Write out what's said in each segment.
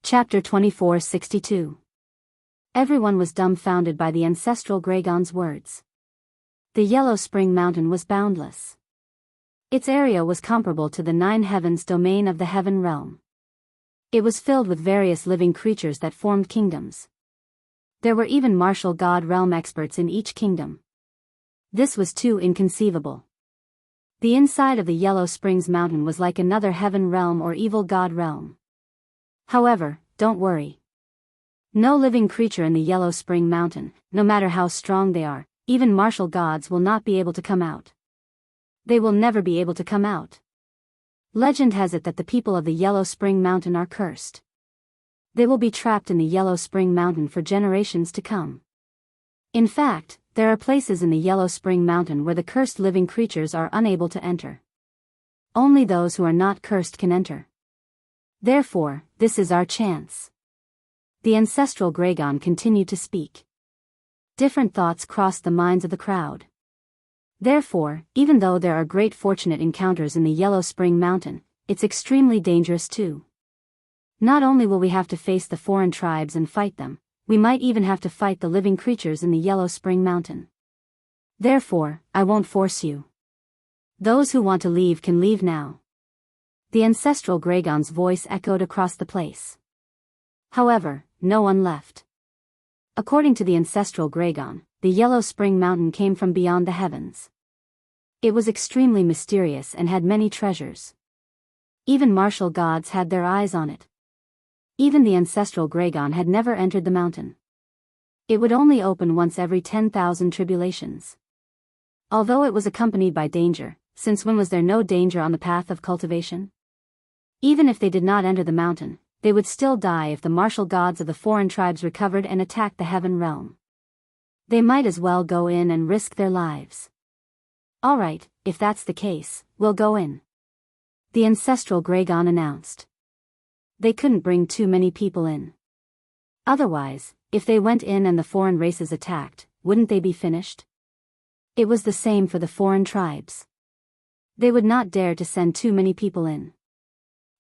Chapter 2462. Everyone was dumbfounded by the ancestral Gragon's words. The Yellow Spring Mountain was boundless. Its area was comparable to the nine heavens domain of the heaven realm. It was filled with various living creatures that formed kingdoms. There were even martial god realm experts in each kingdom. This was too inconceivable. The inside of the Yellow Springs Mountain was like another heaven realm or evil god realm. However, don't worry. No living creature in the Yellow Spring Mountain, no matter how strong they are, even martial gods will not be able to come out. They will never be able to come out. Legend has it that the people of the Yellow Spring Mountain are cursed. They will be trapped in the Yellow Spring Mountain for generations to come. In fact, there are places in the Yellow Spring Mountain where the cursed living creatures are unable to enter. Only those who are not cursed can enter. Therefore, this is our chance. The ancestral Gragon continued to speak. Different thoughts crossed the minds of the crowd. Therefore, even though there are great fortunate encounters in the Yellow Spring Mountain, it's extremely dangerous too. Not only will we have to face the foreign tribes and fight them, we might even have to fight the living creatures in the Yellow Spring Mountain. Therefore, I won't force you. Those who want to leave can leave now. The ancestral Gragon's voice echoed across the place. However, no one left. According to the ancestral Gragon, the Yellow Spring Mountain came from beyond the heavens. It was extremely mysterious and had many treasures. Even martial gods had their eyes on it. Even the ancestral Gragon had never entered the mountain. It would only open once every 10,000 tribulations. Although it was accompanied by danger, since when was there no danger on the path of cultivation? Even if they did not enter the mountain, they would still die if the martial gods of the foreign tribes recovered and attacked the heaven realm. They might as well go in and risk their lives. Alright, if that's the case, we'll go in. The ancestral Gragon announced. They couldn't bring too many people in. Otherwise, if they went in and the foreign races attacked, wouldn't they be finished? It was the same for the foreign tribes. They would not dare to send too many people in.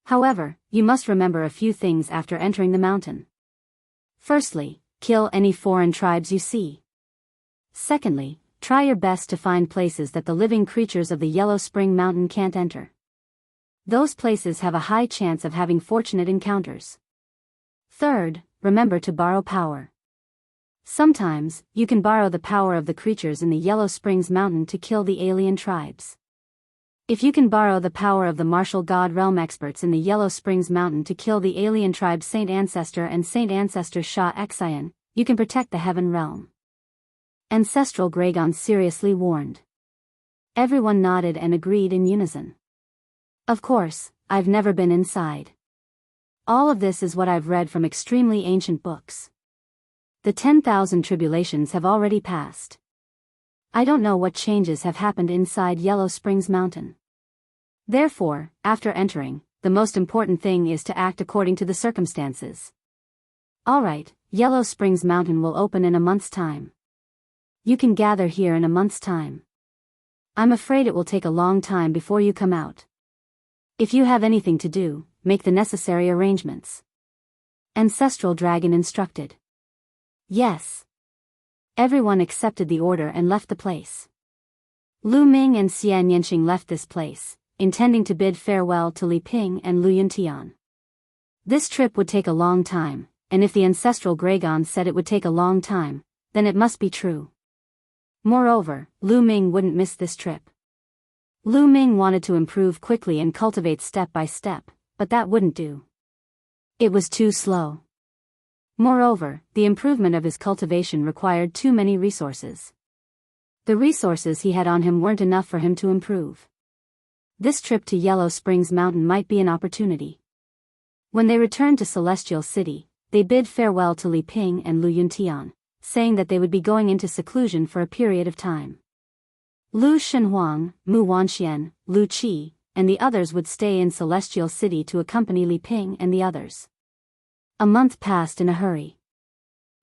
However, you must remember a few things after entering the mountain. Firstly, kill any foreign tribes you see. Secondly, try your best to find places that the living creatures of the Yellow Spring Mountain can't enter. Those places have a high chance of having fortunate encounters. Third, remember to borrow power. Sometimes, you can borrow the power of the creatures in the Yellow Springs Mountain to kill the alien tribes. If you can borrow the power of the martial god realm experts in the Yellow Springs Mountain to kill the alien tribe Saint Ancestor and Saint Ancestor Shah Xian, you can protect the heaven realm. Ancestral Gragon seriously warned. Everyone nodded and agreed in unison. Of course, I've never been inside. All of this is what I've read from extremely ancient books. The 10,000 tribulations have already passed. I don't know what changes have happened inside Yellow Springs Mountain. Therefore, after entering, the most important thing is to act according to the circumstances. Alright, Yellow Springs Mountain will open in a month's time. You can gather here in a month's time. I'm afraid it will take a long time before you come out. If you have anything to do, make the necessary arrangements. Ancestral Dragon instructed. Yes. Everyone accepted the order and left the place. Lu Ming and Xian Yanqing left this place, intending to bid farewell to Li Ping and Lu Yuntian. This trip would take a long time, and if the ancestral Gragon said it would take a long time, then it must be true. Moreover, Lu Ming wouldn't miss this trip. Lu Ming wanted to improve quickly and cultivate step by step, but that wouldn't do. It was too slow. Moreover, the improvement of his cultivation required too many resources. The resources he had on him weren't enough for him to improve. This trip to Yellow Springs Mountain might be an opportunity. When they returned to Celestial City, they bid farewell to Li Ping and Lu Yuntian, saying that they would be going into seclusion for a period of time. Lu Shenhuang, Mu Wanxian, Lu Qi, and the others would stay in Celestial City to accompany Li Ping and the others. A month passed in a hurry.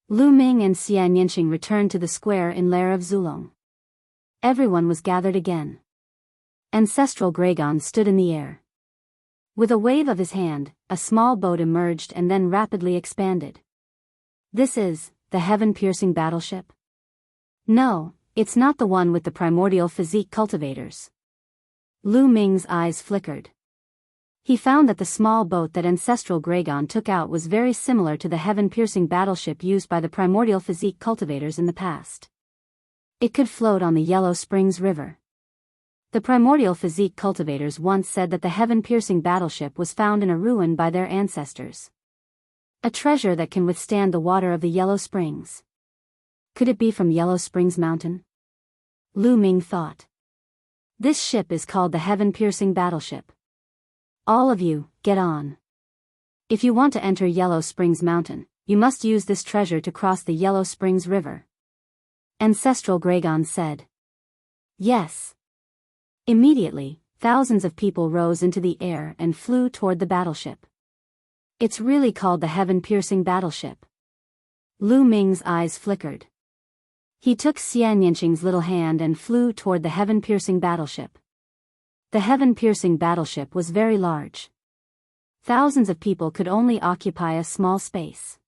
Lu Ming and Xian Yanqing returned to the square in Lair of Zulong. Everyone was gathered again. Ancestral Gragon stood in the air. With a wave of his hand, a small boat emerged and then rapidly expanded. This is the heaven-piercing battleship? No, it's not the one with the primordial physique cultivators. Lu Ming's eyes flickered. He found that the small boat that ancestral Gragon took out was very similar to the heaven-piercing battleship used by the primordial physique cultivators in the past. It could float on the Yellow Springs River. The primordial physique cultivators once said that the heaven-piercing battleship was found in a ruin by their ancestors. A treasure that can withstand the water of the Yellow Springs. Could it be from Yellow Springs Mountain? Lu Ming thought. This ship is called the heaven-piercing battleship. All of you, get on. If you want to enter Yellow Springs Mountain, you must use this treasure to cross the Yellow Springs River. Ancestral Gragon said. Yes. Immediately, thousands of people rose into the air and flew toward the battleship. It's really called the heaven-piercing battleship. Lu Ming's eyes flickered. He took Xian Yanqing's little hand and flew toward the heaven-piercing battleship. The heaven-piercing battleship was very large. Thousands of people could only occupy a small space.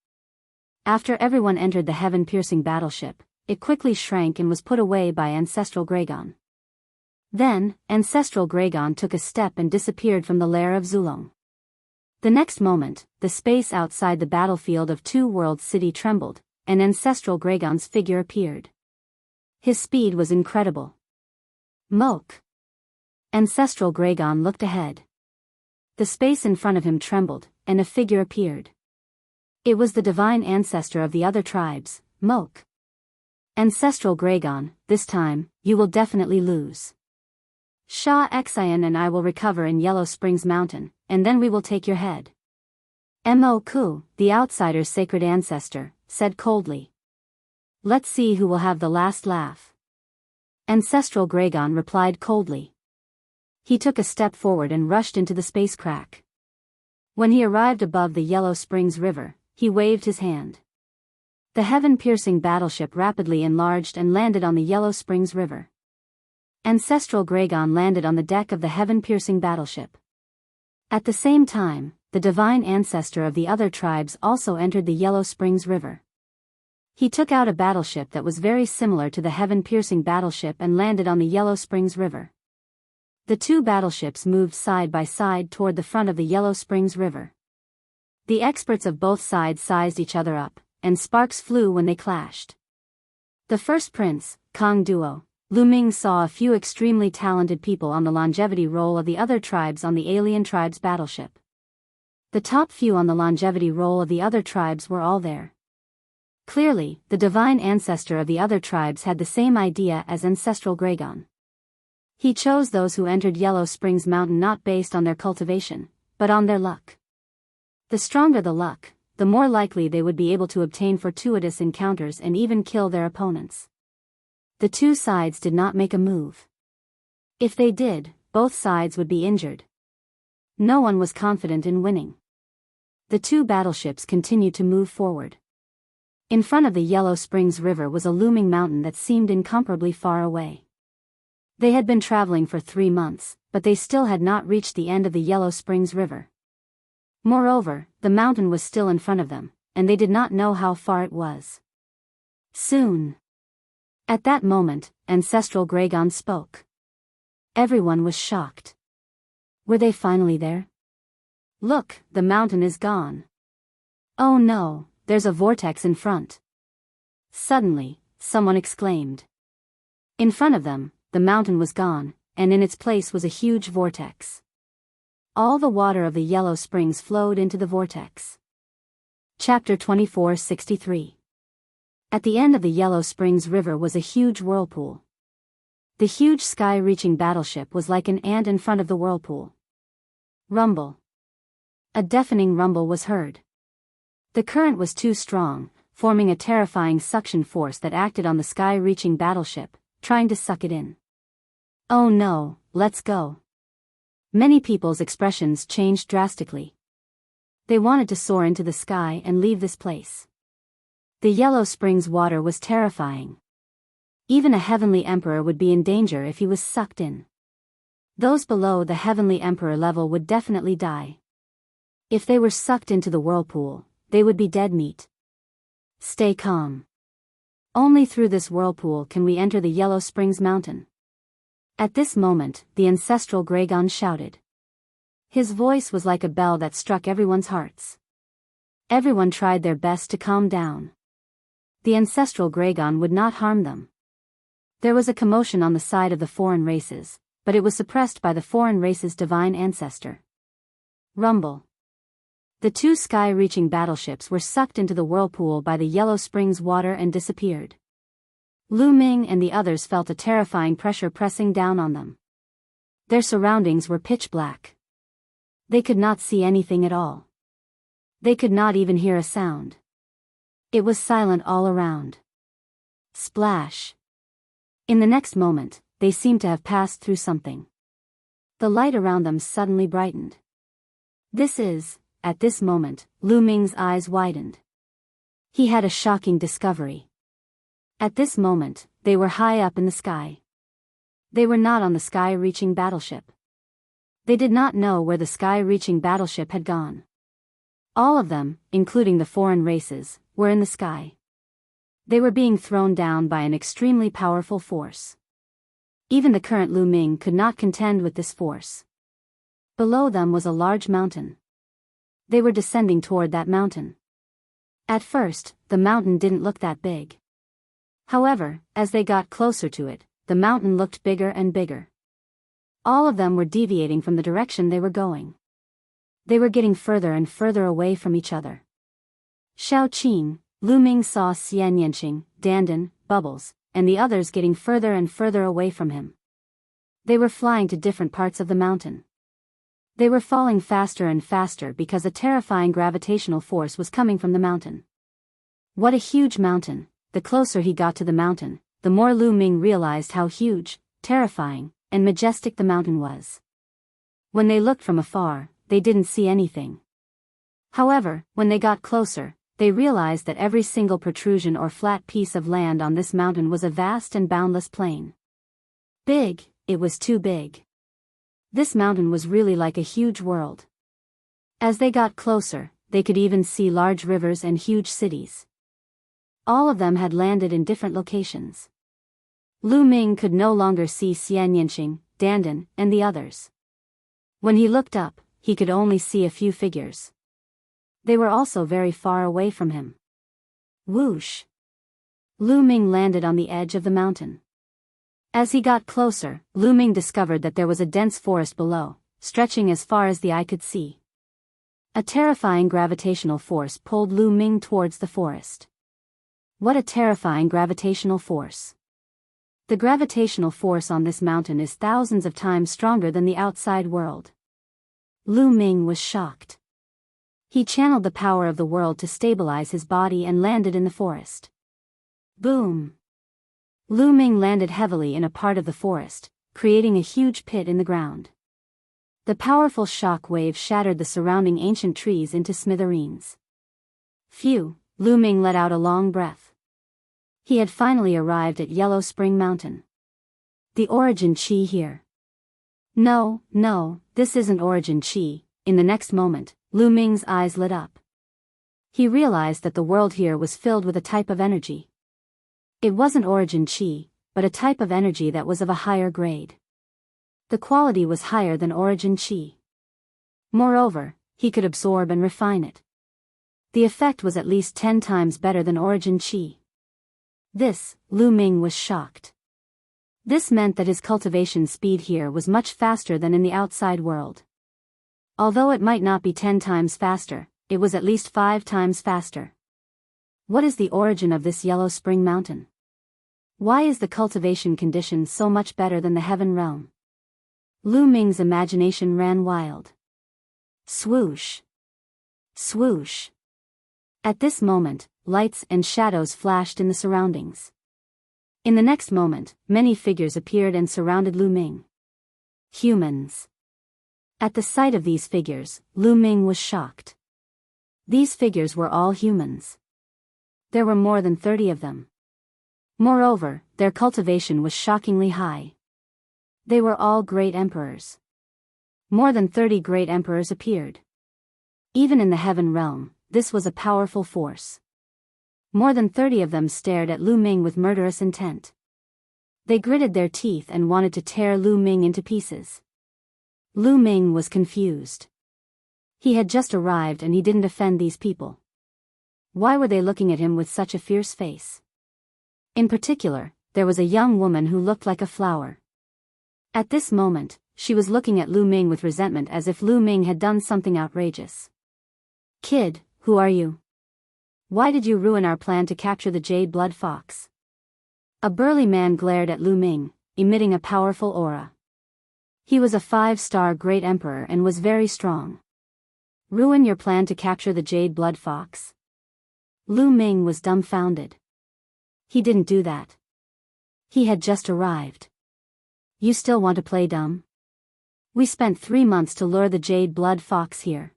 After everyone entered the heaven-piercing battleship, it quickly shrank and was put away by Ancestral Gragon. Then, Ancestral Gragon took a step and disappeared from the lair of Zulong. The next moment, the space outside the battlefield of Two Worlds City trembled, and Ancestral Gragon's figure appeared. His speed was incredible. Moke. Ancestral Gragon looked ahead. The space in front of him trembled, and a figure appeared. It was the divine ancestor of the other tribes, Moke. Ancestral Gragon, this time, you will definitely lose. Shah Xian and I will recover in Yellow Springs Mountain, and then we will take your head. Mo Ku, the outsider's sacred ancestor, said coldly. Let's see who will have the last laugh. Ancestral Gragon replied coldly. He took a step forward and rushed into the space crack. When he arrived above the Yellow Springs River, he waved his hand. The heaven-piercing battleship rapidly enlarged and landed on the Yellow Springs River. Ancestral Gragon landed on the deck of the heaven-piercing battleship. At the same time, the divine ancestor of the other tribes also entered the Yellow Springs River. He took out a battleship that was very similar to the heaven-piercing battleship and landed on the Yellow Springs River. The two battleships moved side by side toward the front of the Yellow Springs River. The experts of both sides sized each other up, and sparks flew when they clashed. The first prince, Kong Duo, Lu Ming saw a few extremely talented people on the longevity roll of the other tribes on the alien tribe's battleship. The top few on the longevity roll of the other tribes were all there. Clearly, the divine ancestor of the other tribes had the same idea as Ancestral Gragon. He chose those who entered Yellow Springs Mountain not based on their cultivation, but on their luck. The stronger the luck, the more likely they would be able to obtain fortuitous encounters and even kill their opponents. The two sides did not make a move. If they did, both sides would be injured. No one was confident in winning. The two battleships continued to move forward. In front of the Yellow Springs River was a looming mountain that seemed incomparably far away. They had been traveling for 3 months, but they still had not reached the end of the Yellow Springs River. Moreover, the mountain was still in front of them, and they did not know how far it was. Soon. At that moment, Ancestral Gragon spoke. Everyone was shocked. Were they finally there? Look, the mountain is gone. Oh no, there's a vortex in front. Suddenly, someone exclaimed. In front of them, the mountain was gone, and in its place was a huge vortex. All the water of the Yellow Springs flowed into the vortex. Chapter 2463. At the end of the Yellow Springs River was a huge whirlpool. The huge sky-reaching battleship was like an ant in front of the whirlpool. Rumble. A deafening rumble was heard. The current was too strong, forming a terrifying suction force that acted on the sky-reaching battleship, trying to suck it in. Oh no, let's go. Many people's expressions changed drastically. They wanted to soar into the sky and leave this place. The Yellow Springs water was terrifying. Even a heavenly emperor would be in danger if he was sucked in. Those below the Heavenly Emperor level would definitely die. If they were sucked into the whirlpool, they would be dead meat. Stay calm. Only through this whirlpool can we enter the Yellow Springs Mountain. At this moment, the ancestral Gregon shouted. His voice was like a bell that struck everyone's hearts. Everyone tried their best to calm down. The ancestral Gregon would not harm them. There was a commotion on the side of the foreign races, but it was suppressed by the foreign race's divine ancestor. Rumble. The two sky-reaching battleships were sucked into the whirlpool by the Yellow Springs water and disappeared. Lu Ming and the others felt a terrifying pressure pressing down on them. Their surroundings were pitch black. They could not see anything at all. They could not even hear a sound. It was silent all around. Splash. In the next moment, they seemed to have passed through something. The light around them suddenly brightened. At this moment, Lu Ming's eyes widened. He had a shocking discovery. At this moment, they were high up in the sky. They were not on the sky-reaching battleship. They did not know where the sky-reaching battleship had gone. All of them, including the foreign races, were in the sky. They were being thrown down by an extremely powerful force. Even the current Lu Ming could not contend with this force. Below them was a large mountain. They were descending toward that mountain. At first, the mountain didn't look that big. However, as they got closer to it, the mountain looked bigger and bigger. All of them were deviating from the direction they were going. They were getting further and further away from each other. Xiao Qing, Lu Ming saw Xianyanqing, Dandan, Bubbles, and the others getting further and further away from him. They were flying to different parts of the mountain. They were falling faster and faster because a terrifying gravitational force was coming from the mountain. What a huge mountain! The closer he got to the mountain, the more Lu Ming realized how huge, terrifying, and majestic the mountain was. When they looked from afar, they didn't see anything. However, when they got closer, they realized that every single protrusion or flat piece of land on this mountain was a vast and boundless plain. Big, it was too big. This mountain was really like a huge world. As they got closer, they could even see large rivers and huge cities. All of them had landed in different locations. Lu Ming could no longer see Xianyanqing, Dandan, and the others. When he looked up, he could only see a few figures. They were also very far away from him. Whoosh! Lu Ming landed on the edge of the mountain. As he got closer, Lu Ming discovered that there was a dense forest below, stretching as far as the eye could see. A terrifying gravitational force pulled Lu Ming towards the forest. What a terrifying gravitational force! The gravitational force on this mountain is thousands of times stronger than the outside world. Lu Ming was shocked. He channeled the power of the world to stabilize his body and landed in the forest. Boom! Lu Ming landed heavily in a part of the forest, creating a huge pit in the ground. The powerful shock wave shattered the surrounding ancient trees into smithereens. Phew, Lu Ming let out a long breath. He had finally arrived at Yellow Spring Mountain. The Origin Chi here. No, this isn't Origin Chi. In the next moment, Lu Ming's eyes lit up. He realized that the world here was filled with a type of energy. It wasn't Origin Chi, but a type of energy that was of a higher grade. The quality was higher than Origin Chi. Moreover, he could absorb and refine it. The effect was at least 10 times better than Origin Chi. Lu Ming was shocked. This meant that his cultivation speed here was much faster than in the outside world. Although it might not be 10 times faster, it was at least 5 times faster. What is the origin of this Yellow Spring Mountain? Why is the cultivation condition so much better than the Heaven Realm? Lu Ming's imagination ran wild. Swoosh! Swoosh! At this moment, lights and shadows flashed in the surroundings. In the next moment, many figures appeared and surrounded Lu Ming. Humans. At the sight of these figures, Lu Ming was shocked. These figures were all humans. There were more than 30 of them. Moreover, their cultivation was shockingly high. They were all great emperors. More than 30 great emperors appeared. Even in the heaven realm, this was a powerful force. More than 30 of them stared at Lu Ming with murderous intent. They gritted their teeth and wanted to tear Lu Ming into pieces. Lu Ming was confused. He had just arrived and he didn't offend these people. Why were they looking at him with such a fierce face? In particular, there was a young woman who looked like a flower. At this moment, she was looking at Lu Ming with resentment as if Lu Ming had done something outrageous. "Kid, who are you? Why did you ruin our plan to capture the Jade Blood Fox?" A burly man glared at Lu Ming, emitting a powerful aura. He was a 5-star great emperor and was very strong. "Ruin your plan to capture the Jade Blood Fox?" Lu Ming was dumbfounded. He didn't do that. He had just arrived. "You still want to play dumb? We spent 3 months to lure the Jade Blood Fox here.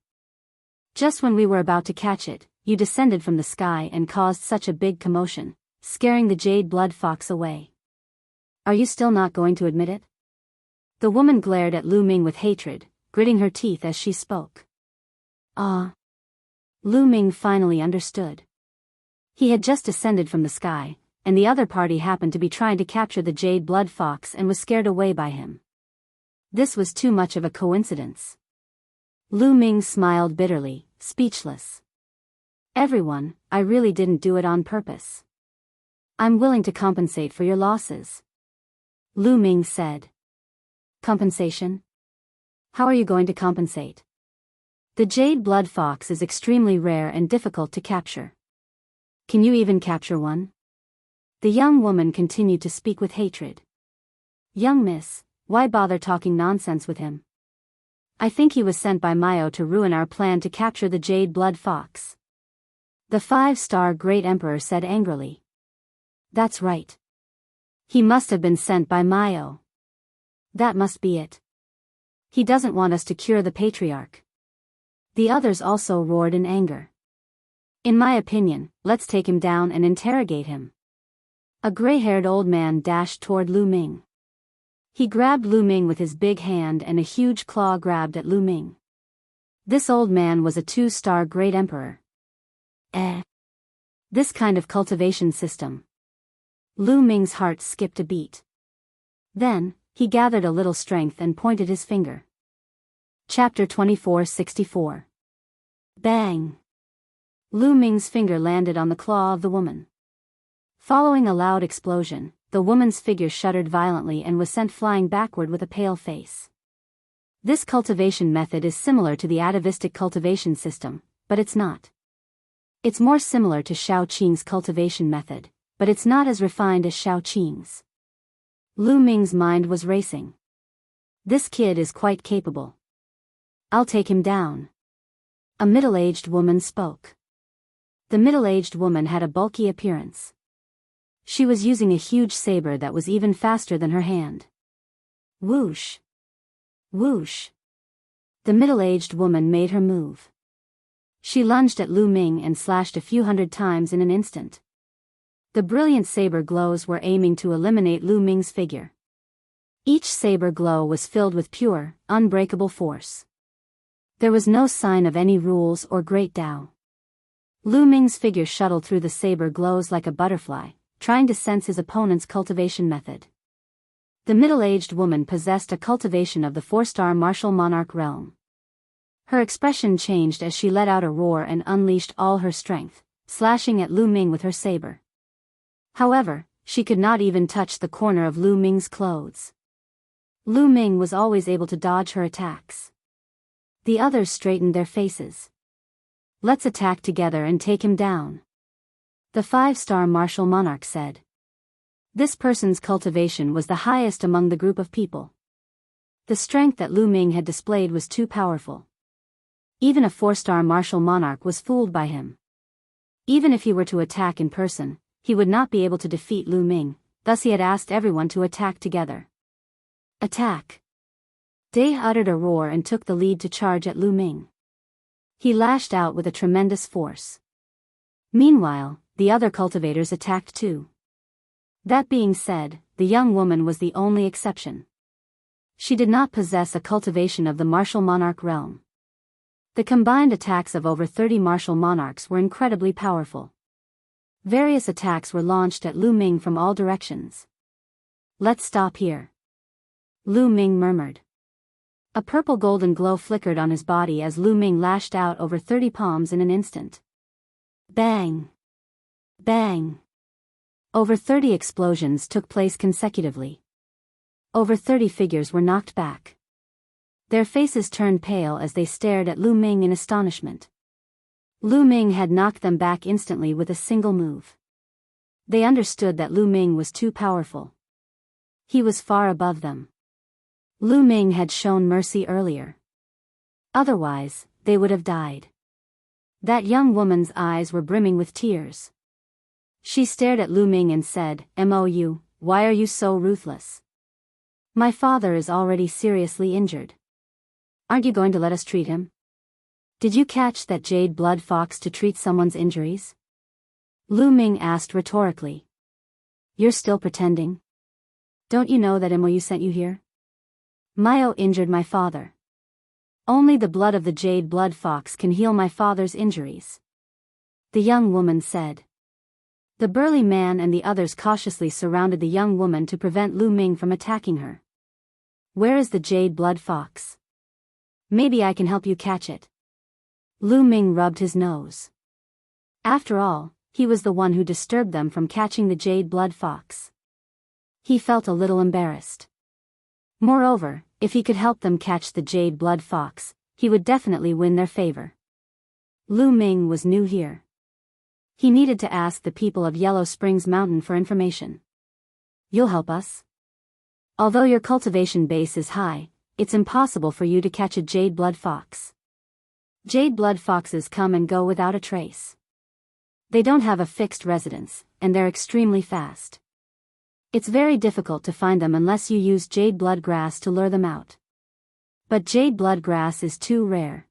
Just when we were about to catch it, you descended from the sky and caused such a big commotion, scaring the Jade Blood Fox away. Are you still not going to admit it?" The woman glared at Lu Ming with hatred, gritting her teeth as she spoke. Ah. Lu Ming finally understood. He had just descended from the sky, and the other party happened to be trying to capture the Jade Blood Fox and was scared away by him. This was too much of a coincidence. Lu Ming smiled bitterly, speechless. "Everyone, I really didn't do it on purpose. I'm willing to compensate for your losses," Lu Ming said. "Compensation? How are you going to compensate? The Jade Blood Fox is extremely rare and difficult to capture. Can you even capture one?" The young woman continued to speak with hatred. "Young miss, why bother talking nonsense with him? I think he was sent by Mayo to ruin our plan to capture the Jade Blood Fox," the 5-star great emperor said angrily. "That's right. He must have been sent by Mayo. That must be it. He doesn't want us to cure the patriarch." The others also roared in anger. "In my opinion, let's take him down and interrogate him." A gray-haired old man dashed toward Lu Ming. He grabbed Lu Ming with his big hand and a huge claw grabbed at Lu Ming. This old man was a 2-star great emperor. This kind of cultivation system. Lu Ming's heart skipped a beat. Then, he gathered a little strength and pointed his finger. Chapter 2464. Bang! Lu Ming's finger landed on the claw of the woman. Following a loud explosion, the woman's figure shuddered violently and was sent flying backward with a pale face. This cultivation method is similar to the atavistic cultivation system, but it's not. It's more similar to Shao Qing's cultivation method, but it's not as refined as Shao Qing's. Lu Ming's mind was racing. This kid is quite capable. I'll take him down. A middle-aged woman spoke. The middle-aged woman had a bulky appearance. She was using a huge saber that was even faster than her hand. Whoosh! Whoosh! The middle-aged woman made her move. She lunged at Lu Ming and slashed a few hundred times in an instant. The brilliant saber glows were aiming to eliminate Lu Ming's figure. Each saber glow was filled with pure, unbreakable force. There was no sign of any rules or great Tao. Lu Ming's figure shuttled through the saber glows like a butterfly, trying to sense his opponent's cultivation method. The middle-aged woman possessed a cultivation of the 4-star martial monarch realm. Her expression changed as she let out a roar and unleashed all her strength, slashing at Lu Ming with her saber. However, she could not even touch the corner of Lu Ming's clothes. Lu Ming was always able to dodge her attacks. The others straightened their faces. Let's attack together and take him down, the 5-star martial monarch said. This person's cultivation was the highest among the group of people. The strength that Lu Ming had displayed was too powerful. Even a 4-star martial monarch was fooled by him. Even if he were to attack in person, he would not be able to defeat Lu Ming, thus he had asked everyone to attack together. Attack! Dai uttered a roar and took the lead to charge at Lu Ming. He lashed out with a tremendous force. Meanwhile, the other cultivators attacked too. That being said, the young woman was the only exception. She did not possess a cultivation of the martial monarch realm. The combined attacks of over 30 martial monarchs were incredibly powerful. Various attacks were launched at Lu Ming from all directions. "Let's stop here," Lu Ming murmured. A purple golden glow flickered on his body as Lu Ming lashed out over 30 palms in an instant. Bang! Bang! Over 30 explosions took place consecutively. Over 30 figures were knocked back. Their faces turned pale as they stared at Lu Ming in astonishment. Lu Ming had knocked them back instantly with a single move. They understood that Lu Ming was too powerful. He was far above them. Lu Ming had shown mercy earlier. Otherwise, they would have died. That young woman's eyes were brimming with tears. She stared at Lu Ming and said, "Mou, why are you so ruthless? My father is already seriously injured. Aren't you going to let us treat him? Did you catch that jade blood fox to treat someone's injuries?" Lu Ming asked rhetorically. "You're still pretending? Don't you know that Mou sent you here? Mio injured my father. Only the blood of the jade blood fox can heal my father's injuries," the young woman said. The burly man and the others cautiously surrounded the young woman to prevent Lu Ming from attacking her. "Where is the jade blood fox? Maybe I can help you catch it." Lu Ming rubbed his nose. After all, he was the one who disturbed them from catching the jade blood fox. He felt a little embarrassed. Moreover, if he could help them catch the jade blood fox, he would definitely win their favor. Lu Ming was new here. He needed to ask the people of Yellow Springs Mountain for information. "You'll help us? Although your cultivation base is high, it's impossible for you to catch a jade blood fox. Jade blood foxes come and go without a trace. They don't have a fixed residence, and they're extremely fast. It's very difficult to find them unless you use jade blood grass to lure them out. But jade blood grass is too rare.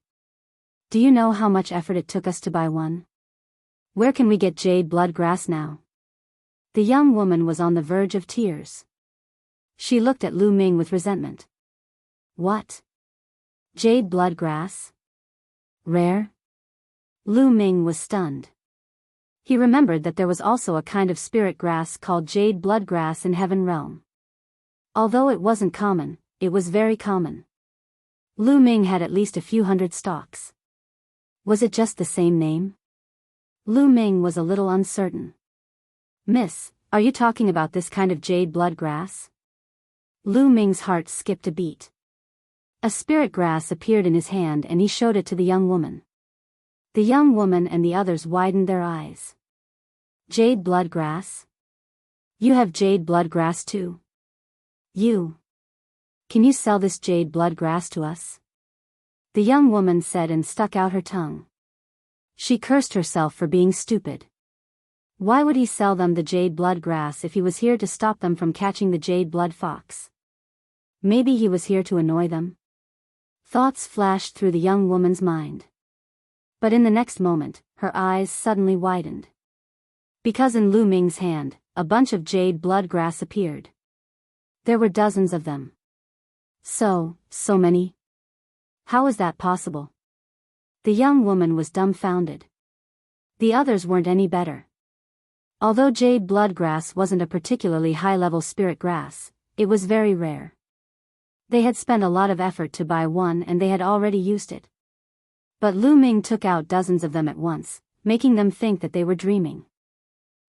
Do you know how much effort it took us to buy one? Where can we get jade blood grass now?" The young woman was on the verge of tears. She looked at Lu Ming with resentment. "What? Jade blood grass? Rare?" Lu Ming was stunned. He remembered that there was also a kind of spirit grass called jade blood grass in Heaven Realm. Although it wasn't common, it was very common. Lu Ming had at least a few hundred stalks. Was it just the same name? Lu Ming was a little uncertain. "Miss, are you talking about this kind of jade blood grass?" Lu Ming's heart skipped a beat. A spirit grass appeared in his hand and he showed it to the young woman. The young woman and the others widened their eyes. "Jade blood grass? You have jade blood grass too? Can you sell this jade blood grass to us?" the young woman said and stuck out her tongue. She cursed herself for being stupid. Why would he sell them the jade blood grass if he was here to stop them from catching the jade blood fox? Maybe he was here to annoy them? Thoughts flashed through the young woman's mind. But in the next moment, her eyes suddenly widened. Because in Lu Ming's hand, a bunch of jade blood grass appeared. There were dozens of them. So many? How was that possible? The young woman was dumbfounded. The others weren't any better. Although jade blood grass wasn't a particularly high-level spirit grass, it was very rare. They had spent a lot of effort to buy one and they had already used it. But Lu Ming took out dozens of them at once, making them think that they were dreaming.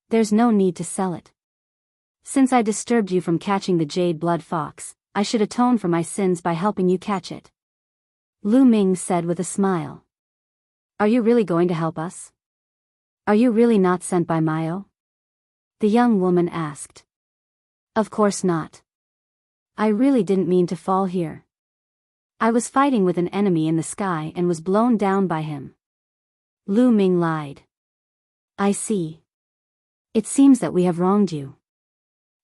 "There's no need to sell it. Since I disturbed you from catching the jade blood fox, I should atone for my sins by helping you catch it," Lu Ming said with a smile. "Are you really going to help us? Are you really not sent by Mio?" the young woman asked. "Of course not. I really didn't mean to fall here. I was fighting with an enemy in the sky and was blown down by him." Lu Ming lied. "I see. It seems that we have wronged you.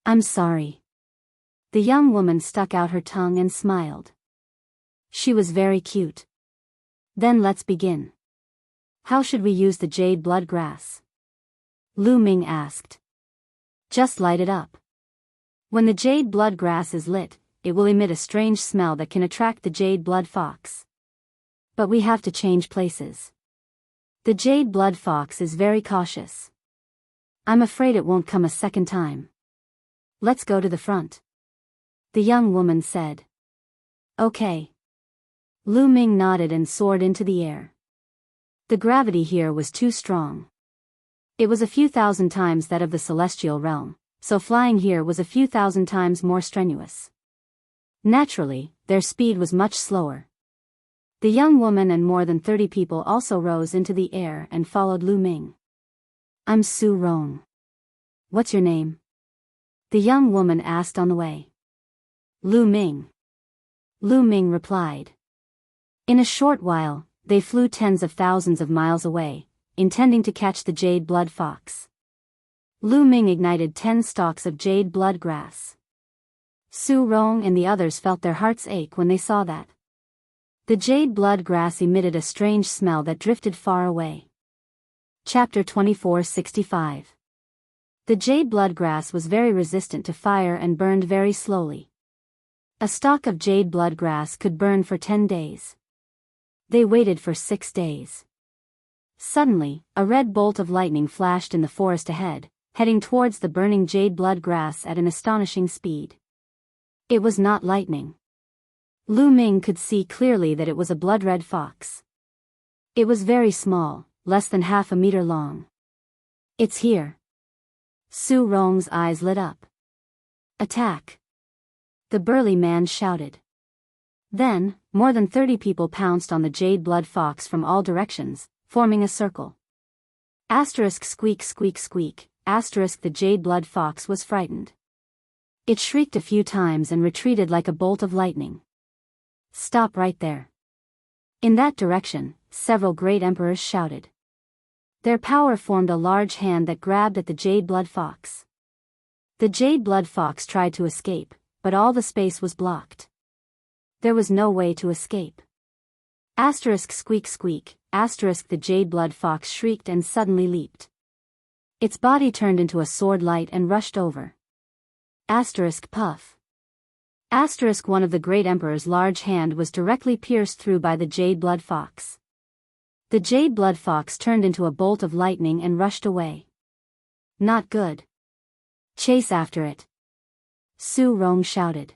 I'm sorry." The young woman stuck out her tongue and smiled. She was very cute. "Then let's begin. How should we use the jade blood grass?" Lu Ming asked. "Just light it up. When the jade blood grass is lit, it will emit a strange smell that can attract the jade blood fox. But we have to change places. The jade blood fox is very cautious. I'm afraid it won't come a second time. Let's go to the front. The young woman said. Okay. Lu Ming nodded and soared into the air. The gravity here was too strong. It was a few thousand times that of the celestial realm, so flying here was a few thousand times more strenuous. Naturally, their speed was much slower. The young woman and more than 30 people also rose into the air and followed Lu Ming. I'm Su Rong. What's your name? The young woman asked on the way. Lu Ming. Lu Ming replied. In a short while, they flew tens of thousands of miles away, intending to catch the jade blood fox. Lu Ming ignited 10 stalks of jade blood grass. Su Rong and the others felt their hearts ache when they saw that. The jade blood grass emitted a strange smell that drifted far away. Chapter 2465. The jade blood grass was very resistant to fire and burned very slowly. A stalk of jade blood grass could burn for 10 days. They waited for 6 days. Suddenly, a red bolt of lightning flashed in the forest ahead, heading towards the burning jade blood grass at an astonishing speed. It was not lightning. Lu Ming could see clearly that it was a blood-red fox. It was very small, less than half a meter long. It's here. Su Rong's eyes lit up. Attack! The burly man shouted. Then, more than 30 people pounced on the jade blood fox from all directions, forming a circle. Asterisk squeak squeak squeak, asterisk the jade blood fox was frightened. It shrieked a few times and retreated like a bolt of lightning. Stop right there. In that direction, several great emperors shouted. Their power formed a large hand that grabbed at the jade blood fox. The jade blood fox tried to escape, but all the space was blocked. There was no way to escape. Asterisk squeak squeak, asterisk the jade blood fox shrieked and suddenly leaped. Its body turned into a sword light and rushed over. Asterisk puff. Asterisk one of the great emperor's large hand was directly pierced through by the jade blood fox. The jade blood fox turned into a bolt of lightning and rushed away. Not good. Chase after it. Su Rong shouted.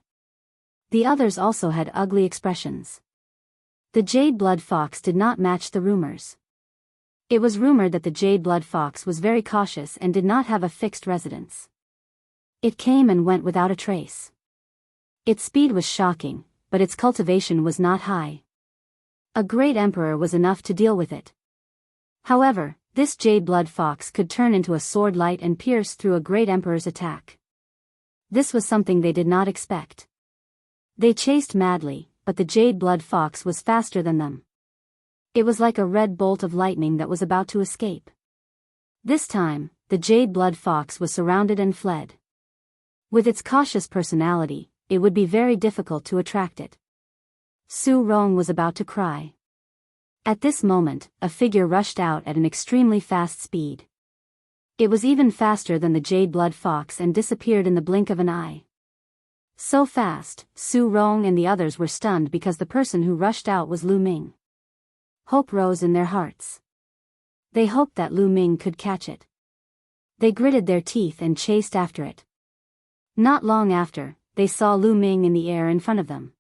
The others also had ugly expressions. The jade blood fox did not match the rumors. It was rumored that the jade blood fox was very cautious and did not have a fixed residence. It came and went without a trace. Its speed was shocking, but its cultivation was not high. A great emperor was enough to deal with it. However, this jade blood fox could turn into a sword light and pierce through a great emperor's attack. This was something they did not expect. They chased madly, but the jade blood fox was faster than them. It was like a red bolt of lightning that was about to escape. This time, the jade blood fox was surrounded and fled. With its cautious personality, it would be very difficult to attract it. Su Rong was about to cry. At this moment, a figure rushed out at an extremely fast speed. It was even faster than the jade blood fox and disappeared in the blink of an eye. So fast, Su Rong and the others were stunned because the person who rushed out was Lu Ming. Hope rose in their hearts. They hoped that Lu Ming could catch it. They gritted their teeth and chased after it. Not long after, they saw Lu Ming in the air in front of them,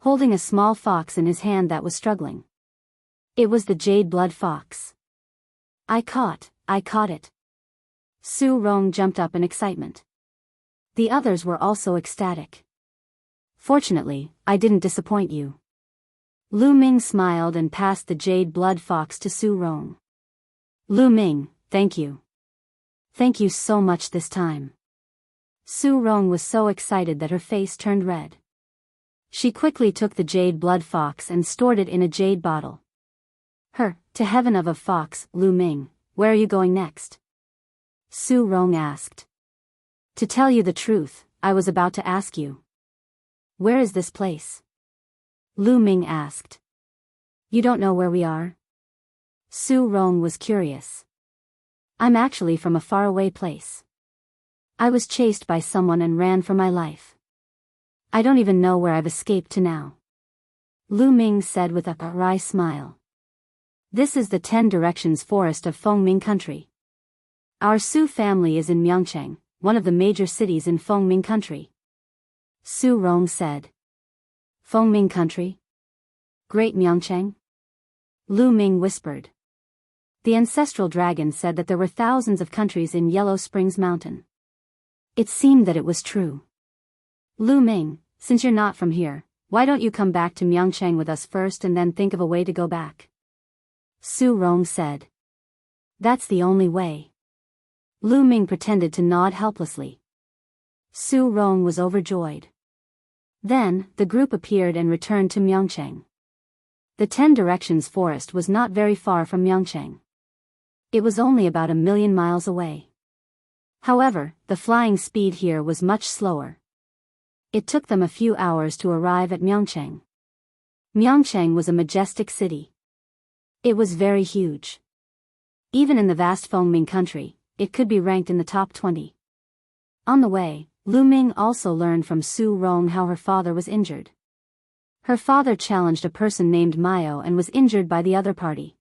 holding a small fox in his hand that was struggling. It was the jade blood fox. I caught it. Su Rong jumped up in excitement. The others were also ecstatic. Fortunately, I didn't disappoint you. Lu Ming smiled and passed the jade blood fox to Su Rong. Lu Ming, thank you. Thank you so much this time. Su Rong was so excited that her face turned red. She quickly took the jade blood fox and stored it in a jade bottle. To heaven of a fox, Lu Ming, where are you going next? Su Rong asked. To tell you the truth, I was about to ask you. Where is this place? Lu Ming asked. You don't know where we are? Su Rong was curious. I'm actually from a faraway place. I was chased by someone and ran for my life. I don't even know where I've escaped to now. Lu Ming said with a wry smile. This is the 10 Directions forest of Fengming country. Our Su family is in Myeongchang, one of the major cities in Fengming country. Su Rong said. Fengming country? Great Myeongchang? Lu Ming whispered. The ancestral dragon said that there were thousands of countries in Yellow Springs Mountain. It seemed that it was true. Lu Ming, since you're not from here, why don't you come back to Myeongchang with us first and then think of a way to go back? Su Rong said. That's the only way. Lu Ming pretended to nod helplessly. Su Rong was overjoyed. Then, the group appeared and returned to Myeongchang. The 10 Directions forest was not very far from Myeongchang. It was only about 1,000,000 miles away. However, the flying speed here was much slower. It took them a few hours to arrive at Myeongchang. Myeongchang was a majestic city. It was very huge. Even in the vast Fengming country, it could be ranked in the top 20. On the way, Lu Ming also learned from Su Rong how her father was injured. Her father challenged a person named Mayo and was injured by the other party.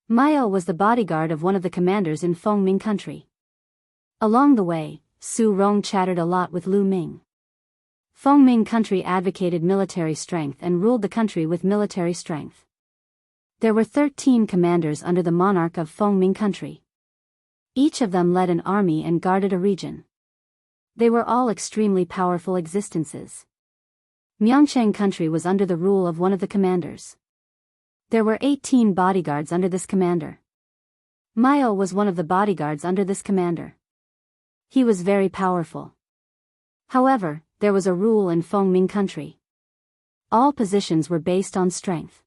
Mayo was the bodyguard of one of the commanders in Fengming country. Along the way, Su Rong chattered a lot with Lu Ming. Fengming country advocated military strength and ruled the country with military strength. There were 13 commanders under the monarch of Fengming country. Each of them led an army and guarded a region. They were all extremely powerful existences. Myeongchang country was under the rule of one of the commanders. There were 18 bodyguards under this commander. Mayo was one of the bodyguards under this commander. He was very powerful. However, there was a rule in Fengming country. All positions were based on strength.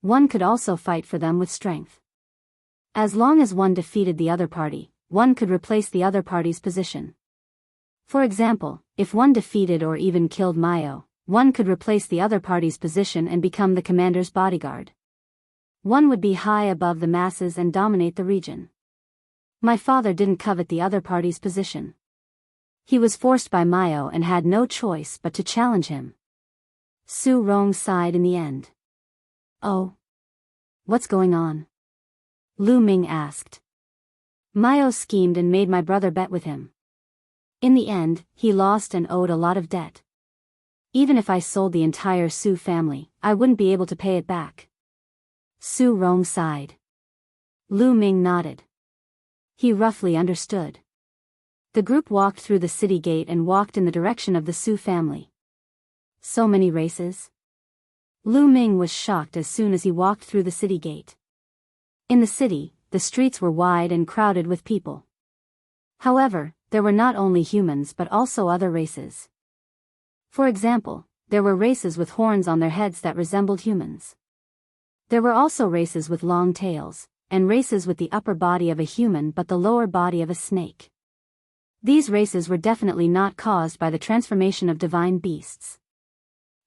One could also fight for them with strength. As long as one defeated the other party, one could replace the other party's position. For example, if one defeated or even killed Mayo, one could replace the other party's position and become the commander's bodyguard. One would be high above the masses and dominate the region. My father didn't covet the other party's position. He was forced by Mayo and had no choice but to challenge him. Su Rong sighed in the end. Oh. What's going on? Lu Ming asked. Mayo schemed and made my brother bet with him. In the end, he lost and owed a lot of debt. Even if I sold the entire Su family, I wouldn't be able to pay it back. Su Rong sighed. Lu Ming nodded. He roughly understood. The group walked through the city gate and walked in the direction of the Su family. So many races? Lu Ming was shocked as soon as he walked through the city gate. In the city, the streets were wide and crowded with people. However, there were not only humans but also other races. For example, there were races with horns on their heads that resembled humans. There were also races with long tails, and races with the upper body of a human but the lower body of a snake. These races were definitely not caused by the transformation of divine beasts.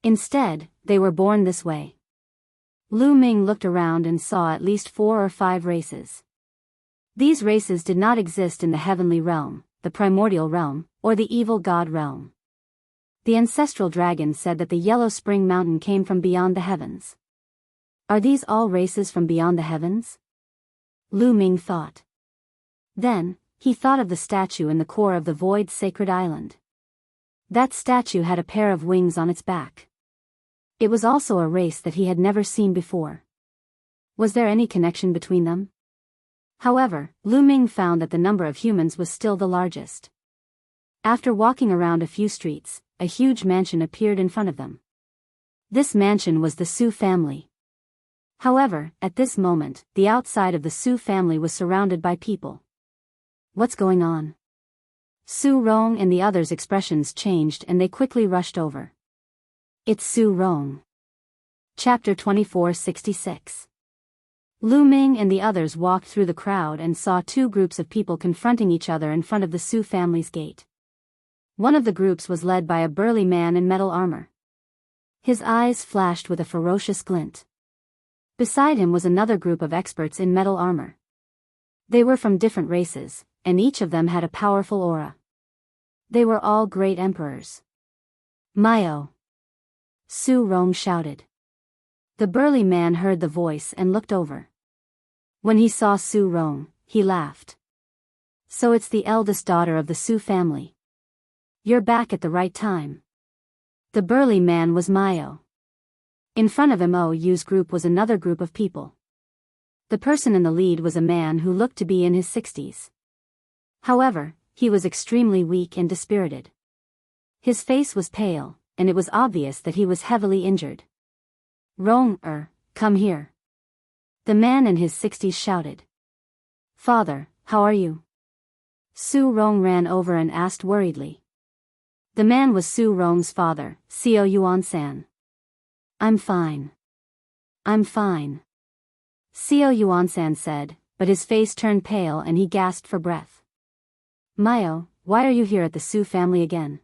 Instead, they were born this way. Lu Ming looked around and saw at least 4 or 5 races. These races did not exist in the heavenly realm, the primordial realm, or the evil god realm. The ancestral dragon said that the Yellow Spring Mountain came from beyond the heavens. Are these all races from beyond the heavens? Lu Ming thought. Then, he thought of the statue in the core of the void sacred island. That statue had a pair of wings on its back. It was also a race that he had never seen before. Was there any connection between them? However, Lu Ming found that the number of humans was still the largest. After walking around a few streets, a huge mansion appeared in front of them. This mansion was the Su family. However, at this moment, the outside of the Su family was surrounded by people. What's going on? Su Rong and the others' expressions changed and they quickly rushed over. It's Su Rong. Chapter 2466. Lu Ming and the others walked through the crowd and saw 2 groups of people confronting each other in front of the Su family's gate. One of the groups was led by a burly man in metal armor. His eyes flashed with a ferocious glint. Beside him was another group of experts in metal armor. They were from different races, and each of them had a powerful aura. They were all great emperors. Mayo! Su Rong shouted. The burly man heard the voice and looked over. When he saw Su Rong, he laughed. So it's the eldest daughter of the Su family. You're back at the right time. The burly man was Mayo. In front of Mou's group was another group of people. The person in the lead was a man who looked to be in his 60s. However, he was extremely weak and dispirited. His face was pale, and it was obvious that he was heavily injured. Rong, come here. The man in his 60s shouted. Father, how are you? Su Rong ran over and asked worriedly. The man was Su Rong's father, Xiao Yuan-san. I'm fine. I'm fine. Xiao Yuan-san said, but his face turned pale and he gasped for breath. Mayo, why are you here at the Su family again?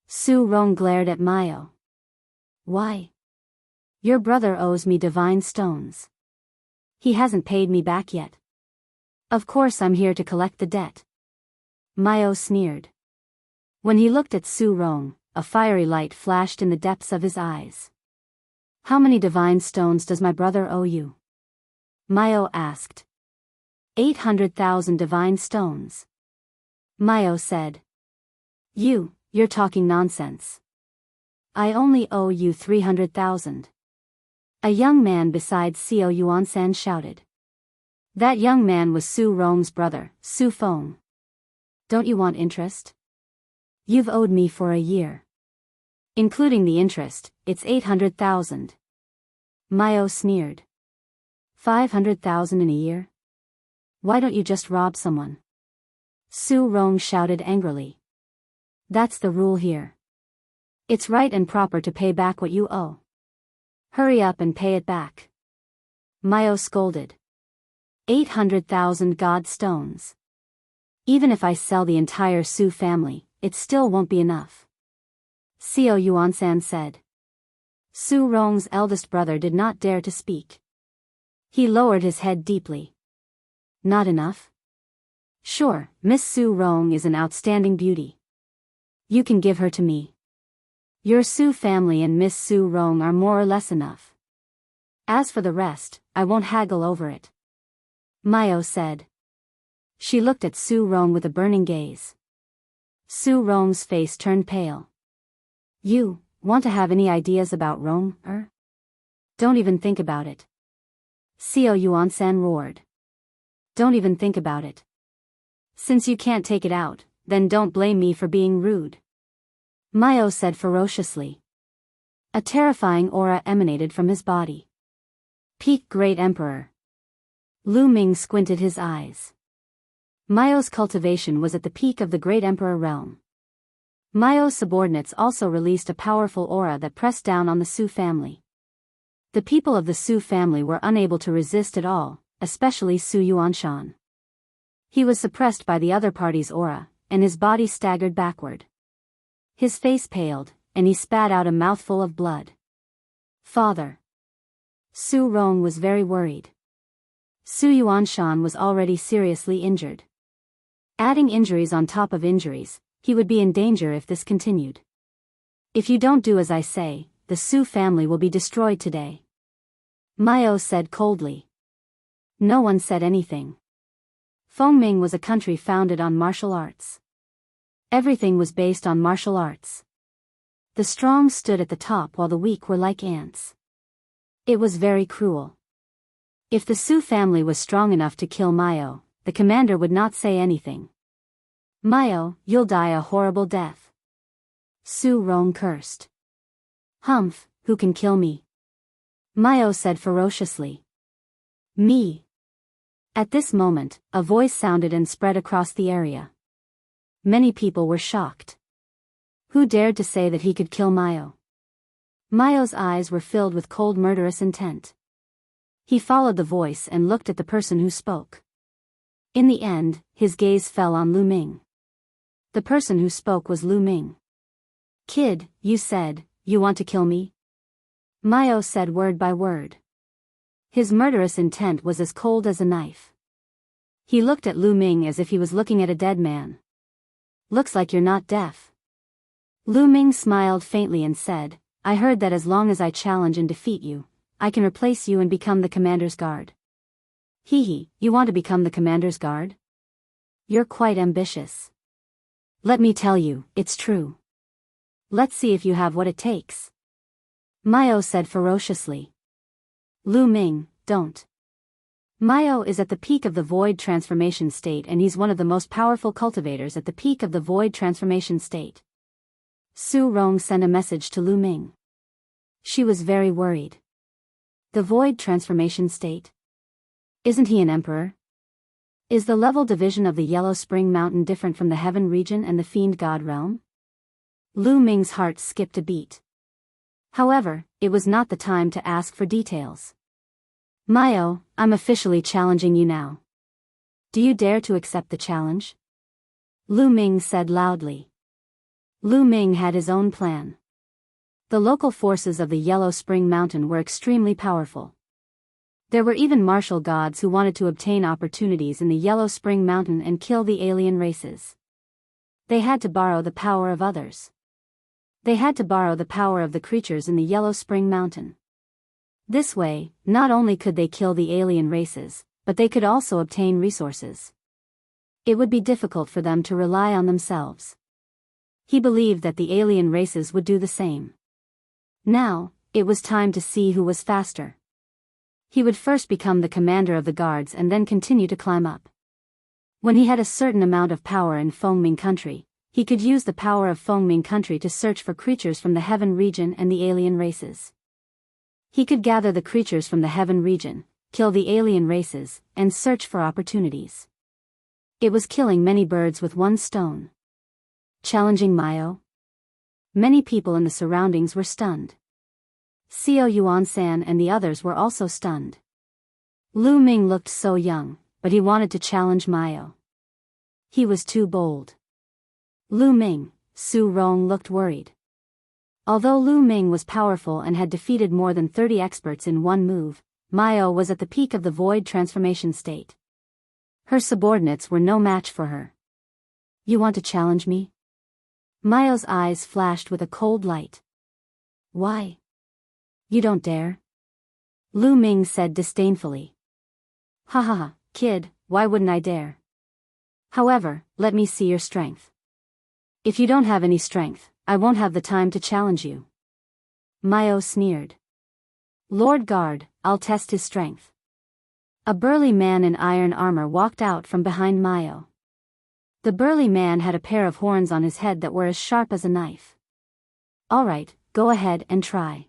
Su Rong glared at Mayo. Why? Your brother owes me divine stones. He hasn't paid me back yet. Of course I'm here to collect the debt. Mayo sneered. When he looked at Su Rong, a fiery light flashed in the depths of his eyes. How many divine stones does my brother owe you? Mayo asked. 800,000 divine stones. Mayo said. You're talking nonsense. I only owe you 300,000. A young man beside Xiao Yuan-san shouted. That young man was Su Rong's brother, Su Feng. Don't you want interest? You've owed me for a year. Including the interest, it's 800,000. Mayo sneered. 500,000 in a year? Why don't you just rob someone? Su Rong shouted angrily. That's the rule here. It's right and proper to pay back what you owe. Hurry up and pay it back. Mayo scolded. 800,000 god stones. Even if I sell the entire Su family, it still won't be enough. Xiao Yuan-san said. Su Rong's eldest brother did not dare to speak. He lowered his head deeply. Not enough? Sure, Miss Su Rong is an outstanding beauty. You can give her to me. Your Su family and Miss Su Rong are more or less enough. As for the rest, I won't haggle over it. Mayo said. She looked at Su Rong with a burning gaze. Su Rong's face turned pale. You want to have any ideas about Rong, Don't even think about it. Xiao Yuan-san roared. Don't even think about it. Since you can't take it out, then don't blame me for being rude. Mayo said ferociously. A terrifying aura emanated from his body. Peak Great Emperor. Lu Ming squinted his eyes. Mayo's cultivation was at the peak of the Great Emperor realm. Mayo's subordinates also released a powerful aura that pressed down on the Su family. The people of the Su family were unable to resist at all, especially Su Yuanshan. He was suppressed by the other party's aura, and his body staggered backward. His face paled, and he spat out a mouthful of blood. Father. Su Rong was very worried. Su Yuanshan was already seriously injured. Adding injuries on top of injuries, he would be in danger if this continued. If you don't do as I say, the Su family will be destroyed today. Mayo said coldly. No one said anything. Fengming was a country founded on martial arts. Everything was based on martial arts. The strong stood at the top while the weak were like ants. It was very cruel. If the Su family was strong enough to kill Mayo, the commander would not say anything. Mayo, you'll die a horrible death. Su Rong cursed. Humph, who can kill me? Mayo said ferociously. Me. At this moment, a voice sounded and spread across the area. Many people were shocked. Who dared to say that he could kill Mayo? Mayo's eyes were filled with cold murderous intent. He followed the voice and looked at the person who spoke. In the end, his gaze fell on Lu Ming. The person who spoke was Lu Ming. Kid, you said, you want to kill me? Mayo said word by word. His murderous intent was as cold as a knife. He looked at Lu Ming as if he was looking at a dead man. Looks like you're not deaf. Lu Ming smiled faintly and said, I heard that as long as I challenge and defeat you, I can replace you and become the commander's guard. Hee hee, you want to become the commander's guard? You're quite ambitious. Let me tell you, it's true. Let's see if you have what it takes. Mayo said ferociously. Lu Ming, don't. Mayo is at the peak of the void transformation state and he's one of the most powerful cultivators at the peak of the void transformation state. Su Rong sent a message to Lu Ming. She was very worried. The void transformation state? Isn't he an emperor? Is the level division of the Yellow Spring Mountain different from the Heaven region and the Fiend God realm? Lu Ming's heart skipped a beat. However, it was not the time to ask for details. Mayo, I'm officially challenging you now. Do you dare to accept the challenge? Lu Ming said loudly. Lu Ming had his own plan. The local forces of the Yellow Spring Mountain were extremely powerful. There were even martial gods who wanted to obtain opportunities in the Yellow Spring Mountain and kill the alien races. They had to borrow the power of others. They had to borrow the power of the creatures in the Yellow Spring Mountain. This way, not only could they kill the alien races, but they could also obtain resources. It would be difficult for them to rely on themselves. He believed that the alien races would do the same. Now, it was time to see who was faster. He would first become the commander of the guards and then continue to climb up. When he had a certain amount of power in Fengming country, he could use the power of Fengming country to search for creatures from the Heaven region and the alien races. He could gather the creatures from the Heaven region, kill the alien races, and search for opportunities. It was killing many birds with one stone. Challenging Mayo? Many people in the surroundings were stunned. Xiao Yuan-san and the others were also stunned. Lu Ming looked so young, but he wanted to challenge Mayo. He was too bold. Lu Ming, Su Rong looked worried. Although Lu Ming was powerful and had defeated more than 30 experts in one move, Mayo was at the peak of the void transformation state. Her subordinates were no match for her. You want to challenge me? Mayo's eyes flashed with a cold light. Why? You don't dare? Lu Ming said disdainfully. Ha ha ha, kid, why wouldn't I dare? However, let me see your strength. If you don't have any strength, I won't have the time to challenge you. Mayo sneered. Lord Guard, I'll test his strength. A burly man in iron armor walked out from behind Mayo. The burly man had a pair of horns on his head that were as sharp as a knife. All right, go ahead and try.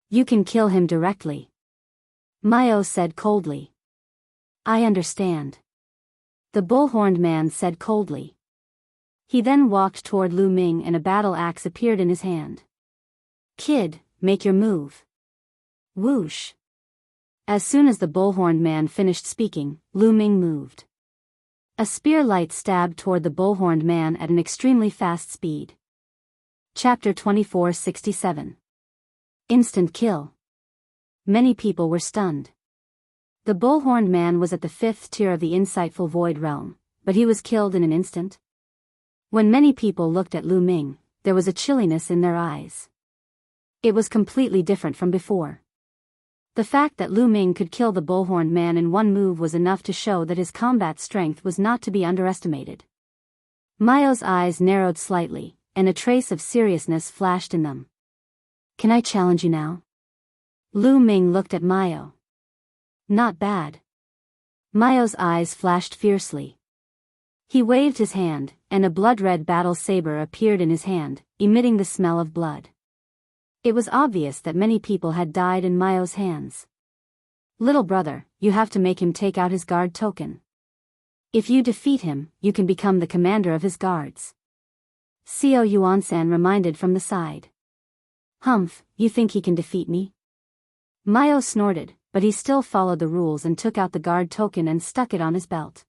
You can kill him directly. Mayo said coldly. I understand. The bull-horned man said coldly. He then walked toward Lu Ming and a battle axe appeared in his hand. Kid, make your move. Whoosh. As soon as the bull-horned man finished speaking, Lu Ming moved. A spear light stabbed toward the bull-horned man at an extremely fast speed. Chapter 2467. Instant kill. Many people were stunned. The bull-horned man was at the 5th tier of the insightful void realm, but he was killed in an instant. When many people looked at Lu Ming, there was a chilliness in their eyes. It was completely different from before. The fact that Lu Ming could kill the bull-horned man in one move was enough to show that his combat strength was not to be underestimated. Mayo's eyes narrowed slightly, and a trace of seriousness flashed in them. Can I challenge you now? Lu Ming looked at Mayo. Not bad. Mayo's eyes flashed fiercely. He waved his hand, and a blood-red battle saber appeared in his hand, emitting the smell of blood. It was obvious that many people had died in Mayo's hands. Little brother, you have to make him take out his guard token. If you defeat him, you can become the commander of his guards. Xiao Yuan-san reminded from the side. Humph, you think he can defeat me? Mayo snorted, but he still followed the rules and took out the guard token and stuck it on his belt.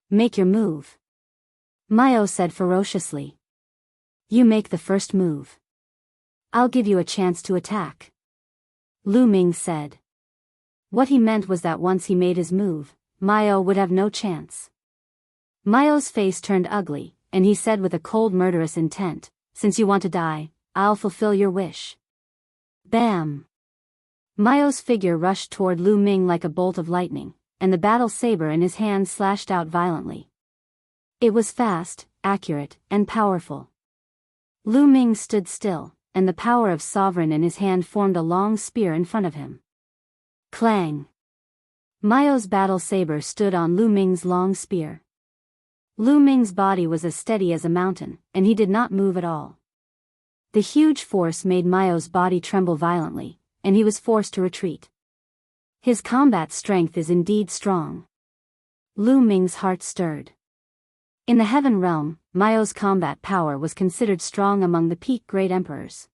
Make your move. Mayo said ferociously. You make the first move. I'll give you a chance to attack. Lu Ming said. What he meant was that once he made his move, Mayo would have no chance. Mayo's face turned ugly, and he said with a cold murderous intent, since you want to die, I'll fulfill your wish. Bam! Maio's figure rushed toward Lu Ming like a bolt of lightning, and the battle saber in his hand slashed out violently. It was fast, accurate, and powerful. Lu Ming stood still, and the power of sovereign in his hand formed a long spear in front of him. Clang! Maio's battle saber stood on Lu Ming's long spear. Lu Ming's body was as steady as a mountain, and he did not move at all. The huge force made Maio's body tremble violently, and he was forced to retreat. His combat strength is indeed strong. Lu Ming's heart stirred. In the heaven realm, Maio's combat power was considered strong among the peak great emperors.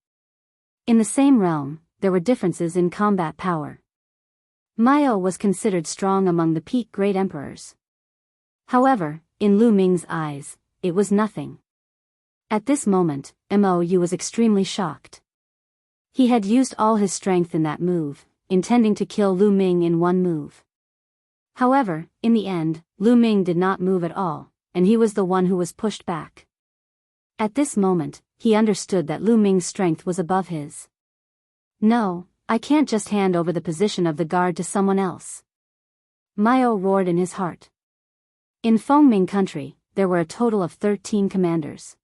In the same realm, there were differences in combat power. Maio was considered strong among the peak great emperors. However, in Lu Ming's eyes, it was nothing. At this moment, Mou was extremely shocked. He had used all his strength in that move, intending to kill Lu Ming in one move. However, in the end, Lu Ming did not move at all, and he was the one who was pushed back. At this moment, he understood that Lu Ming's strength was above his. No, I can't just hand over the position of the guard to someone else. Maio roared in his heart. In Fengming country, there were a total of 13 commanders.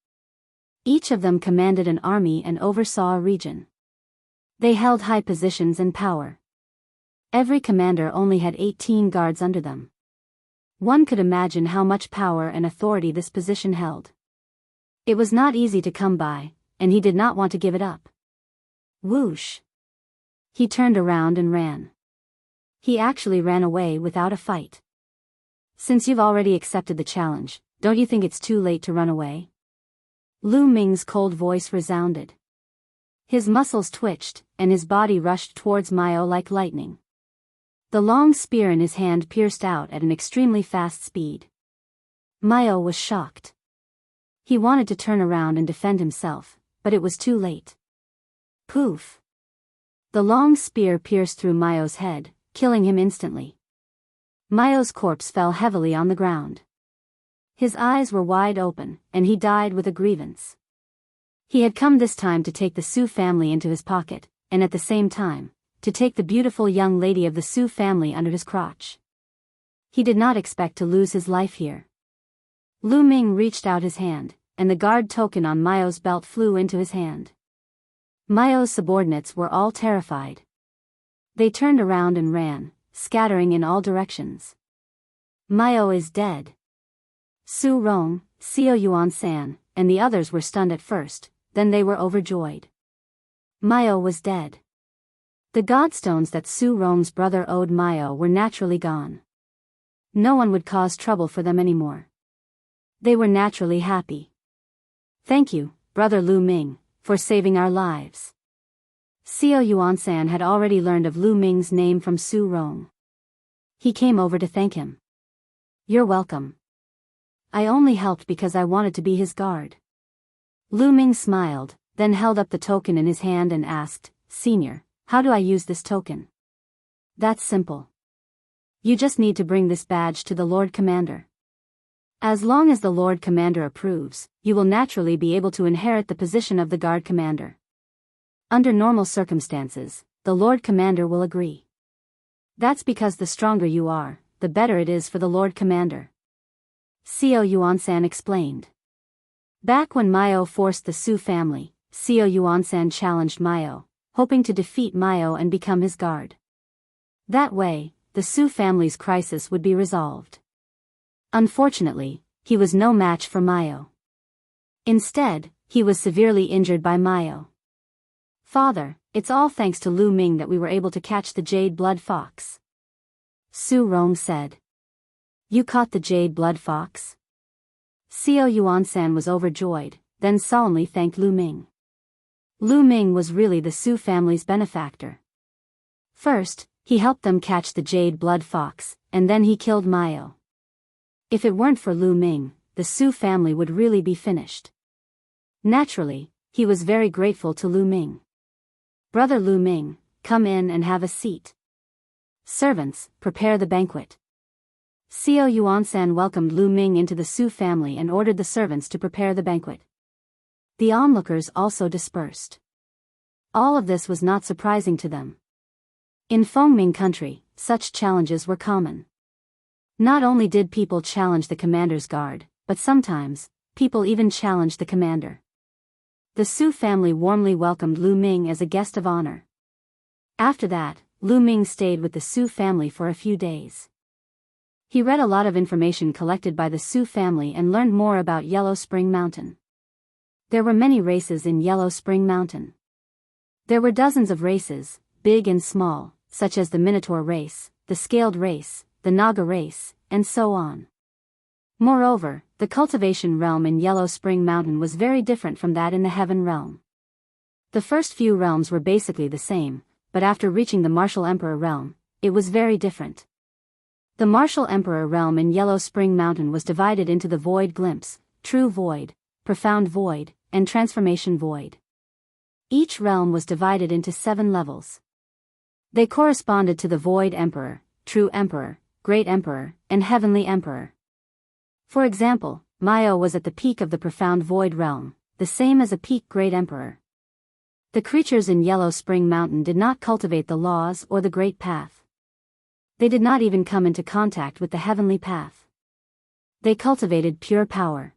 Each of them commanded an army and oversaw a region. They held high positions and power. Every commander only had 18 guards under them. One could imagine how much power and authority this position held. It was not easy to come by, and he did not want to give it up. Whoosh! He turned around and ran. He actually ran away without a fight. Since you've already accepted the challenge, don't you think it's too late to run away? Lu Ming's cold voice resounded. His muscles twitched, and his body rushed towards Maio like lightning. The long spear in his hand pierced out at an extremely fast speed. Maio was shocked. He wanted to turn around and defend himself, but it was too late. Poof! The long spear pierced through Maio's head, killing him instantly. Maio's corpse fell heavily on the ground. His eyes were wide open, and he died with a grievance. He had come this time to take the Su family into his pocket, and at the same time, to take the beautiful young lady of the Su family under his crotch. He did not expect to lose his life here. Lu Ming reached out his hand, and the guard token on Maio's belt flew into his hand. Maio's subordinates were all terrified. They turned around and ran, scattering in all directions. Maio is dead. Su Rong, Xiao Yuan-san, and the others were stunned at first, then they were overjoyed. Maio was dead. The godstones that Su Rong's brother owed Maio were naturally gone. No one would cause trouble for them anymore. They were naturally happy. Thank you, Brother Lu Ming, for saving our lives. Xiao Yuan-san had already learned of Lu Ming's name from Su Rong. He came over to thank him. You're welcome. I only helped because I wanted to be his guard. Lu Ming smiled, then held up the token in his hand and asked, Senior, how do I use this token? That's simple. You just need to bring this badge to the Lord Commander. As long as the Lord Commander approves, you will naturally be able to inherit the position of the Guard Commander. Under normal circumstances, the Lord Commander will agree. That's because the stronger you are, the better it is for the Lord Commander. Xiao Yuan-san explained. Back when Maio forced the Su family, Xiao Yuan-san challenged Maio, hoping to defeat Maio and become his guard. That way, the Su family's crisis would be resolved. Unfortunately, he was no match for Maio. Instead, he was severely injured by Maio. Father, it's all thanks to Lu Ming that we were able to catch the jade blood fox. Su Rong said. You caught the jade blood fox? Xiao Yuan-san was overjoyed, then solemnly thanked Lu Ming. Lu Ming was really the Su family's benefactor. First, he helped them catch the jade blood fox, and then he killed Maio. If it weren't for Lu Ming, the Su family would really be finished. Naturally, he was very grateful to Lu Ming. Brother Lu Ming, come in and have a seat. Servants, prepare the banquet. Xiao Yuan-san welcomed Lu Ming into the Su family and ordered the servants to prepare the banquet. The onlookers also dispersed. All of this was not surprising to them. In Fengming country, such challenges were common. Not only did people challenge the commander's guard, but sometimes, people even challenged the commander. The Su family warmly welcomed Lu Ming as a guest of honor. After that, Lu Ming stayed with the Su family for a few days. He read a lot of information collected by the Su family and learned more about Yellow Spring Mountain. There were many races in Yellow Spring Mountain. There were dozens of races, big and small, such as the Minotaur race, the Scaled race, the Naga race, and so on. Moreover, the cultivation realm in Yellow Spring Mountain was very different from that in the Heaven realm. The first few realms were basically the same, but after reaching the Martial Emperor realm, it was very different. The Martial Emperor realm in Yellow Spring Mountain was divided into the Void Glimpse, True Void, Profound Void, and Transformation Void. Each realm was divided into 7 levels. They corresponded to the Void Emperor, True Emperor, Great Emperor, and Heavenly Emperor. For example, Mayo was at the peak of the Profound Void realm, the same as a peak Great Emperor. The creatures in Yellow Spring Mountain did not cultivate the laws or the Great Path. They did not even come into contact with the Heavenly Path. They cultivated pure power.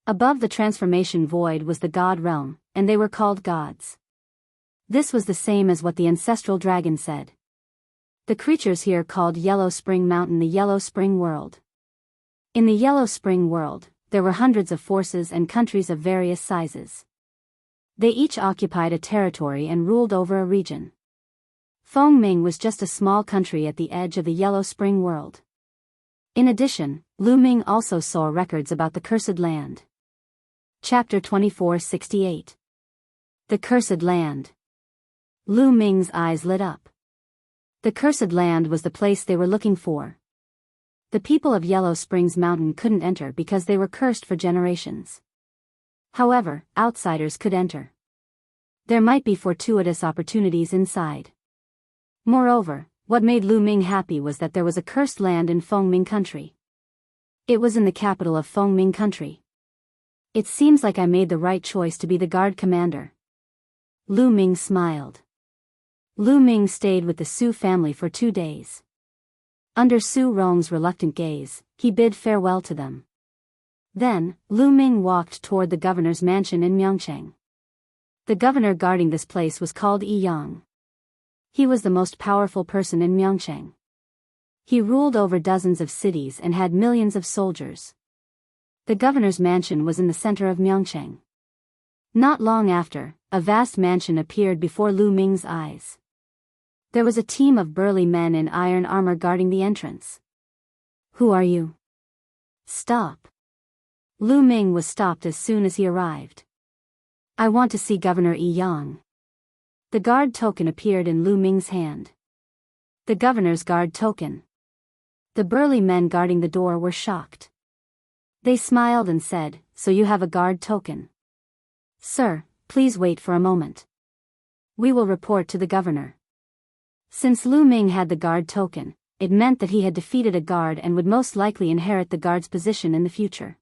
Above the Transformation Void was the God realm, and they were called gods. This was the same as what the ancestral dragon said. The creatures here called Yellow Spring Mountain the Yellow Spring World. In the Yellow Spring World, there were hundreds of forces and countries of various sizes. They each occupied a territory and ruled over a region. Fengming was just a small country at the edge of the Yellow Spring World. In addition, Lu Ming also saw records about the Cursed Land. Chapter 2468. The Cursed Land. Lu Ming's eyes lit up. The Cursed Land was the place they were looking for. The people of Yellow Springs Mountain couldn't enter because they were cursed for generations. However, outsiders could enter. There might be fortuitous opportunities inside. Moreover, what made Lu Ming happy was that there was a cursed land in Fengming country. It was in the capital of Fengming country. It seems like I made the right choice to be the guard commander. Lu Ming smiled. Lu Ming stayed with the Su family for 2 days. Under Su Rong's reluctant gaze, he bid farewell to them. Then, Lu Ming walked toward the governor's mansion in Myeongchang. The governor guarding this place was called Yi Yang. He was the most powerful person in Myeongchang. He ruled over dozens of cities and had millions of soldiers. The governor's mansion was in the center of Myeongchang. Not long after, a vast mansion appeared before Lu Ming's eyes. There was a team of burly men in iron armor guarding the entrance. Who are you? Stop. Lu Ming was stopped as soon as he arrived. I want to see Governor Yi Yang. The guard token appeared in Lu Ming's hand. The governor's guard token. The burly men guarding the door were shocked. They smiled and said, "So you have a guard token? Sir, please wait for a moment. We will report to the governor." Since Lu Ming had the guard token, it meant that he had defeated a guard and would most likely inherit the guard's position in the future.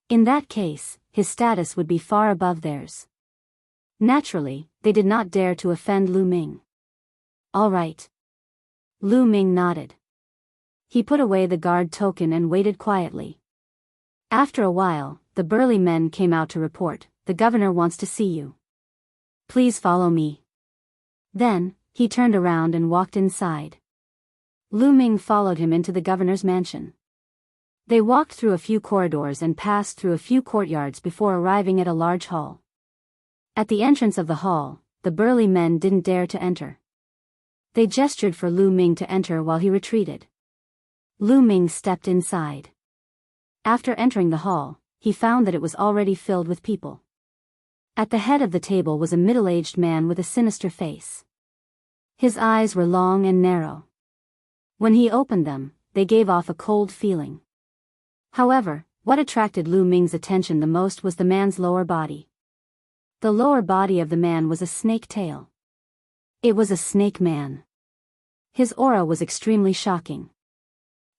In that case, his status would be far above theirs. Naturally, they did not dare to offend Lu Ming. All right. Lu Ming nodded. He put away the guard token and waited quietly. After a while, the burly men came out to report, "The governor wants to see you. Please follow me." Then, he turned around and walked inside. Lu Ming followed him into the governor's mansion. They walked through a few corridors and passed through a few courtyards before arriving at a large hall. At the entrance of the hall, the burly men didn't dare to enter. They gestured for Lu Ming to enter while he retreated. Lu Ming stepped inside. After entering the hall, he found that it was already filled with people. At the head of the table was a middle-aged man with a sinister face. His eyes were long and narrow. When he opened them, they gave off a cold feeling. However, what attracted Lu Ming's attention the most was the man's lower body. The lower body of the man was a snake tail. It was a snake man. His aura was extremely shocking.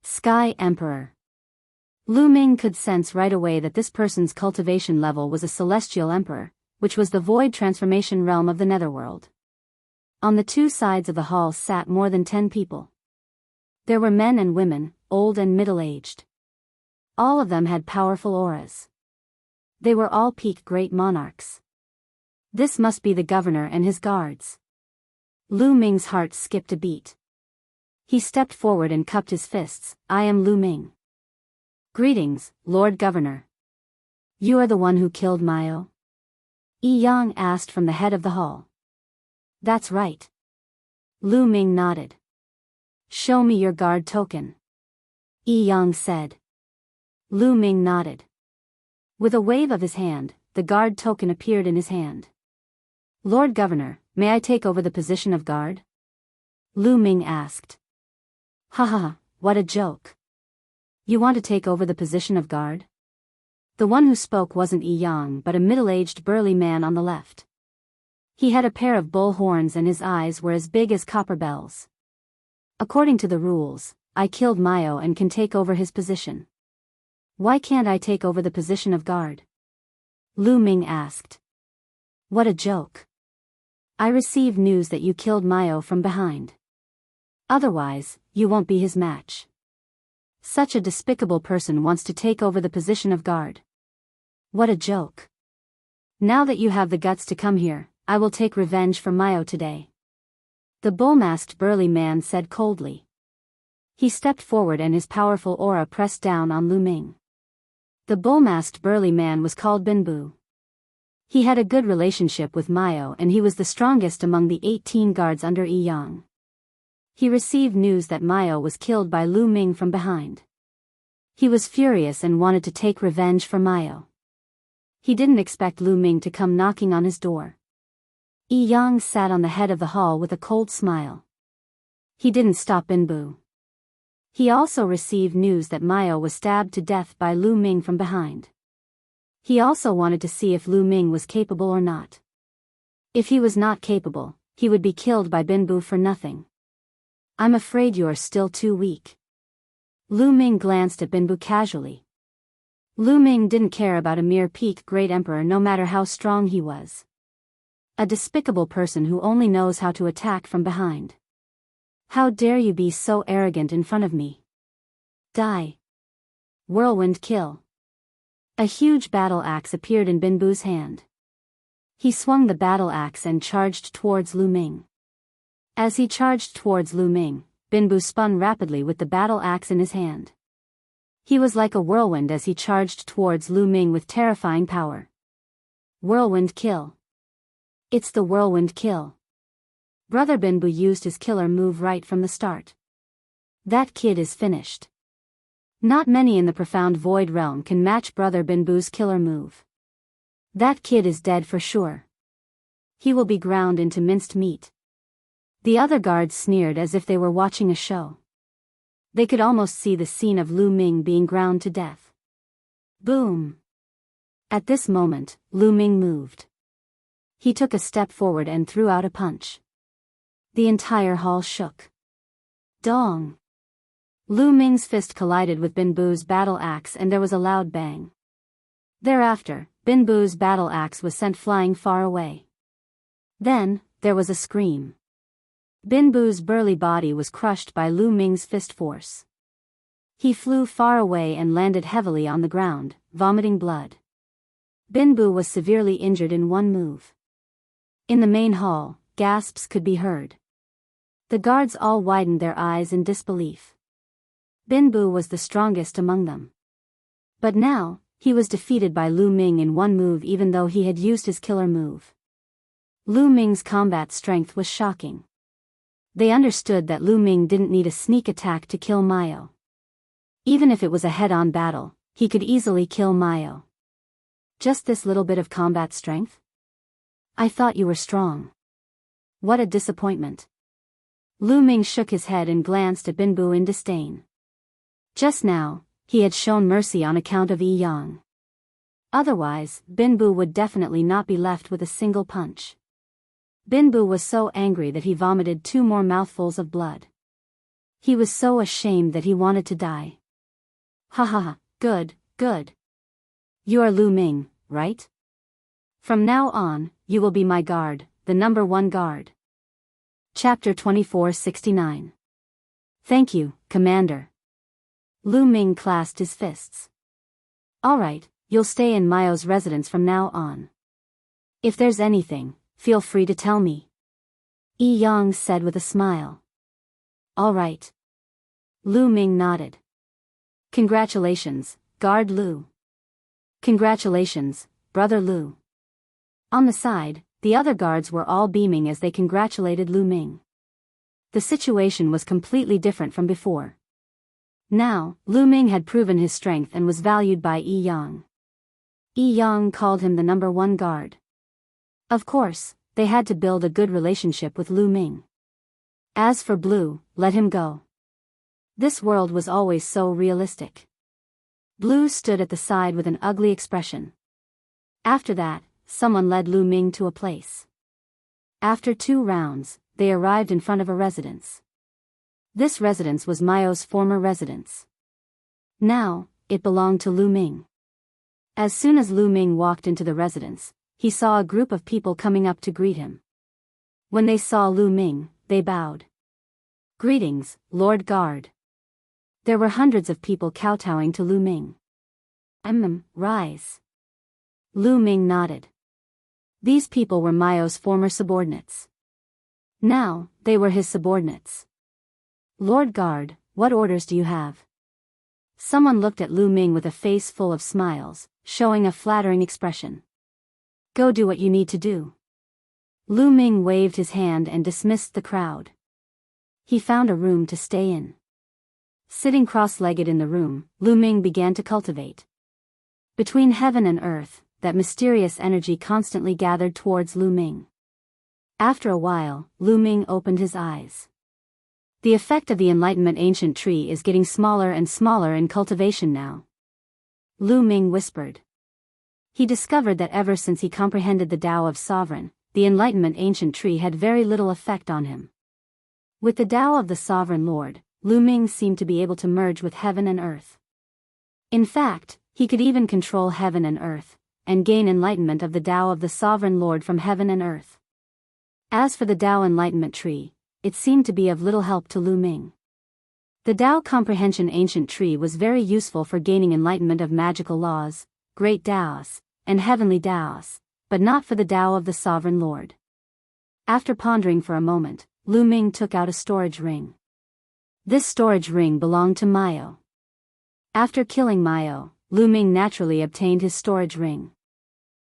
Sky Emperor. Lu Ming could sense right away that this person's cultivation level was a celestial emperor, which was the void transformation realm of the netherworld. On the two sides of the hall sat more than 10 people. There were men and women, old and middle-aged. All of them had powerful auras. They were all peak great monarchs. This must be the governor and his guards. Lu Ming's heart skipped a beat. He stepped forward and cupped his fists. I am Lu Ming. Greetings, Lord Governor. You are the one who killed Mayo? Yi Yang asked from the head of the hall. That's right. Lu Ming nodded. Show me your guard token. Yi Yang said. Lu Ming nodded. With a wave of his hand, the guard token appeared in his hand. Lord Governor, may I take over the position of guard? Lu Ming asked. Ha ha ha, what a joke. You want to take over the position of guard? The one who spoke wasn't Yi Yang but a middle-aged burly man on the left. He had a pair of bull horns and his eyes were as big as copper bells. According to the rules, I killed Mayo and can take over his position. Why can't I take over the position of guard? Lu Ming asked. What a joke. I received news that you killed Mayo from behind. Otherwise, you won't be his match. Such a despicable person wants to take over the position of guard. What a joke. Now that you have the guts to come here, I will take revenge for Mayo today. The bull-masked burly man said coldly. He stepped forward and his powerful aura pressed down on Lu Ming. The bull-masked burly man was called Binbu. He had a good relationship with Mayo and he was the strongest among the 18 guards under Yi Yang. He received news that Mayo was killed by Lu Ming from behind. He was furious and wanted to take revenge for Mayo. He didn't expect Lu Ming to come knocking on his door. Yi Yang sat on the head of the hall with a cold smile. He didn't stop Binbu. He also received news that Mayo was stabbed to death by Lu Ming from behind. He also wanted to see if Lu Ming was capable or not. If he was not capable, he would be killed by Binbu for nothing. I'm afraid you are still too weak. Lu Ming glanced at Binbu casually. Lu Ming didn't care about a mere peak great emperor no matter how strong he was. A despicable person who only knows how to attack from behind. How dare you be so arrogant in front of me? Die. Whirlwind kill. A huge battle axe appeared in Binbu's hand. He swung the battle axe and charged towards Lu Ming. As he charged towards Lu Ming, Binbu spun rapidly with the battle axe in his hand. He was like a whirlwind as he charged towards Lu Ming with terrifying power. Whirlwind kill. It's the whirlwind kill. Brother Binbu used his killer move right from the start. That kid is finished. Not many in the profound void realm can match Brother Binbu's killer move. That kid is dead for sure. He will be ground into minced meat. The other guards sneered as if they were watching a show. They could almost see the scene of Lu Ming being ground to death. Boom! At this moment, Lu Ming moved. He took a step forward and threw out a punch. The entire hall shook. Dong! Lu Ming's fist collided with Binbu's battle axe and there was a loud bang. Thereafter, Binbu's battle axe was sent flying far away. Then, there was a scream. Binbu's burly body was crushed by Lu Ming's fist force. He flew far away and landed heavily on the ground, vomiting blood. Binbu was severely injured in one move. In the main hall, gasps could be heard. The guards all widened their eyes in disbelief. Binbu was the strongest among them. But now, he was defeated by Lu Ming in one move even though he had used his killer move. Lu Ming's combat strength was shocking. They understood that Lu Ming didn't need a sneak attack to kill Mayo. Even if it was a head-on battle, he could easily kill Mayo. Just this little bit of combat strength? I thought you were strong. What a disappointment. Lu Ming shook his head and glanced at Binbu in disdain. Just now, he had shown mercy on account of Yi Yang. Otherwise, Binbu would definitely not be left with a single punch. Binbu was so angry that he vomited 2 more mouthfuls of blood. He was so ashamed that he wanted to die. Ha ha ha, Good, good. You are Lu Ming, right? From now on, you will be my guard, the number one guard. Chapter 2469. Thank you, Commander. Lu Ming clasped his fists. All right, you'll stay in Mayo's residence from now on. If there's anything, feel free to tell me. Yi Yang said with a smile. All right. Lu Ming nodded. Congratulations, Guard Lu. Congratulations, Brother Lu. On the side, the other guards were all beaming as they congratulated Lu Ming. The situation was completely different from before. Now, Lu Ming had proven his strength and was valued by Yi Yang. Yi Yang called him the number one guard. Of course, they had to build a good relationship with Lu Ming. As for Blue, let him go. This world was always so realistic. Blue stood at the side with an ugly expression. After that, someone led Lu Ming to a place. After 2 rounds, they arrived in front of a residence. This residence was Mayo's former residence. Now, it belonged to Lu Ming. As soon as Lu Ming walked into the residence, he saw a group of people coming up to greet him. When they saw Lu Ming, they bowed. Greetings, Lord Guard. There were hundreds of people kowtowing to Lu Ming. Rise. Lu Ming nodded. These people were Mayo's former subordinates. Now, they were his subordinates. Lord Guard, what orders do you have? Someone looked at Lu Ming with a face full of smiles, showing a flattering expression. Go do what you need to do. Lu Ming waved his hand and dismissed the crowd. He found a room to stay in. Sitting cross-legged in the room, Lu Ming began to cultivate. Between heaven and earth, that mysterious energy constantly gathered towards Lu Ming. After a while, Lu Ming opened his eyes. The effect of the Enlightenment ancient tree is getting smaller and smaller in cultivation now. Lu Ming whispered. He discovered that ever since he comprehended the Tao of Sovereign, the Enlightenment ancient tree had very little effect on him. With the Tao of the Sovereign Lord, Lu Ming seemed to be able to merge with heaven and earth. In fact, he could even control heaven and earth, and gain enlightenment of the Tao of the Sovereign Lord from heaven and earth. As for the Tao Enlightenment tree, it seemed to be of little help to Lu Ming. The Tao Comprehension Ancient Tree was very useful for gaining enlightenment of magical laws, great Taos, and heavenly Taos, but not for the Tao of the Sovereign Lord. After pondering for a moment, Lu Ming took out a storage ring. This storage ring belonged to Mayo. After killing Mayo, Lu Ming naturally obtained his storage ring.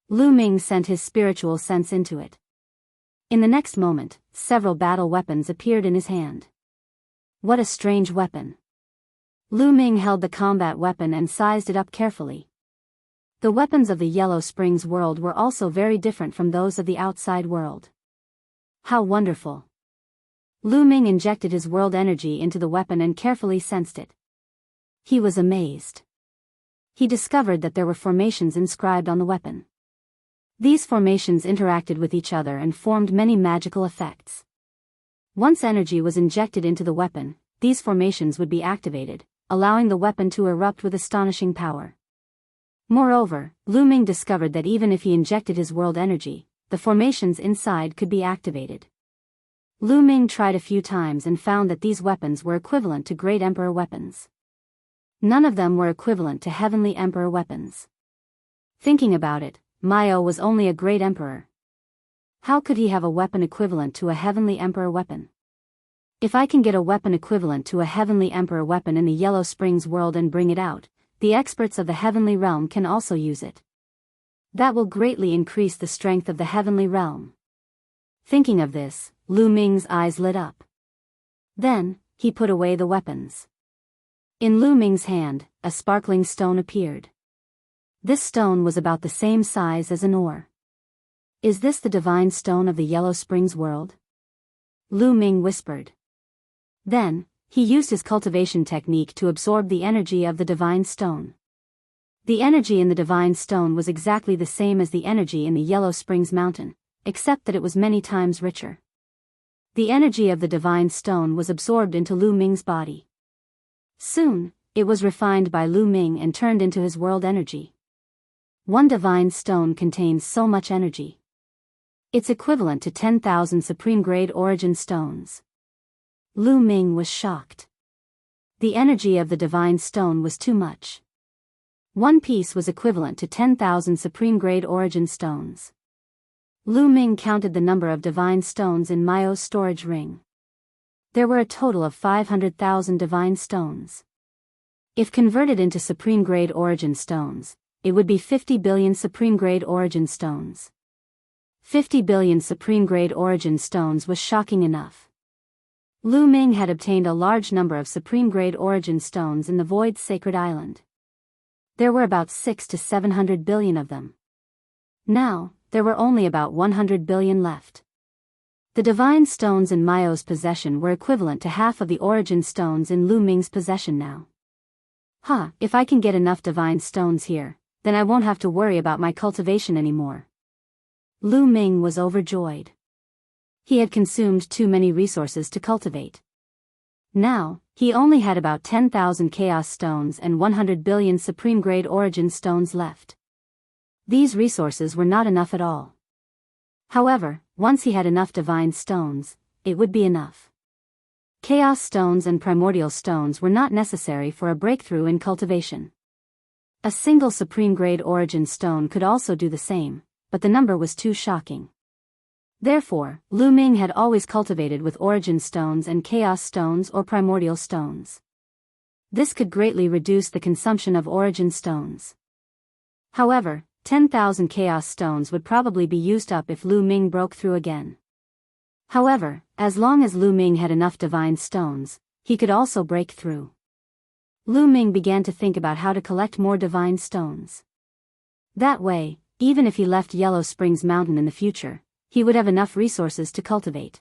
Lu Ming sent his spiritual sense into it. In the next moment, several battle weapons appeared in his hand. What a strange weapon. Lu Ming held the combat weapon and sized it up carefully. The weapons of the Yellow Springs world were also very different from those of the outside world. How wonderful. Lu Ming injected his world energy into the weapon and carefully sensed it. He was amazed. He discovered that there were formations inscribed on the weapon. These formations interacted with each other and formed many magical effects. Once energy was injected into the weapon, these formations would be activated, allowing the weapon to erupt with astonishing power. Moreover, Lu Ming discovered that even if he injected his world energy, the formations inside could be activated. Lu Ming tried a few times and found that these weapons were equivalent to Great Emperor weapons. None of them were equivalent to Heavenly Emperor weapons. Thinking about it, Mayo was only a great emperor. How could he have a weapon equivalent to a Heavenly Emperor weapon? If I can get a weapon equivalent to a Heavenly Emperor weapon in the Yellow Springs world and bring it out, the experts of the Heavenly Realm can also use it. That will greatly increase the strength of the Heavenly Realm. Thinking of this, Lu Ming's eyes lit up. Then, he put away the weapons. In Lu Ming's hand, a sparkling stone appeared. This stone was about the same size as an ore. Is this the divine stone of the Yellow Springs world? Lu Ming whispered. Then, he used his cultivation technique to absorb the energy of the divine stone. The energy in the divine stone was exactly the same as the energy in the Yellow Springs mountain, except that it was many times richer. The energy of the divine stone was absorbed into Lu Ming's body. Soon, it was refined by Lu Ming and turned into his world energy. One divine stone contains so much energy. It's equivalent to 10,000 supreme-grade origin stones. Lu Ming was shocked. The energy of the divine stone was too much. One piece was equivalent to 10,000 supreme-grade origin stones. Lu Ming counted the number of divine stones in Mao's storage ring. There were a total of 500,000 divine stones. If converted into supreme-grade origin stones, it would be 50 billion supreme-grade origin stones. 50 billion supreme-grade origin stones was shocking enough. Lu Ming had obtained a large number of supreme-grade origin stones in the Void's Sacred Island. There were about 600 to 700 billion of them. Now, there were only about 100 billion left. The divine stones in Mao's possession were equivalent to half of the origin stones in Lu Ming's possession now. If I can get enough divine stones here, then I won't have to worry about my cultivation anymore. Lu Ming was overjoyed. He had consumed too many resources to cultivate. Now, he only had about 10,000 chaos stones and 100 billion supreme-grade origin stones left. These resources were not enough at all. However, once he had enough divine stones, it would be enough. Chaos stones and primordial stones were not necessary for a breakthrough in cultivation. A single supreme-grade origin stone could also do the same, but the number was too shocking. Therefore, Lu Ming had always cultivated with origin stones and chaos stones or primordial stones. This could greatly reduce the consumption of origin stones. However, 10,000 chaos stones would probably be used up if Lu Ming broke through again. However, as long as Lu Ming had enough divine stones, he could also break through. Lu Ming began to think about how to collect more divine stones. That way, even if he left Yellow Springs Mountain in the future, he would have enough resources to cultivate.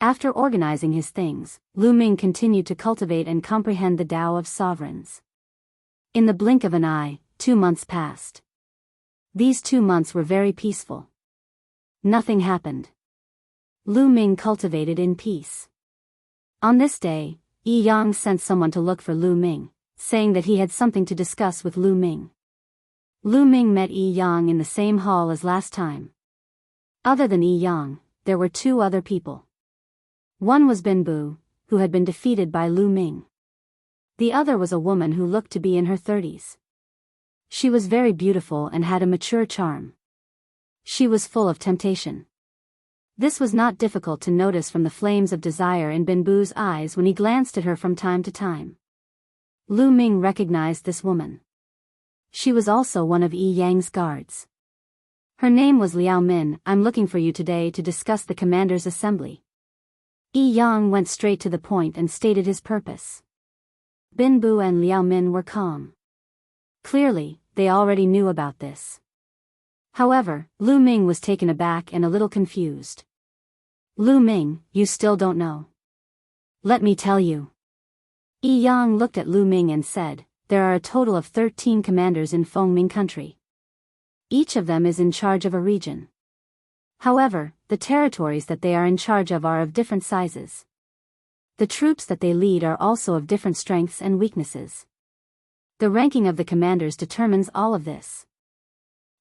After organizing his things, Lu Ming continued to cultivate and comprehend the Tao of Sovereigns. In the blink of an eye, 2 months passed. These 2 months were very peaceful. Nothing happened. Lu Ming cultivated in peace. On this day, Yi Yang sent someone to look for Lu Ming, saying that he had something to discuss with Lu Ming. Lu Ming met Yi Yang in the same hall as last time. Other than Yi Yang, there were 2 other people. One was Binbu, who had been defeated by Lu Ming. The other was a woman who looked to be in her 30s. She was very beautiful and had a mature charm. She was full of temptation. This was not difficult to notice from the flames of desire in Binbu's eyes when he glanced at her from time to time. Lu Ming recognized this woman. She was also one of Yi Yang's guards. Her name was Liao Min. I'm looking for you today to discuss the commander's assembly. Yi Yang went straight to the point and stated his purpose. Binbu and Liao Min were calm. Clearly, they already knew about this. However, Lu Ming was taken aback and a little confused. Lu Ming, you still don't know? Let me tell you. Yi Yang looked at Lu Ming and said, there are a total of 13 commanders in Fengming country. Each of them is in charge of a region. However, the territories that they are in charge of are of different sizes. The troops that they lead are also of different strengths and weaknesses. The ranking of the commanders determines all of this.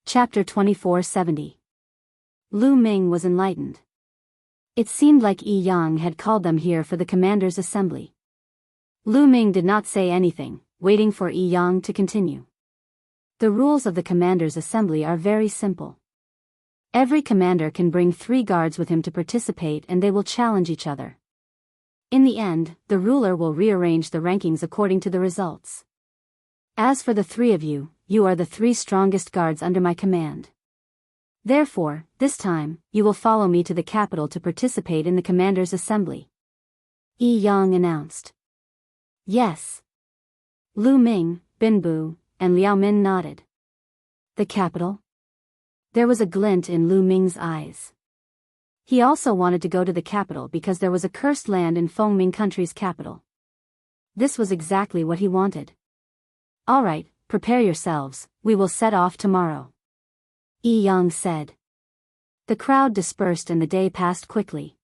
Chapter 2470. Lu Ming was enlightened. It seemed like Yi Yang had called them here for the commander's assembly. Lu Ming did not say anything, waiting for Yi Yang to continue. The rules of the commander's assembly are very simple. Every commander can bring 3 guards with him to participate and they will challenge each other. In the end, the ruler will rearrange the rankings according to the results. As for the 3 of you, you are the 3 strongest guards under my command. Therefore, this time, you will follow me to the capital to participate in the commander's assembly. Yi Yang announced. Yes. Lu Ming, Binbu, and Liao Min nodded. The capital? There was a glint in Lu Ming's eyes. He also wanted to go to the capital because there was a cursed land in Fengming country's capital. This was exactly what he wanted. All right, prepare yourselves, we will set off tomorrow. Yi Yang said. The crowd dispersed and the day passed quickly.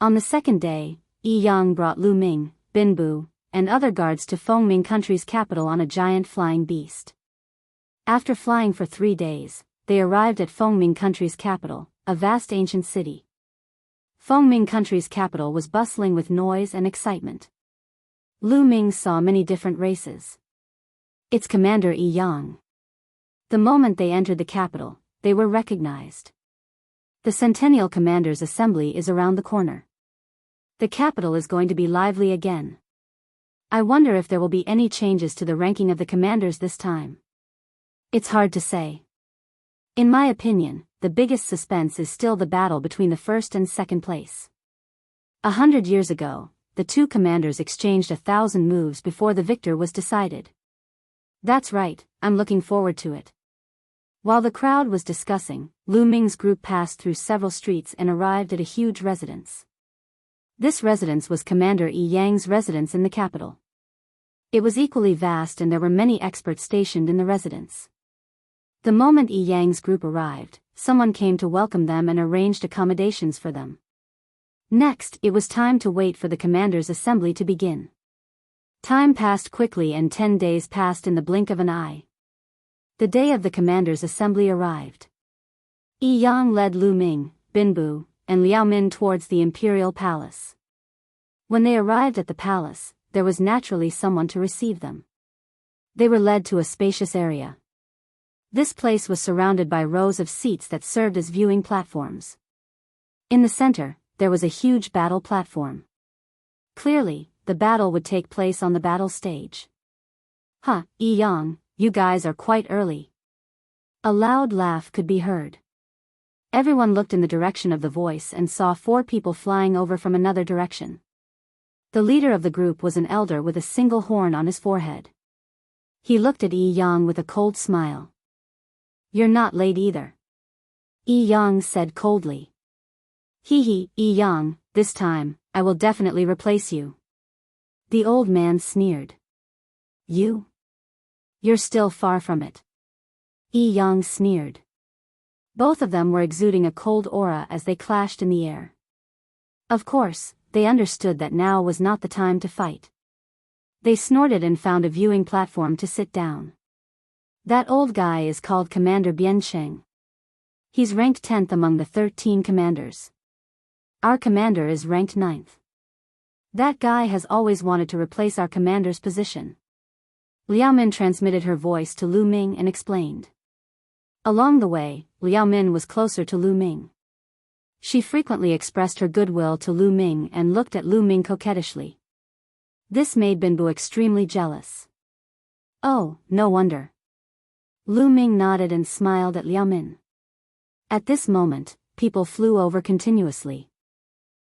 On the second day, Yi Yang brought Lu Ming, Binbu, and other guards to Fengming country's capital on a giant flying beast. After flying for 3 days, they arrived at Fengming country's capital, a vast ancient city. Fengming country's capital was bustling with noise and excitement. Lu Ming saw many different races. Its commander Yi Yang. The moment they entered the capital, they were recognized. The Centennial Commander's assembly is around the corner. The capital is going to be lively again. I wonder if there will be any changes to the ranking of the commanders this time. It's hard to say. In my opinion, the biggest suspense is still the battle between the first and second place. 100 years ago, the two commanders exchanged 1,000 moves before the victor was decided. That's right, I'm looking forward to it. While the crowd was discussing, Lu Ming's group passed through several streets and arrived at a huge residence. This residence was Commander Yi Yang's residence in the capital. It was equally vast and there were many experts stationed in the residence. The moment Yi Yang's group arrived, someone came to welcome them and arranged accommodations for them. Next, it was time to wait for the commander's assembly to begin. Time passed quickly and 10 days passed in the blink of an eye. The day of the commander's assembly arrived. Yi Yang led Lu Ming, Binbu, and Liao Min towards the imperial palace. When they arrived at the palace, there was naturally someone to receive them. They were led to a spacious area. This place was surrounded by rows of seats that served as viewing platforms. In the center, there was a huge battle platform. Clearly, the battle would take place on the battle stage. Yi Yang, you guys are quite early. A loud laugh could be heard. Everyone looked in the direction of the voice and saw 4 people flying over from another direction. The leader of the group was an elder with a single horn on his forehead. He looked at Yi Yang with a cold smile. You're not late either. Yi Yang said coldly. Yi Yang, this time, I will definitely replace you. The old man sneered. You? You're still far from it. Yi Yang sneered. Both of them were exuding a cold aura as they clashed in the air. Of course, they understood that now was not the time to fight. They snorted and found a viewing platform to sit down. That old guy is called Commander Biancheng. He's ranked 10th among the 13 commanders. Our commander is ranked 9th. That guy has always wanted to replace our commander's position. Liao Min transmitted her voice to Lu Ming and explained. Along the way, Liao Min was closer to Lu Ming. She frequently expressed her goodwill to Lu Ming and looked at Lu Ming coquettishly. This made Binbu extremely jealous. Oh, no wonder. Lu Ming nodded and smiled at Liao Min. At this moment, people flew over continuously.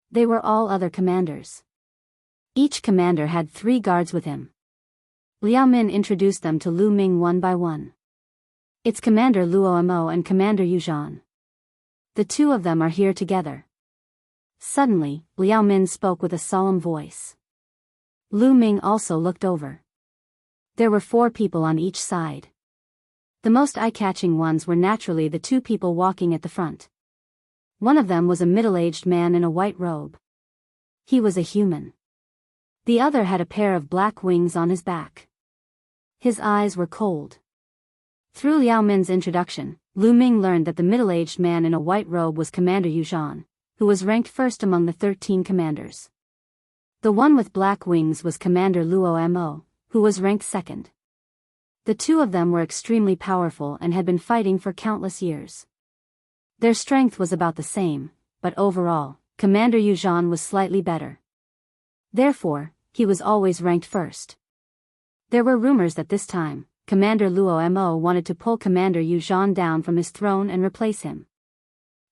They were all other commanders. Each commander had 3 guards with him. Liao Min introduced them to Lu Ming one by one. It's Commander Luo Mo and Commander Yu Zhan. The 2 of them are here together. Suddenly, Liao Min spoke with a solemn voice. Lu Ming also looked over. There were 4 people on each side. The most eye-catching ones were naturally the 2 people walking at the front. One of them was a middle-aged man in a white robe. He was a human. The other had a pair of black wings on his back. His eyes were cold. Through Liao Min's introduction, Lu Ming learned that the middle-aged man in a white robe was Commander Yu Zhan, who was ranked first among the 13 commanders. The one with black wings was Commander Luo Mo, who was ranked second. The 2 of them were extremely powerful and had been fighting for countless years. Their strength was about the same, but overall, Commander Yu Zhan was slightly better. Therefore, he was always ranked first. There were rumors that this time, Commander Luo Mo wanted to pull Commander Yu Zhan down from his throne and replace him.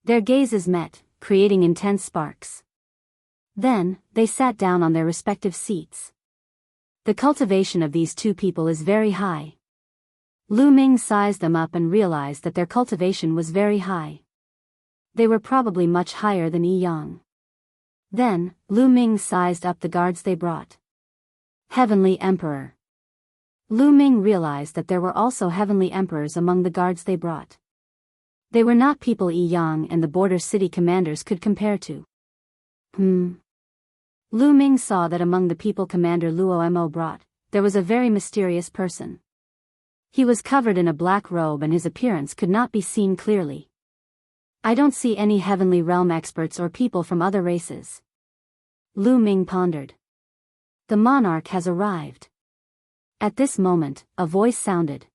Their gazes met, creating intense sparks. Then, they sat down on their respective seats. The cultivation of these 2 people is very high. Lu Ming sized them up and realized that their cultivation was very high. They were probably much higher than Yi Yang. Then, Lu Ming sized up the guards they brought. Heavenly Emperor. Lu Ming realized that there were also heavenly emperors among the guards they brought. They were not people Yi Yang and the border city commanders could compare to. Lu Lu Ming saw that among the people Commander Luo Mo brought, there was a very mysterious person. He was covered in a black robe and his appearance could not be seen clearly. I don't see any heavenly realm experts or people from other races. Lu Ming pondered. The monarch has arrived. At this moment, a voice sounded.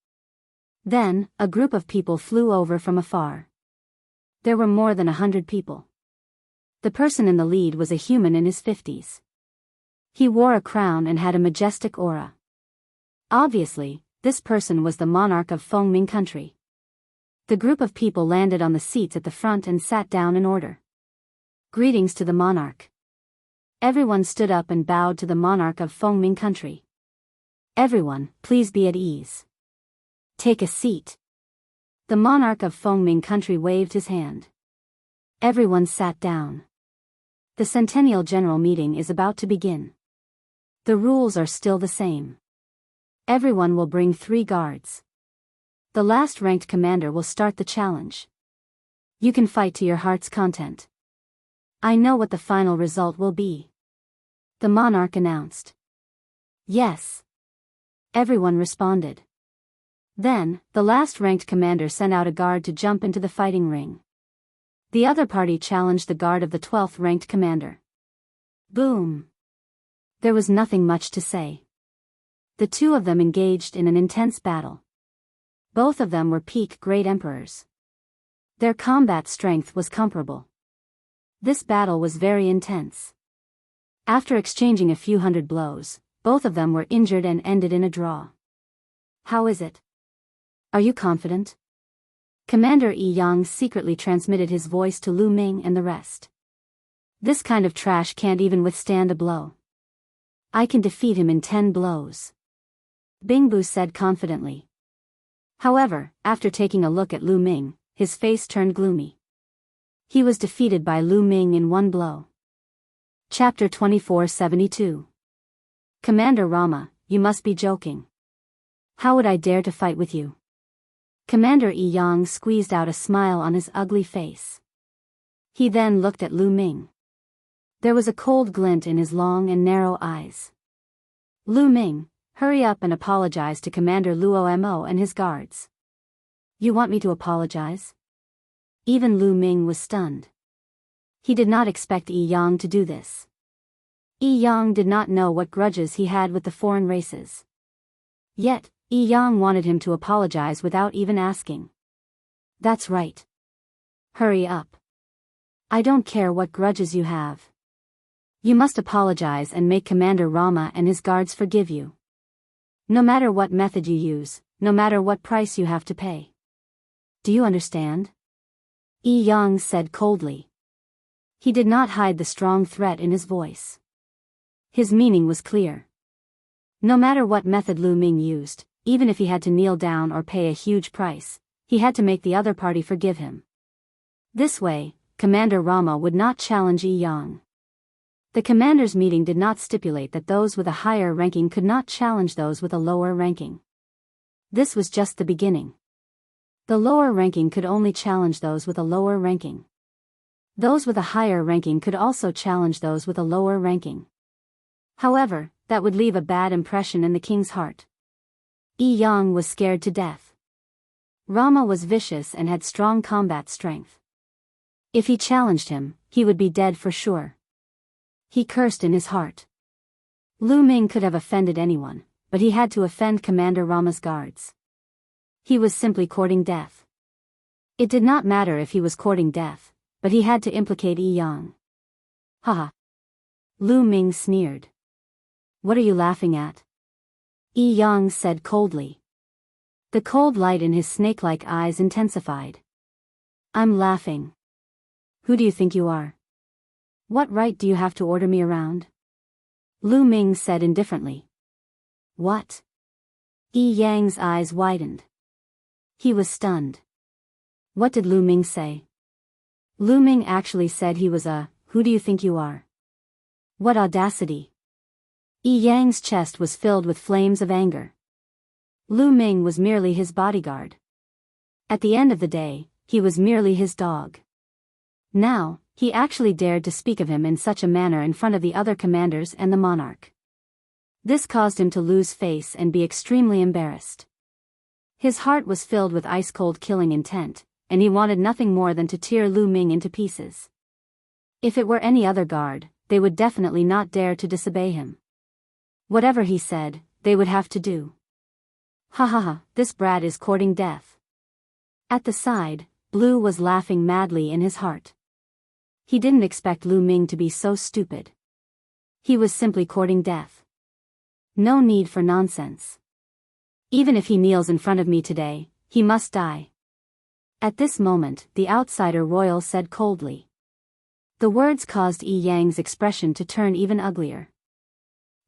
Then, a group of people flew over from afar. There were more than 100 people. The person in the lead was a human in his 50s. He wore a crown and had a majestic aura. Obviously, this person was the monarch of Fengming country. The group of people landed on the seats at the front and sat down in order. Greetings to the monarch. Everyone stood up and bowed to the monarch of Fengming country. Everyone, please be at ease. Take a seat. The monarch of Fengming country waved his hand. Everyone sat down. The Centennial General Meeting is about to begin. The rules are still the same. Everyone will bring 3 guards. The last ranked commander will start the challenge. You can fight to your heart's content. I know what the final result will be. The monarch announced. Yes. Everyone responded. Then, the last ranked commander sent out a guard to jump into the fighting ring. The other party challenged the guard of the 12th ranked commander. Boom! There was nothing much to say. The two of them engaged in an intense battle. Both of them were peak great emperors. Their combat strength was comparable. This battle was very intense. After exchanging a few hundred blows, both of them were injured and ended in a draw. How is it? Are you confident? Commander Yi Yang secretly transmitted his voice to Lu Ming and the rest. This kind of trash can't even withstand a blow. I can defeat him in 10 blows. Bingbu said confidently. However, after taking a look at Lu Ming, his face turned gloomy. He was defeated by Lu Ming in 1 blow. Chapter 2472. Commander Rama, you must be joking. How would I dare to fight with you? Commander Yi Yang squeezed out a smile on his ugly face. He then looked at Lu Ming. There was a cold glint in his long and narrow eyes. Lu Ming, hurry up and apologize to Commander Luo Mo and his guards. You want me to apologize? Even Lu Ming was stunned. He did not expect Yi Yang to do this. Yi Yang did not know what grudges he had with the foreign races. Yet, Yi Yang wanted him to apologize without even asking. That's right. Hurry up. I don't care what grudges you have. You must apologize and make Commander Rama and his guards forgive you. No matter what method you use, no matter what price you have to pay. Do you understand? Yi Yang said coldly. He did not hide the strong threat in his voice. His meaning was clear. No matter what method Lu Ming used, even if he had to kneel down or pay a huge price, he had to make the other party forgive him. This way, Commander Rama would not challenge Yi Yang. The commanders' meeting did not stipulate that those with a higher ranking could not challenge those with a lower ranking. This was just the beginning. The lower ranking could only challenge those with a lower ranking. Those with a higher ranking could also challenge those with a lower ranking. However, that would leave a bad impression in the king's heart. Yi Yang was scared to death. Rama was vicious and had strong combat strength. If he challenged him, he would be dead for sure. He cursed in his heart. Lu Ming could have offended anyone, but he had to offend Commander Rama's guards. He was simply courting death. It did not matter if he was courting death, but he had to implicate Yi Yang. Haha. Lu Ming sneered. What are you laughing at? Yi Yang said coldly. The cold light in his snake-like eyes intensified. I'm laughing. Who do you think you are? What right do you have to order me around? Lu Ming said indifferently. What? Yi Yang's eyes widened. He was stunned. What did Lu Ming say? Lu Ming actually said he was who do you think you are? What audacity! Yi Yang's chest was filled with flames of anger. Lu Ming was merely his bodyguard. At the end of the day, he was merely his dog. Now, He actually dared to speak of him in such a manner in front of the other commanders and the monarch. This caused him to lose face and be extremely embarrassed. His heart was filled with ice-cold killing intent, and he wanted nothing more than to tear Lu Ming into pieces. If it were any other guard, they would definitely not dare to disobey him. Whatever he said, they would have to do. Ha ha ha, this brat is courting death. At the side, Blue was laughing madly in his heart. He didn't expect Lu Ming to be so stupid. He was simply courting death. No need for nonsense. Even if he kneels in front of me today, he must die. At this moment, the outsider royal said coldly. The words caused Yi Yang's expression to turn even uglier.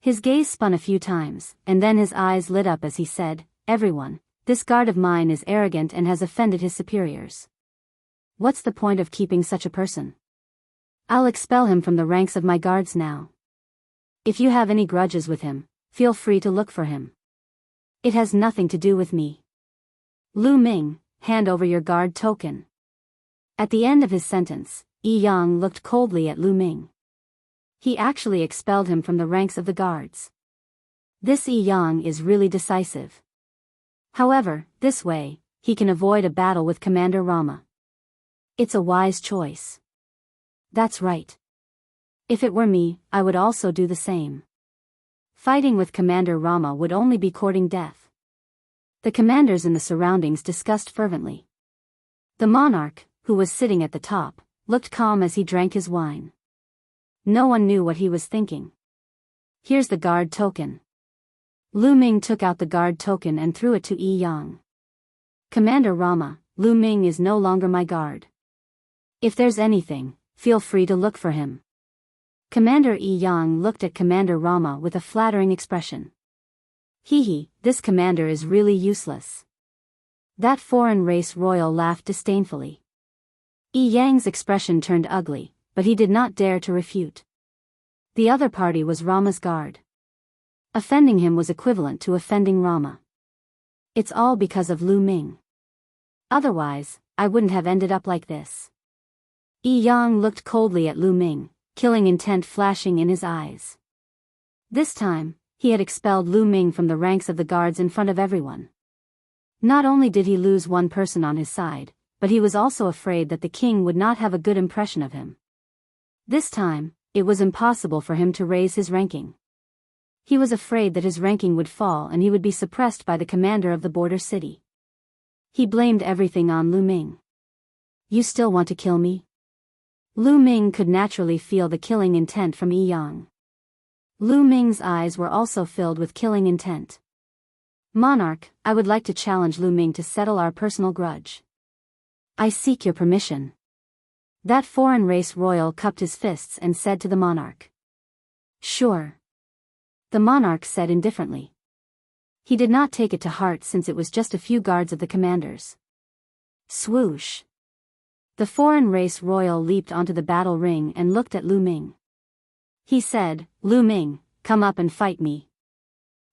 His gaze spun a few times, and then his eyes lit up as he said, "Everyone, this guard of mine is arrogant and has offended his superiors. What's the point of keeping such a person? I'll expel him from the ranks of my guards now. If you have any grudges with him, feel free to look for him. It has nothing to do with me. Lu Ming, hand over your guard token." At the end of his sentence, Yi Yang looked coldly at Lu Ming. He actually expelled him from the ranks of the guards. This Yi Yang is really decisive. However, this way, he can avoid a battle with Commander Rama. It's a wise choice. That's right. If it were me, I would also do the same. Fighting with Commander Rama would only be courting death. The commanders in the surroundings discussed fervently. The monarch, who was sitting at the top, looked calm as he drank his wine. No one knew what he was thinking. Here's the guard token. Lu Ming took out the guard token and threw it to Yi Yang. Commander Rama, Lu Ming is no longer my guard. If there's anything, feel free to look for him. Commander Yi Yang looked at Commander Rama with a flattering expression. Hee, this commander is really useless. That foreign race royal laughed disdainfully. Yi Yang's expression turned ugly, but he did not dare to refute. The other party was Rama's guard. Offending him was equivalent to offending Rama. It's all because of Lu Ming. Otherwise, I wouldn't have ended up like this. Yi Yang looked coldly at Lu Ming, killing intent flashing in his eyes. This time, he had expelled Lu Ming from the ranks of the guards in front of everyone. Not only did he lose one person on his side, but he was also afraid that the king would not have a good impression of him. This time, it was impossible for him to raise his ranking. He was afraid that his ranking would fall and he would be suppressed by the commander of the border city. He blamed everything on Lu Ming. You still want to kill me? Lu Ming could naturally feel the killing intent from Yi Yang. Lu Ming's eyes were also filled with killing intent. Monarch, I would like to challenge Lu Ming to settle our personal grudge. I seek your permission. That foreign race royal cupped his fists and said to the monarch. Sure. The monarch said indifferently. He did not take it to heart since it was just a few guards of the commanders. Swoosh. The foreign race royal leaped onto the battle ring and looked at Lu Ming. He said, Lu Ming, come up and fight me.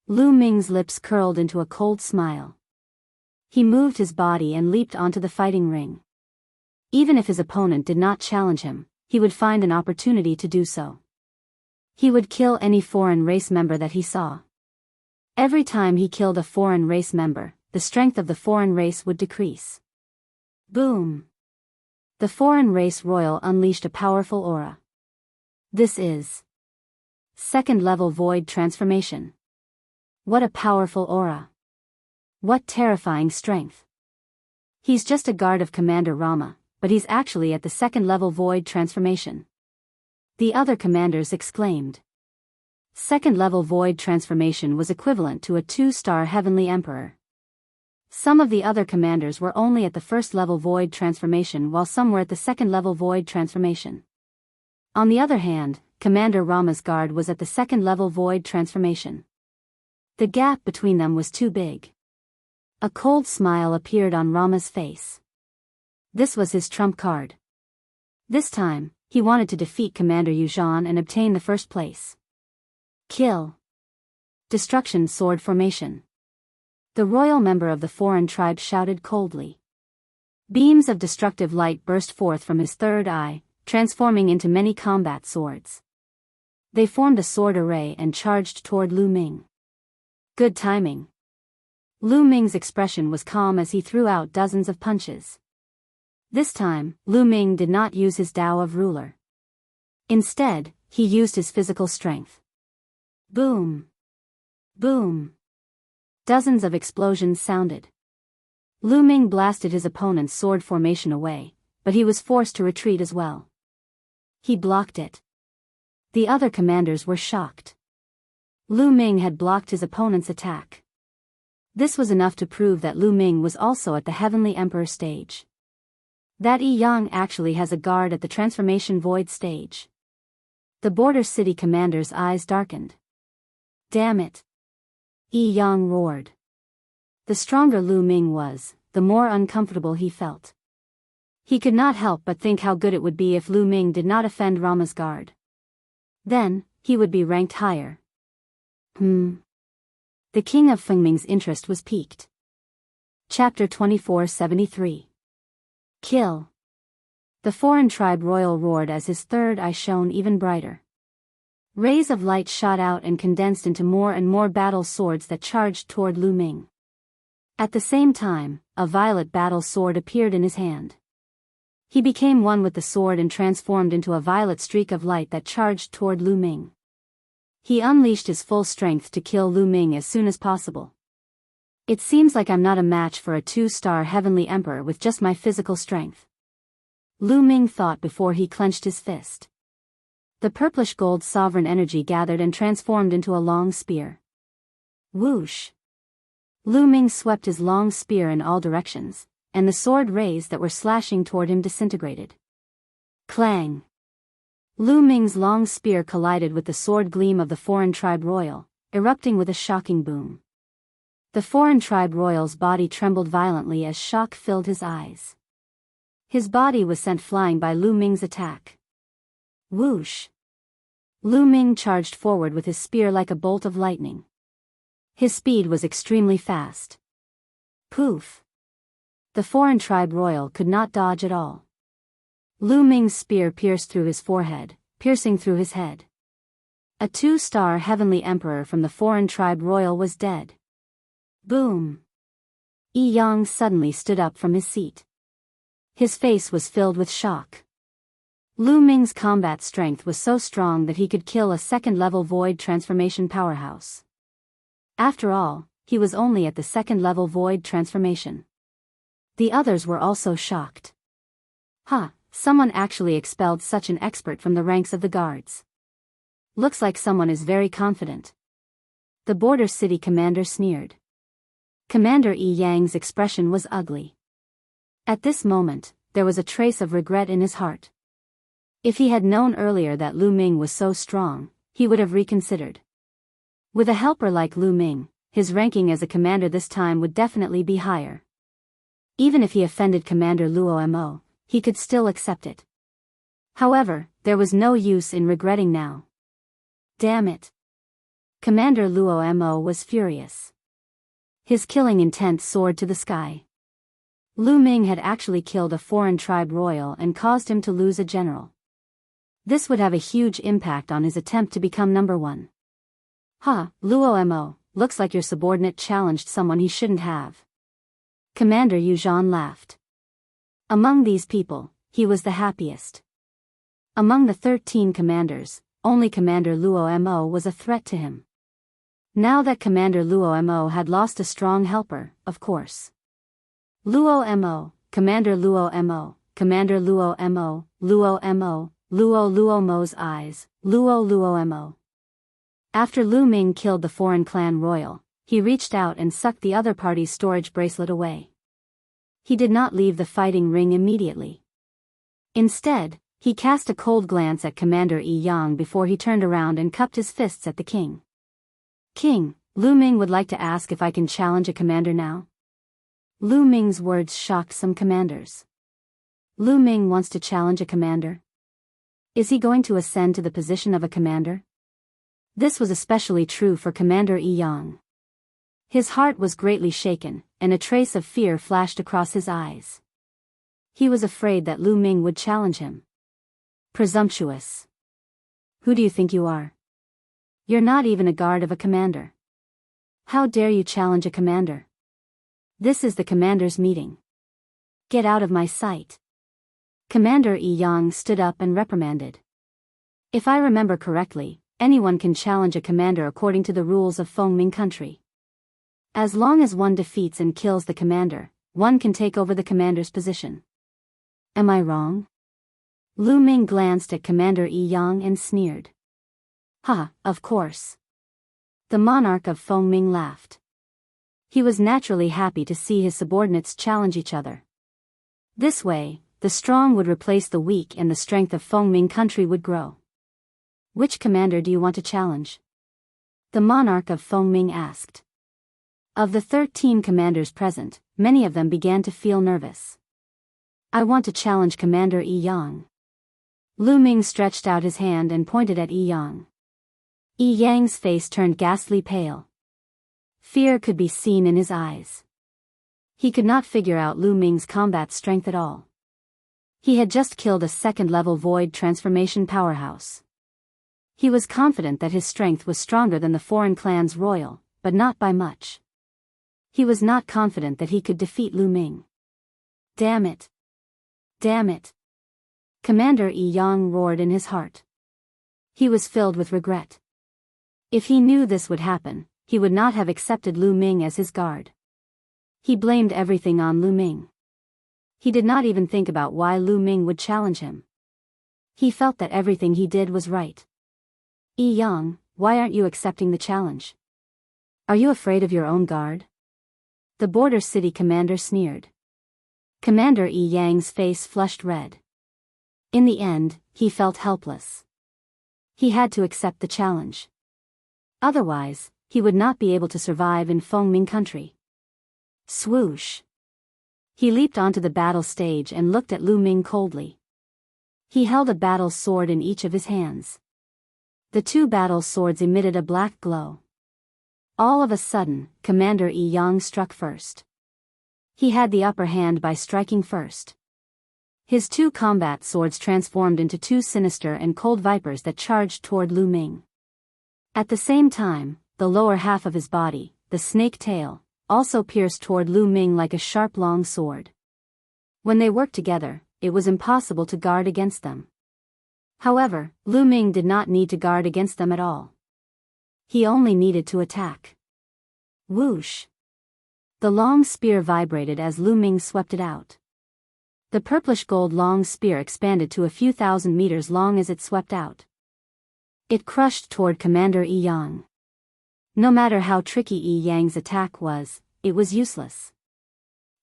Lu Ming's lips curled into a cold smile. He moved his body and leaped onto the fighting ring. Even if his opponent did not challenge him, he would find an opportunity to do so. He would kill any foreign race member that he saw. Every time he killed a foreign race member, the strength of the foreign race would decrease. Boom! The foreign race royal unleashed a powerful aura. This is second-level void transformation. What a powerful aura. What terrifying strength. He's just a guard of Commander Rama, but he's actually at the second-level void transformation. The other commanders exclaimed. Second-level void transformation was equivalent to a 2-star heavenly emperor. Some of the other commanders were only at the first-level void transformation while some were at the second-level void transformation. On the other hand, Commander Rama's guard was at the second-level void transformation. The gap between them was too big. A cold smile appeared on Rama's face. This was his trump card. This time, he wanted to defeat Commander Yuzhan and obtain the first place. Kill. Destruction sword formation. The royal member of the foreign tribe shouted coldly. Beams of destructive light burst forth from his third eye, transforming into many combat swords. They formed a sword array and charged toward Lu Ming. Good timing. Lu Ming's expression was calm as he threw out dozens of punches. This time, Lu Ming did not use his Tao of ruler. Instead, he used his physical strength. Boom! Boom! Dozens of explosions sounded. Lu Ming blasted his opponent's sword formation away, but he was forced to retreat as well. He blocked it. The other commanders were shocked. Lu Ming had blocked his opponent's attack. This was enough to prove that Lu Ming was also at the Heavenly Emperor stage. That Yi Yang actually has a guard at the Transformation Void stage. The border city commander's eyes darkened. Damn it! Yi Yang roared. The stronger Lu Ming was, the more uncomfortable he felt. He could not help but think how good it would be if Lu Ming did not offend Rama's guard. Then, he would be ranked higher. The king of Fengming's interest was piqued. Chapter 2473. Kill. The foreign tribe royal roared as his third eye shone even brighter. Rays of light shot out and condensed into more and more battle swords that charged toward Lu Ming. At the same time, a violet battle sword appeared in his hand. He became one with the sword and transformed into a violet streak of light that charged toward Lu Ming. He unleashed his full strength to kill Lu Ming as soon as possible. It seems like I'm not a match for a 2-star heavenly emperor with just my physical strength. Lu Ming thought before he clenched his fist. The purplish gold sovereign energy gathered and transformed into a long spear. Whoosh! Lu Ming swept his long spear in all directions, and the sword rays that were slashing toward him disintegrated. Clang! Lu Ming's long spear collided with the sword gleam of the foreign tribe royal, erupting with a shocking boom. The foreign tribe royal's body trembled violently as shock filled his eyes. His body was sent flying by Lu Ming's attack. Whoosh! Lu Ming charged forward with his spear like a bolt of lightning. His speed was extremely fast. Poof! The foreign tribe royal could not dodge at all. Lu Ming's spear pierced through his forehead, piercing through his head. A 2-star heavenly emperor from the foreign tribe royal was dead. Boom! Yi Yang suddenly stood up from his seat. His face was filled with shock. Lu Ming's combat strength was so strong that he could kill a second-level void transformation powerhouse. After all, he was only at the second-level void transformation. The others were also shocked. Someone actually expelled such an expert from the ranks of the guards. Looks like someone is very confident. The border city commander sneered. Commander Yi Yang's expression was ugly. At this moment, there was a trace of regret in his heart. If he had known earlier that Lu Ming was so strong, he would have reconsidered. With a helper like Lu Ming, his ranking as a commander this time would definitely be higher. Even if he offended Commander Luo Mo, he could still accept it. However, there was no use in regretting now. Damn it! Commander Luo Mo was furious. His killing intent soared to the sky. Lu Ming had actually killed a foreign tribe royal and caused him to lose a general. This would have a huge impact on his attempt to become number 1. Luo Mo, looks like your subordinate challenged someone he shouldn't have. Commander Yu Zhan laughed. Among these people, he was the happiest. Among the 13 commanders, only Commander Luo Mo was a threat to him. Now that Commander Luo Mo had lost a strong helper, of course. Luo Mo, Commander Luo Mo, Commander Luo Mo, Luo Mo, Luo Mo's eyes, Luo Mo. After Lu Ming killed the foreign clan royal, he reached out and sucked the other party's storage bracelet away. He did not leave the fighting ring immediately. Instead, he cast a cold glance at Commander Yi Yang before he turned around and cupped his fists at the king. King, Lu Ming would like to ask if I can challenge a commander now. Lu Ming's words shocked some commanders. Lu Ming wants to challenge a commander? Is he going to ascend to the position of a commander? This was especially true for Commander Yi Yang. His heart was greatly shaken, and a trace of fear flashed across his eyes. He was afraid that Lu Ming would challenge him. Presumptuous. Who do you think you are? You're not even a guard of a commander. How dare you challenge a commander? This is the commander's meeting. Get out of my sight. Commander Yi Yang stood up and reprimanded. If I remember correctly, anyone can challenge a commander according to the rules of Fengming country. As long as one defeats and kills the commander, one can take over the commander's position. Am I wrong? Lu Ming glanced at Commander Yi Yang and sneered. Ha, of course. The monarch of Fengming laughed. He was naturally happy to see his subordinates challenge each other. This way, the strong would replace the weak and the strength of Fengming country would grow. Which commander do you want to challenge? The monarch of Fengming asked. Of the 13 commanders present, many of them began to feel nervous. I want to challenge Commander Yi Yang. Lu Ming stretched out his hand and pointed at Yi Yang. Yi Yang's face turned ghastly pale. Fear could be seen in his eyes. He could not figure out Lu Ming's combat strength at all. He had just killed a second-level void transformation powerhouse. He was confident that his strength was stronger than the foreign clan's royal, but not by much. He was not confident that he could defeat Lu Ming. Damn it! Damn it! Commander Yi Yang roared in his heart. He was filled with regret. If he knew this would happen, he would not have accepted Lu Ming as his guard. He blamed everything on Lu Ming. He did not even think about why Lu Ming would challenge him. He felt that everything he did was right. Yi Yang, why aren't you accepting the challenge? Are you afraid of your own guard? The border city commander sneered. Commander Yi Yang's face flushed red. In the end, he felt helpless. He had to accept the challenge. Otherwise, he would not be able to survive in Fengming country. Swoosh! He leaped onto the battle stage and looked at Lu Ming coldly. He held a battle sword in each of his hands. The two battle swords emitted a black glow. All of a sudden, Commander Yi Yang struck first. He had the upper hand by striking first. His two combat swords transformed into two sinister and cold vipers that charged toward Lu Ming. At the same time, the lower half of his body, the snake tail, also pierced toward Lu Ming like a sharp long sword. When they worked together, it was impossible to guard against them. However, Lu Ming did not need to guard against them at all. He only needed to attack. Whoosh! The long spear vibrated as Lu Ming swept it out. The purplish gold long spear expanded to a few thousand meters long as it swept out. It crushed toward Commander Yi Yang. No matter how tricky Yi Yang's attack was, it was useless.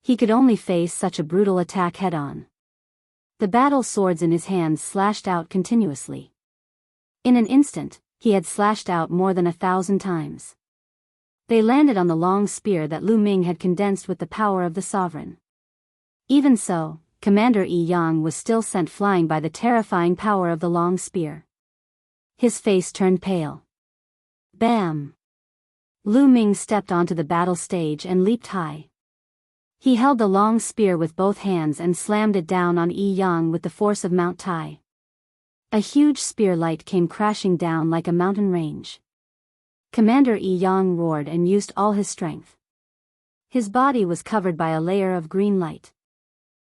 He could only face such a brutal attack head-on. The battle swords in his hands slashed out continuously. In an instant, he had slashed out more than 1,000 times. They landed on the long spear that Lu Ming had condensed with the power of the sovereign. Even so, Commander Yi Yang was still sent flying by the terrifying power of the long spear. His face turned pale. Bam! Lu Ming stepped onto the battle stage and leaped high. He held the long spear with both hands and slammed it down on Yi Yang with the force of Mount Tai. A huge spear light came crashing down like a mountain range. Commander Yi Yang roared and used all his strength. His body was covered by a layer of green light.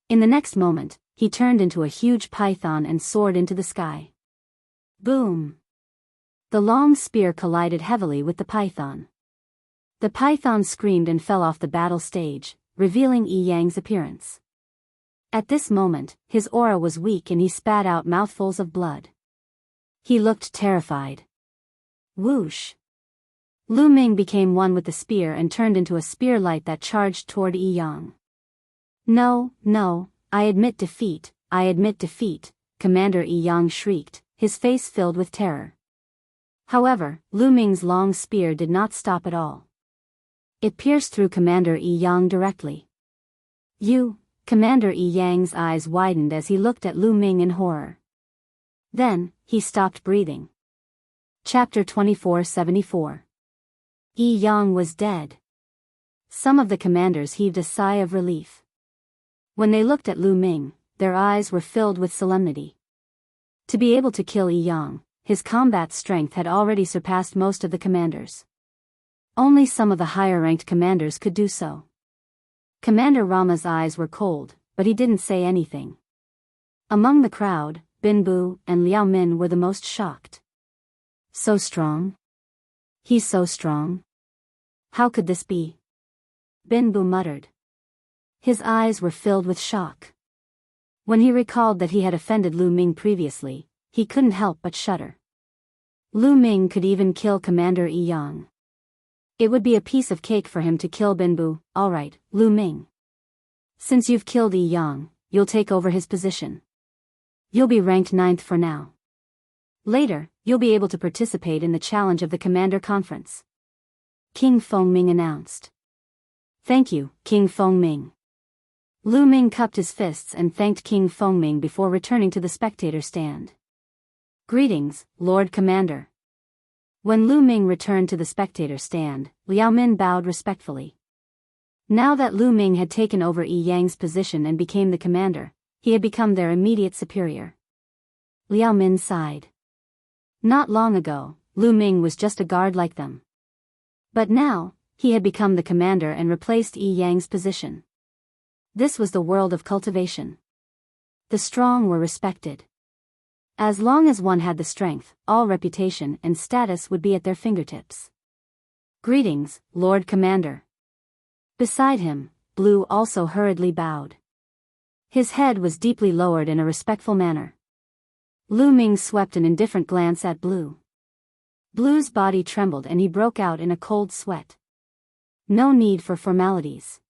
In the next moment, he turned into a huge python and soared into the sky. Boom! The long spear collided heavily with the python. The python screamed and fell off the battle stage, revealing Yi Yang's appearance. At this moment, his aura was weak and he spat out mouthfuls of blood. He looked terrified. Whoosh! Lu Ming became one with the spear and turned into a spear light that charged toward Yi Yang. No, no, I admit defeat, Commander Yi Yang shrieked, his face filled with terror. However, Lu Ming's long spear did not stop at all. It pierced through Commander Yi Yang directly. You, Commander Yi Yang's eyes widened as he looked at Lu Ming in horror. Then, he stopped breathing. Chapter 2474. Yi Yang was dead. Some of the commanders heaved a sigh of relief. When they looked at Lu Ming, their eyes were filled with solemnity. To be able to kill Yi Yang, his combat strength had already surpassed most of the commanders. Only some of the higher-ranked commanders could do so. Commander Rama's eyes were cold, but he didn't say anything. Among the crowd, Bin Bu and Liao Min were the most shocked. So strong? He's so strong. How could this be? Bin Bu muttered. His eyes were filled with shock. When he recalled that he had offended Lu Ming previously, he couldn't help but shudder. Lu Ming could even kill Commander Yi Yang. It would be a piece of cake for him to kill Bin Bu. Alright, Lu Ming. Since you've killed Yi Yang, you'll take over his position. You'll be ranked 9th for now. Later, you'll be able to participate in the challenge of the Commander Conference. King Fengming announced. Thank you, King Fengming. Lu Ming cupped his fists and thanked King Fengming before returning to the spectator stand. Greetings, Lord Commander. When Lu Ming returned to the spectator stand, Liao Min bowed respectfully. Now that Lu Ming had taken over Yi Yang's position and became the commander, he had become their immediate superior. Liao Min sighed. Not long ago, Lu Ming was just a guard like them. But now, he had become the commander and replaced Yi Yang's position. This was the world of cultivation. The strong were respected. As long as one had the strength, all reputation and status would be at their fingertips. Greetings, Lord Commander. Beside him, Blue also hurriedly bowed. His head was deeply lowered in a respectful manner. Lu Ming swept an indifferent glance at Blue. Blue's body trembled and he broke out in a cold sweat. No need for formalities.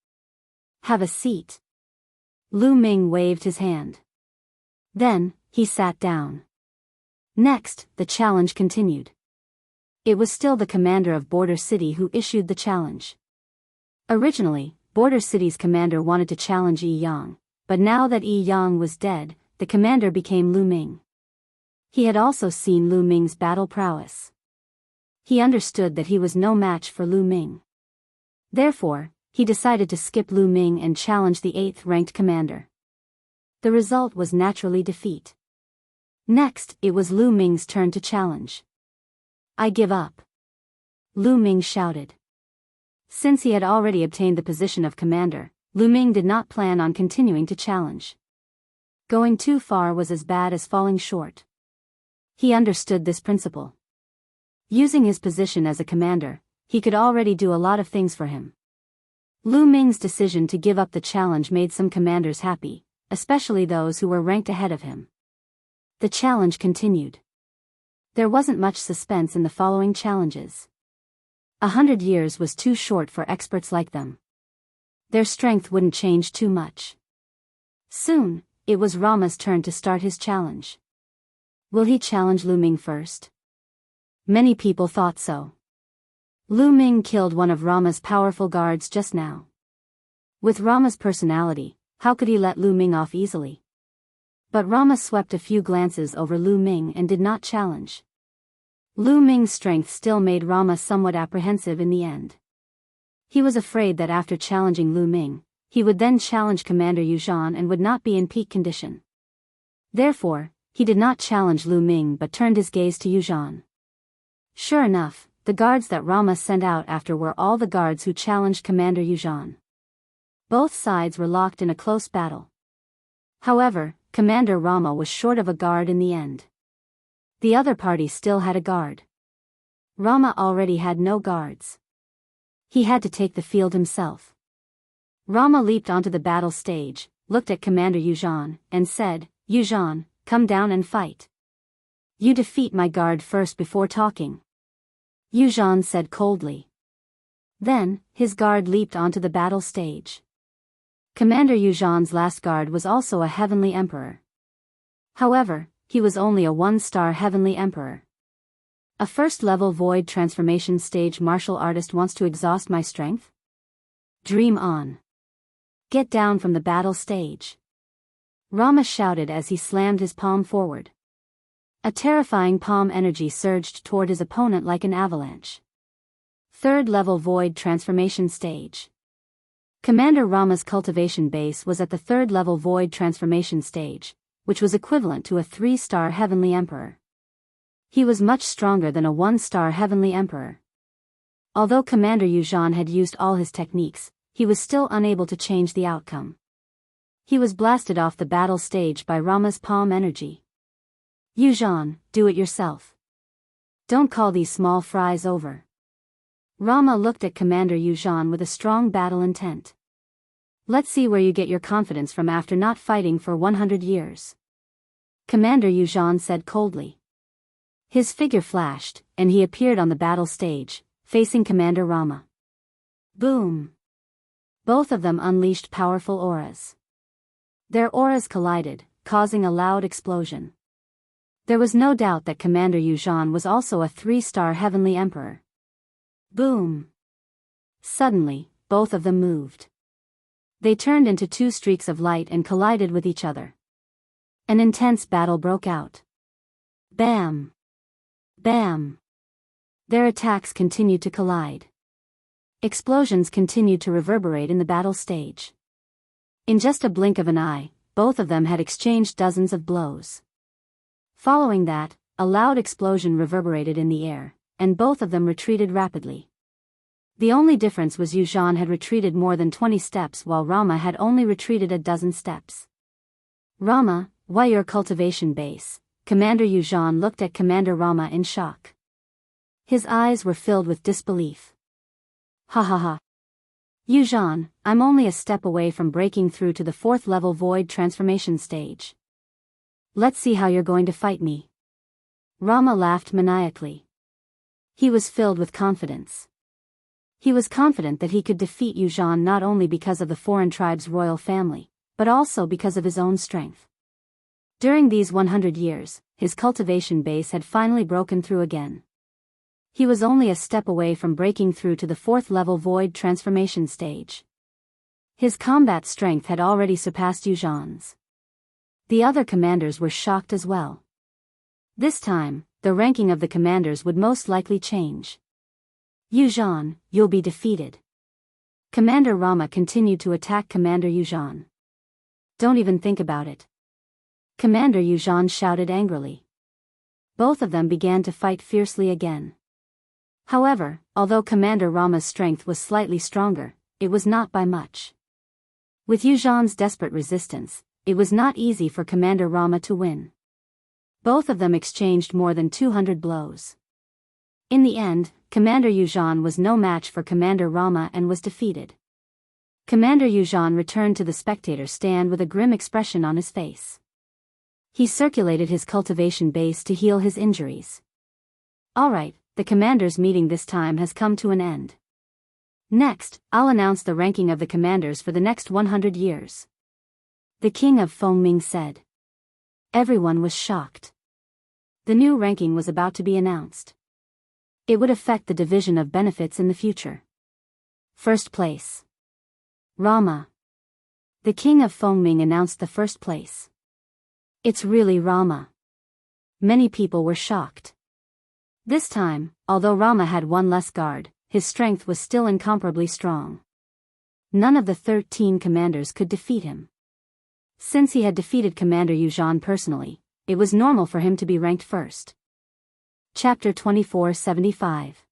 Have a seat. Lu Ming waved his hand. Then, he sat down. Next, the challenge continued. It was still the commander of Border City who issued the challenge. Originally, Border City's commander wanted to challenge Yi Yang, but now that Yi Yang was dead, the commander became Lu Ming. He had also seen Lu Ming's battle prowess. He understood that he was no match for Lu Ming. Therefore, he decided to skip Lu Ming and challenge the 8th-ranked commander. The result was naturally defeat. Next, it was Lu Ming's turn to challenge. I give up. Lu Ming shouted. Since he had already obtained the position of commander, Lu Ming did not plan on continuing to challenge. Going too far was as bad as falling short. He understood this principle. Using his position as a commander, he could already do a lot of things for him. Lu Ming's decision to give up the challenge made some commanders happy, especially those who were ranked ahead of him. The challenge continued. There wasn't much suspense in the following challenges. 100 years was too short for experts like them. Their strength wouldn't change too much. Soon, it was Rama's turn to start his challenge. Will he challenge Lu Ming first? Many people thought so. Lu Ming killed one of Rama's powerful guards just now. With Rama's personality, how could he let Lu Ming off easily? But Rama swept a few glances over Lu Ming and did not challenge. Lu Ming's strength still made Rama somewhat apprehensive in the end. He was afraid that after challenging Lu Ming, he would then challenge Commander Yu Zhan and would not be in peak condition. Therefore, he did not challenge Lu Ming but turned his gaze to Yu Zhan. Sure enough, the guards that Rama sent out after were all the guards who challenged Commander Yu Zhan. Both sides were locked in a close battle. However, Commander Rama was short of a guard in the end. The other party still had a guard. Rama already had no guards. He had to take the field himself. Rama leaped onto the battle stage, looked at Commander Yu Zhan, and said, Yu Zhan, come down and fight. You defeat my guard first before talking. Yu Zhan said coldly. Then, his guard leaped onto the battle stage. Commander Yu Zhan's last guard was also a heavenly emperor. However, he was only a 1-star heavenly emperor. A first-level void transformation stage martial artist wants to exhaust my strength? Dream on. Get down from the battle stage. Rama shouted as he slammed his palm forward. A terrifying palm energy surged toward his opponent like an avalanche. 3rd-level void transformation stage. Commander Rama's cultivation base was at the 3rd-level void transformation stage, which was equivalent to a 3-star heavenly emperor. He was much stronger than a 1-star heavenly emperor. Although Commander Yuzhan had used all his techniques, he was still unable to change the outcome. He was blasted off the battle stage by Rama's palm energy. Yuzhan, do it yourself. Don't call these small fries over. Rama looked at Commander Yuzhan with a strong battle intent. Let's see where you get your confidence from after not fighting for 100 years. Commander Yuzhan said coldly. His figure flashed, and he appeared on the battle stage, facing Commander Rama. Boom! Both of them unleashed powerful auras. Their auras collided, causing a loud explosion. There was no doubt that Commander Yuzhan was also a 3-star heavenly emperor. Boom! Suddenly, both of them moved. They turned into 2 streaks of light and collided with each other. An intense battle broke out. Bam! Bam! Their attacks continued to collide. Explosions continued to reverberate in the battle stage. In just a blink of an eye, both of them had exchanged dozens of blows. Following that, a loud explosion reverberated in the air, and both of them retreated rapidly. The only difference was Yuzhan had retreated more than 20 steps while Rama had only retreated a dozen steps. Rama, why your cultivation base? Commander Yuzhan looked at Commander Rama in shock. His eyes were filled with disbelief. Ha ha ha. Yuzhan, I'm only a step away from breaking through to the 4th level void transformation stage. Let's see how you're going to fight me. Rama laughed maniacally. He was filled with confidence. He was confident that he could defeat Yuzhan not only because of the foreign tribe's royal family, but also because of his own strength. During these 100 years, his cultivation base had finally broken through again. He was only a step away from breaking through to the 4th level void transformation stage. His combat strength had already surpassed Yuzhan's. The other commanders were shocked as well. This time, the ranking of the commanders would most likely change. Yuzhan, you'll be defeated. Commander Rama continued to attack Commander Yuzhan. Don't even think about it. Commander Yuzhan shouted angrily. Both of them began to fight fiercely again. However, although Commander Rama's strength was slightly stronger, it was not by much. With Yuzhan's desperate resistance, it was not easy for Commander Rama to win. Both of them exchanged more than 200 blows. In the end, Commander Yuzhan was no match for Commander Rama and was defeated. Commander Yuzhan returned to the spectator stand with a grim expression on his face. He circulated his cultivation base to heal his injuries. Alright, the commanders' meeting this time has come to an end. Next, I'll announce the ranking of the commanders for the next 100 years. The king of Fengming said. Everyone was shocked. The new ranking was about to be announced. It would affect the division of benefits in the future. First place. Rama. The king of Fengming announced the first place. It's really Rama. Many people were shocked. This time, although Rama had one less guard, his strength was still incomparably strong. None of the 13 commanders could defeat him. Since he had defeated Commander Yuzhan personally, it was normal for him to be ranked first. Chapter 2475.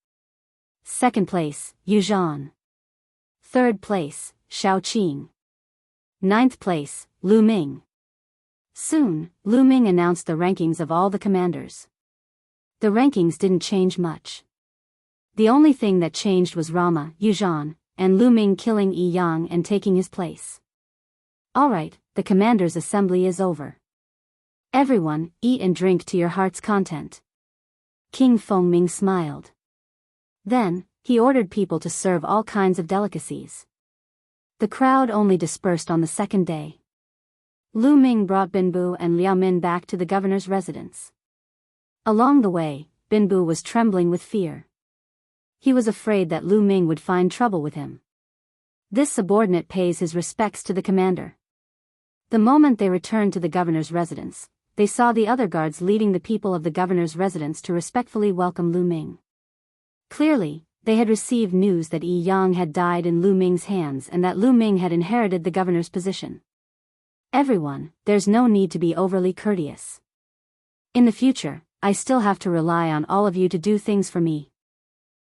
Second place, Yuzhan. Third place, Shaoqing. Ninth place, Lu Ming. Soon, Lu Ming announced the rankings of all the commanders. The rankings didn't change much. The only thing that changed was Rama, Yuzhan, and Lu Ming killing Yi Yang and taking his place. Alright, the commanders' assembly is over. Everyone, eat and drink to your heart's content. King Fengming smiled. Then, he ordered people to serve all kinds of delicacies. The crowd only dispersed on the second day. Lu Ming brought Binbu and Liao Min back to the governor's residence. Along the way, Binbu was trembling with fear. He was afraid that Lu Ming would find trouble with him. This subordinate pays his respects to the commander. The moment they returned to the governor's residence, they saw the other guards leading the people of the governor's residence to respectfully welcome Lu Ming. Clearly, they had received news that Yi Yang had died in Lu Ming's hands and that Lu Ming had inherited the governor's position. Everyone, there's no need to be overly courteous. In the future, I still have to rely on all of you to do things for me.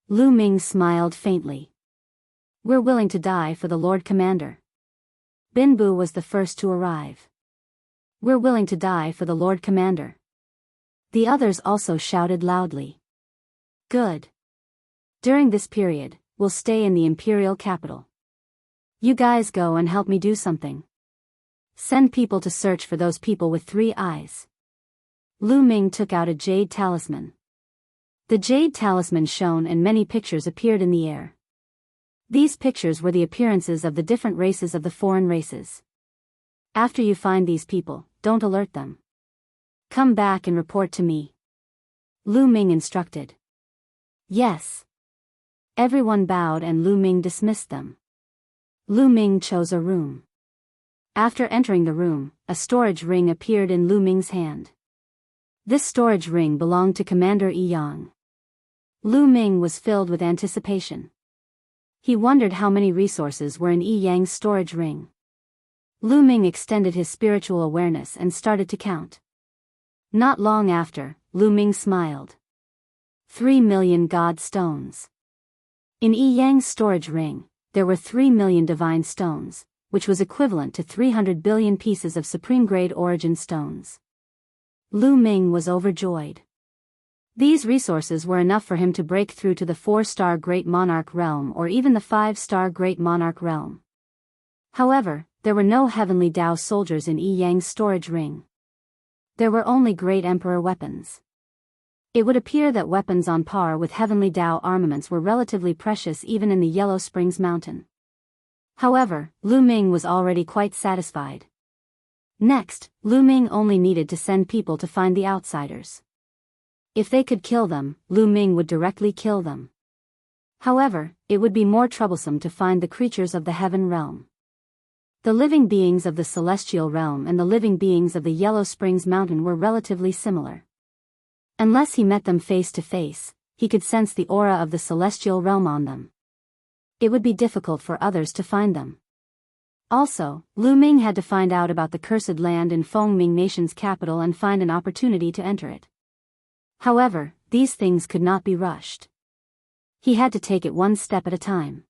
Lu Ming smiled faintly. We're willing to die for the Lord Commander. Bin Bu was the first to arrive. We're willing to die for the Lord Commander. The others also shouted loudly. Good. During this period, we'll stay in the imperial capital. You guys go and help me do something. Send people to search for those people with 3 eyes. Lu Ming took out a jade talisman. The jade talisman shone and many pictures appeared in the air. These pictures were the appearances of the different races of the foreign races. After you find these people, don't alert them. Come back and report to me. Lu Ming instructed. Yes. Everyone bowed and Lu Ming dismissed them. Lu Ming chose a room. After entering the room, a storage ring appeared in Lu Ming's hand. This storage ring belonged to Commander Yi Yang. Lu Ming was filled with anticipation. He wondered how many resources were in Yi Yang's storage ring. Lu Ming extended his spiritual awareness and started to count. Not long after, Lu Ming smiled. 3 million God stones. In Yi Yang's storage ring, there were 3 million divine stones, which was equivalent to 300 billion pieces of supreme-grade origin stones. Lu Ming was overjoyed. These resources were enough for him to break through to the 4-star Great Monarch realm or even the 5-star Great Monarch realm. However, there were no heavenly Dao soldiers in Yi Yang's storage ring. There were only Great Emperor weapons. It would appear that weapons on par with heavenly Dao armaments were relatively precious even in the Yellow Springs Mountain. However, Lu Ming was already quite satisfied. Next, Lu Ming only needed to send people to find the outsiders. If they could kill them, Lu Ming would directly kill them. However, it would be more troublesome to find the creatures of the heaven realm. The living beings of the celestial realm and the living beings of the Yellow Springs Mountain were relatively similar. Unless he met them face to face, he could sense the aura of the celestial realm on them. It would be difficult for others to find them. Also, Lu Ming had to find out about the cursed land in Fengming Nation's capital and find an opportunity to enter it. However, these things could not be rushed. He had to take it one step at a time.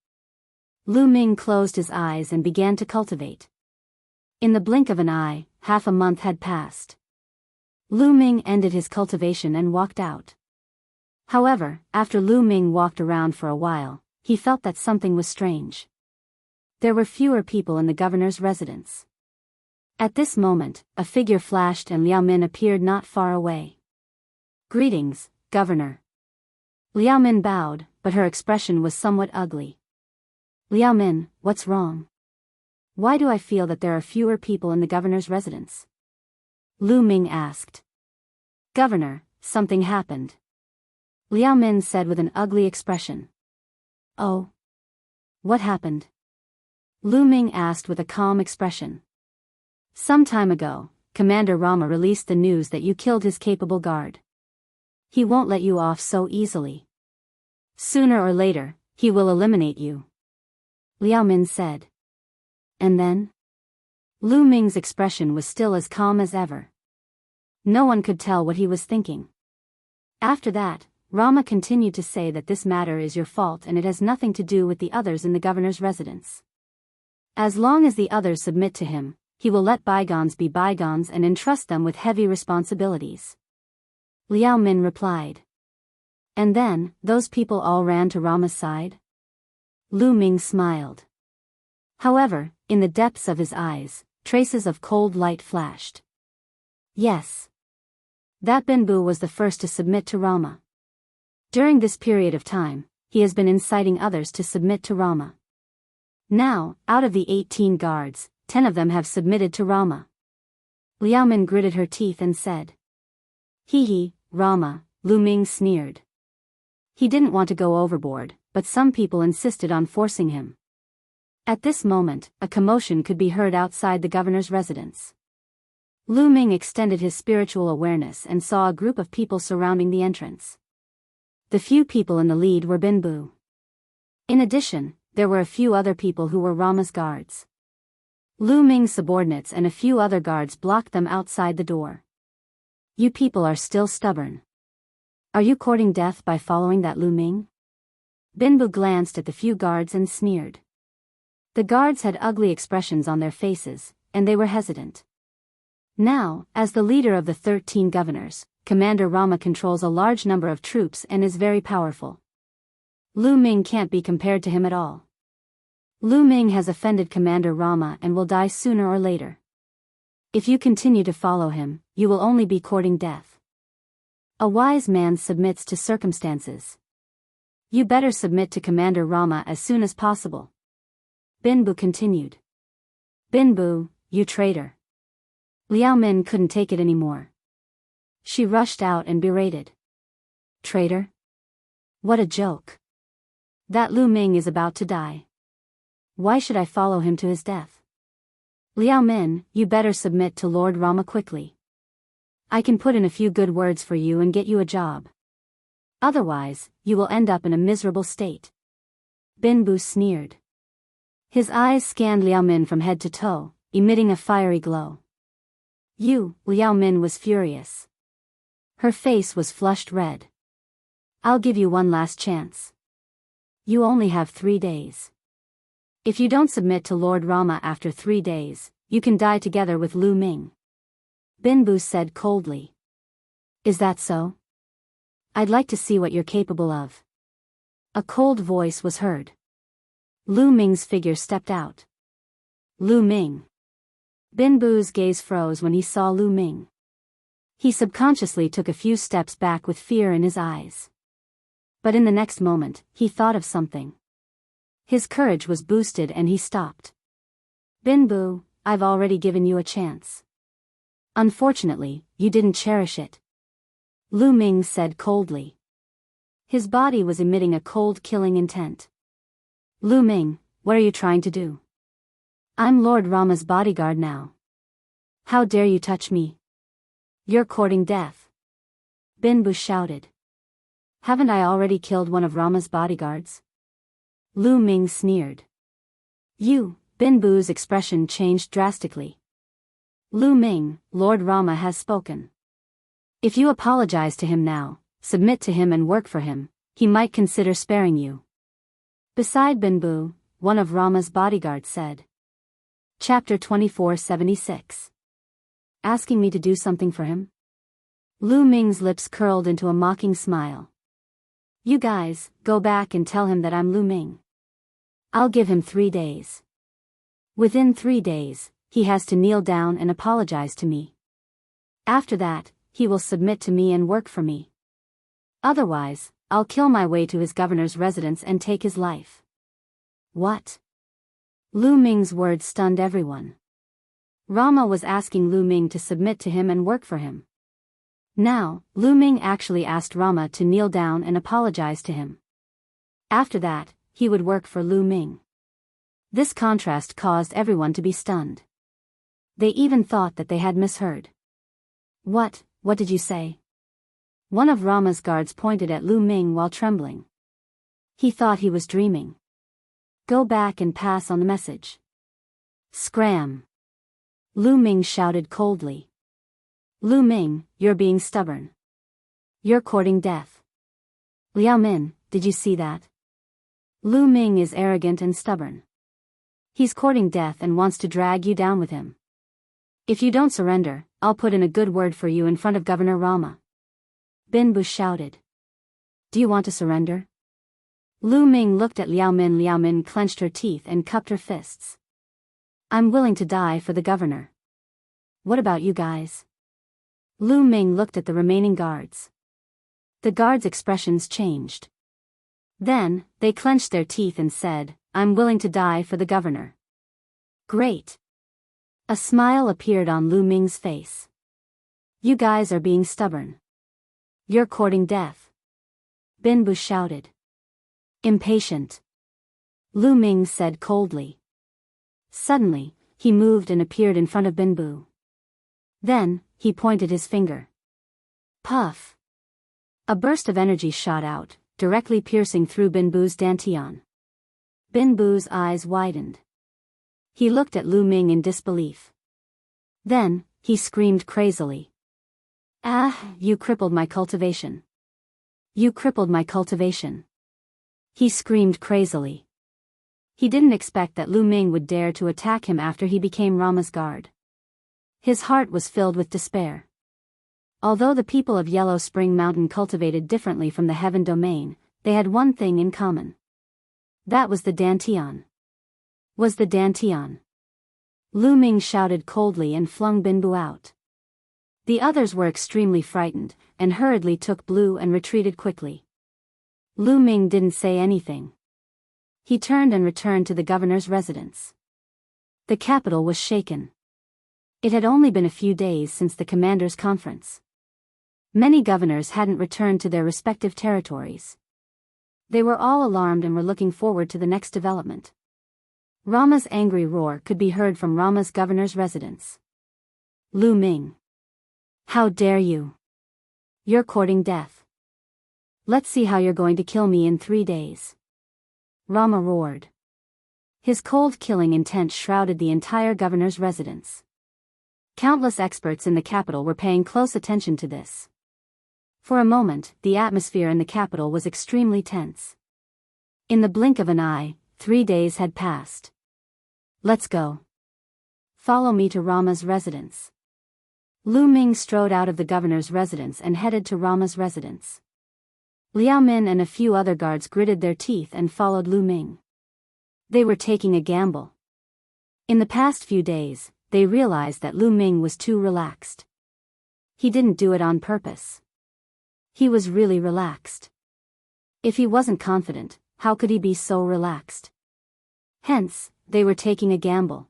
Lu Ming closed his eyes and began to cultivate. In the blink of an eye, half a month had passed. Lu Ming ended his cultivation and walked out. However, after Lu Ming walked around for a while, he felt that something was strange. There were fewer people in the governor's residence. At this moment, a figure flashed and Liao Min appeared not far away. Greetings, Governor. Liao Min bowed, but her expression was somewhat ugly. Liao Min, what's wrong? Why do I feel that there are fewer people in the governor's residence? Lu Ming asked. Governor, something happened. Liao Min said with an ugly expression. Oh. What happened? Lu Ming asked with a calm expression. Some time ago, Commander Rama released the news that you killed his capable guard. He won't let you off so easily. Sooner or later, he will eliminate you. Liao Min said. And then? Lu Ming's expression was still as calm as ever. No one could tell what he was thinking. After that, Rama continued to say that this matter is your fault and it has nothing to do with the others in the governor's residence. As long as the others submit to him, he will let bygones be bygones and entrust them with heavy responsibilities. Liao Min replied. And then, those people all ran to Rama's side? Lu Ming smiled. However, in the depths of his eyes, traces of cold light flashed. Yes. That Bin Bu was the first to submit to Rama. During this period of time, he has been inciting others to submit to Rama. Now, out of the 18 guards, 10 of them have submitted to Rama. Liao Min gritted her teeth and said. Hee, Rama, Lu Ming sneered. He didn't want to go overboard, but some people insisted on forcing him. At this moment, a commotion could be heard outside the governor's residence. Lu Ming extended his spiritual awareness and saw a group of people surrounding the entrance. The few people in the lead were Bin Bu. In addition, there were a few other people who were Rama's guards. Lu Ming's subordinates and a few other guards blocked them outside the door. You people are still stubborn. Are you courting death by following that Lu Ming? Binbu glanced at the few guards and sneered. The guards had ugly expressions on their faces, and they were hesitant. Now, as the leader of the 13 governors, Commander Rama controls a large number of troops and is very powerful. Lu Ming can't be compared to him at all. Lu Ming has offended Commander Rama and will die sooner or later. If you continue to follow him, you will only be courting death. A wise man submits to circumstances. You better submit to Commander Rama as soon as possible. Binbu continued. Binbu, you traitor. Liao Min couldn't take it anymore. She rushed out and berated. Traitor? What a joke. That Lu Ming is about to die. Why should I follow him to his death? Liao Min, you better submit to Lord Rama quickly. I can put in a few good words for you and get you a job. Otherwise, you will end up in a miserable state. Binbu sneered. His eyes scanned Liao Min from head to toe, emitting a fiery glow. Liao Min was furious. Her face was flushed red. I'll give you one last chance. You only have 3 days. If you don't submit to Lord Rama after 3 days, you can die together with Lu Ming. Binbu said coldly. Is that so? I'd like to see what you're capable of. A cold voice was heard. Lu Ming's figure stepped out. Lu Ming. Binbu's gaze froze when he saw Lu Ming. He subconsciously took a few steps back with fear in his eyes. But in the next moment, he thought of something. His courage was boosted and he stopped. Binbu, I've already given you a chance. Unfortunately, you didn't cherish it. Lu Ming said coldly. His body was emitting a cold killing intent. Lu Ming, what are you trying to do? I'm Lord Rama's bodyguard now. How dare you touch me? You're courting death. Binbu shouted. Haven't I already killed one of Rama's bodyguards? Lu Ming sneered. Binbu's expression changed drastically. Lu Ming, Lord Rama has spoken. If you apologize to him now, submit to him and work for him, he might consider sparing you. Beside Binbu, one of Rama's bodyguards said. Chapter 2476. Asking me to do something for him? Lu Ming's lips curled into a mocking smile. You guys, go back and tell him that I'm Lu Ming. I'll give him 3 days. Within 3 days, he has to kneel down and apologize to me. After that, he will submit to me and work for me. Otherwise, I'll kill my way to his governor's residence and take his life. What? Lu Ming's words stunned everyone. Rama was asking Lu Ming to submit to him and work for him. Now, Lu Ming actually asked Rama to kneel down and apologize to him. After that, he would work for Lu Ming. This contrast caused everyone to be stunned. They even thought that they had misheard. What did you say? One of Rama's guards pointed at Lu Ming while trembling. He thought he was dreaming. Go back and pass on the message. Scram! Lu Ming shouted coldly. Lu Ming, you're being stubborn. You're courting death. Liao Min, did you see that? Lu Ming is arrogant and stubborn. He's courting death and wants to drag you down with him. If you don't surrender, I'll put in a good word for you in front of Governor Rama. Binbu shouted. Do you want to surrender? Lu Ming looked at Liao Min. Liao Min clenched her teeth and cupped her fists. I'm willing to die for the governor. What about you guys? Lu Ming looked at the remaining guards. The guards' expressions changed. Then, they clenched their teeth and said, I'm willing to die for the governor. Great. A smile appeared on Lu Ming's face. You guys are being stubborn. You're courting death. Binbu shouted. Impatient. Lu Ming said coldly. Suddenly, he moved and appeared in front of Binbu. Then, he pointed his finger. Puff. A burst of energy shot out, directly piercing through Binbu's dantian. Binbu's eyes widened. He looked at Lu Ming in disbelief. Then, he screamed crazily. "Ah, you crippled my cultivation. You crippled my cultivation." He screamed crazily. He didn't expect that Lu Ming would dare to attack him after he became Rama's guard. His heart was filled with despair. Although the people of Yellow Spring Mountain cultivated differently from the Heaven Domain, they had one thing in common. That was the Dantian. Was the Dantian. Lu Ming shouted coldly and flung Binbu out. The others were extremely frightened, and hurriedly took Blue and retreated quickly. Lu Ming didn't say anything. He turned and returned to the governor's residence. The capital was shaken. It had only been a few days since the commander's conference. Many governors hadn't returned to their respective territories. They were all alarmed and were looking forward to the next development. Rama's angry roar could be heard from Rama's governor's residence. "Lu Ming! How dare you! You're courting death. Let's see how you're going to kill me in 3 days." Rama roared. His cold killing intent shrouded the entire governor's residence. Countless experts in the capital were paying close attention to this. For a moment, the atmosphere in the capital was extremely tense. In the blink of an eye, 3 days had passed. "Let's go. Follow me to Rama's residence." Lu Ming strode out of the governor's residence and headed to Rama's residence. Liao Min and a few other guards gritted their teeth and followed Lu Ming. They were taking a gamble. In the past few days, they realized that Lu Ming was too relaxed. He didn't do it on purpose. He was really relaxed. If he wasn't confident, how could he be so relaxed? Hence, they were taking a gamble.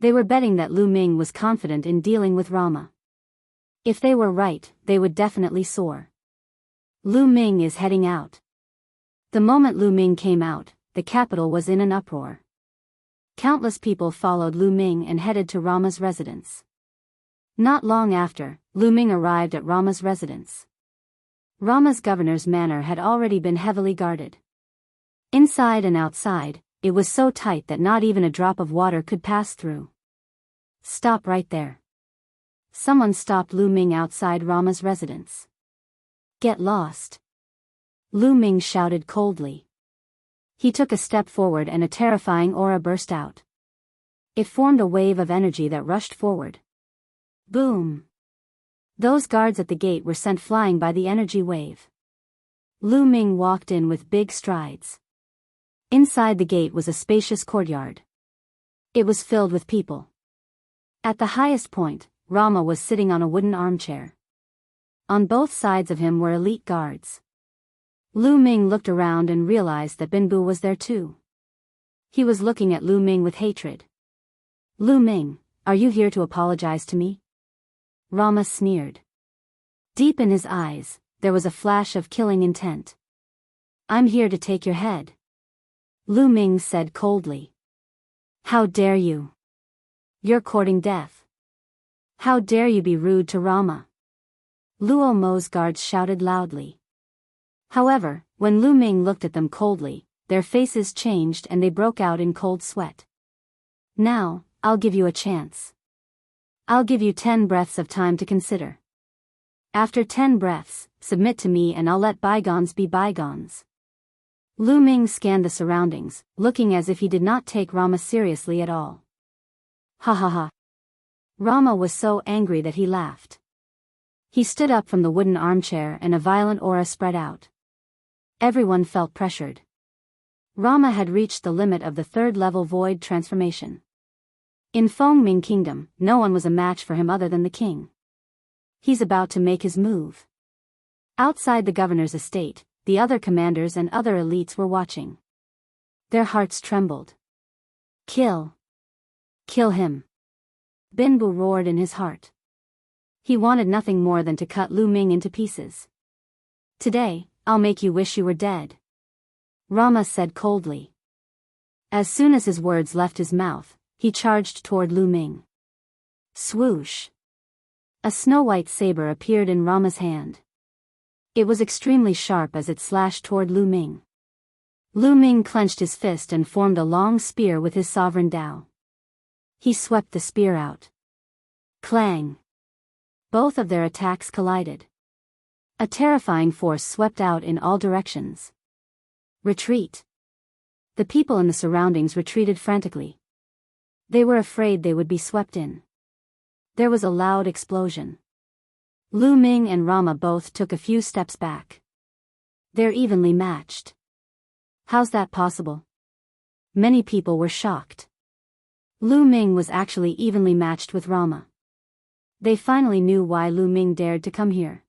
They were betting that Lu Ming was confident in dealing with Rama. If they were right, they would definitely soar. Lu Ming is heading out. The moment Lu Ming came out, the capital was in an uproar. Countless people followed Lu Ming and headed to Rama's residence. Not long after, Lu Ming arrived at Rama's residence. Rama's governor's manor had already been heavily guarded. Inside and outside, it was so tight that not even a drop of water could pass through. "Stop right there." Someone stopped Lu Ming outside Rama's residence. "Get lost." Lu Ming shouted coldly. He took a step forward and a terrifying aura burst out. It formed a wave of energy that rushed forward. Boom! Those guards at the gate were sent flying by the energy wave. Lu Ming walked in with big strides. Inside the gate was a spacious courtyard. It was filled with people. At the highest point, Rama was sitting on a wooden armchair. On both sides of him were elite guards. Lu Ming looked around and realized that Binbu was there too. He was looking at Lu Ming with hatred. "Lu Ming, are you here to apologize to me?" Rama sneered. Deep in his eyes, there was a flash of killing intent. "I'm here to take your head," Lu Ming said coldly. "How dare you? You're courting death. How dare you be rude to Rama?" Luo Mo's guards shouted loudly. However, when Lu Ming looked at them coldly, their faces changed and they broke out in cold sweat. "Now, I'll give you a chance. I'll give you 10 breaths of time to consider. After 10 breaths, submit to me and I'll let bygones be bygones." Lu Ming scanned the surroundings, looking as if he did not take Rama seriously at all. Ha ha ha. Rama was so angry that he laughed. He stood up from the wooden armchair and a violent aura spread out. Everyone felt pressured. Rama had reached the limit of the 3rd level void transformation. In Fengming Kingdom, no one was a match for him other than the king. He's about to make his move. Outside the governor's estate, the other commanders and other elites were watching. Their hearts trembled. Kill! Kill him! Binbu roared in his heart. He wanted nothing more than to cut Lu Ming into pieces. "Today, I'll make you wish you were dead," Rama said coldly. As soon as his words left his mouth, he charged toward Lu Ming. Swoosh! A snow-white saber appeared in Rama's hand. It was extremely sharp as it slashed toward Lu Ming. Lu Ming clenched his fist and formed a long spear with his sovereign Dao. He swept the spear out. Clang! Both of their attacks collided. A terrifying force swept out in all directions. Retreat! The people in the surroundings retreated frantically. They were afraid they would be swept in. There was a loud explosion. Lu Ming and Rama both took a few steps back. They're evenly matched. How's that possible? Many people were shocked. Lu Ming was actually evenly matched with Rama. They finally knew why Lu Ming dared to come here.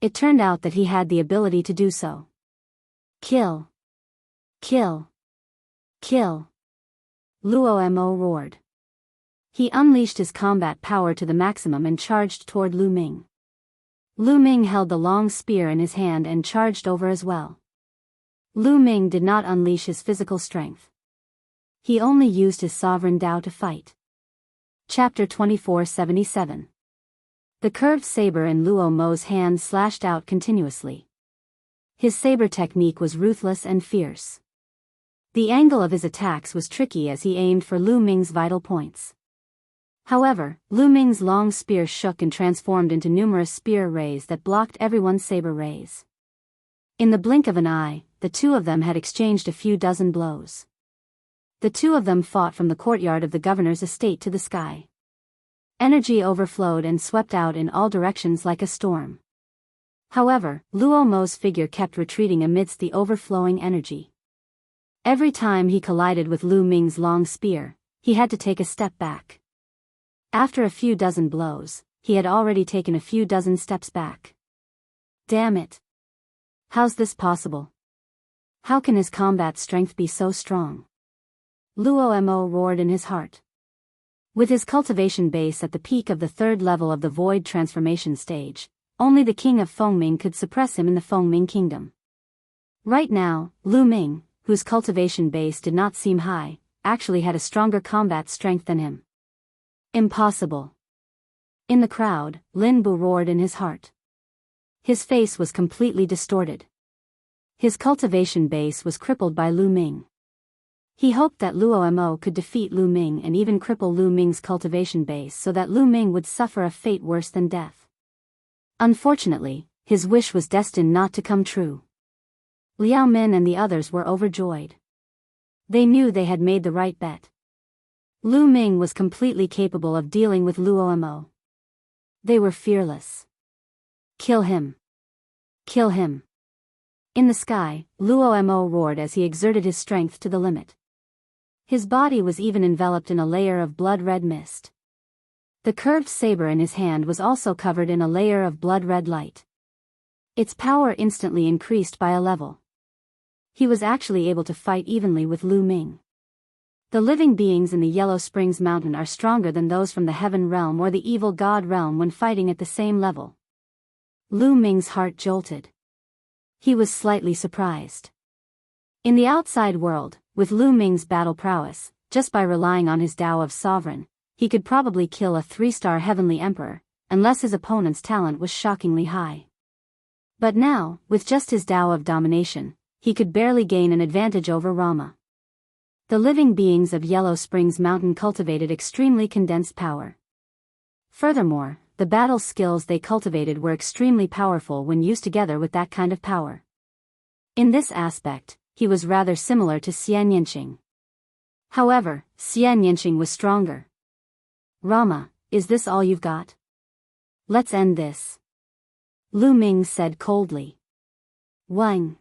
It turned out that he had the ability to do so. Kill! Kill! Kill! Luo Mo roared. He unleashed his combat power to the maximum and charged toward Lu Ming. Lu Ming held the long spear in his hand and charged over as well. Lu Ming did not unleash his physical strength. He only used his sovereign Tao to fight. Chapter 2477. The curved saber in Luo Mo's hand slashed out continuously. His saber technique was ruthless and fierce. The angle of his attacks was tricky as he aimed for Lu Ming's vital points. However, Lu Ming's long spear shook and transformed into numerous spear rays that blocked everyone's saber rays. In the blink of an eye, the two of them had exchanged a few dozen blows. The two of them fought from the courtyard of the governor's estate to the sky. Energy overflowed and swept out in all directions like a storm. However, Luo Mo's figure kept retreating amidst the overflowing energy. Every time he collided with Lu Ming's long spear, he had to take a step back. After a few dozen blows, he had already taken a few dozen steps back. Damn it! How's this possible? How can his combat strength be so strong? Luo Mo roared in his heart. With his cultivation base at the peak of the third level of the void transformation stage, only the king of Fengming could suppress him in the Fengming kingdom. Right now, Lu Ming, whose cultivation base did not seem high, actually had a stronger combat strength than him. Impossible. In the crowd, Lin Bu roared in his heart. His face was completely distorted. His cultivation base was crippled by Lu Ming. He hoped that Luo Mo could defeat Lu Ming and even cripple Lu Ming's cultivation base so that Lu Ming would suffer a fate worse than death. Unfortunately, his wish was destined not to come true. Liao Min and the others were overjoyed. They knew they had made the right bet. Lu Ming was completely capable of dealing with Luo Mo. They were fearless. Kill him. Kill him. In the sky, Luo Mo roared as he exerted his strength to the limit. His body was even enveloped in a layer of blood-red mist. The curved saber in his hand was also covered in a layer of blood-red light. Its power instantly increased by a level. He was actually able to fight evenly with Lu Ming. The living beings in the Yellow Springs Mountain are stronger than those from the Heaven Realm or the Evil God Realm when fighting at the same level. Lu Ming's heart jolted. He was slightly surprised. In the outside world, with Lu Ming's battle prowess, just by relying on his Tao of Sovereign, he could probably kill a 3-star Heavenly Emperor, unless his opponent's talent was shockingly high. But now, with just his Tao of Domination, he could barely gain an advantage over Rama. The living beings of Yellow Springs Mountain cultivated extremely condensed power. Furthermore, the battle skills they cultivated were extremely powerful when used together with that kind of power. In this aspect, he was rather similar to Xian Yinqing. However, Xian Yinqing was stronger. Rama, is this all you've got? Let's end this. Lu Ming said coldly. Wang.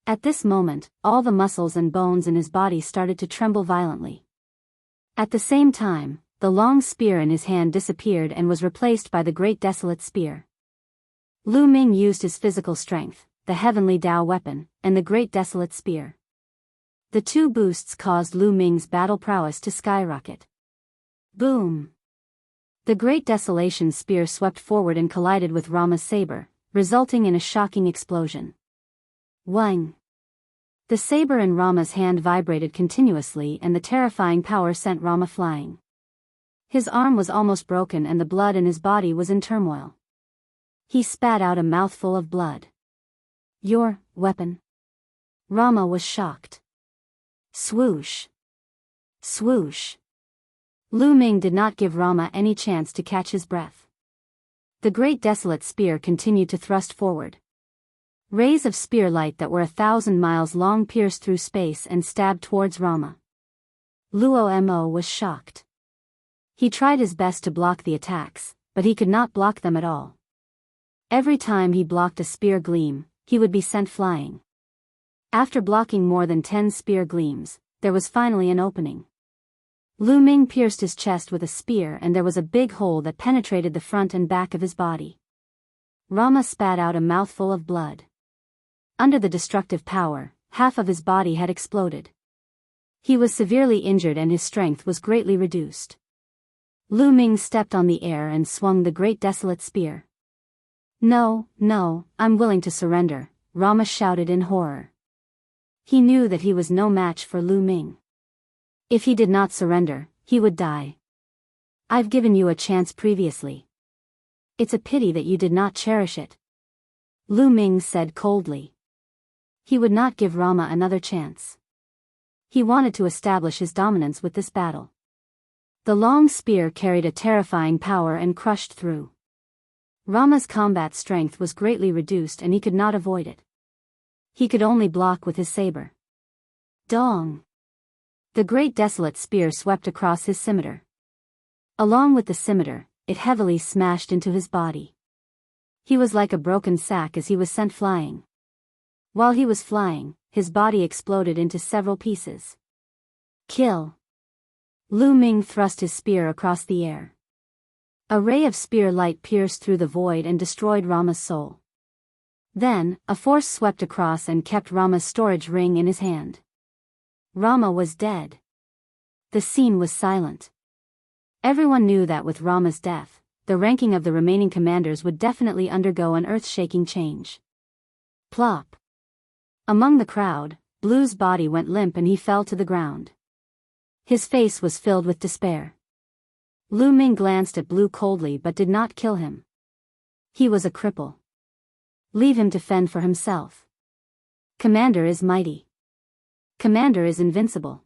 At this moment, all the muscles and bones in his body started to tremble violently. At the same time, the long spear in his hand disappeared and was replaced by the Great Desolate Spear. Lu Ming used his physical strength, the Heavenly Tao weapon, and the Great Desolate Spear. The two boosts caused Lu Ming's battle prowess to skyrocket. Boom! The Great Desolation Spear swept forward and collided with Rama's saber, resulting in a shocking explosion. Wang! The saber in Rama's hand vibrated continuously and the terrifying power sent Rama flying. His arm was almost broken and the blood in his body was in turmoil. He spat out a mouthful of blood. Your weapon? Rama was shocked. Swoosh! Swoosh! Lu Ming did not give Rama any chance to catch his breath. The great desolate spear continued to thrust forward. Rays of spear light that were 1,000 miles long pierced through space and stabbed towards Rama. Luo Mo was shocked. He tried his best to block the attacks, but he could not block them at all. Every time he blocked a spear gleam, he would be sent flying. After blocking more than 10 spear gleams, there was finally an opening. Lu Ming pierced his chest with a spear and there was a big hole that penetrated the front and back of his body. Rama spat out a mouthful of blood. Under the destructive power, half of his body had exploded. He was severely injured and his strength was greatly reduced. Lu Ming stepped on the air and swung the great desolate spear. No, I'm willing to surrender, Rama shouted in horror. He knew that he was no match for Lu Ming. If he did not surrender, he would die. I've given you a chance previously. It's a pity that you did not cherish it. Lu Ming said coldly. He would not give Rama another chance. He wanted to establish his dominance with this battle. The long spear carried a terrifying power and crushed through. Rama's combat strength was greatly reduced and he could not avoid it. He could only block with his saber. Dong! The great desolate spear swept across his scimitar. Along with the scimitar, it heavily smashed into his body. He was like a broken sack as he was sent flying. While he was flying, his body exploded into several pieces. Kill! Lu Ming thrust his spear across the air. A ray of spear light pierced through the void and destroyed Rama's soul. Then, a force swept across and kept Rama's storage ring in his hand. Rama was dead. The scene was silent. Everyone knew that with Rama's death, the ranking of the remaining commanders would definitely undergo an earth-shaking change. Plop! Among the crowd, Blue's body went limp and he fell to the ground. His face was filled with despair. Lu Ming glanced at Blue coldly but did not kill him. He was a cripple. Leave him to fend for himself. Commander is mighty. Commander is invincible.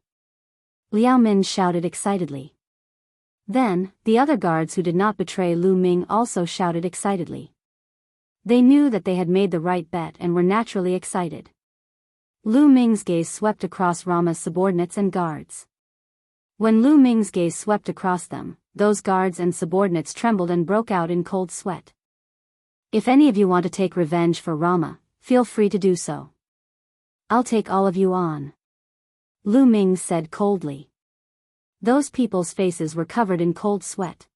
Liao Min shouted excitedly. Then, the other guards who did not betray Lu Ming also shouted excitedly. They knew that they had made the right bet and were naturally excited. Lu Ming's gaze swept across Rama's subordinates and guards. When Lu Ming's gaze swept across them, those guards and subordinates trembled and broke out in cold sweat. If any of you want to take revenge for Rama, feel free to do so. I'll take all of you on. Lu Ming said coldly. Those people's faces were covered in cold sweat.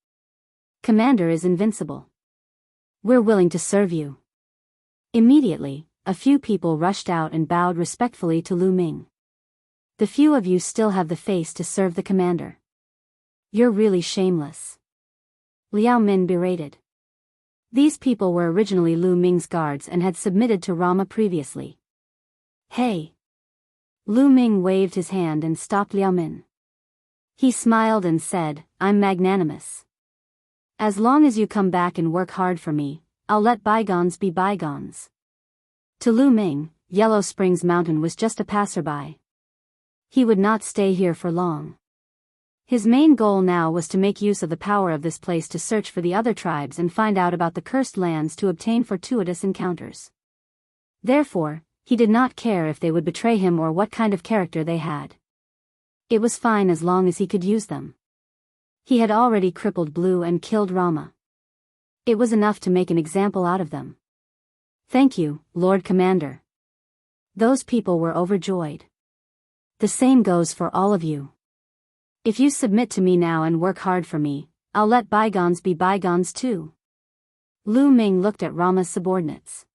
Commander is invincible. We're willing to serve you. Immediately, a few people rushed out and bowed respectfully to Lu Ming. The few of you still have the face to serve the commander. You're really shameless. Liao Min berated. These people were originally Lu Ming's guards and had submitted to Rama previously. Hey! Lu Ming waved his hand and stopped Liao Min. He smiled and said, I'm magnanimous. As long as you come back and work hard for me, I'll let bygones be bygones. To Lu Ming, Yellow Springs Mountain was just a passerby. He would not stay here for long. His main goal now was to make use of the power of this place to search for the other tribes and find out about the cursed lands to obtain fortuitous encounters. Therefore, he did not care if they would betray him or what kind of character they had. It was fine as long as he could use them. He had already crippled Blue and killed Rama. It was enough to make an example out of them. Thank you, Lord Commander. Those people were overjoyed. The same goes for all of you. If you submit to me now and work hard for me, I'll let bygones be bygones too. Lu Ming looked at Rama's subordinates.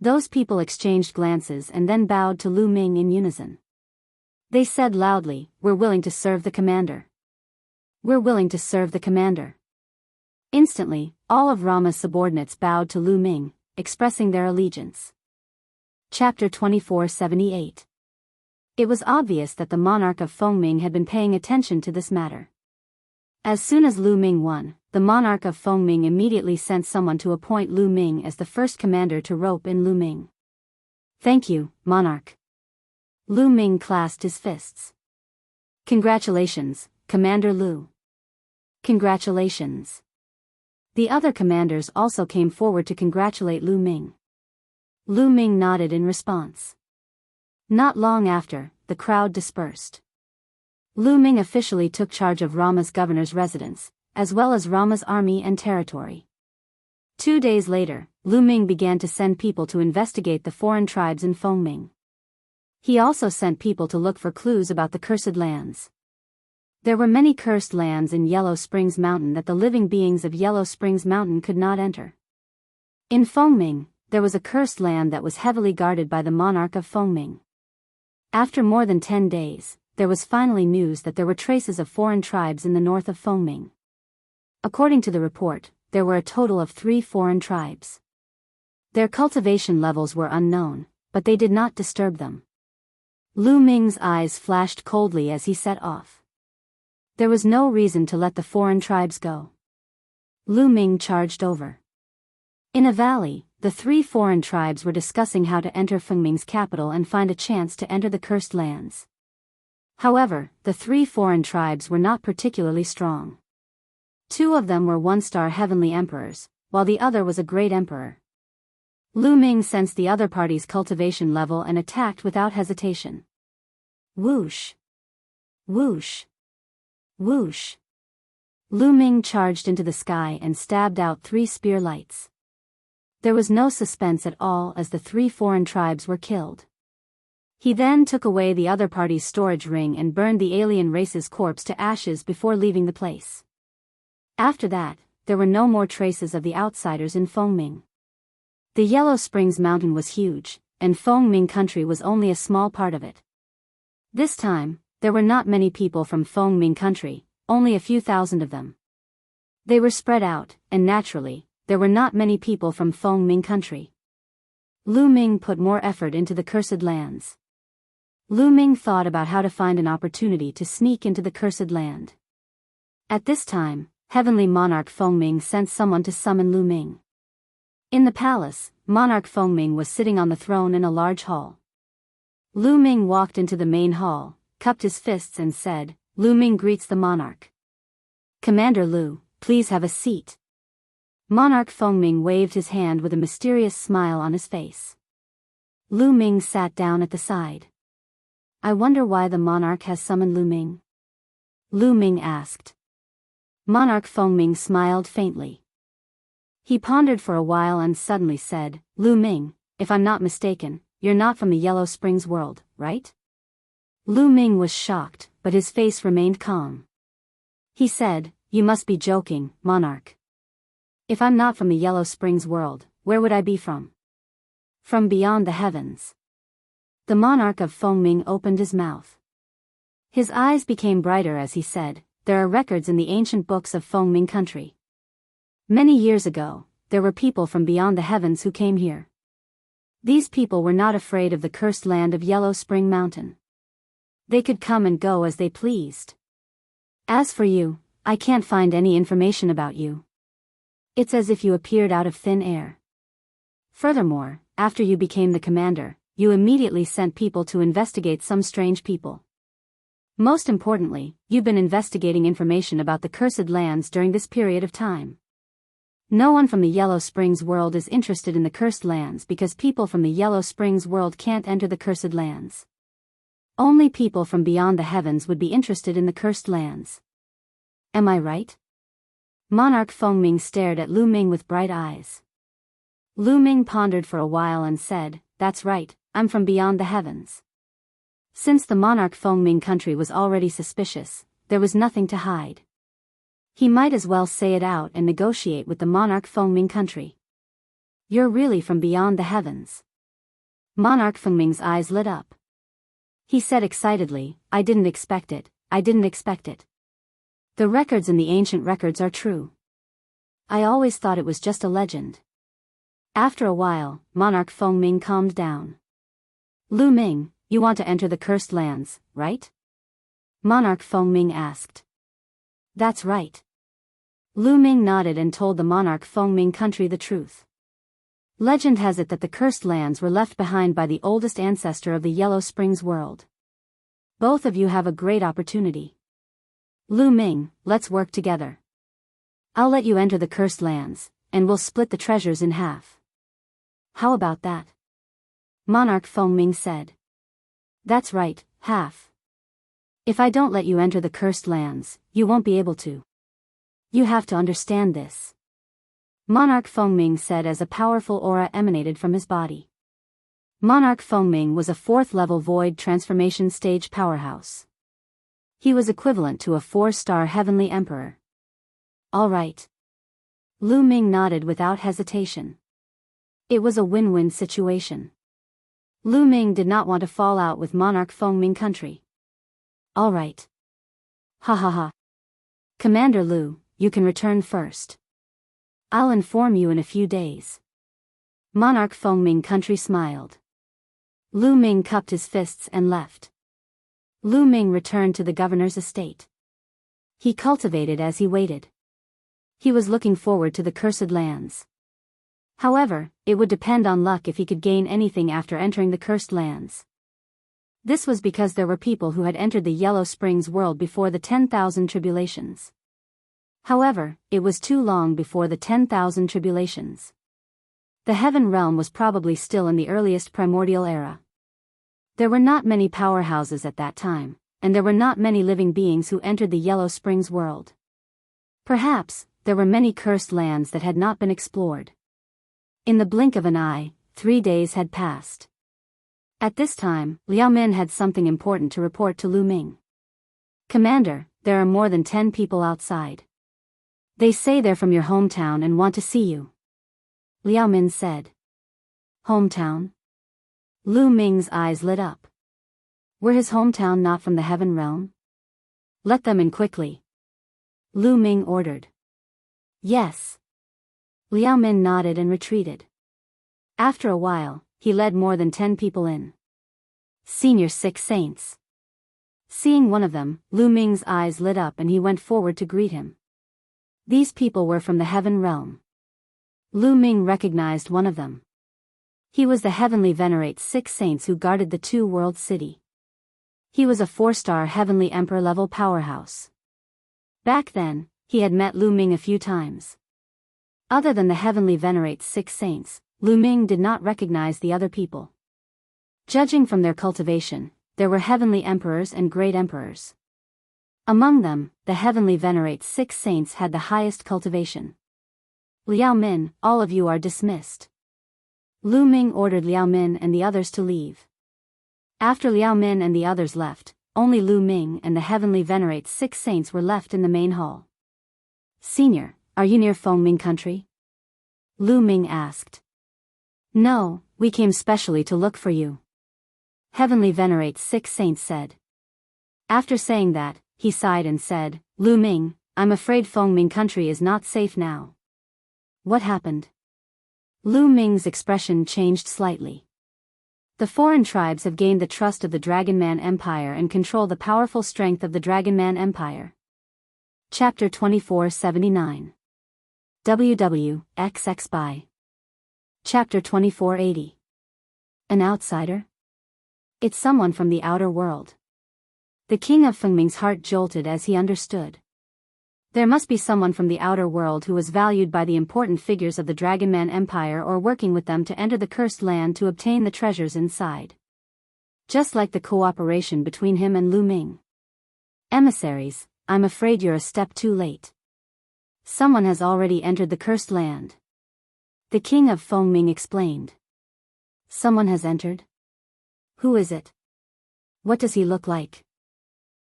Those people exchanged glances and then bowed to Lu Ming in unison. They said loudly, We're willing to serve the commander. We're willing to serve the commander. Instantly, all of Rama's subordinates bowed to Lu Ming, expressing their allegiance. Chapter 2478. It was obvious that the monarch of Fengming had been paying attention to this matter. As soon as Lu Ming won, the monarch of Fengming immediately sent someone to appoint Lu Ming as the first commander to rope in Lu Ming. Thank you, monarch. Lu Ming clasped his fists. Congratulations, Commander Lu. Congratulations. The other commanders also came forward to congratulate Lu Ming. Lu Ming nodded in response. Not long after, the crowd dispersed. Lu Ming officially took charge of Rama's governor's residence, as well as Rama's army and territory. 2 days later, Lu Ming began to send people to investigate the foreign tribes in Fengming. He also sent people to look for clues about the cursed lands. There were many cursed lands in Yellow Springs Mountain that the living beings of Yellow Springs Mountain could not enter. In Fengming, there was a cursed land that was heavily guarded by the monarch of Fengming. After more than 10 days, there was finally news that there were traces of foreign tribes in the north of Fengming. According to the report, there were a total of 3 foreign tribes. Their cultivation levels were unknown, but they did not disturb them. Lu Ming's eyes flashed coldly as he set off. There was no reason to let the foreign tribes go. Lu Ming charged over. In a valley, the 3 foreign tribes were discussing how to enter Fengming's capital and find a chance to enter the cursed lands. However, the 3 foreign tribes were not particularly strong. 2 of them were 1-star heavenly emperors, while the other was a great emperor. Lu Ming sensed the other party's cultivation level and attacked without hesitation. Whoosh! Whoosh! Whoosh! Lu Ming charged into the sky and stabbed out 3 spear lights. There was no suspense at all as the 3 foreign tribes were killed. He then took away the other party's storage ring and burned the alien race's corpse to ashes before leaving the place. After that, there were no more traces of the outsiders in Fengming. The Yellow Springs Mountain was huge, and Fengming country was only a small part of it. This time, there were not many people from Fengming country, only a few thousand of them. They were spread out, and naturally, there were not many people from Fengming country. Lu Ming put more effort into the cursed lands. Lu Ming thought about how to find an opportunity to sneak into the cursed land. At this time, Heavenly Monarch Fengming sent someone to summon Lu Ming. In the palace, Monarch Fengming was sitting on the throne in a large hall. Lu Ming walked into the main hall, cupped his fists and said, "Lu Ming greets the monarch. Commander Lu, please have a seat." Monarch Fengming waved his hand with a mysterious smile on his face. Lu Ming sat down at the side. "I wonder why the monarch has summoned Lu Ming?" Lu Ming asked. Monarch Fengming smiled faintly. He pondered for a while and suddenly said, "Lu Ming, if I'm not mistaken, you're not from the Yellow Springs world, right?" Lu Ming was shocked, but his face remained calm. He said, "You must be joking, monarch. If I'm not from the Yellow Springs world, where would I be from?" "From beyond the heavens." The monarch of Fengming opened his mouth. His eyes became brighter as he said, "There are records in the ancient books of Fengming country. Many years ago, there were people from beyond the heavens who came here. These people were not afraid of the cursed land of Yellow Spring Mountain. They could come and go as they pleased. As for you, I can't find any information about you. It's as if you appeared out of thin air. Furthermore, after you became the commander, you immediately sent people to investigate some strange people. Most importantly, you've been investigating information about the cursed lands during this period of time. No one from the Yellow Springs world is interested in the cursed lands because people from the Yellow Springs world can't enter the cursed lands. Only people from beyond the heavens would be interested in the cursed lands. Am I right?" Monarch Fengming stared at Lu Ming with bright eyes. Lu Ming pondered for a while and said, "That's right, I'm from beyond the heavens." Since the monarch Fengming country was already suspicious, there was nothing to hide. He might as well say it out and negotiate with the monarch Fengming country. "You're really from beyond the heavens." Monarch Fengming's eyes lit up. He said excitedly, I didn't expect it. The records in the ancient records are true. I always thought it was just a legend." After a while, Monarch Fengming calmed down. "Lu Ming, you want to enter the cursed lands, right?" Monarch Fengming asked. "That's right." Lu Ming nodded and told the monarch Fengming country the truth. Legend has it that the cursed lands were left behind by the oldest ancestor of the Yellow Springs world. Both of you have a great opportunity. Lu Ming, let's work together. I'll let you enter the cursed lands, and we'll split the treasures in half. How about that? Monarch Fengming said. That's right, half. If I don't let you enter the cursed lands, you won't be able to. You have to understand this. Monarch Fengming said as a powerful aura emanated from his body. Monarch Fengming was a 4th-level void transformation stage powerhouse. He was equivalent to a 4-star heavenly emperor. All right. Lu Ming nodded without hesitation. It was a win-win situation. Lu Ming did not want to fall out with Monarch Fengming country. All right. Ha ha ha. Commander Lu, you can return first. I'll inform you in a few days. Monarch Fengming country smiled. Lu Ming cupped his fists and left. Lu Ming returned to the governor's estate. He cultivated as he waited. He was looking forward to the cursed lands. However, it would depend on luck if he could gain anything after entering the cursed lands. This was because there were people who had entered the Yellow Springs world before the 10,000 tribulations. However, it was too long before the 10,000 tribulations. The Heaven Realm was probably still in the earliest primordial era. There were not many powerhouses at that time, and there were not many living beings who entered the Yellow Springs world. Perhaps, there were many cursed lands that had not been explored. In the blink of an eye, 3 days had passed. At this time, Liao Min had something important to report to Lu Ming. Commander, there are more than 10 people outside. They say they're from your hometown and want to see you. Liao Min said. Hometown? Lu Ming's eyes lit up. Were his hometown not from the Heaven Realm? Let them in quickly. Lu Ming ordered. Yes. Liao Min nodded and retreated. After a while, he led more than 10 people in. Senior 6 saints. Seeing one of them, Lu Ming's eyes lit up and he went forward to greet him. These people were from the Heaven Realm. Lu Ming recognized one of them. He was the Heavenly Venerate 6 saints who guarded the Two-World City. He was a 4-star Heavenly Emperor-level powerhouse. Back then, he had met Lu Ming a few times. Other than the Heavenly Venerate 6 saints, Lu Ming did not recognize the other people. Judging from their cultivation, there were Heavenly Emperors and Great Emperors. Among them, the Heavenly Venerate 6 saints had the highest cultivation. Liao Min, all of you are dismissed. Lu Ming ordered Liao Min and the others to leave. After Liao Min and the others left, only Lu Ming and the Heavenly Venerate 6 saints were left in the main hall. Senior, are you near Fengming country? Lu Ming asked. No, we came specially to look for you. Heavenly Venerate 6 saints said. After saying that, he sighed and said, Lu Ming, I'm afraid Fengming country is not safe now. What happened? Lu Ming's expression changed slightly. The foreign tribes have gained the trust of the Dragonman Empire and control the powerful strength of the Dragonman Empire. Chapter 2479. WWXX by Chapter 2480. An outsider? It's someone from the outer world. The king of Fengming's heart jolted as he understood. There must be someone from the outer world who was valued by the important figures of the Dragonman Empire or working with them to enter the cursed land to obtain the treasures inside. Just like the cooperation between him and Lu Ming. Emissaries, I'm afraid you're a step too late. Someone has already entered the cursed land. The king of Fengming explained. Someone has entered? Who is it? What does he look like?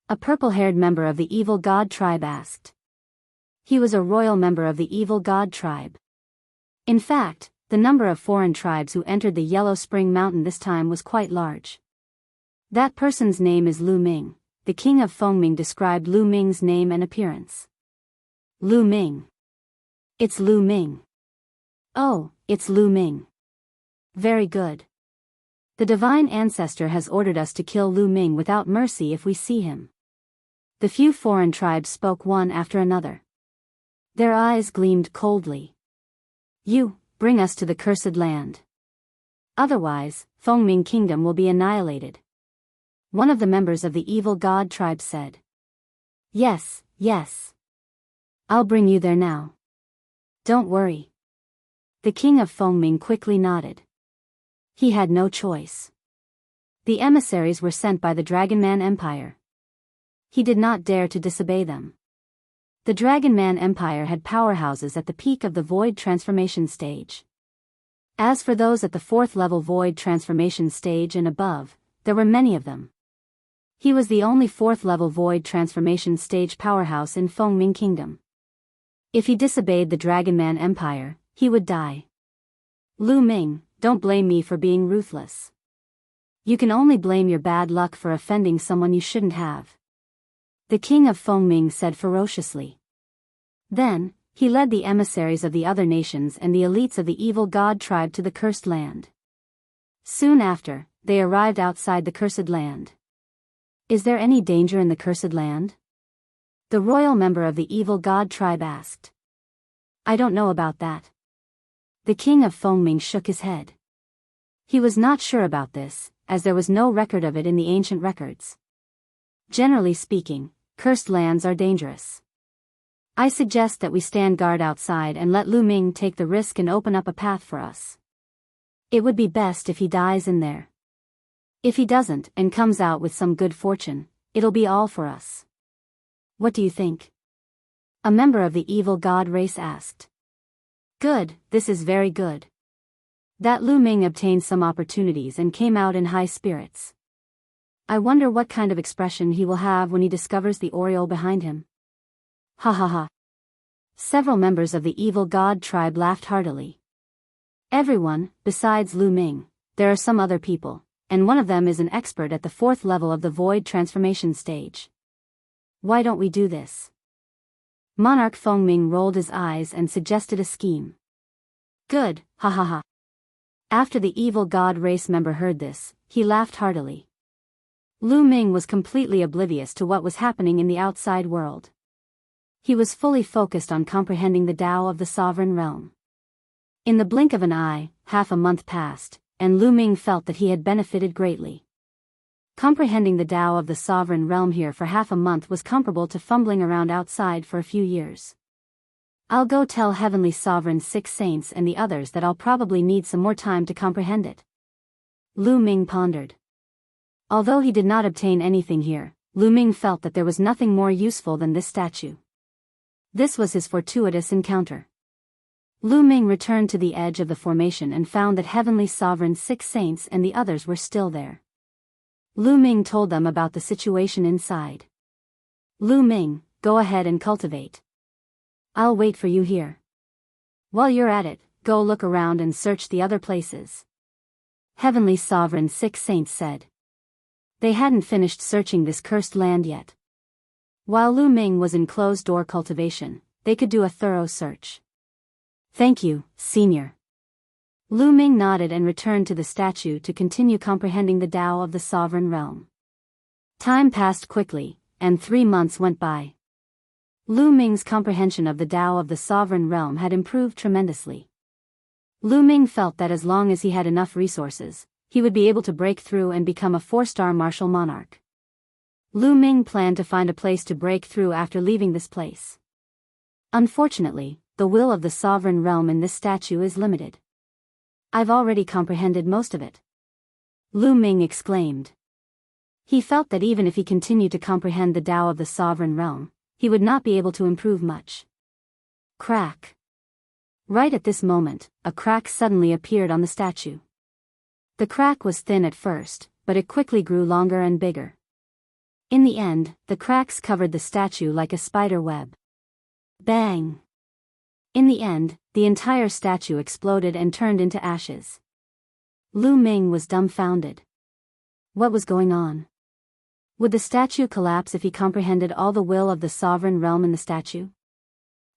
A purple-haired member of the Evil God tribe asked. He was a royal member of the Evil God tribe. In fact, the number of foreign tribes who entered the Yellow Spring Mountain this time was quite large. That person's name is Lu Ming. The king of Fengming described Lu Ming's name and appearance. Lu Ming. It's Lu Ming. Oh, it's Lu Ming. Very good. The Divine Ancestor has ordered us to kill Lu Ming without mercy if we see him. The few foreign tribes spoke one after another. Their eyes gleamed coldly. You, bring us to the cursed land. Otherwise, Fengming Kingdom will be annihilated. One of the members of the Evil God tribe said. Yes, yes. I'll bring you there now. Don't worry. The king of Fengming quickly nodded. He had no choice. The emissaries were sent by the Dragonman Empire. He did not dare to disobey them. The Dragonman Empire had powerhouses at the peak of the Void Transformation stage. As for those at the 4th level Void Transformation stage and above, there were many of them. He was the only 4th level Void Transformation stage powerhouse in Fengming Kingdom. If he disobeyed the Dragonman Empire, he would die. Lu Ming, don't blame me for being ruthless. You can only blame your bad luck for offending someone you shouldn't have. The king of Fengming said ferociously. Then, he led the emissaries of the other nations and the elites of the evil god tribe to the cursed land. Soon after, they arrived outside the cursed land. Is there any danger in the cursed land? The royal member of the evil god tribe asked. I don't know about that. The king of Fengming shook his head. He was not sure about this, as there was no record of it in the ancient records. Generally speaking, cursed lands are dangerous. I suggest that we stand guard outside and let Lu Ming take the risk and open up a path for us. It would be best if he dies in there. If he doesn't and comes out with some good fortune, it'll be all for us. What do you think? A member of the evil god race asked. Good, this is very good. That Lu Ming obtained some opportunities and came out in high spirits. I wonder what kind of expression he will have when he discovers the Oriole behind him. Ha ha ha. Several members of the evil god tribe laughed heartily. Everyone, besides Lu Ming, there are some other people, and one of them is an expert at the 4th level of the Void Transformation stage. Why don't we do this? Monarch Fengming rolled his eyes and suggested a scheme. Good, ha ha ha. After the evil god race member heard this, he laughed heartily. Lu Ming was completely oblivious to what was happening in the outside world. He was fully focused on comprehending the Tao of the sovereign realm. In the blink of an eye, half a month passed, and Lu Ming felt that he had benefited greatly. Comprehending the Tao of the sovereign realm here for half a month was comparable to fumbling around outside for a few years. I'll go tell Heavenly Sovereign's 6 saints and the others that I'll probably need some more time to comprehend it. Lu Ming pondered. Although he did not obtain anything here, Lu Ming felt that there was nothing more useful than this statue. This was his fortuitous encounter. Lu Ming returned to the edge of the formation and found that Heavenly Sovereign's 6 saints and the others were still there. Lu Ming told them about the situation inside. Lu Ming, go ahead and cultivate. I'll wait for you here. While you're at it, go look around and search the other places. Heavenly Sovereign's 6 saints said. They hadn't finished searching this cursed land yet. While Lu Ming was in closed-door cultivation, they could do a thorough search. Thank you, Senior. Lu Ming nodded and returned to the statue to continue comprehending the Tao of the sovereign realm. Time passed quickly, and 3 months went by. Lu Ming's comprehension of the Tao of the sovereign realm had improved tremendously. Lu Ming felt that as long as he had enough resources, he would be able to break through and become a 4-star martial monarch. Lu Ming planned to find a place to break through after leaving this place. Unfortunately, the will of the sovereign realm in this statue is limited. I've already comprehended most of it. Lu Ming exclaimed. He felt that even if he continued to comprehend the Tao of the sovereign realm, he would not be able to improve much. Crack. Right at this moment, a crack suddenly appeared on the statue. The crack was thin at first, but it quickly grew longer and bigger. In the end, the cracks covered the statue like a spider web. Bang! In the end, the entire statue exploded and turned into ashes. Lu Ming was dumbfounded. What was going on? Would the statue collapse if he comprehended all the will of the sovereign realm in the statue?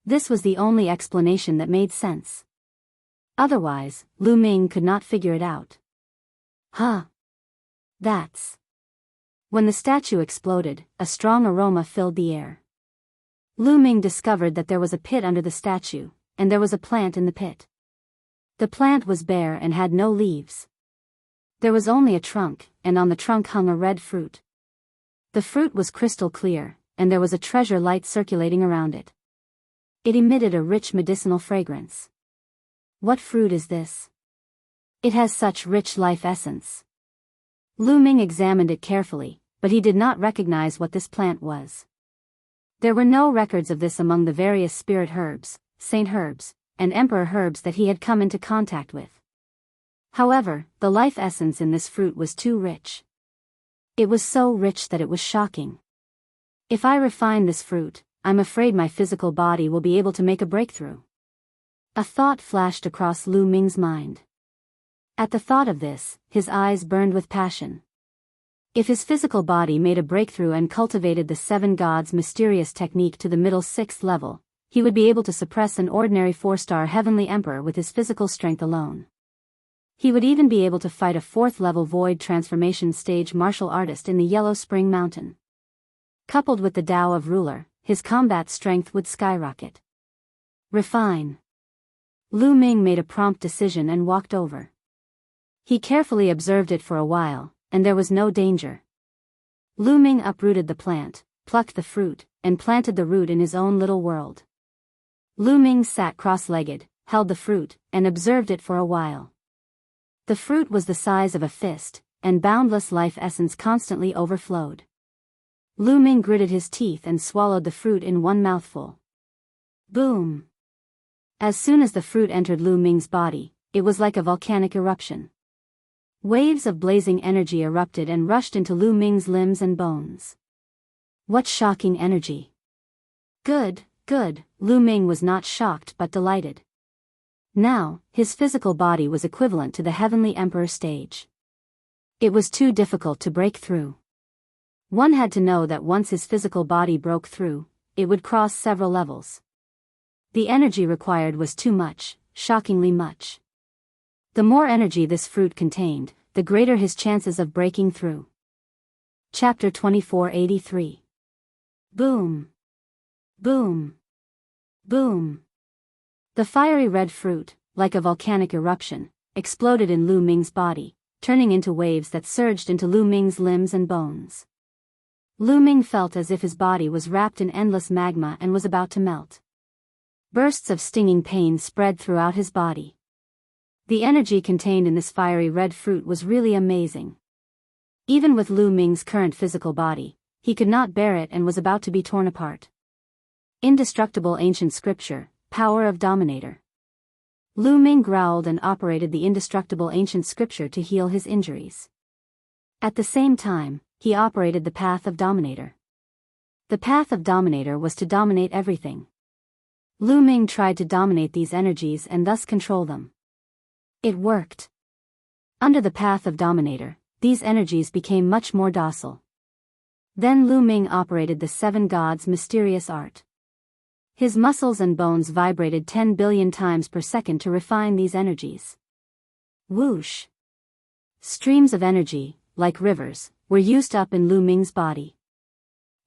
This was the only explanation that made sense. Otherwise, Lu Ming could not figure it out. Huh. That's... When the statue exploded, a strong aroma filled the air. Lu Ming discovered that there was a pit under the statue, and there was a plant in the pit. The plant was bare and had no leaves. There was only a trunk, and on the trunk hung a red fruit. The fruit was crystal clear, and there was a treasure light circulating around it. It emitted a rich medicinal fragrance. What fruit is this? It has such rich life essence. Lu Ming examined it carefully, but he did not recognize what this plant was. There were no records of this among the various spirit herbs, saint herbs, and emperor herbs that he had come into contact with. However, the life essence in this fruit was too rich. It was so rich that it was shocking. If I refine this fruit, I'm afraid my physical body will be able to make a breakthrough. A thought flashed across Lu Ming's mind. At the thought of this, his eyes burned with passion. If his physical body made a breakthrough and cultivated the seven gods' mysterious technique to the middle sixth level, he would be able to suppress an ordinary 4-star heavenly emperor with his physical strength alone. He would even be able to fight a 4th-level void transformation stage martial artist in the Yellow Spring Mountain. Coupled with the Tao of Ruler, his combat strength would skyrocket. Refine. Lu Ming made a prompt decision and walked over. He carefully observed it for a while, and there was no danger. Lu Ming uprooted the plant, plucked the fruit, and planted the root in his own little world. Lu Ming sat cross-legged, held the fruit, and observed it for a while. The fruit was the size of a fist, and boundless life essence constantly overflowed. Lu Ming gritted his teeth and swallowed the fruit in one mouthful. Boom! As soon as the fruit entered Lu Ming's body, it was like a volcanic eruption. Waves of blazing energy erupted and rushed into Lu Ming's limbs and bones. What shocking energy! Good, good, Lu Ming was not shocked but delighted. Now, his physical body was equivalent to the Heavenly Emperor stage. It was too difficult to break through. One had to know that once his physical body broke through, it would cross several levels. The energy required was too much, shockingly much. The more energy this fruit contained, the greater his chances of breaking through. Chapter 2483. Boom! Boom! Boom! The fiery red fruit, like a volcanic eruption, exploded in Lu Ming's body, turning into waves that surged into Lu Ming's limbs and bones. Lu Ming felt as if his body was wrapped in endless magma and was about to melt. Bursts of stinging pain spread throughout his body. The energy contained in this fiery red fruit was really amazing. Even with Lu Ming's current physical body, he could not bear it and was about to be torn apart. Indestructible ancient scripture, power of dominator. Lu Ming growled and operated the indestructible ancient scripture to heal his injuries. At the same time, he operated the path of dominator. The path of dominator was to dominate everything. Lu Ming tried to dominate these energies and thus control them. It worked. Under the path of dominator, these energies became much more docile. Then Lu Ming operated the seven gods' mysterious art. His muscles and bones vibrated 10 billion times per second to refine these energies. Whoosh! Streams of energy, like rivers, were used up in Lu Ming's body.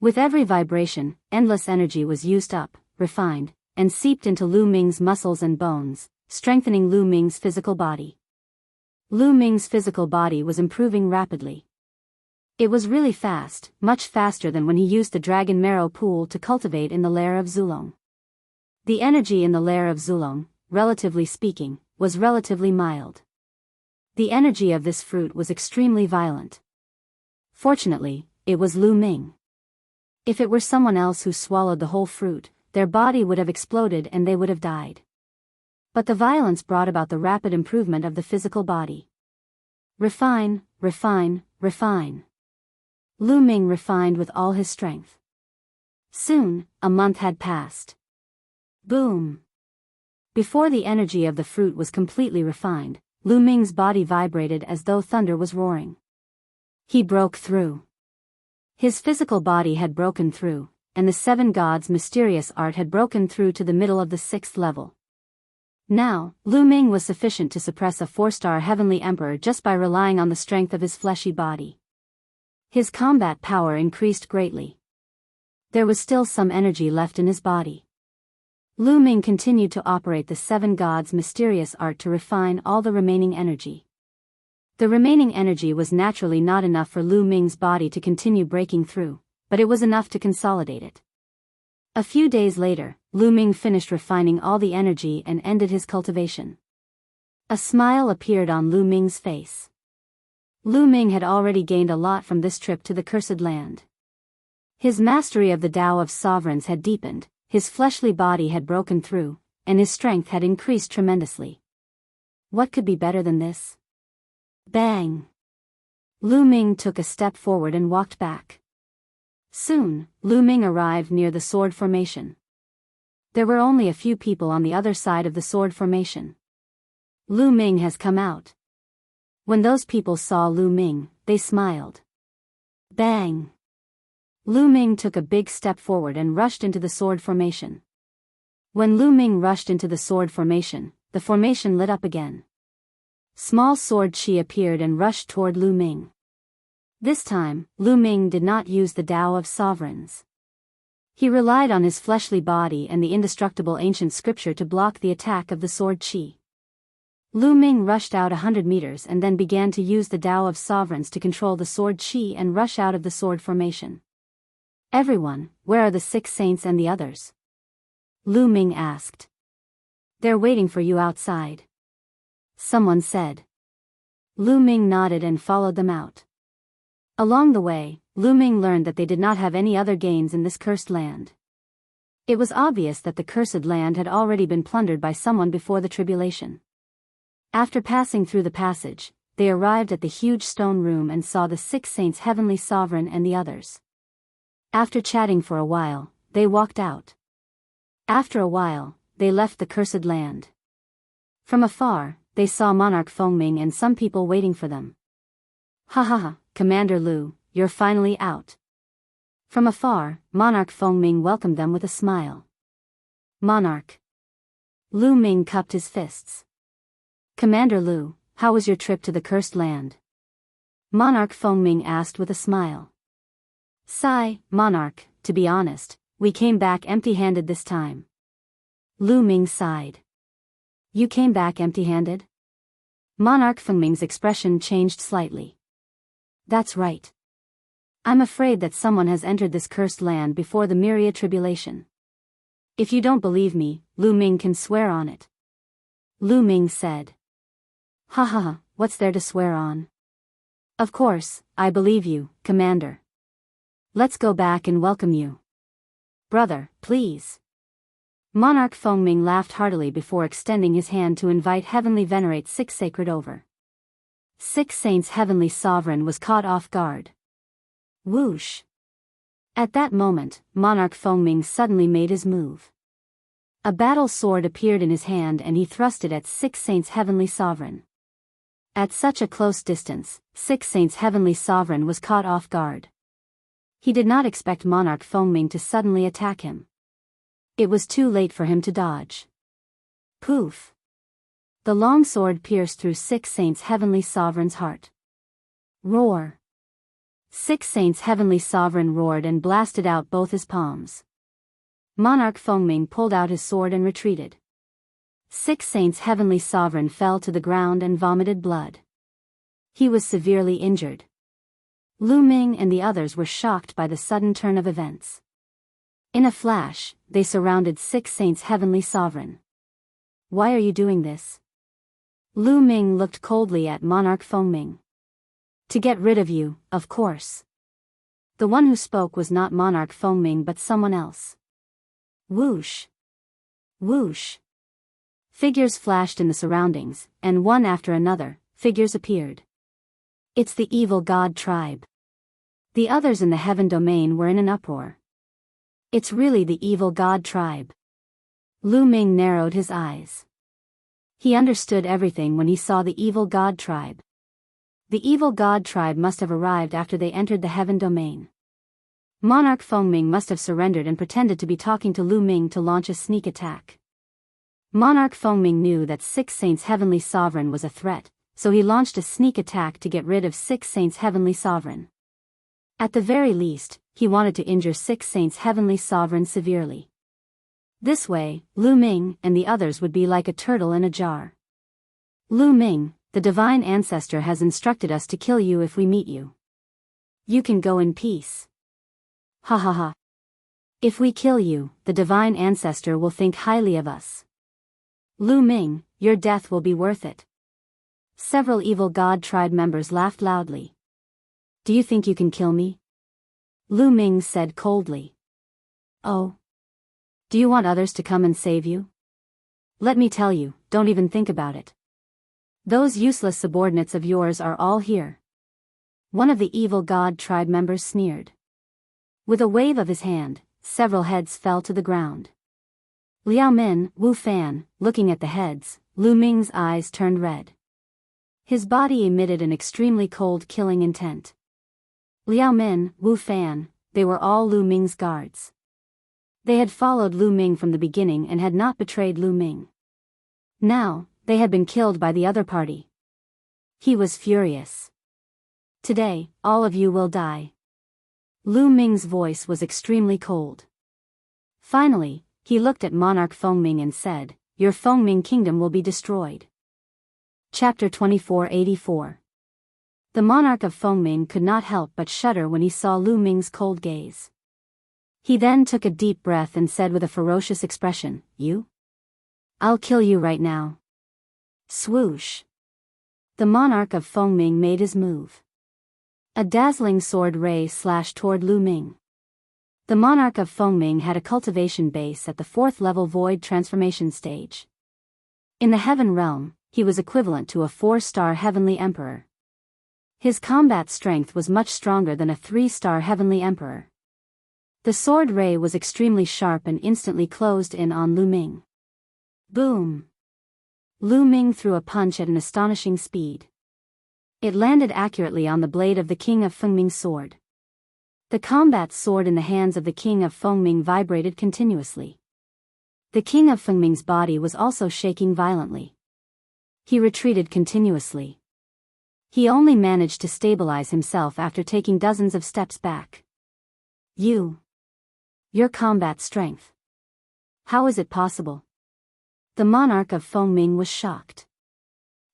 With every vibration, endless energy was used up, refined, and seeped into Lu Ming's muscles and bones, strengthening Lu Ming's physical body. Lu Ming's physical body was improving rapidly. It was really fast, much faster than when he used the dragon marrow pool to cultivate in the lair of Zulong. The energy in the lair of Zulong, relatively speaking, was relatively mild. The energy of this fruit was extremely violent. Fortunately, it was Lu Ming. If it were someone else who swallowed the whole fruit, their body would have exploded and they would have died. But the violence brought about the rapid improvement of the physical body. Refine, refine, refine. Lu Ming refined with all his strength. Soon, a month had passed. Boom! Before the energy of the fruit was completely refined, Lu Ming's body vibrated as though thunder was roaring. He broke through. His physical body had broken through, and the seven gods' mysterious art had broken through to the middle of the 6th level. Now, Lu Ming was sufficient to suppress a 4-star heavenly emperor just by relying on the strength of his fleshy body. His combat power increased greatly. There was still some energy left in his body. Lu Ming continued to operate the seven gods' mysterious art to refine all the remaining energy. The remaining energy was naturally not enough for Lu Ming's body to continue breaking through, but it was enough to consolidate it. A few days later, Lu Ming finished refining all the energy and ended his cultivation. A smile appeared on Lu Ming's face. Lu Ming had already gained a lot from this trip to the Cursed Land. His mastery of the Tao of Sovereigns had deepened, his fleshly body had broken through, and his strength had increased tremendously. What could be better than this? Bang! Lu Ming took a step forward and walked back. Soon, Lu Ming arrived near the sword formation. There were only a few people on the other side of the sword formation. Lu Ming has come out. When those people saw Lu Ming, they smiled. Bang! Lu Ming took a big step forward and rushed into the sword formation. When Lu Ming rushed into the sword formation, the formation lit up again. Small sword chi appeared and rushed toward Lu Ming. This time, Lu Ming did not use the Tao of Sovereigns. He relied on his fleshly body and the indestructible ancient scripture to block the attack of the sword chi. Lu Ming rushed out 100 meters and then began to use the Tao of Sovereigns to control the sword chi and rush out of the sword formation. Everyone, where are the 6 saints and the others? Lu Ming asked. They're waiting for you outside. Someone said. Lu Ming nodded and followed them out. Along the way, Lu Ming learned that they did not have any other gains in this cursed land. It was obvious that the cursed land had already been plundered by someone before the tribulation. After passing through the passage, they arrived at the huge stone room and saw the 6 saints, Heavenly Sovereign and the others. After chatting for a while, they walked out. After a while, they left the cursed land. From afar, they saw Monarch Fengming and some people waiting for them. Ha ha ha, Commander Lu, you're finally out. From afar, Monarch Fengming welcomed them with a smile. Monarch. Lu Ming cupped his fists. Commander Lu, how was your trip to the cursed land? Monarch Fengming asked with a smile. Sigh, Monarch, to be honest, we came back empty-handed this time. Lu Ming sighed. You came back empty-handed? Monarch Fengming's expression changed slightly. That's right. I'm afraid that someone has entered this cursed land before the myriad tribulation. If you don't believe me, Lu Ming can swear on it. Lu Ming said. Ha ha ha, what's there to swear on? Of course, I believe you, Commander. Let's go back and welcome you. Brother, please. Monarch Fengming laughed heartily before extending his hand to invite Heavenly Venerate 6 Sacred over. 6 Saints Heavenly Sovereign was caught off guard. Whoosh! At that moment, Monarch Fengming suddenly made his move. A battle sword appeared in his hand and he thrust it at 6 Saints Heavenly Sovereign. At such a close distance, 6 Saints Heavenly Sovereign was caught off guard. He did not expect Monarch Fengming to suddenly attack him. It was too late for him to dodge. Poof! The long sword pierced through 6 Saints Heavenly Sovereign's heart. Roar! 6 Saints Heavenly Sovereign roared and blasted out both his palms. Monarch Fengming pulled out his sword and retreated. 6 Saints Heavenly Sovereign fell to the ground and vomited blood. He was severely injured. Lu Ming and the others were shocked by the sudden turn of events. In a flash, they surrounded 6 Saints Heavenly Sovereign. Why are you doing this? Lu Ming looked coldly at Monarch Fengming. To get rid of you, of course. The one who spoke was not Monarch Fengming but someone else. Whoosh! Whoosh! Figures flashed in the surroundings, and one after another, figures appeared. It's the evil god tribe. The others in the heaven domain were in an uproar. It's really the evil god tribe. Lu Ming narrowed his eyes. He understood everything when he saw the evil god tribe. The evil god tribe must have arrived after they entered the heaven domain. Monarch Fengming must have surrendered and pretended to be talking to Lu Ming to launch a sneak attack. Monarch Fengming knew that 6 Saints Heavenly Sovereign was a threat, so he launched a sneak attack to get rid of 6 Saints Heavenly Sovereign. At the very least, he wanted to injure 6 Saints Heavenly Sovereign severely. This way, Lu Ming and the others would be like a turtle in a jar. Lu Ming, the Divine Ancestor has instructed us to kill you if we meet you. You can go in peace. Ha ha ha. If we kill you, the divine ancestor will think highly of us. Lu Ming, your death will be worth it. Several evil god tribe members laughed loudly. Do you think you can kill me? Lu Ming said coldly. Oh. Do you want others to come and save you? Let me tell you, don't even think about it. Those useless subordinates of yours are all here. One of the evil god tribe members sneered. With a wave of his hand, several heads fell to the ground. Liao Min, Wu Fan, looking at the heads, Lu Ming's eyes turned red. His body emitted an extremely cold killing intent. Liao Min, Wu Fan, they were all Lu Ming's guards. They had followed Lu Ming from the beginning and had not betrayed Lu Ming. Now, they had been killed by the other party. He was furious. Today, all of you will die. Lu Ming's voice was extremely cold. Finally, he looked at Monarch Fengming and said, Your Fengming kingdom will be destroyed. Chapter 2484. The monarch of Fengming could not help but shudder when he saw Lu Ming's cold gaze. He then took a deep breath and said with a ferocious expression, You? I'll kill you right now. Swoosh. The monarch of Fengming made his move. A dazzling sword ray slashed toward Lu Ming. The monarch of Fengming had a cultivation base at the 4th level void transformation stage. In the heaven realm, he was equivalent to a 4-star heavenly emperor. His combat strength was much stronger than a 3-star heavenly emperor. The sword ray was extremely sharp and instantly closed in on Lu Ming. Boom! Lu Ming threw a punch at an astonishing speed. It landed accurately on the blade of the King of Fengming's sword. The combat sword in the hands of the King of Fengming vibrated continuously. The King of Fengming's body was also shaking violently. He retreated continuously. He only managed to stabilize himself after taking dozens of steps back. Your combat strength. How is it possible? The monarch of Fengming was shocked.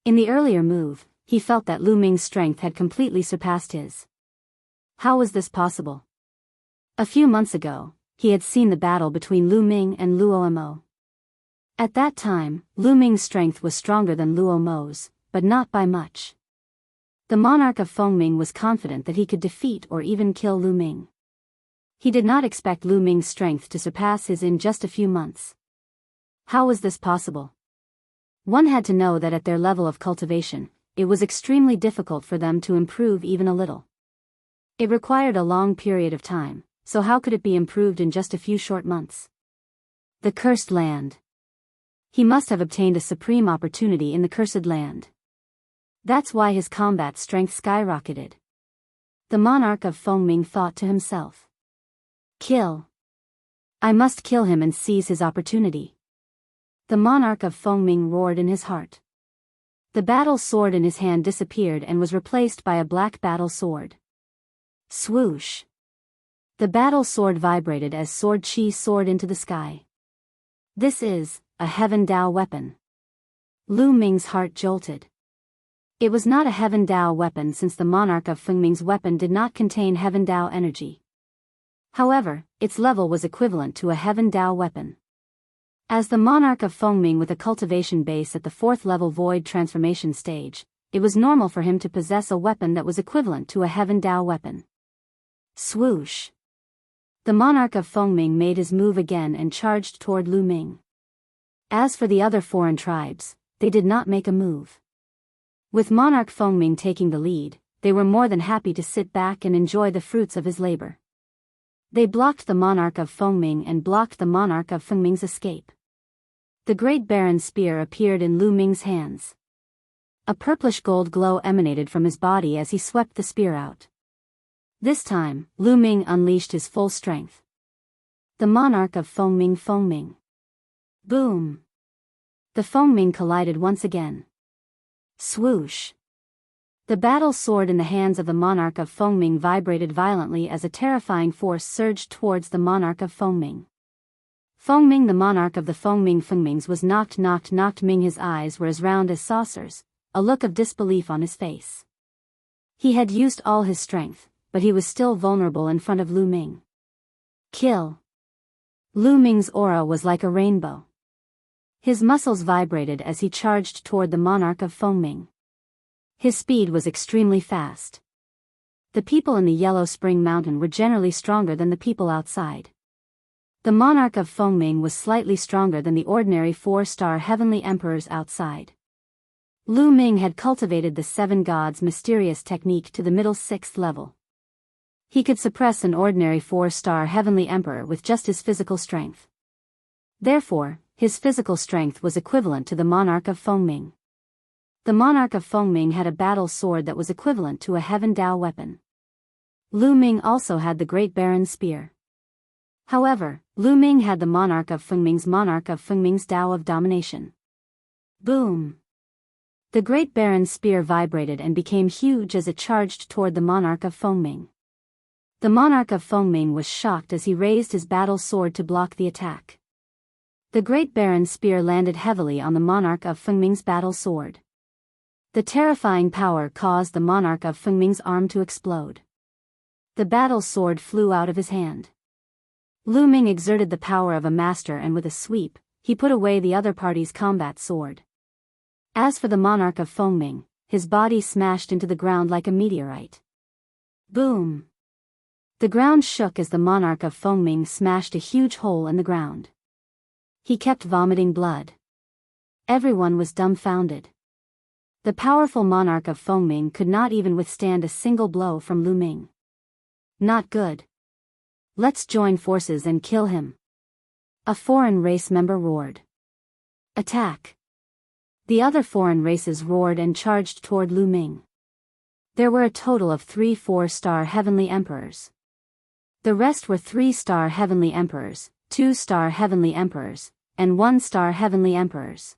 In the earlier move, he felt that Lu Ming's strength had completely surpassed his. How was this possible? A few months ago, he had seen the battle between Lu Ming and Luo Mo. At that time, Lu Ming's strength was stronger than Luo Mo's, but not by much. The monarch of Fengming was confident that he could defeat or even kill Lu Ming. He did not expect Lu Ming's strength to surpass his in just a few months. How was this possible? One had to know that at their level of cultivation, it was extremely difficult for them to improve even a little. It required a long period of time, so how could it be improved in just a few short months? The cursed land. He must have obtained a supreme opportunity in the cursed land. That's why his combat strength skyrocketed. The monarch of Fengming thought to himself. Kill. I must kill him and seize his opportunity. The monarch of Fengming roared in his heart. The battle sword in his hand disappeared and was replaced by a black battle sword. Swoosh. The battle sword vibrated as sword chi soared into the sky. This is a Heaven Dao weapon. Lu Ming's heart jolted. It was not a Heaven Dao weapon since the monarch of Fengming's weapon did not contain Heaven Dao energy. However, its level was equivalent to a Heaven Dao weapon. As the monarch of Fengming with a cultivation base at the 4th level void transformation stage, it was normal for him to possess a weapon that was equivalent to a Heaven Dao weapon. Swoosh. The monarch of Fengming made his move again and charged toward Lu Ming. As for the other foreign tribes, they did not make a move. With monarch Fengming taking the lead, they were more than happy to sit back and enjoy the fruits of his labor. They blocked the monarch of Fengming and blocked the monarch of Fengming's escape. The great baron's spear appeared in Lu Ming's hands. A purplish gold glow emanated from his body as he swept the spear out. This time, Lu Ming unleashed his full strength. The monarch of Fengming. Boom! The Fengming collided once again. Swoosh! The battle sword in the hands of the monarch of Fengming vibrated violently as a terrifying force surged towards the monarch of Fengming. Fengming, the monarch of the Fengmings was knocked Ming. His eyes were as round as saucers, a look of disbelief on his face. He had used all his strength, but he was still vulnerable in front of Lu Ming. Kill! Lu Ming's aura was like a rainbow. His muscles vibrated as he charged toward the monarch of Fengming. His speed was extremely fast. The people in the Yellow Spring Mountain were generally stronger than the people outside. The monarch of Fengming was slightly stronger than the ordinary 4-star heavenly emperors outside. Lu Ming had cultivated the 7 gods' mysterious technique to the middle 6th level. He could suppress an ordinary 4-star heavenly emperor with just his physical strength. Therefore, his physical strength was equivalent to the monarch of Fengming. The monarch of Fengming had a battle sword that was equivalent to a Heaven Dao weapon. Lu Ming also had the Great Baron's spear. However, Lu Ming had the monarch of Fengming's Dao of domination. Boom! The Great Baron's spear vibrated and became huge as it charged toward the monarch of Fengming. The monarch of Fengming was shocked as he raised his battle sword to block the attack. The Great Baron's spear landed heavily on the monarch of Fengming's battle sword. The terrifying power caused the monarch of Fengming's arm to explode. The battle sword flew out of his hand. Lu Ming exerted the power of a master, and with a sweep, he put away the other party's combat sword. As for the monarch of Fengming, his body smashed into the ground like a meteorite. Boom! The ground shook as the monarch of Fengming smashed a huge hole in the ground. He kept vomiting blood. Everyone was dumbfounded. The powerful monarch of Fengming could not even withstand a single blow from Lu Ming. Not good. Let's join forces and kill him. A foreign race member roared. Attack! The other foreign races roared and charged toward Lu Ming. There were a total of 3 4-star heavenly emperors. The rest were 3-star heavenly emperors, 2-star heavenly emperors, and 1-star heavenly emperors.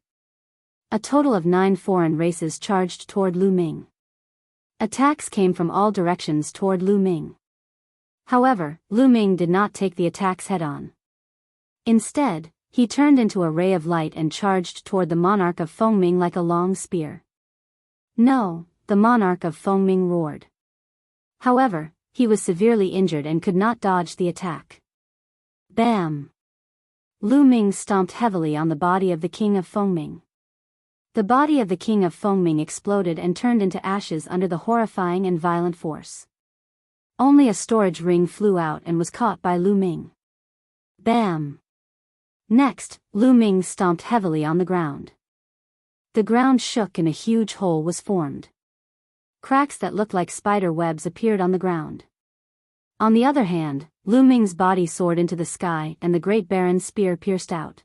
A total of 9 foreign races charged toward Lu Ming. Attacks came from all directions toward Lu Ming. However, Lu Ming did not take the attacks head-on. Instead, he turned into a ray of light and charged toward the monarch of Fengming like a long spear. No, the monarch of Fengming roared. However, he was severely injured and could not dodge the attack. Bam! Lu Ming stomped heavily on the body of the king of Fengming. The body of the king of Fengming exploded and turned into ashes under the horrifying and violent force. Only a storage ring flew out and was caught by Lu Ming. Bam! Next, Lu Ming stomped heavily on the ground. The ground shook and a huge hole was formed. Cracks that looked like spider webs appeared on the ground. On the other hand, Lu Ming's body soared into the sky and the Great Baron's spear pierced out.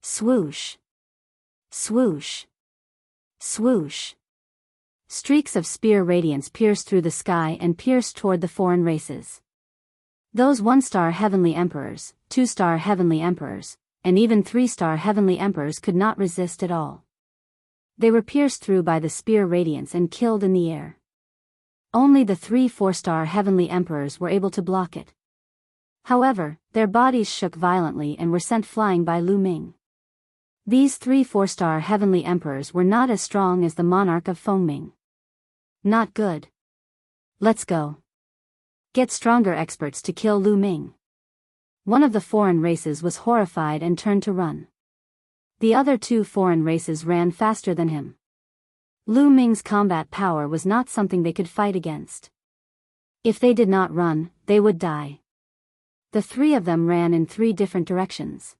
Swoosh! Swoosh! Swoosh! Streaks of spear radiance pierced through the sky and pierced toward the foreign races. Those 1-star heavenly emperors, 2-star heavenly emperors, and even 3-star heavenly emperors could not resist at all. They were pierced through by the spear radiance and killed in the air. Only the 3 4-star heavenly emperors were able to block it. However, their bodies shook violently and were sent flying by Lu Ming. These 3 4-star heavenly emperors were not as strong as the monarch of Fengming. Not good. Let's go. Get stronger experts to kill Lu Ming. One of the foreign races was horrified and turned to run. The other 2 foreign races ran faster than him. Lu Ming's combat power was not something they could fight against. If they did not run, they would die. The 3 of them ran in 3 different directions.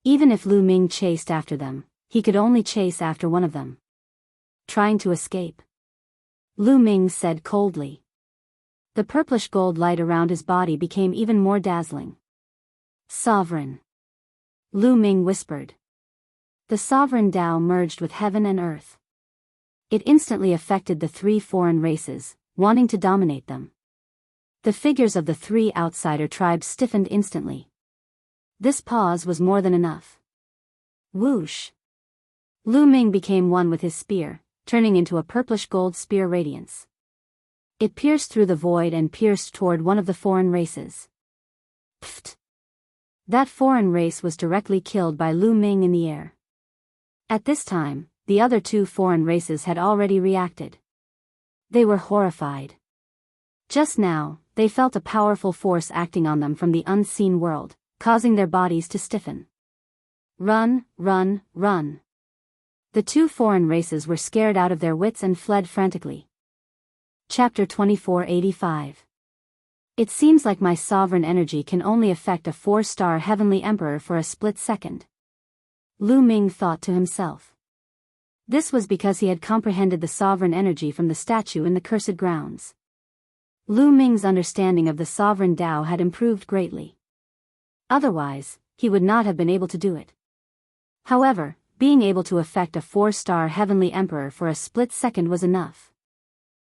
Even if Lu Ming chased after them, he could only chase after one of them. Trying to escape. Lu Ming said coldly. The purplish gold light around his body became even more dazzling. Sovereign. Lu Ming whispered. The sovereign Dao merged with heaven and earth. It instantly affected the 3 foreign races, wanting to dominate them. The figures of the 3 outsider tribes stiffened instantly. This pause was more than enough. Whoosh! Lu Ming became one with his spear, turning into a purplish gold spear radiance. It pierced through the void and pierced toward one of the foreign races. Pfft! That foreign race was directly killed by Lu Ming in the air. At this time, the other 2 foreign races had already reacted. They were horrified. Just now, they felt a powerful force acting on them from the unseen world, causing their bodies to stiffen. Run, run, run. The two foreign races were scared out of their wits and fled frantically. Chapter 2485. It seems like my sovereign energy can only affect a 4-star heavenly emperor for a split second. Lu Ming thought to himself. This was because he had comprehended the sovereign energy from the statue in the cursed grounds. Lu Ming's understanding of the sovereign Tao had improved greatly. Otherwise, he would not have been able to do it. However, being able to affect a 4-star heavenly emperor for a split second was enough.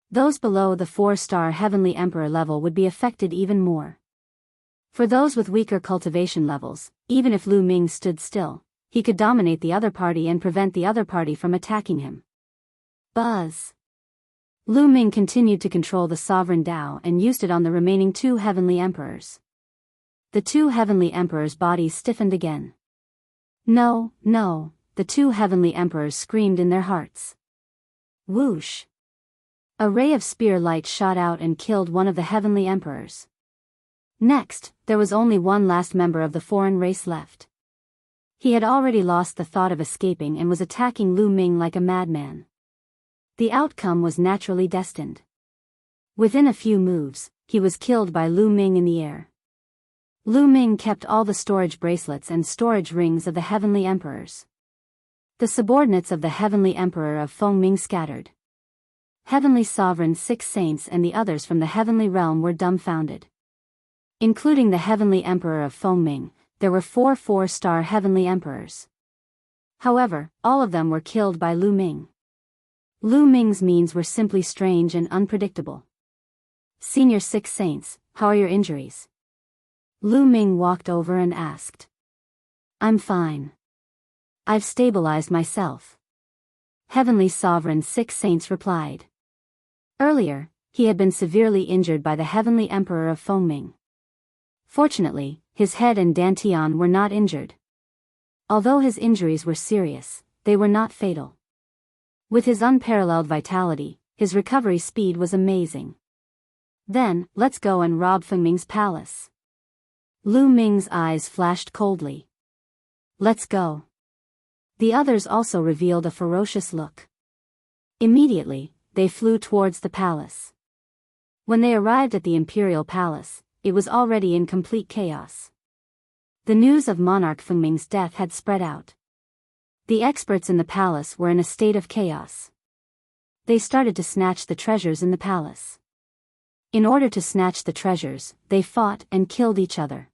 Those below the 4-star heavenly emperor level would be affected even more. For those with weaker cultivation levels, even if Lu Ming stood still, he could dominate the other party and prevent the other party from attacking him. Buzz. Lu Ming continued to control the sovereign Tao and used it on the remaining 2 heavenly emperors. The 2 heavenly emperors' bodies stiffened again. No, no, the 2 heavenly emperors screamed in their hearts. Whoosh! A ray of spear light shot out and killed one of the heavenly emperors. Next, there was only one last member of the foreign race left. He had already lost the thought of escaping and was attacking Lu Ming like a madman. The outcome was naturally destined. Within a few moves, he was killed by Lu Ming in the air. Lu Ming kept all the storage bracelets and storage rings of the heavenly emperors. The subordinates of the heavenly emperor of Fengming scattered. Heavenly Sovereign 6 saints and the others from the heavenly realm were dumbfounded. Including the heavenly emperor of Fengming, there were 4 4-star heavenly emperors. However, all of them were killed by Lu Ming. Lu Ming's means were simply strange and unpredictable. Senior 6 saints, how are your injuries? Lu Ming walked over and asked. I'm fine. I've stabilized myself. Heavenly Sovereign 6 saints replied. Earlier, he had been severely injured by the heavenly emperor of Fengming. Fortunately, his head and Dantian were not injured. Although his injuries were serious, they were not fatal. With his unparalleled vitality, his recovery speed was amazing. Then, let's go and rob Fengming's palace. Lu Ming's eyes flashed coldly. Let's go. The others also revealed a ferocious look. Immediately, they flew towards the palace. When they arrived at the imperial palace, it was already in complete chaos. The news of Monarch Fengming's death had spread out. The experts in the palace were in a state of chaos. They started to snatch the treasures in the palace. In order to snatch the treasures, they fought and killed each other.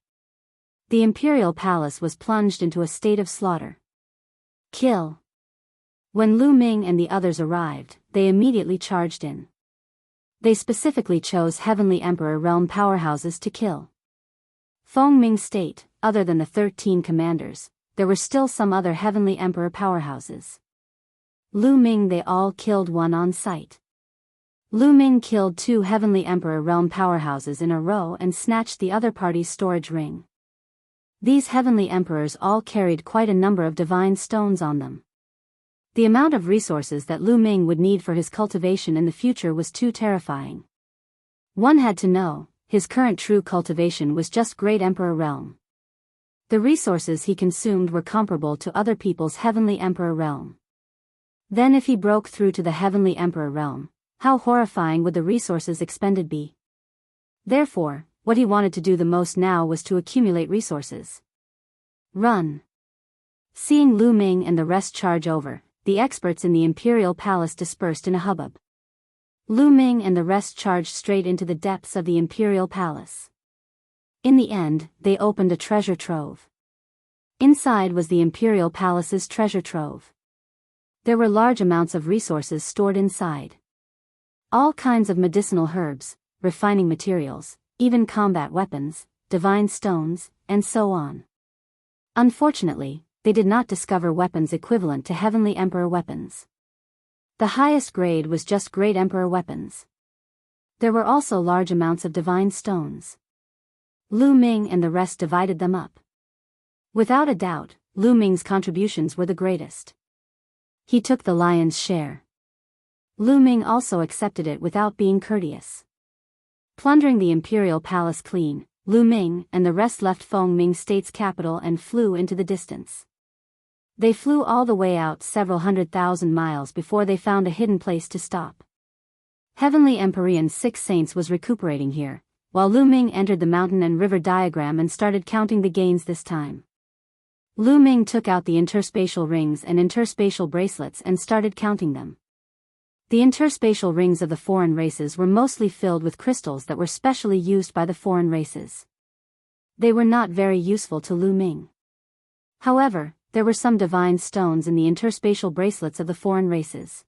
The imperial palace was plunged into a state of slaughter. Kill. When Lu Ming and the others arrived, they immediately charged in. They specifically chose Heavenly Emperor realm powerhouses to kill. Fengming State, other than the 13 commanders, there were still some other Heavenly Emperor powerhouses. Lu Ming they all killed one on sight. Lu Ming killed 2 Heavenly Emperor realm powerhouses in a row and snatched the other party's storage ring. These Heavenly Emperors all carried quite a number of divine stones on them. The amount of resources that Lu Ming would need for his cultivation in the future was too terrifying. One had to know, his current true cultivation was just Great Emperor realm. The resources he consumed were comparable to other people's Heavenly Emperor realm. Then if he broke through to the Heavenly Emperor realm, how horrifying would the resources expended be? Therefore, what he wanted to do the most now was to accumulate resources. Run. Seeing Lu Ming and the rest charge over, the experts in the imperial palace dispersed in a hubbub. Lu Ming and the rest charged straight into the depths of the imperial palace. In the end, they opened a treasure trove. Inside was the imperial palace's treasure trove. There were large amounts of resources stored inside. All kinds of medicinal herbs, refining materials, even combat weapons, divine stones, and so on. Unfortunately, they did not discover weapons equivalent to Heavenly Emperor weapons. The highest grade was just Great Emperor weapons. There were also large amounts of divine stones. Lu Ming and the rest divided them up. Without a doubt, Lu Ming's contributions were the greatest. He took the lion's share. Lu Ming also accepted it without being courteous. Plundering the imperial palace clean, Lu Ming and the rest left Feng Ming State's capital and flew into the distance. They flew all the way out several 100,000 miles before they found a hidden place to stop. Heavenly Empyrean Six Saints was recuperating here, while Lu Ming entered the mountain and river diagram and started counting the gains this time. Lu Ming took out the interspatial rings and interspatial bracelets and started counting them. The interspatial rings of the foreign races were mostly filled with crystals that were specially used by the foreign races. They were not very useful to Lu Ming. However, there were some divine stones in the interspatial bracelets of the foreign races.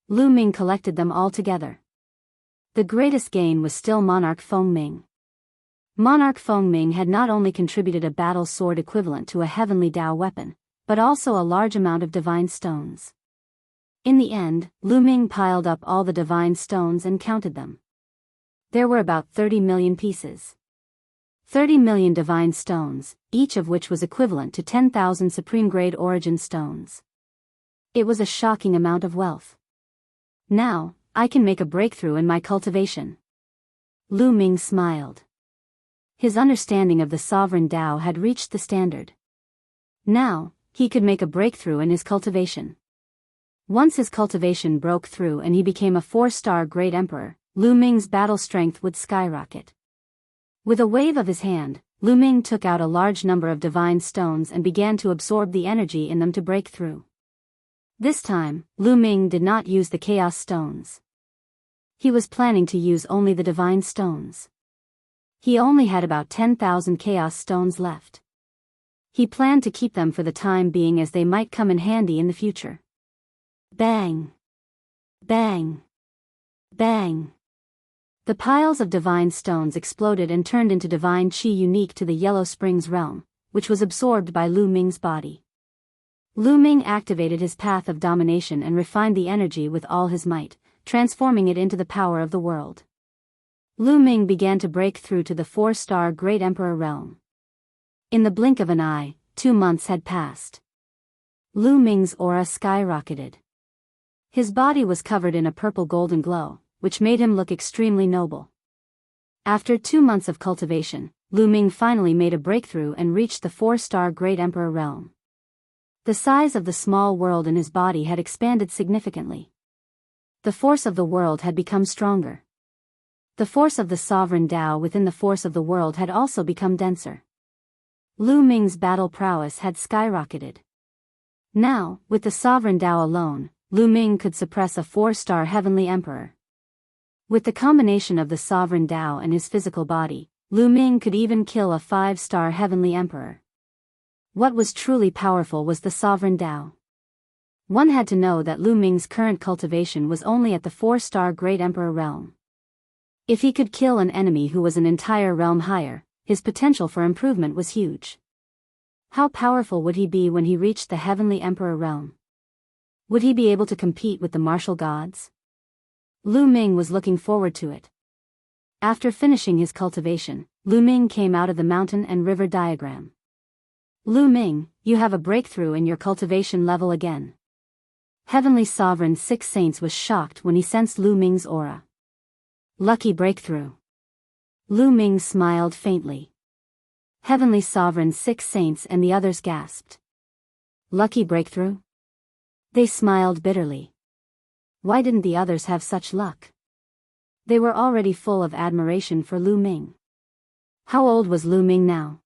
Lu Ming collected them all together. The greatest gain was still Monarch Feng Ming. Monarch Feng Ming had not only contributed a battle sword equivalent to a heavenly Dao weapon, but also a large amount of divine stones. In the end, Lu Ming piled up all the divine stones and counted them. There were about 30 million pieces. 30 million divine stones, each of which was equivalent to 10,000 supreme-grade origin stones. It was a shocking amount of wealth. Now, I can make a breakthrough in my cultivation. Lu Ming smiled. His understanding of the sovereign Tao had reached the standard. Now, he could make a breakthrough in his cultivation. Once his cultivation broke through and he became a 4-star Great Emperor, Lu Ming's battle strength would skyrocket. With a wave of his hand, Lu Ming took out a large number of divine stones and began to absorb the energy in them to break through. This time, Lu Ming did not use the Chaos Stones. He was planning to use only the divine stones. He only had about 10,000 Chaos Stones left. He planned to keep them for the time being as they might come in handy in the future. Bang! Bang! Bang! The piles of divine stones exploded and turned into divine chi unique to the Yellow Springs realm, which was absorbed by Lu Ming's body. Lu Ming activated his path of domination and refined the energy with all his might, transforming it into the power of the world. Lu Ming began to break through to the 4-star Great Emperor realm. In the blink of an eye, 2 months had passed. Lu Ming's aura skyrocketed. His body was covered in a purple golden glow, which made him look extremely noble. After 2 months of cultivation, Lu Ming finally made a breakthrough and reached the 4-star Great Emperor realm. The size of the small world in his body had expanded significantly. The force of the world had become stronger. The force of the sovereign Tao within the force of the world had also become denser. Lu Ming's battle prowess had skyrocketed. Now, with the sovereign Tao alone, Lu Ming could suppress a 4-star heavenly emperor. With the combination of the sovereign Tao and his physical body, Lu Ming could even kill a 5-star heavenly emperor. What was truly powerful was the sovereign Tao. One had to know that Lu Ming's current cultivation was only at the 4-star Great Emperor realm. If he could kill an enemy who was an entire realm higher, his potential for improvement was huge. How powerful would he be when he reached the heavenly emperor realm? Would he be able to compete with the martial gods? Lu Ming was looking forward to it. After finishing his cultivation, Lu Ming came out of the mountain and river diagram. Lu Ming, you have a breakthrough in your cultivation level again. Heavenly Sovereign Six Saints was shocked when he sensed Lu Ming's aura. Lucky breakthrough. Lu Ming smiled faintly. Heavenly Sovereign Six Saints and the others gasped. Lucky breakthrough? They smiled bitterly. Why didn't the others have such luck? They were already full of admiration for Lu Ming. How old was Lu Ming now?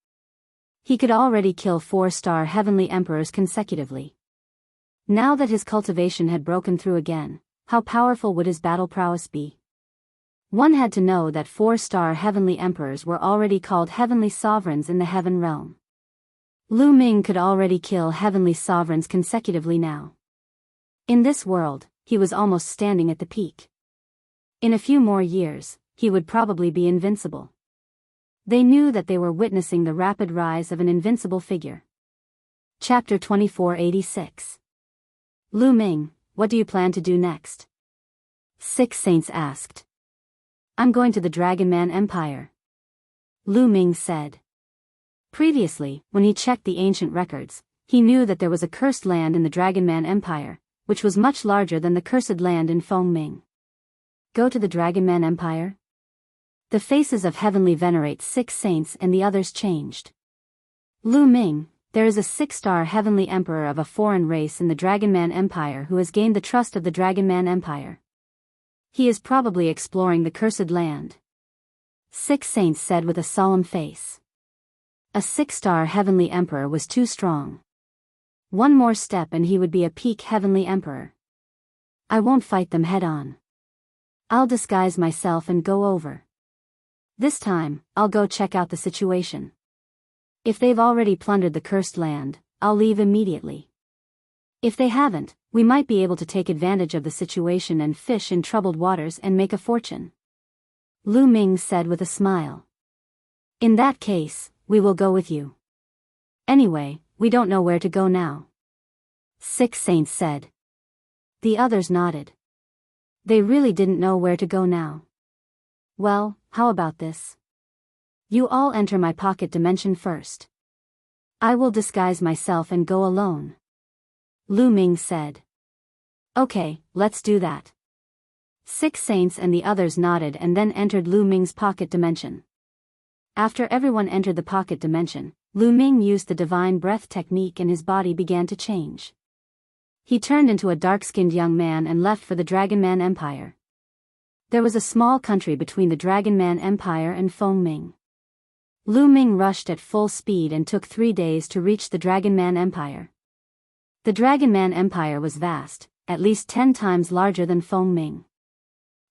He could already kill 4-star heavenly emperors consecutively. Now that his cultivation had broken through again, how powerful would his battle prowess be? One had to know that 4-star heavenly emperors were already called heavenly sovereigns in the heaven realm. Lu Ming could already kill heavenly sovereigns consecutively now. In this world, he was almost standing at the peak. In a few more years, he would probably be invincible. They knew that they were witnessing the rapid rise of an invincible figure. Chapter 2486. Lu Ming, what do you plan to do next? Six Saints asked. I'm going to the Dragon Man Empire. Lu Ming said. Previously, when he checked the ancient records, he knew that there was a cursed land in the Dragon Man Empire, which was much larger than the cursed land in Feng Ming. Go to the Dragon Man Empire? The faces of Heavenly Venerate 6 saints and the others changed. Lu Ming, there is a 6-star Heavenly Emperor of a foreign race in the Dragonman Empire who has gained the trust of the Dragonman Empire. He is probably exploring the Cursed Land. 6 saints said with a solemn face. A 6-star Heavenly Emperor was too strong. One more step and he would be a peak Heavenly Emperor. I won't fight them head-on. I'll disguise myself and go over. This time, I'll go check out the situation. If they've already plundered the Cursed Land, I'll leave immediately. If they haven't, we might be able to take advantage of the situation and fish in troubled waters and make a fortune. Lu Ming said with a smile. In that case, we will go with you. Anyway, we don't know where to go now. 6 saints said. The others nodded. They really didn't know where to go now. Well, how about this? You all enter my pocket dimension first. I will disguise myself and go alone. Lu Ming said. Okay, let's do that. 6 saints and the others nodded and then entered Lu Ming's pocket dimension. After everyone entered the pocket dimension, Lu Ming used the divine breath technique and his body began to change. He turned into a dark-skinned young man and left for the Dragonman Empire. There was a small country between the Dragonman Empire and Feng Ming. Lu Ming rushed at full speed and took 3 days to reach the Dragonman Empire. The Dragonman Empire was vast, at least 10 times larger than Feng Ming.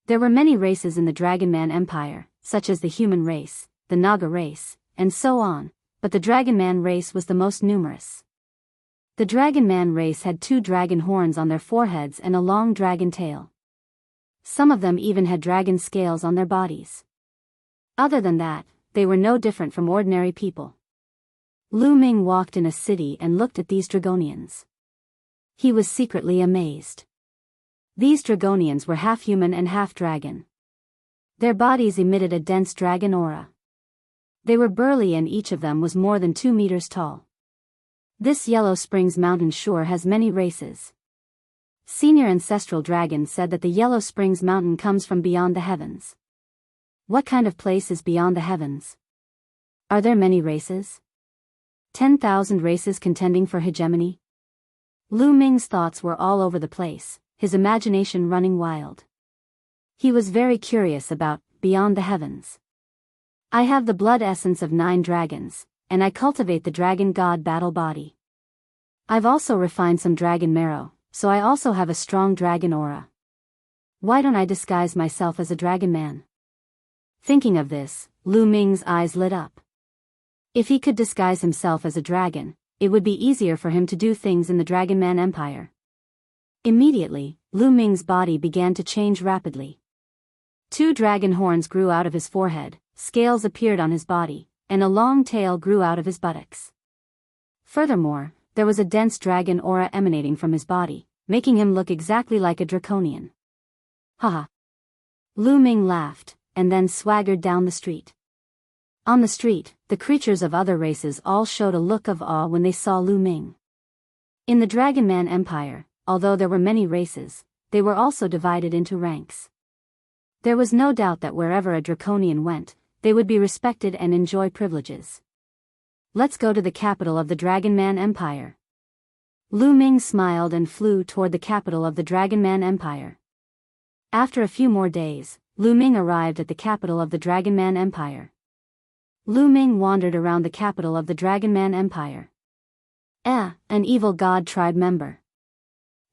There were many races in the Dragonman Empire, such as the human race, the Naga race, and so on, but the Dragonman race was the most numerous. The Dragonman race had 2 dragon horns on their foreheads and a long dragon tail. Some of them even had dragon scales on their bodies. Other than that, they were no different from ordinary people. Lu Ming walked in a city and looked at these Dragonians. He was secretly amazed. These Dragonians were half human and half dragon. Their bodies emitted a dense dragon aura. They were burly and each of them was more than 2 meters tall. This Yellow Springs mountain sure has many races. Senior Ancestral Dragon said that the Yellow Springs mountain comes from beyond the heavens. What kind of place is beyond the heavens? Are there many races? 10,000 races contending for hegemony? Lu Ming's thoughts were all over the place, his imagination running wild. He was very curious about beyond the heavens. I have the blood essence of 9 dragons, and I cultivate the dragon god battle body. I've also refined some dragon marrow, so I also have a strong dragon aura. Why don't I disguise myself as a dragon man? Thinking of this, Lu Ming's eyes lit up. If he could disguise himself as a dragon, it would be easier for him to do things in the Dragonman Empire. Immediately, Lu Ming's body began to change rapidly. 2 dragon horns grew out of his forehead, scales appeared on his body, and a long tail grew out of his buttocks. Furthermore, there was a dense dragon aura emanating from his body, making him look exactly like a draconian. Haha. Lu Ming laughed, and then swaggered down the street. On the street, the creatures of other races all showed a look of awe when they saw Lu Ming. In the Dragonman Empire, although there were many races, they were also divided into ranks. There was no doubt that wherever a draconian went, they would be respected and enjoy privileges. Let's go to the capital of the Dragonman Empire. Lu Ming smiled and flew toward the capital of the Dragonman Empire. After a few more days, Lu Ming arrived at the capital of the Dragonman Empire. Lu Ming wandered around the capital of the Dragonman Empire. An evil god tribe member.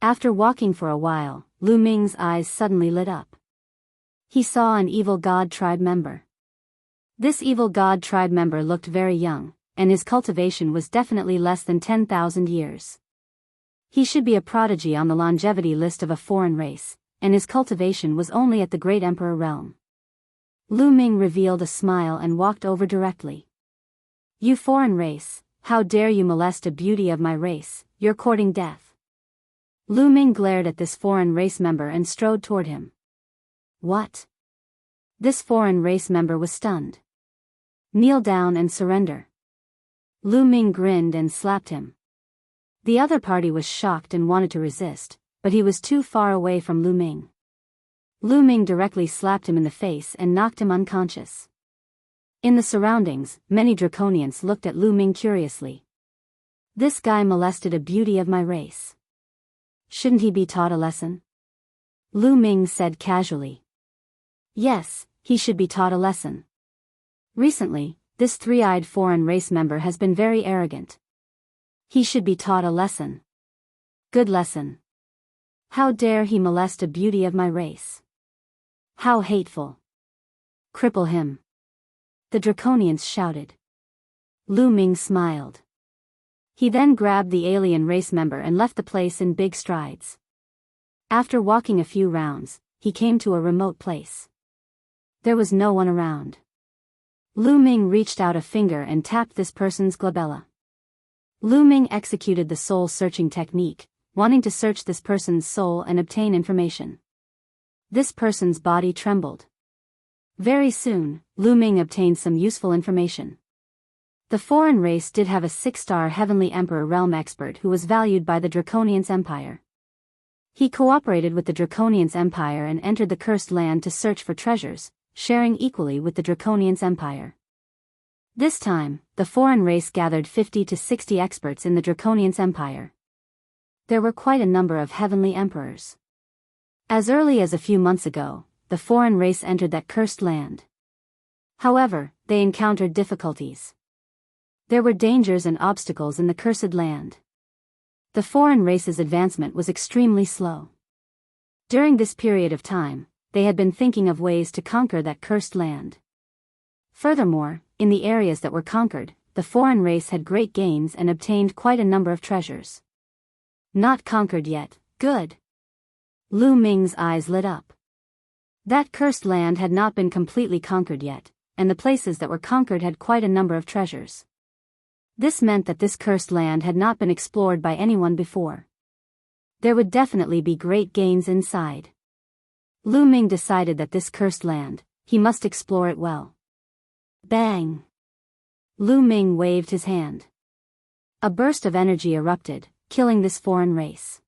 After walking for a while, Lu Ming's eyes suddenly lit up. He saw an evil god tribe member. This evil god tribe member looked very young, and his cultivation was definitely less than 10,000 years. He should be a prodigy on the longevity list of a foreign race, and his cultivation was only at the Great Emperor realm. Lu Ming revealed a smile and walked over directly. You foreign race, how dare you molest a beauty of my race, you're courting death. Lu Ming glared at this foreign race member and strode toward him. What? This foreign race member was stunned. Kneel down and surrender. Lu Ming grinned and slapped him. The other party was shocked and wanted to resist, but he was too far away from Lu Ming. Lu Ming directly slapped him in the face and knocked him unconscious. In the surroundings, many draconians looked at Lu Ming curiously. This guy molested a beauty of my race. Shouldn't he be taught a lesson? Lu Ming said casually. Yes, he should be taught a lesson. Recently, this three-eyed foreign race member has been very arrogant. He should be taught a lesson. Good lesson. How dare he molest a beauty of my race? How hateful. Cripple him. The draconians shouted. Lu Ming smiled. He then grabbed the alien race member and left the place in big strides. After walking a few rounds, he came to a remote place. There was no one around. Lu Ming reached out a finger and tapped this person's glabella. Lu Ming executed the soul-searching technique, wanting to search this person's soul and obtain information. This person's body trembled. Very soon, Lu Ming obtained some useful information. The foreign race did have a 6-star Heavenly Emperor realm expert who was valued by the Draconians Empire. He cooperated with the Draconians Empire and entered the Cursed Land to search for treasures, sharing equally with the Draconians Empire. This time, the foreign race gathered 50 to 60 experts in the Draconians Empire. There were quite a number of Heavenly Emperors. As early as a few months ago, the foreign race entered that cursed land. However, they encountered difficulties. There were dangers and obstacles in the cursed land. The foreign race's advancement was extremely slow. During this period of time, they had been thinking of ways to conquer that cursed land. Furthermore, in the areas that were conquered, the foreign race had great gains and obtained quite a number of treasures. Not conquered yet, good. Lu Ming's eyes lit up. That cursed land had not been completely conquered yet, and the places that were conquered had quite a number of treasures. This meant that this cursed land had not been explored by anyone before. There would definitely be great gains inside. Lu Ming decided that this cursed land, he must explore it well. Bang! Lu Ming waved his hand. A burst of energy erupted, killing this foreign race.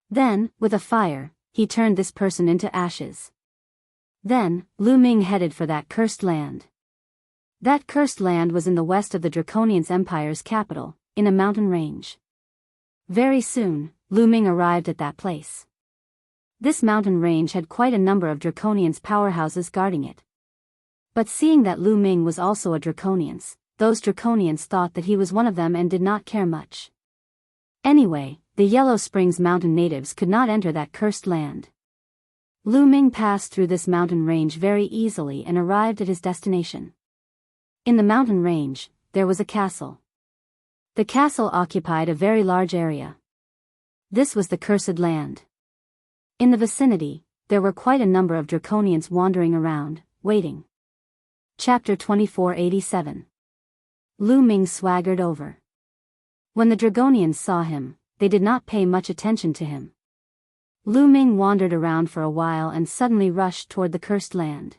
Then, with a fire, he turned this person into ashes. Then, Lu Ming headed for that cursed land. That cursed land was in the west of the Draconians Empire's capital, in a mountain range. Very soon, Lu Ming arrived at that place. This mountain range had quite a number of Draconians' powerhouses guarding it. But seeing that Lu Ming was also a Draconians, those Draconians thought that he was one of them and did not care much. Anyway, the Yellow Springs mountain natives could not enter that cursed land. Lu Ming passed through this mountain range very easily and arrived at his destination. In the mountain range, there was a castle. The castle occupied a very large area. This was the cursed land. In the vicinity, there were quite a number of Draconians wandering around, waiting. Chapter 2487. Lu Ming swaggered over. When the Draconians saw him, they did not pay much attention to him. Lu Ming wandered around for a while and suddenly rushed toward the cursed land.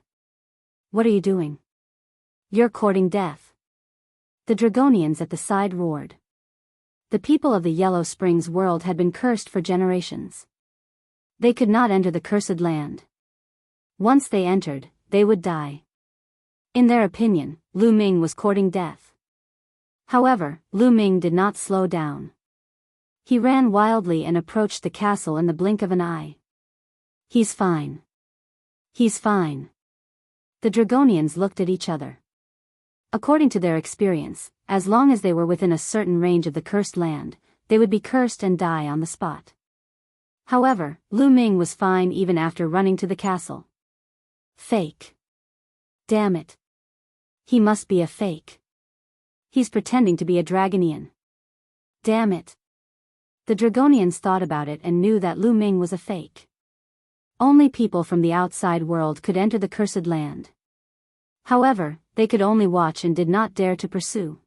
What are you doing? You're courting death. The Draconians at the side roared. The people of the Yellow Springs world had been cursed for generations. They could not enter the cursed land. Once they entered, they would die. In their opinion, Lu Ming was courting death. However, Lu Ming did not slow down. He ran wildly and approached the castle in the blink of an eye. He's fine. He's fine. The Draconians looked at each other. According to their experience, as long as they were within a certain range of the cursed land, they would be cursed and die on the spot. However, Lu Ming was fine even after running to the castle. Fake. Damn it. He must be a fake. He's pretending to be a Dragonian. Damn it. The Draconians thought about it and knew that Lu Ming was a fake. Only people from the outside world could enter the cursed land. However, they could only watch and did not dare to pursue.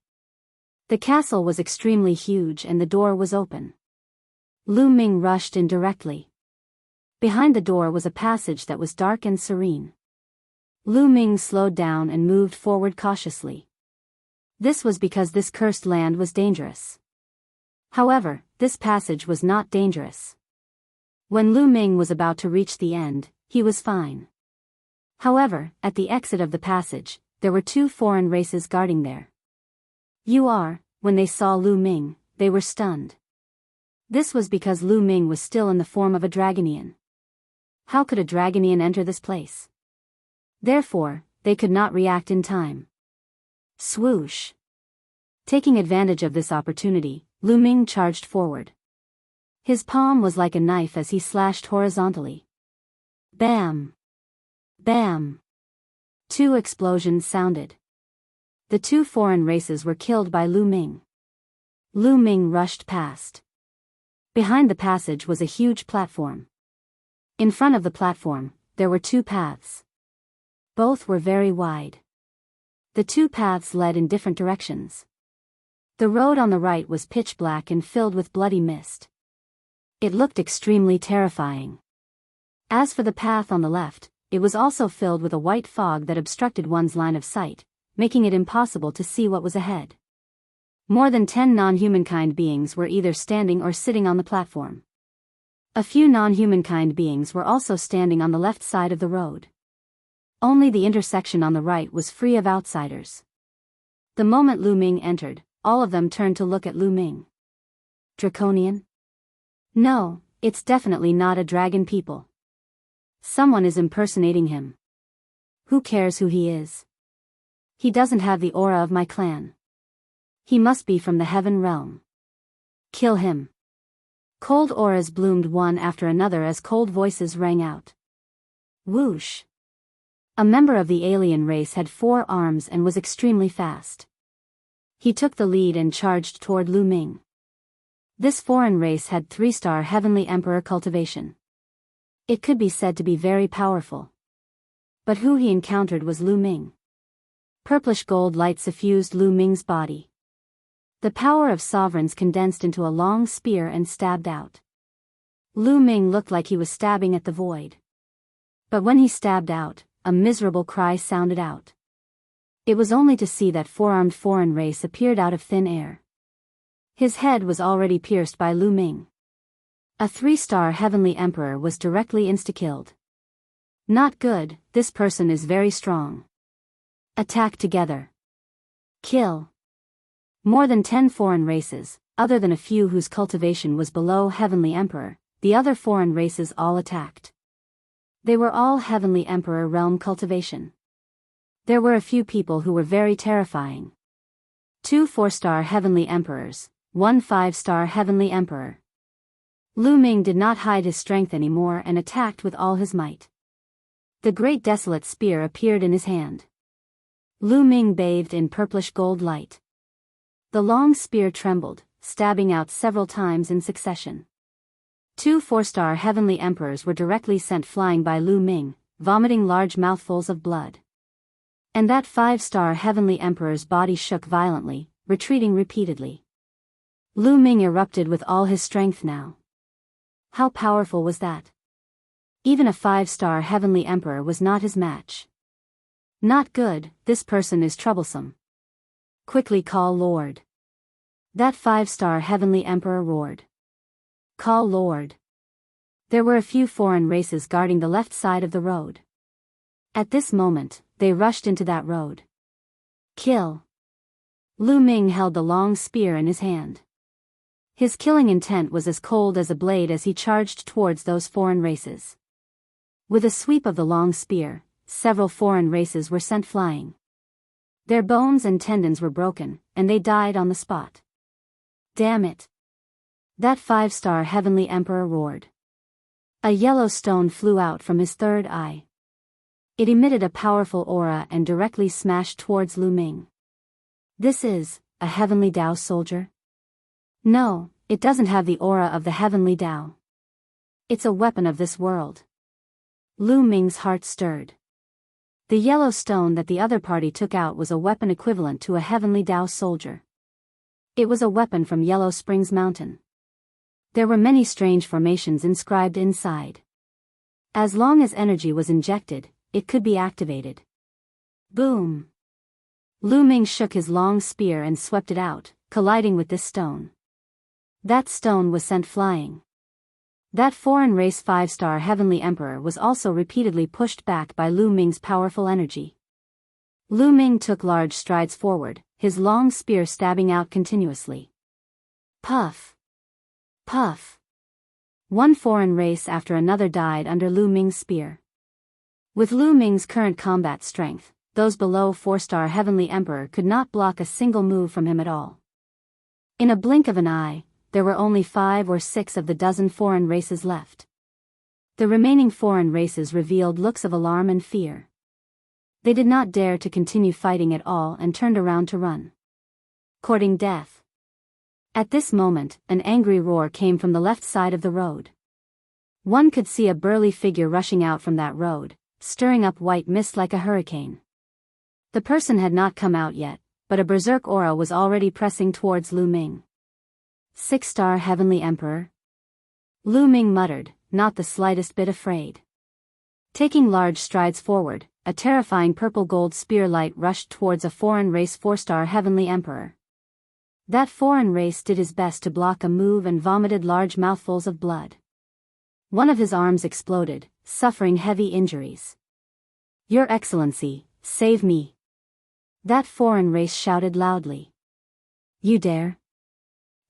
The castle was extremely huge and the door was open. Lu Ming rushed in directly. Behind the door was a passage that was dark and serene. Lu Ming slowed down and moved forward cautiously. This was because this cursed land was dangerous. However, this passage was not dangerous. When Lu Ming was about to reach the end, he was fine. However, at the exit of the passage, there were 2 foreign races guarding there. When they saw Lu Ming, they were stunned. This was because Lu Ming was still in the form of a dragonian. How could a dragonian enter this place? Therefore, they could not react in time. Swoosh! Taking advantage of this opportunity, Lu Ming charged forward. His palm was like a knife as he slashed horizontally. Bam! Bam! 2 explosions sounded. The 2 foreign races were killed by Lu Ming. Lu Ming rushed past. Behind the passage was a huge platform. In front of the platform, there were 2 paths. Both were very wide. The 2 paths led in different directions. The road on the right was pitch black and filled with bloody mist. It looked extremely terrifying. As for the path on the left, it was also filled with a white fog that obstructed one's line of sight, making it impossible to see what was ahead. More than 10 non-humankind beings were either standing or sitting on the platform. A few non-humankind beings were also standing on the left side of the road. Only the intersection on the right was free of outsiders. The moment Lu Ming entered, all of them turned to look at Lu Ming. Draconian? No, it's definitely not a dragon people. Someone is impersonating him. Who cares who he is? He doesn't have the aura of my clan. He must be from the heaven realm. Kill him. Cold auras bloomed one after another as cold voices rang out. Whoosh! A member of the alien race had 4 arms and was extremely fast. He took the lead and charged toward Lu Ming. This foreign race had 3-star Heavenly Emperor cultivation. It could be said to be very powerful. But who he encountered was Lu Ming. Purplish gold light suffused Lu Ming's body. The power of sovereigns condensed into a long spear and stabbed out. Lu Ming looked like he was stabbing at the void. But when he stabbed out, a miserable cry sounded out. It was only to see that 4-armed foreign race appeared out of thin air. His head was already pierced by Lu Ming. A 3-star Heavenly Emperor was directly insta-killed. Not good, this person is very strong. Attack together. Kill. More than 10 foreign races, other than a few whose cultivation was below Heavenly Emperor, the other foreign races all attacked. They were all Heavenly Emperor realm cultivation. There were a few people who were very terrifying. 2 4-star Heavenly Emperors, 1 5-star Heavenly Emperor. Lu Ming did not hide his strength anymore and attacked with all his might. The great desolate spear appeared in his hand. Lu Ming bathed in purplish gold light. The long spear trembled, stabbing out several times in succession. 2 4-star Heavenly Emperors were directly sent flying by Lu Ming, vomiting large mouthfuls of blood. And that 5-star Heavenly Emperor's body shook violently, retreating repeatedly. Lu Ming erupted with all his strength now. How powerful was that? Even a 5-star Heavenly Emperor was not his match. Not good, this person is troublesome. Quickly call Lord. That 5-star Heavenly Emperor roared. Call Lord. There were a few foreign races guarding the left side of the road. At this moment, they rushed into that road. Kill. Lu Ming held the long spear in his hand. His killing intent was as cold as a blade as he charged towards those foreign races. With a sweep of the long spear, several foreign races were sent flying. Their bones and tendons were broken, and they died on the spot. Damn it! That 5-star Heavenly Emperor roared. A yellow stone flew out from his third eye. It emitted a powerful aura and directly smashed towards Lu Ming. This is a Heavenly Dao soldier? No, it doesn't have the aura of the Heavenly Dao. It's a weapon of this world. Lu Ming's heart stirred. The yellow stone that the other party took out was a weapon equivalent to a Heavenly Dao soldier. It was a weapon from Yellow Springs Mountain. There were many strange formations inscribed inside. As long as energy was injected, it could be activated. Boom! Lu Ming shook his long spear and swept it out, colliding with this stone. That stone was sent flying. That foreign race 5-star Heavenly Emperor was also repeatedly pushed back by Lu Ming's powerful energy. Lu Ming took large strides forward, his long spear stabbing out continuously. Puff! Puff! One foreign race after another died under Lu Ming's spear. With Lu Ming's current combat strength, those below 4-star Heavenly Emperor could not block a single move from him at all. In a blink of an eye, there were only 5 or 6 of the dozen foreign races left. The remaining foreign races revealed looks of alarm and fear. They did not dare to continue fighting at all and turned around to run, courting death. At this moment, an angry roar came from the left side of the road. One could see a burly figure rushing out from that road, stirring up white mist like a hurricane. The person had not come out yet, but a berserk aura was already pressing towards Lu Ming. 6-star Heavenly Emperor? Lu Ming muttered, not the slightest bit afraid. Taking large strides forward, a terrifying purple-gold spear light rushed towards a foreign race 4-star Heavenly Emperor. That foreign race did his best to block a move and vomited large mouthfuls of blood. One of his arms exploded, suffering heavy injuries. Your Excellency, save me! That foreign race shouted loudly. You dare?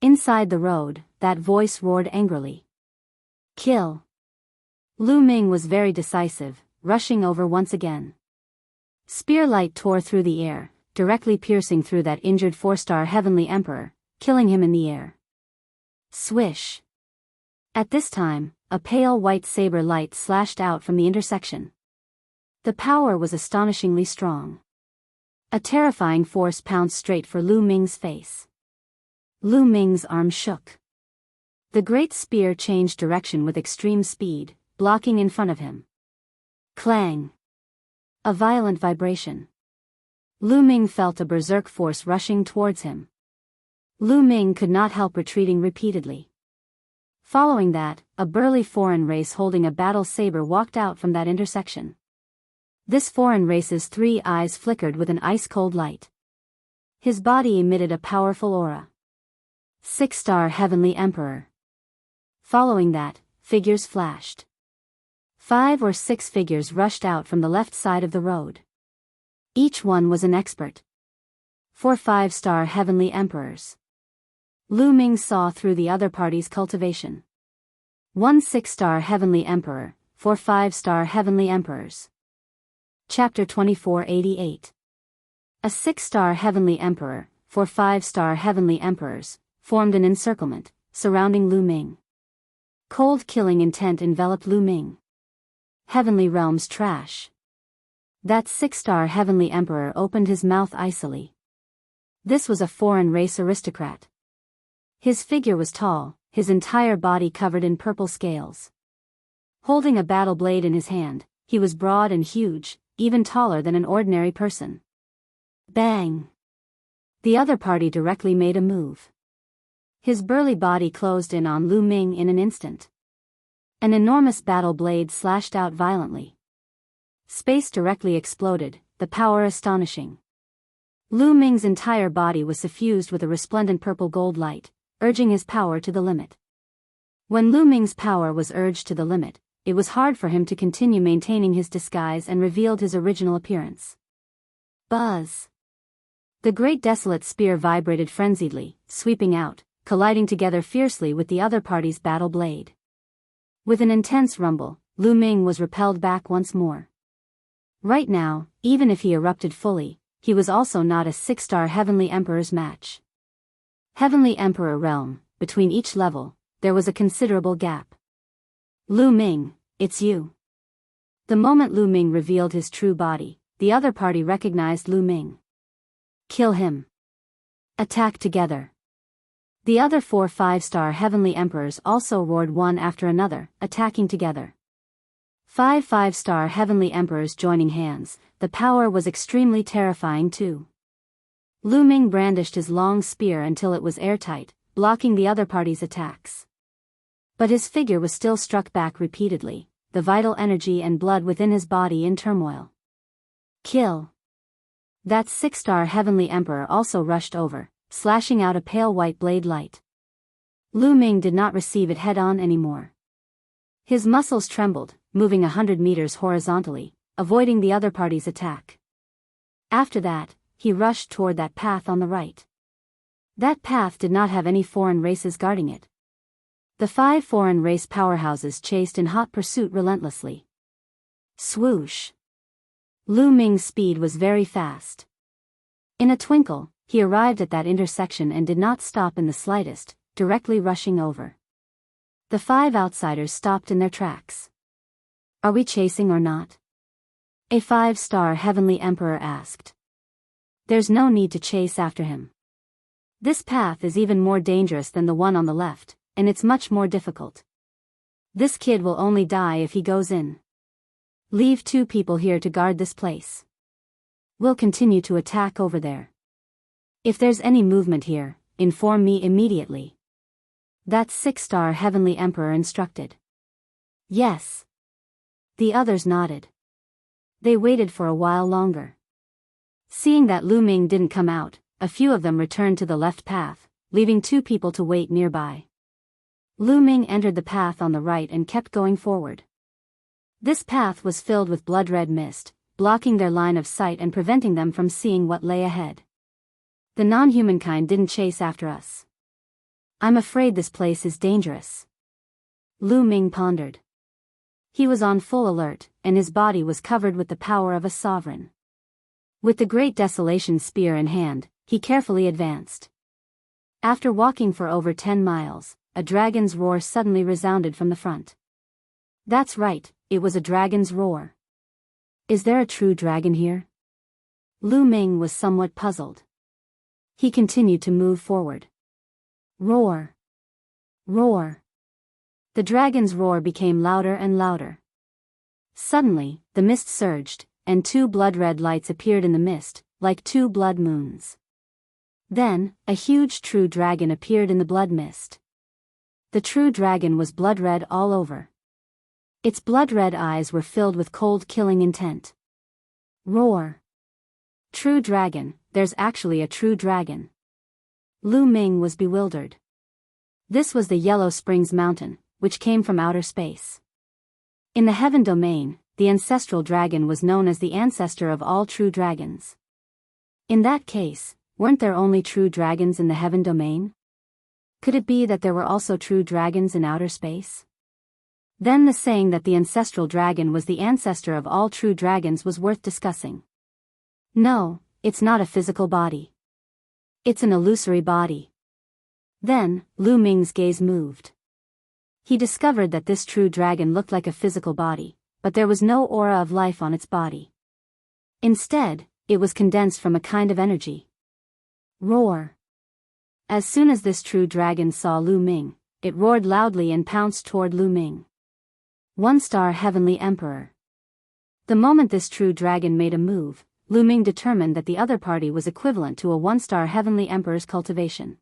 Inside the road, that voice roared angrily. Kill! Lu Ming was very decisive, rushing over once again. Spearlight tore through the air, directly piercing through that injured 4-star Heavenly Emperor, killing him in the air. Swish! At this time, a pale white saber light slashed out from the intersection. The power was astonishingly strong. A terrifying force pounced straight for Lu Ming's face. Lu Ming's arm shook. The great spear changed direction with extreme speed, blocking in front of him. Clang! A violent vibration. Lu Ming felt a berserk force rushing towards him. Lu Ming could not help retreating repeatedly. Following that, a burly foreign race holding a battle saber walked out from that intersection. This foreign race's 3 eyes flickered with an ice-cold light. His body emitted a powerful aura. 6-star Heavenly Emperor. Following that, figures flashed. 5 or 6 figures rushed out from the left side of the road. Each one was an expert. 4 5-star Heavenly Emperors. Lu Ming saw through the other party's cultivation. 1 6-star Heavenly Emperor, 4 5-star Heavenly Emperors. Chapter 2488. A 6-star Heavenly Emperor, 4 5-star Heavenly Emperors, formed an encirclement, surrounding Lu Ming. Cold killing intent enveloped Lu Ming. Heavenly Realms trash. That 6-star Heavenly Emperor opened his mouth icily. This was a foreign race aristocrat. His figure was tall, his entire body covered in purple scales. Holding a battle blade in his hand, he was broad and huge, even taller than an ordinary person. Bang! The other party directly made a move. His burly body closed in on Lu Ming in an instant. An enormous battle blade slashed out violently. Space directly exploded, the power astonishing. Lu Ming's entire body was suffused with a resplendent purple-gold light, urging his power to the limit. When Lu Ming's power was urged to the limit, it was hard for him to continue maintaining his disguise and revealed his original appearance. Buzz! The great desolate spear vibrated frenziedly, sweeping out, colliding together fiercely with the other party's battle blade. With an intense rumble, Lu Ming was repelled back once more. Right now, even if he erupted fully, he was also not a 6-star Heavenly Emperor's match. Heavenly Emperor realm, between each level, there was a considerable gap. Lu Ming, it's you. The moment Lu Ming revealed his true body, the other party recognized Lu Ming. Kill him. Attack together. The other 4 5-star Heavenly Emperors also roared one after another, attacking together. 5 5-star Heavenly Emperors joining hands, the power was extremely terrifying too. Lu Ming brandished his long spear until it was airtight, blocking the other party's attacks. But his figure was still struck back repeatedly, the vital energy and blood within his body in turmoil. Kill! That 6-star Heavenly Emperor also rushed over, slashing out a pale white blade light. Lu Ming did not receive it head-on anymore. His muscles trembled, moving 100 meters horizontally, avoiding the other party's attack. After that, he rushed toward that path on the right. That path did not have any foreign races guarding it. The 5 foreign race powerhouses chased in hot pursuit relentlessly. Swoosh! Lu Ming's speed was very fast. In a twinkle, he arrived at that intersection and did not stop in the slightest, directly rushing over. The 5 outsiders stopped in their tracks. Are we chasing or not? A 5-star heavenly emperor asked. There's no need to chase after him. This path is even more dangerous than the one on the left, and it's much more difficult. This kid will only die if he goes in. Leave 2 people here to guard this place. We'll continue to attack over there. If there's any movement here, inform me immediately. That 6-star heavenly emperor instructed. Yes. The others nodded. They waited for a while longer. Seeing that Lu Ming didn't come out, a few of them returned to the left path, leaving 2 people to wait nearby. Lu Ming entered the path on the right and kept going forward. This path was filled with blood-red mist, blocking their line of sight and preventing them from seeing what lay ahead. The non-humankind didn't chase after us. I'm afraid this place is dangerous. Lu Ming pondered. He was on full alert, and his body was covered with the power of a sovereign. With the Great Desolation spear in hand, he carefully advanced. After walking for over 10 miles, a dragon's roar suddenly resounded from the front. That's right, it was a dragon's roar. Is there a true dragon here? Lu Ming was somewhat puzzled. He continued to move forward. Roar! Roar! The dragon's roar became louder and louder. Suddenly, the mist surged, and 2 blood-red lights appeared in the mist, like 2 blood moons. Then, a huge true dragon appeared in the blood mist. The true dragon was blood-red all over. Its blood-red eyes were filled with cold killing intent. Roar! True dragon, there's actually a true dragon. Lu Ming was bewildered. This was the Yellow Springs Mountain, which came from outer space. In the heaven domain, the ancestral dragon was known as the ancestor of all true dragons. In that case, weren't there only true dragons in the heaven domain? Could it be that there were also true dragons in outer space? Then the saying that the ancestral dragon was the ancestor of all true dragons was worth discussing. No, it's not a physical body. It's an illusory body. Then, Lu Ming's gaze moved. He discovered that this true dragon looked like a physical body, but there was no aura of life on its body. Instead, it was condensed from a kind of energy. Roar! As soon as this true dragon saw Lu Ming, it roared loudly and pounced toward Lu Ming. 1-star heavenly emperor. The moment this true dragon made a move, Lu Ming determined that the other party was equivalent to a 1-star heavenly emperor's cultivation.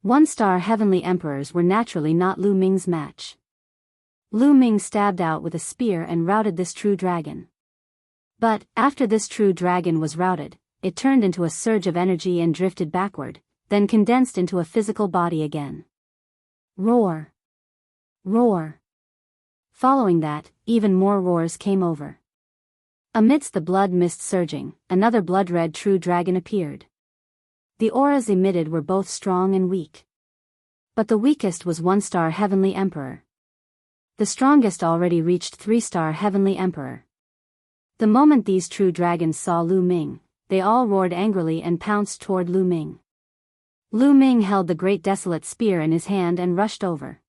1-star heavenly emperors were naturally not Lu Ming's match. Lu Ming stabbed out with a spear and routed this true dragon. But, after this true dragon was routed, it turned into a surge of energy and drifted backward, then condensed into a physical body again. Roar! Roar! Following that, even more roars came over. Amidst the blood mist surging, another blood-red true dragon appeared. The auras emitted were both strong and weak. But the weakest was 1-star heavenly emperor. The strongest already reached 3-star heavenly emperor. The moment these true dragons saw Lu Ming, they all roared angrily and pounced toward Lu Ming. Lu Ming held the great desolate spear in his hand and rushed over.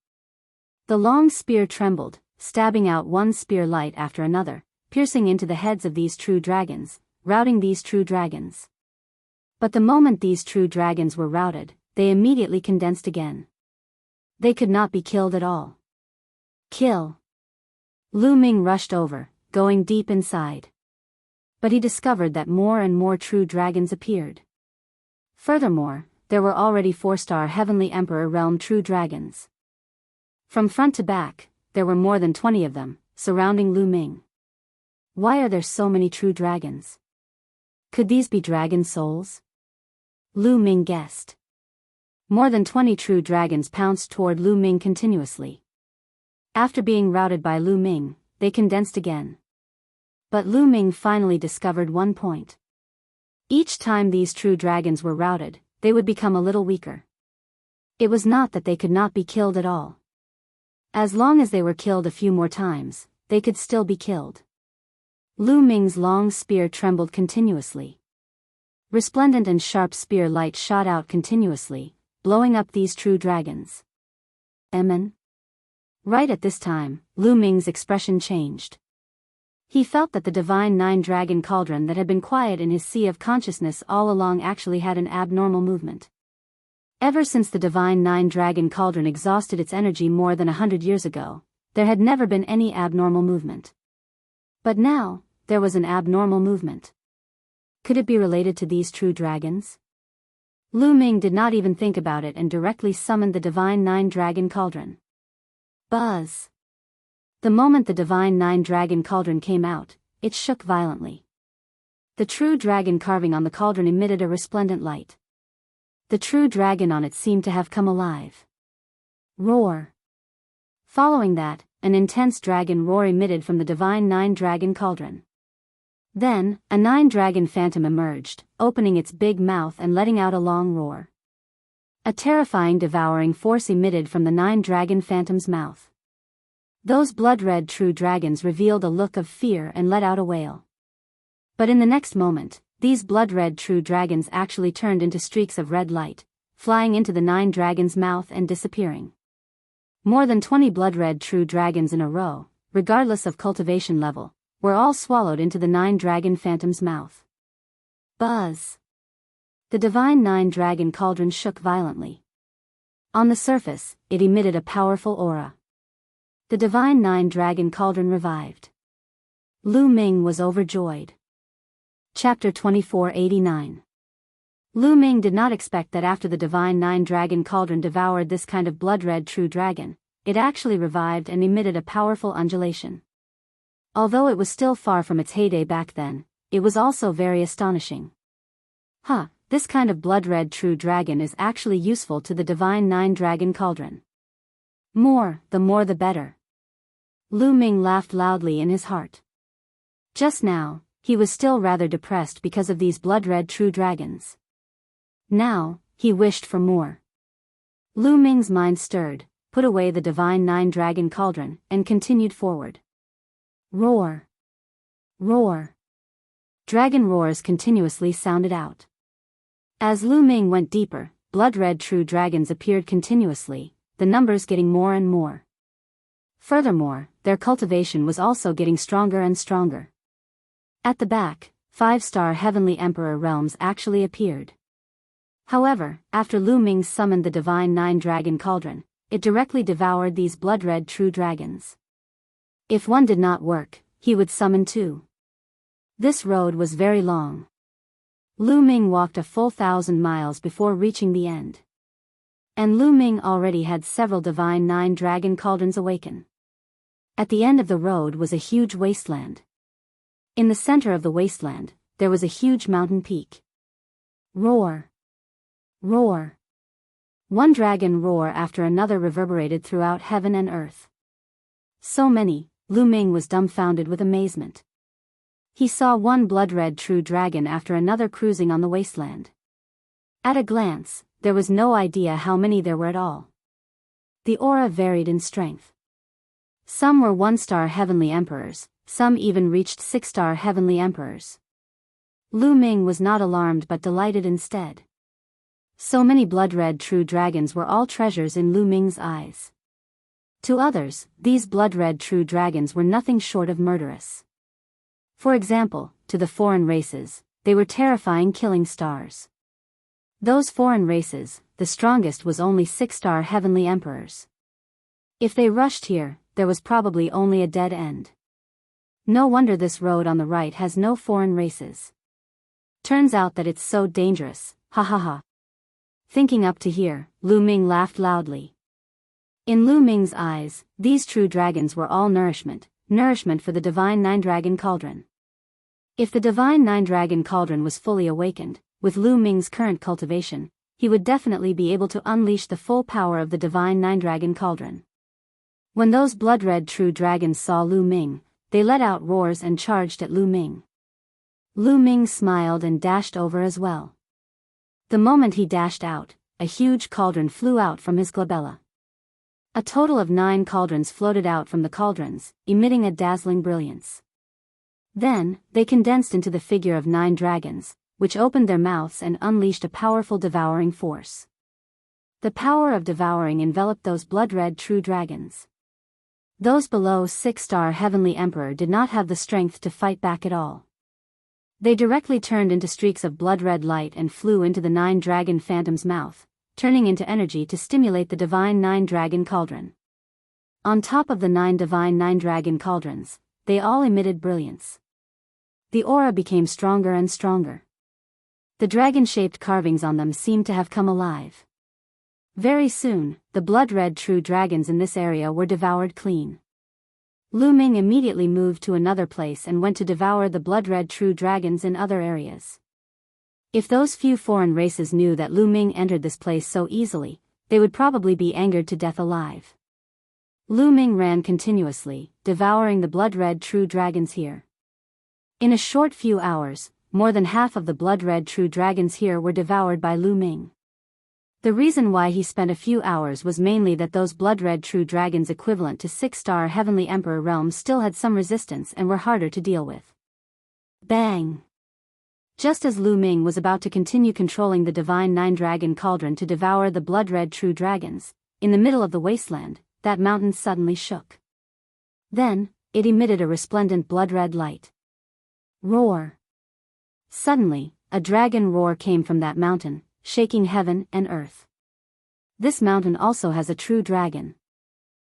The long spear trembled, stabbing out one spear light after another, piercing into the heads of these true dragons, routing these true dragons. But the moment these true dragons were routed, they immediately condensed again. They could not be killed at all. Kill! Lu Ming rushed over, going deep inside. But he discovered that more and more true dragons appeared. Furthermore, there were already 4-star heavenly emperor realm true dragons. From front to back, there were more than 20 of them, surrounding Lu Ming. Why are there so many true dragons? Could these be dragon souls? Lu Ming guessed. More than 20 true dragons pounced toward Lu Ming continuously. After being routed by Lu Ming, they condensed again. But Lu Ming finally discovered one point. Each time these true dragons were routed, they would become a little weaker. It was not that they could not be killed at all. As long as they were killed a few more times, they could still be killed. Lu Ming's long spear trembled continuously. Resplendent and sharp spear light shot out continuously, blowing up these true dragons. Amen. Right at this time, Lu Ming's expression changed. He felt that the divine nine-dragon cauldron that had been quiet in his sea of consciousness all along actually had an abnormal movement. Ever since the divine nine-dragon cauldron exhausted its energy more than 100 years ago, there had never been any abnormal movement. But now, there was an abnormal movement. Could it be related to these true dragons? Lu Ming did not even think about it and directly summoned the divine nine-dragon cauldron. Buzz! The moment the divine nine-dragon cauldron came out, it shook violently. The true dragon carving on the cauldron emitted a resplendent light. The true dragon on it seemed to have come alive. Roar! Following that, an intense dragon roar emitted from the divine nine-dragon cauldron. Then, a nine-dragon phantom emerged, opening its big mouth and letting out a long roar. A terrifying devouring force emitted from the nine-dragon phantom's mouth. Those blood-red true dragons revealed a look of fear and let out a wail. But in the next moment, these blood-red true dragons actually turned into streaks of red light, flying into the nine dragons' mouth and disappearing. More than 20 blood-red true dragons in a row, regardless of cultivation level, were all swallowed into the nine-dragon phantom's mouth. Buzz! The divine nine-dragon cauldron shook violently. On the surface, it emitted a powerful aura. The divine nine-dragon cauldron revived. Lu Ming was overjoyed. Chapter 2489. Lu Ming did not expect that after the divine nine-dragon cauldron devoured this kind of blood-red true dragon, it actually revived and emitted a powerful undulation. Although it was still far from its heyday back then, it was also very astonishing. This kind of blood-red true dragon is actually useful to the divine nine-dragon cauldron. The more the better. Lu Ming laughed loudly in his heart. Just now, he was still rather depressed because of these blood-red true dragons. Now, he wished for more. Lu Ming's mind stirred, put away the divine nine-dragon cauldron, and continued forward. Roar! Roar! Dragon roars continuously sounded out. As Lu Ming went deeper, blood-red true dragons appeared continuously, the numbers getting more and more. Furthermore, their cultivation was also getting stronger and stronger. At the back, 5-star Heavenly Emperor realms actually appeared. However, after Lu Ming summoned the divine nine-dragon cauldron, it directly devoured these blood-red true dragons. If one did not work, he would summon two. This road was very long. Lu Ming walked a full 1,000 miles before reaching the end. And Lu Ming already had several divine nine-dragon cauldrons awaken. At the end of the road was a huge wasteland. In the center of the wasteland, there was a huge mountain peak. Roar! Roar! One dragon roar after another reverberated throughout heaven and earth. So many, Lu Ming was dumbfounded with amazement. He saw one blood-red true dragon after another cruising on the wasteland. At a glance, there was no idea how many there were at all. The aura varied in strength. Some were 1-star heavenly emperors, some even reached 6-star heavenly emperors. Lu Ming was not alarmed but delighted instead. So many blood-red true dragons were all treasures in Lu Ming's eyes. To others, these blood-red true dragons were nothing short of murderous. For example, to the foreign races, they were terrifying killing stars. Those foreign races, the strongest was only 6-star heavenly emperors. If they rushed here, there was probably only a dead end. No wonder this road on the right has no foreign races. Turns out that it's so dangerous, ha ha ha. Thinking up to here, Lu Ming laughed loudly. In Lu Ming's eyes, these true dragons were all nourishment for the divine nine-dragon cauldron. If the divine nine-dragon cauldron was fully awakened, with Lu Ming's current cultivation, he would definitely be able to unleash the full power of the divine nine-dragon cauldron. When those blood-red true dragons saw Lu Ming, they let out roars and charged at Lu Ming. Lu Ming smiled and dashed over as well. The moment he dashed out, a huge cauldron flew out from his glabella. A total of 9 cauldrons floated out from the cauldrons, emitting a dazzling brilliance. Then, they condensed into the figure of 9 dragons, which opened their mouths and unleashed a powerful devouring force. The power of devouring enveloped those blood-red true dragons. Those below 6-star Heavenly Emperor did not have the strength to fight back at all. They directly turned into streaks of blood-red light and flew into the 9 dragon phantom's mouth, turning into energy to stimulate the divine 9 dragon cauldron. On top of the 9 divine 9 dragon cauldrons, they all emitted brilliance. The aura became stronger and stronger. The dragon-shaped carvings on them seemed to have come alive. Very soon, the blood-red true dragons in this area were devoured clean. Lu Ming immediately moved to another place and went to devour the blood-red true dragons in other areas. If those few foreign races knew that Lu Ming entered this place so easily, they would probably be angered to death alive. Lu Ming ran continuously, devouring the blood-red true dragons here. In a short few hours, more than half of the blood-red true dragons here were devoured by Lu Ming. The reason why he spent a few hours was mainly that those blood-red true dragons equivalent to 6-star Heavenly Emperor realms still had some resistance and were harder to deal with. Bang! Just as Lu Ming was about to continue controlling the divine 9 dragon cauldron to devour the blood-red true dragons, in the middle of the wasteland, that mountain suddenly shook. Then, it emitted a resplendent blood-red light. Roar! Suddenly, a dragon roar came from that mountain, shaking heaven and earth. This mountain also has a true dragon.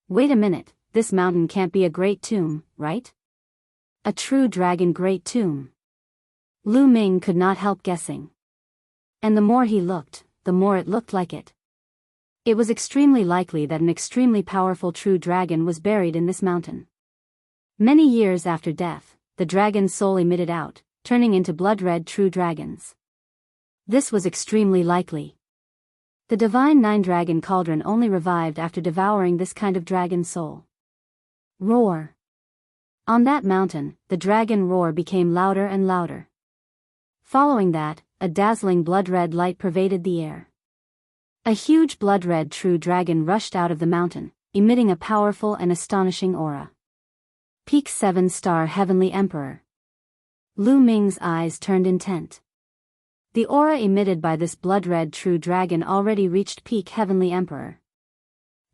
Wait a minute, this mountain can't be a great tomb, right? A true dragon great tomb. Lu Ming could not help guessing. And the more he looked, the more it looked like it. It was extremely likely that an extremely powerful true dragon was buried in this mountain. Many years after death, the dragon's soul emitted out, turning into blood-red true dragons. This was extremely likely. The divine 9 dragon cauldron only revived after devouring this kind of dragon soul. Roar! On that mountain, the dragon roar became louder and louder. Following that, a dazzling blood-red light pervaded the air. A huge blood-red true dragon rushed out of the mountain, emitting a powerful and astonishing aura. Peak 7-star Heavenly Emperor. Lu Ming's eyes turned intent. The aura emitted by this blood-red true dragon already reached peak Heavenly Emperor.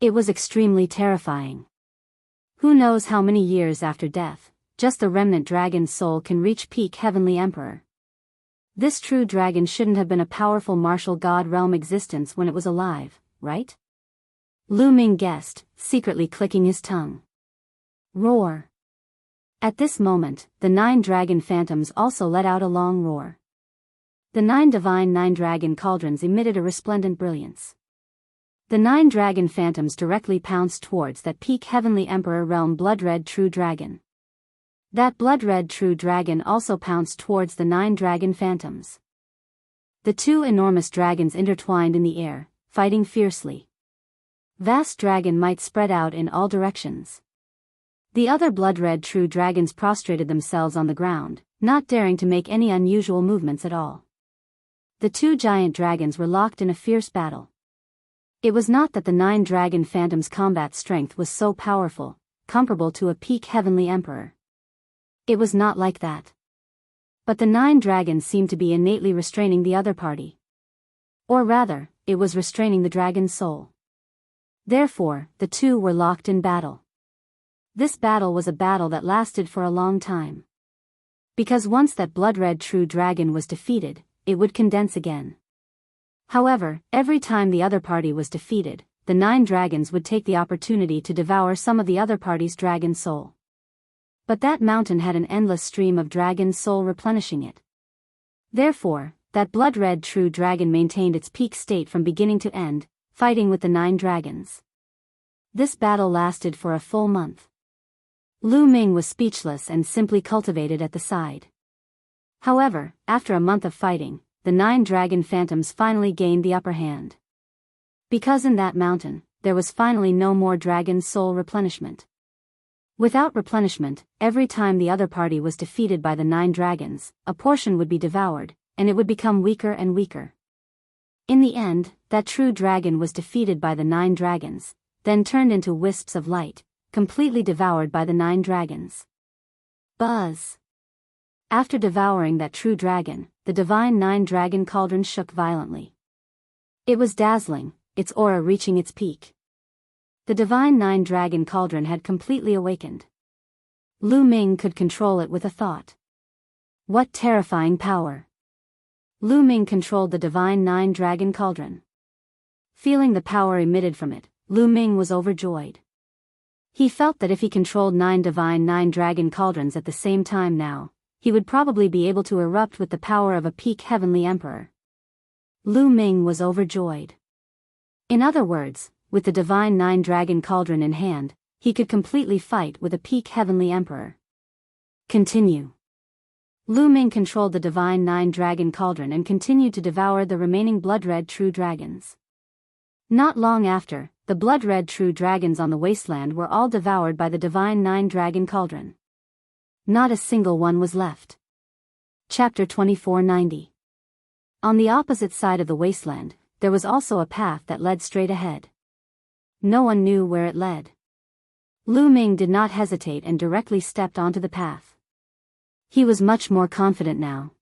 It was extremely terrifying. Who knows how many years after death, just the remnant dragon's soul can reach peak Heavenly Emperor. This true dragon shouldn't have been a powerful martial god realm existence when it was alive, right? Lu Ming guessed, secretly clicking his tongue. Roar! At this moment, the 9 dragon phantoms also let out a long roar. The 9 divine 9 dragon cauldrons emitted a resplendent brilliance. The 9 dragon phantoms directly pounced towards that peak Heavenly Emperor realm blood-red true dragon. That blood-red true dragon also pounced towards the 9 dragon phantoms. The 2 enormous dragons intertwined in the air, fighting fiercely. Vast dragon might spread out in all directions. The other blood-red true dragons prostrated themselves on the ground, not daring to make any unusual movements at all. The 2 giant dragons were locked in a fierce battle. It was not that the 9 dragon phantoms' combat strength was so powerful, comparable to a peak Heavenly Emperor. It was not like that. But the 9 dragons seemed to be innately restraining the other party. Or rather, it was restraining the dragon's soul. Therefore, the 2 were locked in battle. This battle was a battle that lasted for a long time. Because once that blood-red true dragon was defeated, it would condense again. However, every time the other party was defeated, the 9 dragons would take the opportunity to devour some of the other party's dragon soul. But that mountain had an endless stream of dragon soul replenishing it. Therefore, that blood-red true dragon maintained its peak state from beginning to end, fighting with the 9 dragons. This battle lasted for a full month. Lu Ming was speechless and simply cultivated at the side. However, after a month of fighting, the 9 dragon phantoms finally gained the upper hand. Because in that mountain, there was finally no more dragon soul replenishment. Without replenishment, every time the other party was defeated by the 9 dragons, a portion would be devoured, and it would become weaker and weaker. In the end, that true dragon was defeated by the 9 dragons, then turned into wisps of light, completely devoured by the 9 dragons. Buzz! After devouring that true dragon, the divine 9 dragon cauldron shook violently. It was dazzling, its aura reaching its peak. The divine 9 dragon cauldron had completely awakened. Lu Ming could control it with a thought. What terrifying power! Lu Ming controlled the divine 9 dragon cauldron. Feeling the power emitted from it, Lu Ming was overjoyed. He felt that if he controlled 9 divine 9 dragon cauldrons at the same time now, he would probably be able to erupt with the power of a peak heavenly emperor. Lu Ming was overjoyed. In other words, with the divine 9 dragon cauldron in hand, he could completely fight with a peak heavenly emperor. Continue. Lu Ming controlled the divine 9 dragon cauldron and continued to devour the remaining blood-red true dragons. Not long after, the blood-red true dragons on the wasteland were all devoured by the divine 9 dragon cauldron. Not a single one was left. Chapter 2490. On the opposite side of the wasteland, there was also a path that led straight ahead. No one knew where it led. Lu Ming did not hesitate and directly stepped onto the path. He was much more confident now.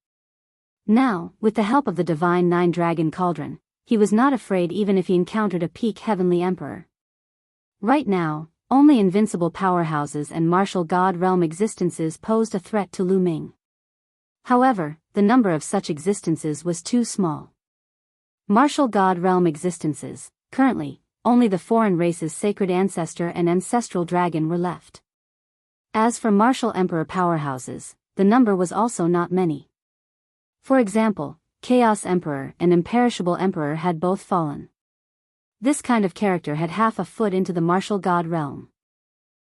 Now, with the help of the divine 9 dragon cauldron, he was not afraid even if he encountered a peak heavenly emperor. Right now, only invincible powerhouses and martial god realm existences posed a threat to Lu Ming. However, the number of such existences was too small. Martial god realm existences, currently, only the foreign race's sacred ancestor and ancestral dragon were left. As for martial emperor powerhouses, the number was also not many. For example, Chaos Emperor and Imperishable Emperor had both fallen. This kind of character had half a foot into the martial god realm.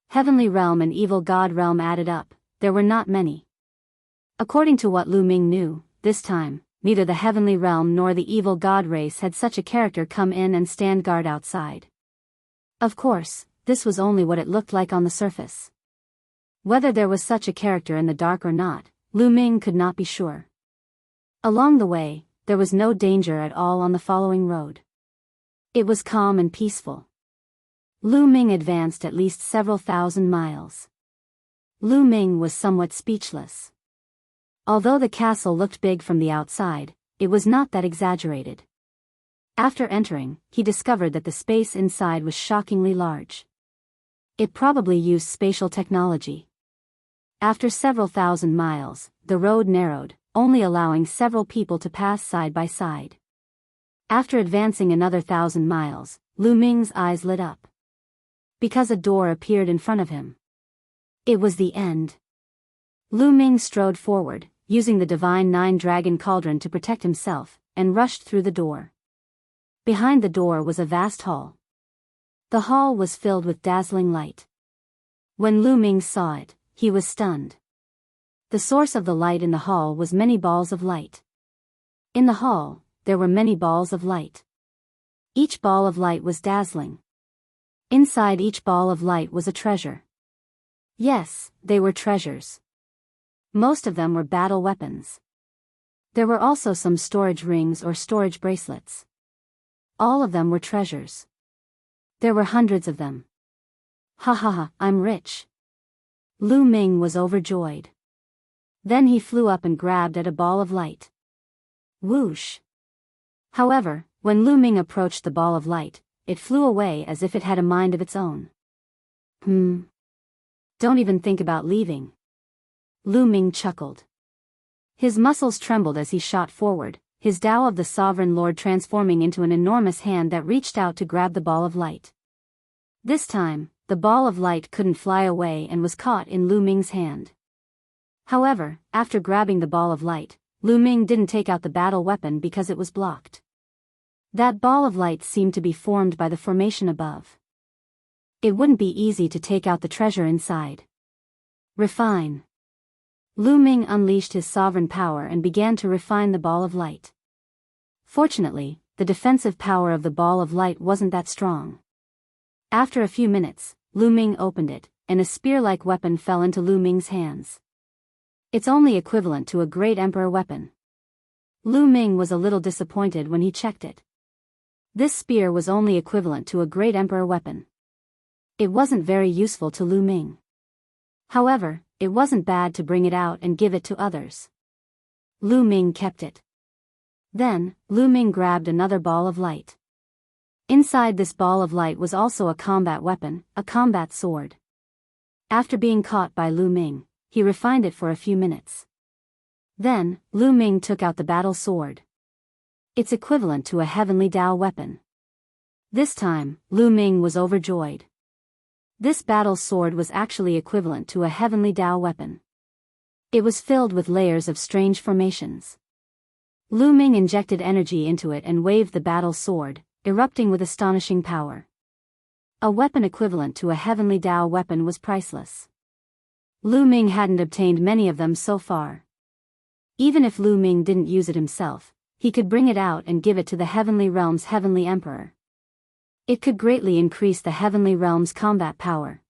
Heavenly realm and evil god realm added up, there were not many. According to what Lu Ming knew, this time, neither the heavenly realm nor the evil god race had such a character come in and stand guard outside. Of course, this was only what it looked like on the surface. Whether there was such a character in the dark or not, Lu Ming could not be sure. Along the way, there was no danger at all on the following road. It was calm and peaceful. Lu Ming advanced at least several thousand miles. Lu Ming was somewhat speechless. Although the castle looked big from the outside, it was not that exaggerated. After entering, he discovered that the space inside was shockingly large. It probably used spatial technology. After several thousand miles, the road narrowed, only allowing several people to pass side by side. After advancing another 1,000 miles, Lu Ming's eyes lit up. Because a door appeared in front of him. It was the end. Lu Ming strode forward, using the divine 9 dragon cauldron to protect himself, and rushed through the door. Behind the door was a vast hall. The hall was filled with dazzling light. When Lu Ming saw it, he was stunned. The source of the light in the hall was many balls of light. In the hall, there were many balls of light. Each ball of light was dazzling. Inside each ball of light was a treasure. Yes, they were treasures. Most of them were battle weapons. There were also some storage rings or storage bracelets. All of them were treasures. There were hundreds of them. Ha ha ha, I'm rich. Lu Ming was overjoyed. Then he flew up and grabbed at a ball of light. Whoosh! However, when Lu Ming approached the ball of light, it flew away as if it had a mind of its own. Don't even think about leaving. Lu Ming chuckled. His muscles trembled as he shot forward, his Tao of the Sovereign Lord transforming into an enormous hand that reached out to grab the ball of light. This time, the ball of light couldn't fly away and was caught in Lu Ming's hand. However, after grabbing the ball of light, Lu Ming didn't take out the battle weapon because it was blocked. That ball of light seemed to be formed by the formation above. It wouldn't be easy to take out the treasure inside. Refine. Lu Ming unleashed his sovereign power and began to refine the ball of light. Fortunately, the defensive power of the ball of light wasn't that strong. After a few minutes, Lu Ming opened it, and a spear-like weapon fell into Lu Ming's hands. It's only equivalent to a great emperor weapon. Lu Ming was a little disappointed when he checked it. This spear was only equivalent to a great emperor weapon. It wasn't very useful to Lu Ming. However, it wasn't bad to bring it out and give it to others. Lu Ming kept it. Then, Lu Ming grabbed another ball of light. Inside this ball of light was also a combat weapon, a combat sword. After being caught by Lu Ming, he refined it for a few minutes. Then, Lu Ming took out the battle sword. It's equivalent to a heavenly Dao weapon. This time, Lu Ming was overjoyed. This battle sword was actually equivalent to a heavenly Dao weapon. It was filled with layers of strange formations. Lu Ming injected energy into it and waved the battle sword, erupting with astonishing power. A weapon equivalent to a heavenly Dao weapon was priceless. Lu Ming hadn't obtained many of them so far. Even if Lu Ming didn't use it himself, he could bring it out and give it to the Heavenly Realm's Heavenly Emperor. It could greatly increase the Heavenly Realm's combat power.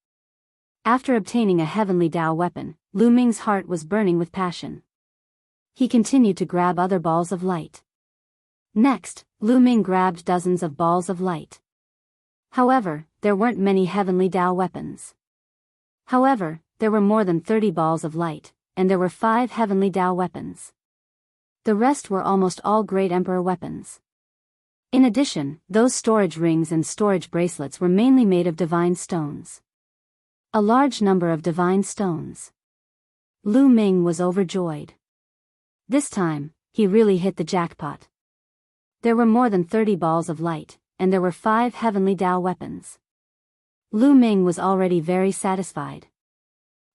After obtaining a heavenly Dao weapon, Lu Ming's heart was burning with passion. He continued to grab other balls of light. Next, Lu Ming grabbed dozens of balls of light. However, there weren't many heavenly Dao weapons. However, there were more than 30 balls of light, and there were 5 heavenly Dao weapons. The rest were almost all great emperor weapons. In addition, those storage rings and storage bracelets were mainly made of divine stones. A large number of divine stones. Lu Ming was overjoyed. This time, he really hit the jackpot. There were more than 30 balls of light, and there were 5 heavenly Dao weapons. Lu Ming was already very satisfied.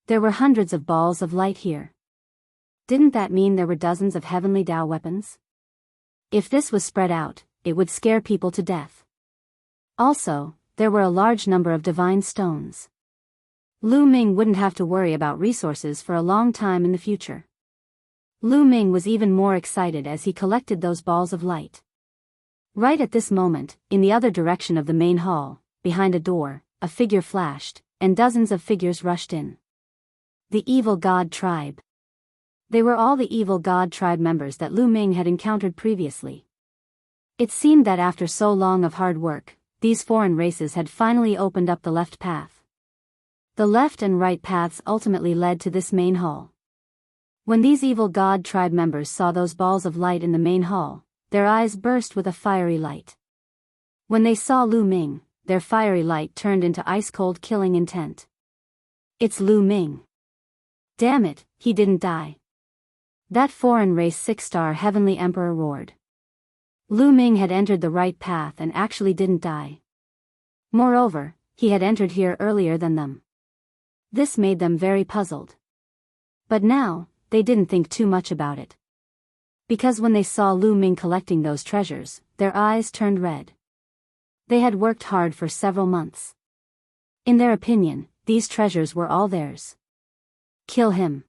There were hundreds of balls of light here. Didn't that mean there were dozens of heavenly Dao weapons? If this was spread out, it would scare people to death. Also, there were a large number of divine stones. Lu Ming wouldn't have to worry about resources for a long time in the future. Lu Ming was even more excited as he collected those balls of light. Right at this moment, in the other direction of the main hall, behind a door, a figure flashed, and dozens of figures rushed in. The Evil God Tribe. They were all the Evil God Tribe members that Lu Ming had encountered previously. It seemed that after so long of hard work, these foreign races had finally opened up the left path. The left and right paths ultimately led to this main hall. When these Evil God Tribe members saw those balls of light in the main hall, their eyes burst with a fiery light. When they saw Lu Ming, their fiery light turned into ice-cold killing intent. It's Lu Ming. Damn it, he didn't die. That foreign race 6-star heavenly emperor roared. Lu Ming had entered the right path and actually didn't die. Moreover, he had entered here earlier than them. This made them very puzzled. But now, they didn't think too much about it. Because when they saw Lu Ming collecting those treasures, their eyes turned red. They had worked hard for several months. In their opinion, these treasures were all theirs. Kill him.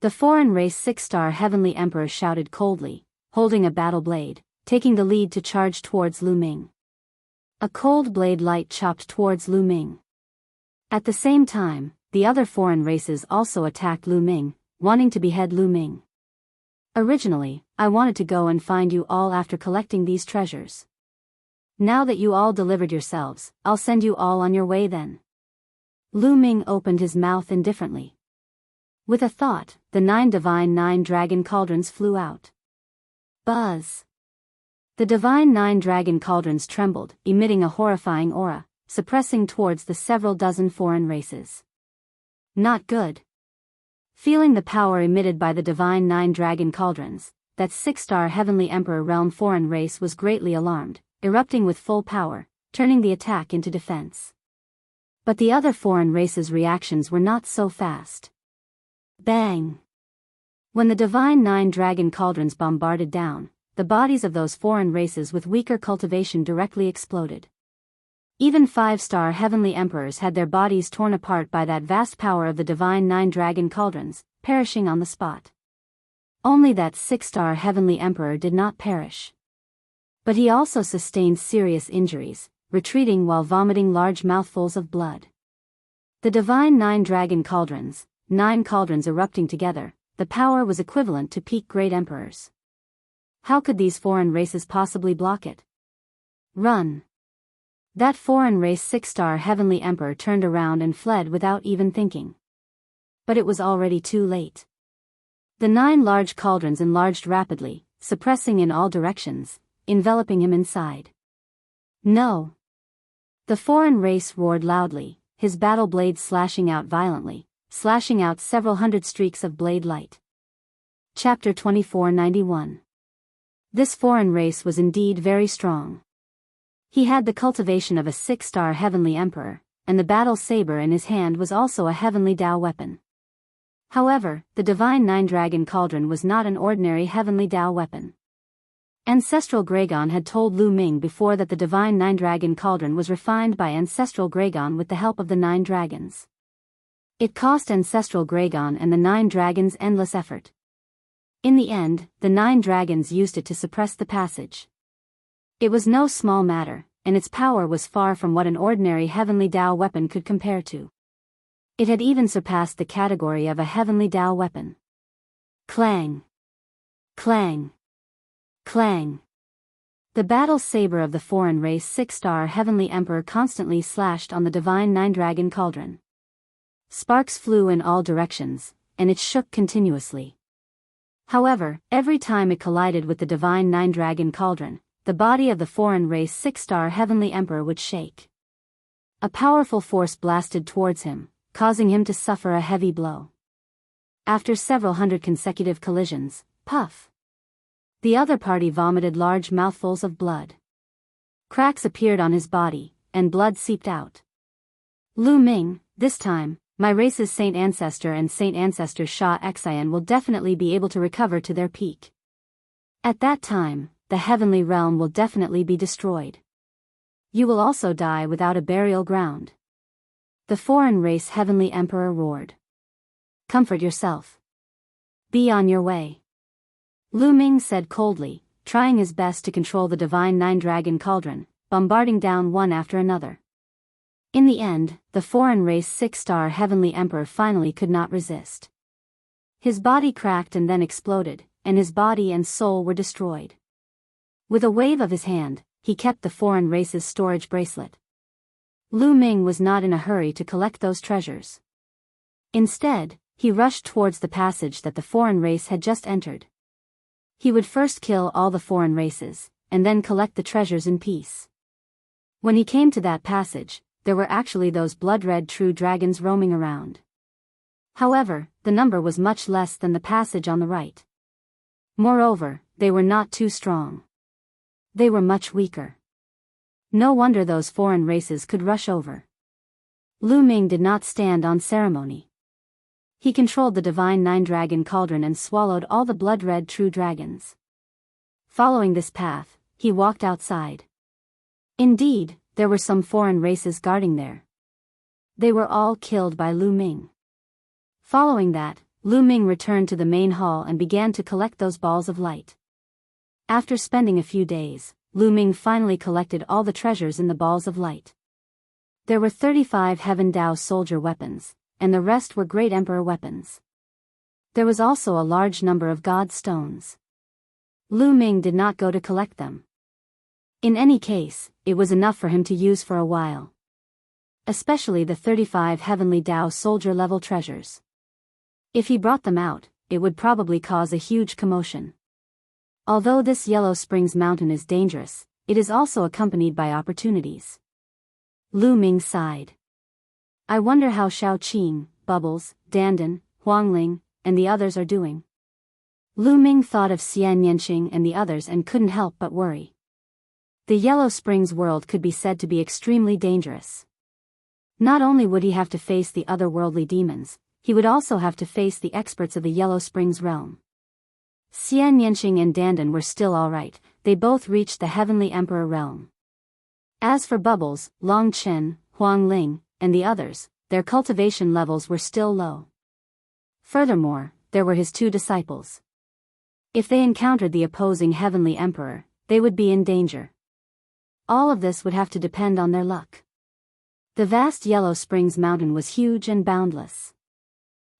The foreign race 6-star heavenly emperor shouted coldly, holding a battle blade, taking the lead to charge towards Lu Ming. A cold blade light chopped towards Lu Ming. At the same time, the other foreign races also attacked Lu Ming, wanting to behead Lu Ming. Originally, I wanted to go and find you all after collecting these treasures. Now that you all delivered yourselves, I'll send you all on your way then. Lu Ming opened his mouth indifferently. With a thought, the 9 divine 9 dragon cauldrons flew out. Buzz! The divine 9 dragon cauldrons trembled, emitting a horrifying aura, suppressing towards the several dozen foreign races. Not good. Feeling the power emitted by the divine 9 dragon cauldrons, that 6-star heavenly emperor realm foreign race was greatly alarmed, erupting with full power, turning the attack into defense. But the other foreign races' reactions were not so fast. Bang! When the divine 9 dragon cauldrons bombarded down, the bodies of those foreign races with weaker cultivation directly exploded. Even 5-star heavenly emperors had their bodies torn apart by that vast power of the divine 9 dragon cauldrons, perishing on the spot. Only that 6-star heavenly emperor did not perish. But he also sustained serious injuries, retreating while vomiting large mouthfuls of blood. The divine 9 dragon cauldrons, 9 cauldrons erupting together, the power was equivalent to peak great emperors. How could these foreign races possibly block it? Run! That foreign race 6-star heavenly emperor turned around and fled without even thinking. But it was already too late. The 9 large cauldrons enlarged rapidly, suppressing in all directions, enveloping him inside. No! The foreign race roared loudly, his battle blades slashing out violently, slashing out several hundred streaks of blade light. Chapter 2491. This foreign race was indeed very strong. He had the cultivation of a 6-star heavenly emperor, and the battle saber in his hand was also a heavenly Tao weapon. However, the divine 9 dragon cauldron was not an ordinary heavenly Tao weapon. Ancestral Gregon had told Lu Ming before that the divine 9 dragon cauldron was refined by Ancestral Gregon with the help of the 9 dragons. It cost Ancestral Gregon and the 9 dragons endless effort. In the end, the 9 dragons used it to suppress the passage. It was no small matter, and its power was far from what an ordinary heavenly Tao weapon could compare to. It had even surpassed the category of a heavenly Tao weapon. Clang! Clang! Clang! The battle saber of the foreign race 6-star heavenly emperor constantly slashed on the divine 9 dragon cauldron. Sparks flew in all directions, and it shook continuously. However, every time it collided with the divine 9 dragon cauldron, the body of the foreign race 6-star heavenly emperor would shake. A powerful force blasted towards him, causing him to suffer a heavy blow. After several hundred consecutive collisions, puff! The other party vomited large mouthfuls of blood. Cracks appeared on his body, and blood seeped out. Lu Ming, this time, my race's Saint Ancestor and Saint Ancestor Sha Xian will definitely be able to recover to their peak. At that time, the heavenly realm will definitely be destroyed. You will also die without a burial ground. The foreign race heavenly emperor roared. Comfort yourself. Be on your way. Lu Ming said coldly, trying his best to control the divine 9 dragon cauldron, bombarding down one after another. In the end, the foreign race 6-star heavenly emperor finally could not resist. His body cracked and then exploded, and his body and soul were destroyed. With a wave of his hand, he kept the foreign race's storage bracelet. Lu Ming was not in a hurry to collect those treasures. Instead, he rushed towards the passage that the foreign race had just entered. He would first kill all the foreign races, and then collect the treasures in peace. When he came to that passage, there were actually those blood-red true dragons roaming around. However, the number was much less than the passage on the right. Moreover, they were not too strong. They were much weaker. No wonder those foreign races could rush over. Lu Ming did not stand on ceremony. He controlled the divine 9 dragon cauldron and swallowed all the blood-red true dragons. Following this path, he walked outside. Indeed, there were some foreign races guarding there. They were all killed by Lu Ming. Following that, Lu Ming returned to the main hall and began to collect those balls of light. After spending a few days, Lu Ming finally collected all the treasures in the balls of light. There were 35 Heaven Dao soldier weapons, and the rest were Great Emperor weapons. There was also a large number of God stones. Lu Ming did not go to collect them. In any case, it was enough for him to use for a while. Especially the 35 Heavenly Dao soldier-level treasures. If he brought them out, it would probably cause a huge commotion. Although this Yellow Springs mountain is dangerous, it is also accompanied by opportunities. Lu Ming sighed. I wonder how Shao Qing, Bubbles, Dandan, Huangling, and the others are doing. Lu Ming thought of Xian Yanqing and the others and couldn't help but worry. The Yellow Springs world could be said to be extremely dangerous. Not only would he have to face the otherworldly demons, he would also have to face the experts of the Yellow Springs realm. Xian Yanqing and Dandan were still alright, they both reached the Heavenly Emperor realm. As for Bubbles, Long Chen, Huang Ling, and the others, their cultivation levels were still low. Furthermore, there were his 2 disciples. If they encountered the opposing Heavenly Emperor, they would be in danger. All of this would have to depend on their luck. The vast Yellow Springs Mountain was huge and boundless.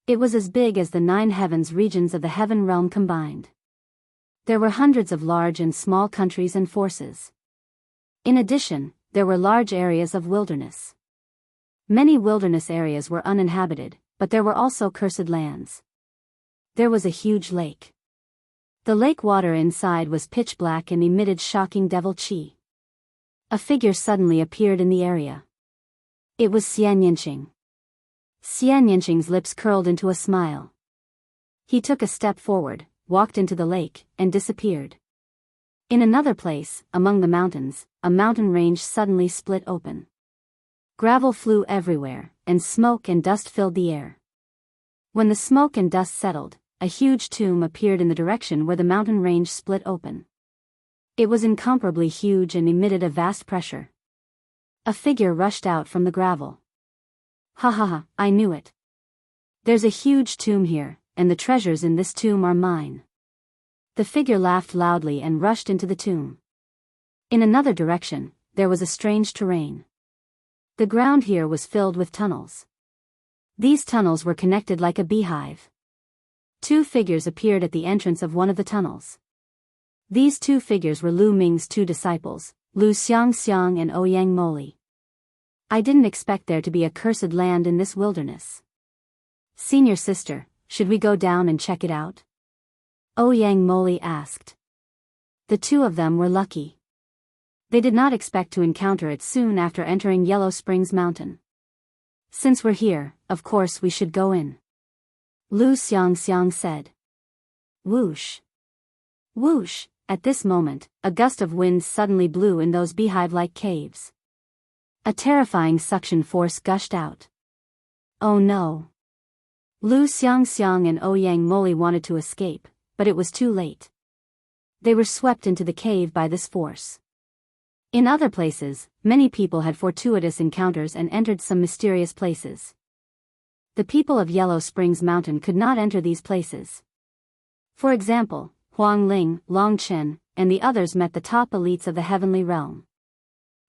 It was as big as the 9 heavens regions of the Heaven Realm combined. There were hundreds of large and small countries and forces. In addition, there were large areas of wilderness. Many wilderness areas were uninhabited, but there were also cursed lands. There was a huge lake. The lake water inside was pitch black and emitted shocking devil chi. A figure suddenly appeared in the area. It was Xianyinqing. Xianyinqing's lips curled into a smile. He took a step forward, walked into the lake, and disappeared. In another place, among the mountains, a mountain range suddenly split open. Gravel flew everywhere, and smoke and dust filled the air. When the smoke and dust settled, a huge tomb appeared in the direction where the mountain range split open. It was incomparably huge and emitted a vast pressure. A figure rushed out from the gravel. Ha ha ha, I knew it. There's a huge tomb here, and the treasures in this tomb are mine. The figure laughed loudly and rushed into the tomb. In another direction, there was a strange terrain. The ground here was filled with tunnels. These tunnels were connected like a beehive. 2 figures appeared at the entrance of one of the tunnels. These 2 figures were Lu Ming's 2 disciples, Lu Xiangxiang and Ouyang Moli. I didn't expect there to be a cursed land in this wilderness. Senior sister, should we go down and check it out? Ouyang Moli asked. The 2 of them were lucky. They did not expect to encounter it soon after entering Yellow Springs Mountain. Since we're here, of course we should go in. Lu Xiangxiang said. Whoosh. Whoosh, at this moment, a gust of wind suddenly blew in those beehive-like caves. A terrifying suction force gushed out. Oh no. Lu Xiangxiang and Ouyang Moli wanted to escape, but it was too late. They were swept into the cave by this force. In other places, many people had fortuitous encounters and entered some mysterious places. The people of Yellow Springs Mountain could not enter these places. For example, Huang Ling, Long Chen, and the others met the top elites of the heavenly realm.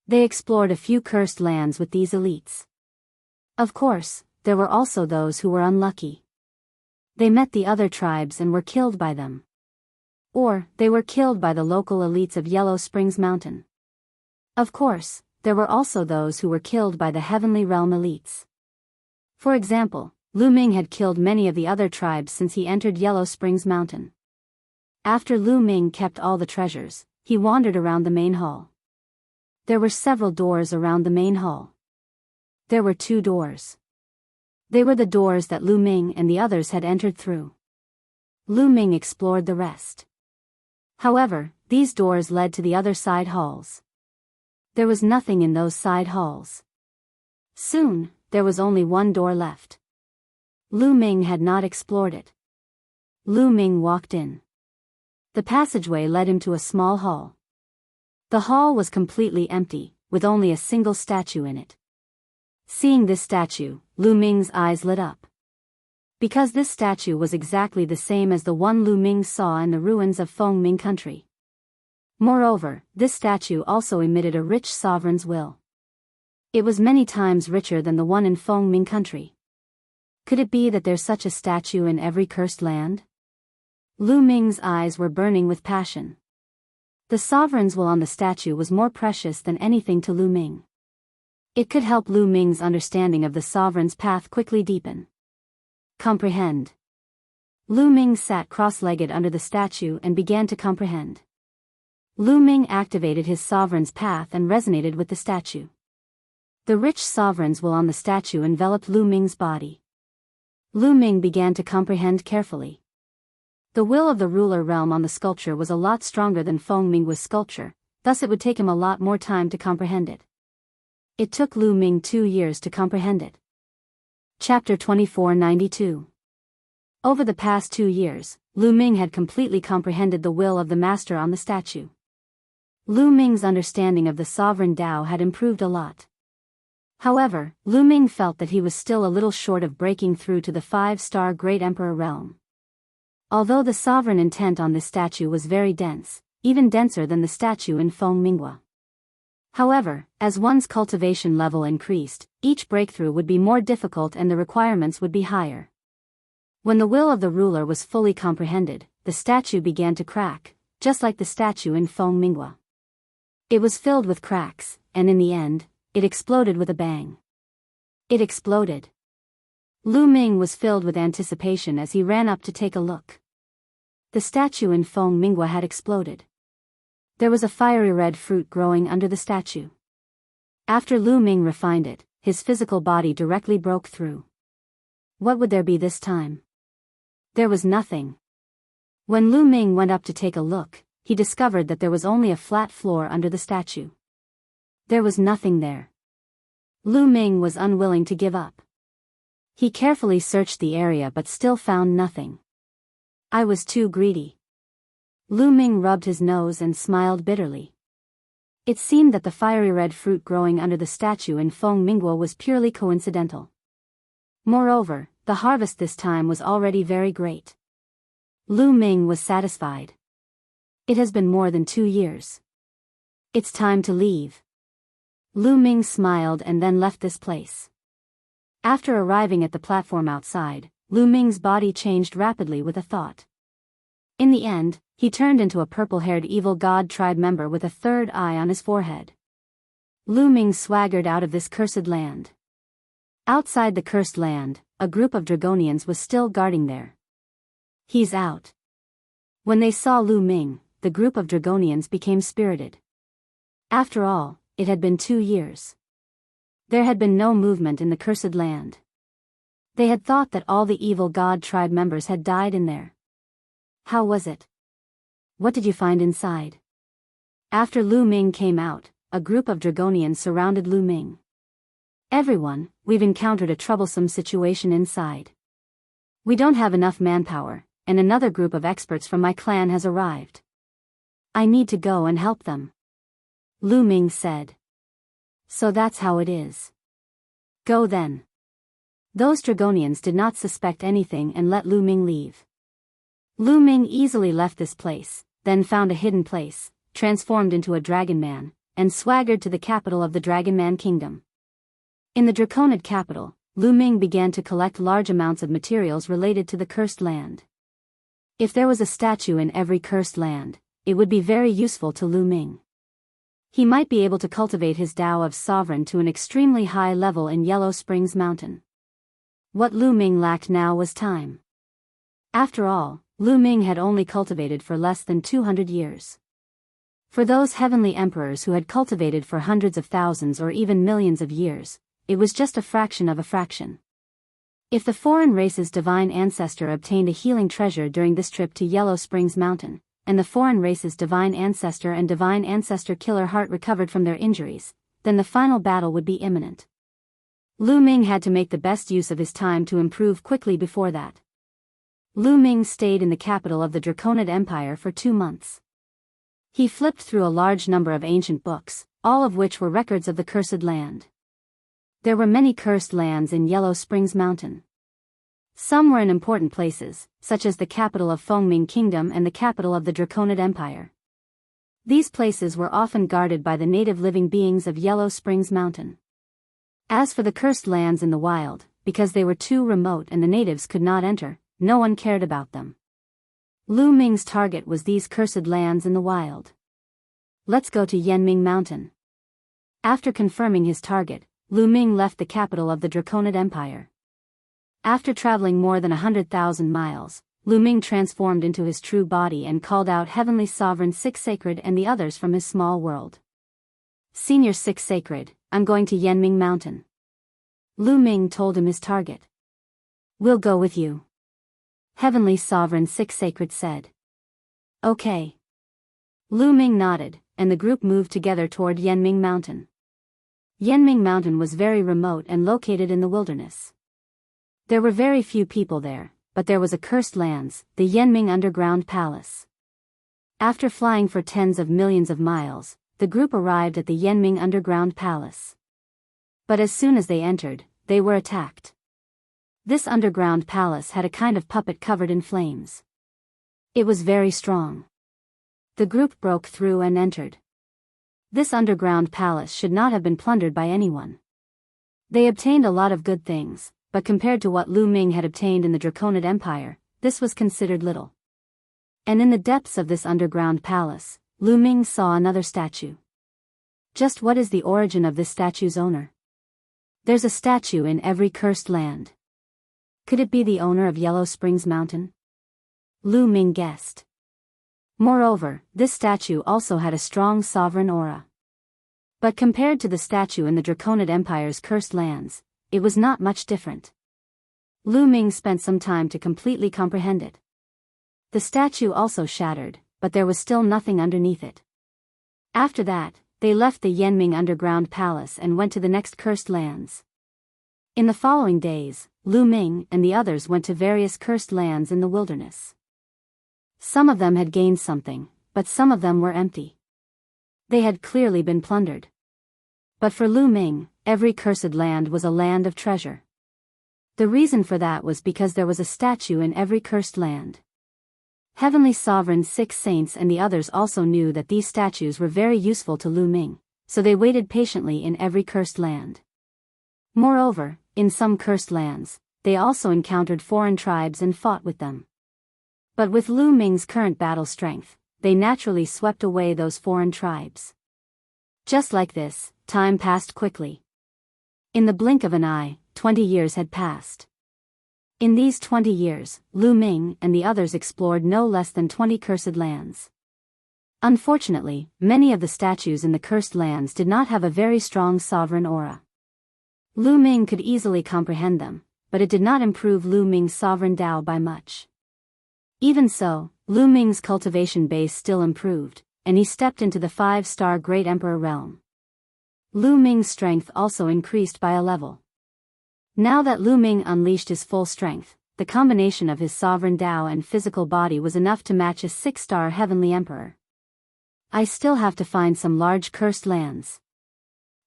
They explored a few cursed lands with these elites. Of course, there were also those who were unlucky. They met the other tribes and were killed by them. Or, they were killed by the local elites of Yellow Springs Mountain. Of course, there were also those who were killed by the heavenly realm elites. For example, Lu Ming had killed many of the other tribes since he entered Yellow Springs Mountain. After Lu Ming kept all the treasures, he wandered around the main hall. There were several doors around the main hall. There were 2 doors. They were the doors that Lu Ming and the others had entered through. Lu Ming explored the rest. However, these doors led to the other side halls. There was nothing in those side halls. Soon, there was only 1 door left. Lu Ming had not explored it. Lu Ming walked in. The passageway led him to a small hall. The hall was completely empty, with only a single statue in it. Seeing this statue, Lu Ming's eyes lit up. Because this statue was exactly the same as the one Lu Ming saw in the ruins of Fengming country. Moreover, this statue also emitted a rich sovereign's will. It was many times richer than the one in Fengming country. Could it be that there's such a statue in every cursed land? Lu Ming's eyes were burning with passion. The sovereign's will on the statue was more precious than anything to Lu Ming. It could help Lu Ming's understanding of the sovereign's path quickly deepen. Comprehend. Lu Ming sat cross-legged under the statue and began to comprehend. Lu Ming activated his sovereign's path and resonated with the statue. The rich sovereign's will on the statue enveloped Lu Ming's body. Lu Ming began to comprehend carefully. The will of the ruler realm on the sculpture was a lot stronger than Fengming's sculpture, thus it would take him a lot more time to comprehend it. It took Lu Ming 2 years to comprehend it. Chapter 2492. Over the past 2 years, Lu Ming had completely comprehended the will of the master on the statue. Lu Ming's understanding of the sovereign Tao had improved a lot. However, Lu Ming felt that he was still a little short of breaking through to the 5-star Great Emperor realm. Although the sovereign intent on this statue was very dense, even denser than the statue in Fengmingwa. However, as one's cultivation level increased, each breakthrough would be more difficult and the requirements would be higher. When the will of the ruler was fully comprehended, the statue began to crack, just like the statue in Feng Mingwa. It was filled with cracks, and in the end, it exploded with a bang. It exploded. Lu Ming was filled with anticipation as he ran up to take a look. The statue in Feng Mingwa had exploded. There was a fiery red fruit growing under the statue. After Lu Ming refined it, his physical body directly broke through. What would there be this time? There was nothing. When Lu Ming went up to take a look, he discovered that there was only a flat floor under the statue. There was nothing there. Lu Ming was unwilling to give up. He carefully searched the area but still found nothing. I was too greedy. Lu Ming rubbed his nose and smiled bitterly. It seemed that the fiery red fruit growing under the statue in Feng Mingwa was purely coincidental. Moreover, the harvest this time was already very great. Lu Ming was satisfied. It has been more than 2 years. It's time to leave. Lu Ming smiled and then left this place. After arriving at the platform outside, Lu Ming's body changed rapidly with a thought. In the end, he turned into a purple-haired evil god tribe member with a third eye on his forehead. Lu Ming swaggered out of this cursed land. Outside the cursed land, a group of Dragonians was still guarding there. He's out. When they saw Lu Ming, the group of Dragonians became spirited. After all, it had been 2 years. There had been no movement in the cursed land. They had thought that all the evil god tribe members had died in there. How was it? What did you find inside? After Lu Ming came out, a group of Dragonians surrounded Lu Ming. Everyone, we've encountered a troublesome situation inside. We don't have enough manpower, and another group of experts from my clan has arrived. I need to go and help them. Lu Ming said. So that's how it is. Go then. Those Dragonians did not suspect anything and let Lu Ming leave. Lu Ming easily left this place, then found a hidden place, transformed into a Dragon Man, and swaggered to the capital of the Dragon Man Kingdom. In the Draconid capital, Lu Ming began to collect large amounts of materials related to the cursed land. If there was a statue in every cursed land, it would be very useful to Lu Ming. He might be able to cultivate his Tao of Sovereign to an extremely high level in Yellow Springs Mountain. What Lu Ming lacked now was time. After all, Lu Ming had only cultivated for less than 200 years. For those heavenly emperors who had cultivated for hundreds of thousands or even millions of years, it was just a fraction of a fraction. If the foreign race's divine ancestor obtained a healing treasure during this trip to Yellow Springs Mountain, and the foreign race's divine ancestor and divine ancestor Killer Heart recovered from their injuries, then the final battle would be imminent. Lu Ming had to make the best use of his time to improve quickly before that. Lu Ming stayed in the capital of the Draconid Empire for 2 months. He flipped through a large number of ancient books, all of which were records of the cursed land. There were many cursed lands in Yellow Springs Mountain. Some were in important places, such as the capital of Fengming Kingdom and the capital of the Draconid Empire. These places were often guarded by the native living beings of Yellow Springs Mountain. As for the cursed lands in the wild, because they were too remote and the natives could not enter, no one cared about them. Lu Ming's target was these cursed lands in the wild. Let's go to Yanming Mountain. After confirming his target, Lu Ming left the capital of the Draconid Empire. After traveling more than 100,000 miles, Lu Ming transformed into his true body and called out Heavenly Sovereign Six Sacred and the others from his small world. Senior Six Sacred, I'm going to Yanming Mountain. Lu Ming told him his target. We'll go with you. Heavenly Sovereign Six Sacred said. Okay. Lu Ming nodded, and the group moved together toward Yanming Mountain. Yanming Mountain was very remote and located in the wilderness. There were very few people there, but there was a cursed lands, the Yanming Underground Palace. After flying for tens of millions of miles, the group arrived at the Yanming Underground Palace. But as soon as they entered, they were attacked. This underground palace had a kind of puppet covered in flames. It was very strong. The group broke through and entered. This underground palace should not have been plundered by anyone. They obtained a lot of good things, but compared to what Lu Ming had obtained in the Draconid Empire, this was considered little. And in the depths of this underground palace, Lu Ming saw another statue. Just what is the origin of this statue's owner? There's a statue in every cursed land. Could it be the owner of Yellow Springs Mountain? Lu Ming guessed. Moreover, this statue also had a strong sovereign aura. But compared to the statue in the Draconid Empire's cursed lands, it was not much different. Lu Ming spent some time to completely comprehend it. The statue also shattered, but there was still nothing underneath it. After that, they left the Yanming underground palace and went to the next cursed lands. In the following days, Lu Ming and the others went to various cursed lands in the wilderness. Some of them had gained something, but some of them were empty. They had clearly been plundered. But for Lu Ming, every cursed land was a land of treasure. The reason for that was because there was a statue in every cursed land. Heavenly Sovereign's 6 saints and the others also knew that these statues were very useful to Lu Ming, so they waited patiently in every cursed land. Moreover, in some cursed lands, they also encountered foreign tribes and fought with them. But with Lu Ming's current battle strength, they naturally swept away those foreign tribes. Just like this, time passed quickly. In the blink of an eye, 20 years had passed. In these 20 years, Lu Ming and the others explored no less than 20 cursed lands. Unfortunately, many of the statues in the cursed lands did not have a very strong sovereign aura. Lu Ming could easily comprehend them, but it did not improve Lu Ming's sovereign Tao by much. Even so, Lu Ming's cultivation base still improved, and he stepped into the 5-star Great Emperor realm. Lu Ming's strength also increased by a level. Now that Lu Ming unleashed his full strength, the combination of his sovereign Tao and physical body was enough to match a 6-star heavenly emperor. I still have to find some large cursed lands.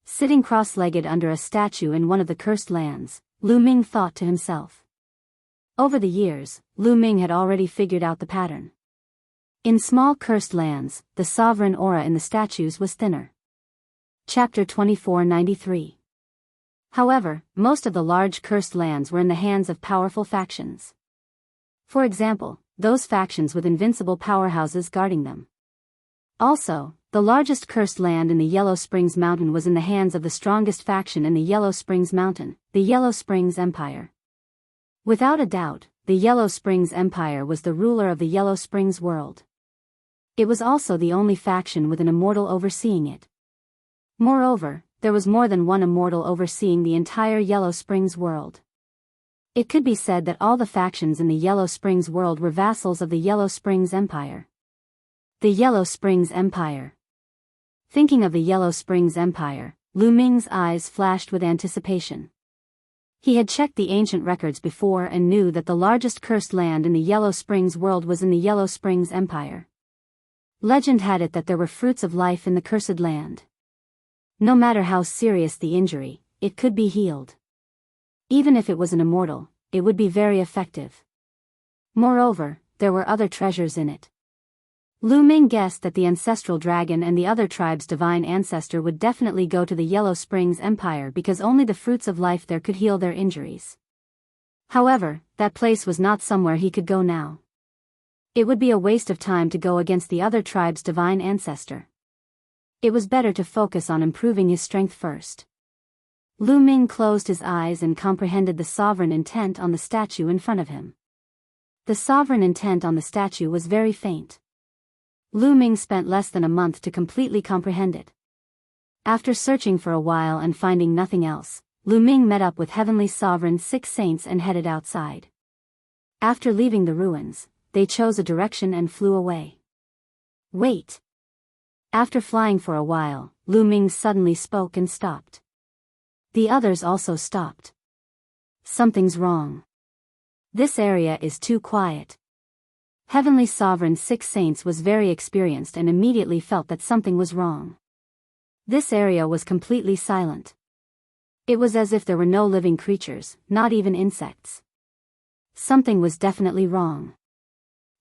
Sitting cross-legged under a statue in one of the cursed lands, Lu Ming thought to himself. Over the years, Lu Ming had already figured out the pattern. In small cursed lands, the sovereign aura in the statues was thinner. Chapter 2493. However, most of the large cursed lands were in the hands of powerful factions. For example, those factions with invincible powerhouses guarding them. Also, the largest cursed land in the Yellow Springs Mountain was in the hands of the strongest faction in the Yellow Springs Mountain, the Yellow Springs Empire. Without a doubt, the Yellow Springs Empire was the ruler of the Yellow Springs world. It was also the only faction with an immortal overseeing it. Moreover, there was more than one immortal overseeing the entire Yellow Springs world. It could be said that all the factions in the Yellow Springs world were vassals of the Yellow Springs Empire. The Yellow Springs Empire. Thinking of the Yellow Springs Empire, Lu Ming's eyes flashed with anticipation. He had checked the ancient records before and knew that the largest cursed land in the Yellow Springs world was in the Yellow Springs Empire. Legend had it that there were fruits of life in the cursed land. No matter how serious the injury, it could be healed. Even if it was an immortal, it would be very effective. Moreover, there were other treasures in it. Lu Ming guessed that the ancestral dragon and the other tribe's divine ancestor would definitely go to the Yellow Springs Empire because only the fruits of life there could heal their injuries. However, that place was not somewhere he could go now. It would be a waste of time to go against the other tribe's divine ancestor. It was better to focus on improving his strength first. Lu Ming closed his eyes and comprehended the sovereign intent on the statue in front of him. The sovereign intent on the statue was very faint. Lu Ming spent less than a month to completely comprehend it. After searching for a while and finding nothing else, Lu Ming met up with Heavenly Sovereign's 6 saints and headed outside. After leaving the ruins, they chose a direction and flew away. Wait! After flying for a while, Lu Ming suddenly spoke and stopped. The others also stopped. Something's wrong. This area is too quiet. Heavenly Sovereign's 6 saints was very experienced and immediately felt that something was wrong. This area was completely silent. It was as if there were no living creatures, not even insects. Something was definitely wrong.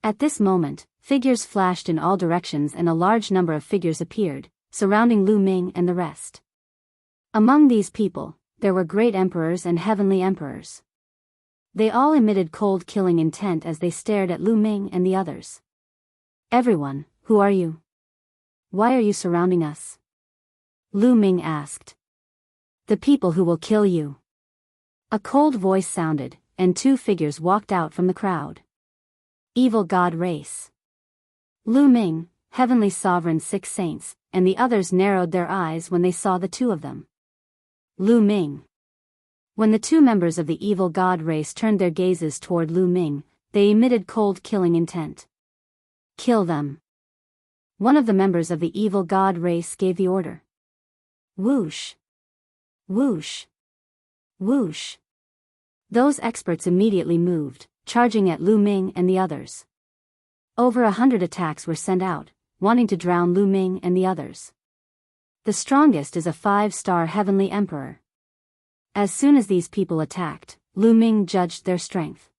At this moment, figures flashed in all directions and a large number of figures appeared, surrounding Lu Ming and the rest. Among these people, there were great emperors and heavenly emperors. They all emitted cold killing intent as they stared at Lu Ming and the others. "Everyone, who are you? Why are you surrounding us?" Lu Ming asked. "The people who will kill you." A cold voice sounded, and two figures walked out from the crowd. Evil God race. Lu Ming, Heavenly Sovereign's 6 saints, and the others narrowed their eyes when they saw the two of them. Lu Ming. When the two members of the evil God race turned their gazes toward Lu Ming, they emitted cold killing intent. "Kill them." One of the members of the evil God race gave the order. Whoosh. Whoosh. Whoosh. Those experts immediately moved, charging at Lu Ming and the others. Over 100 attacks were sent out, wanting to drown Lu Ming and the others. The strongest is a 5-star heavenly emperor. As soon as these people attacked, Lu Ming judged their strength.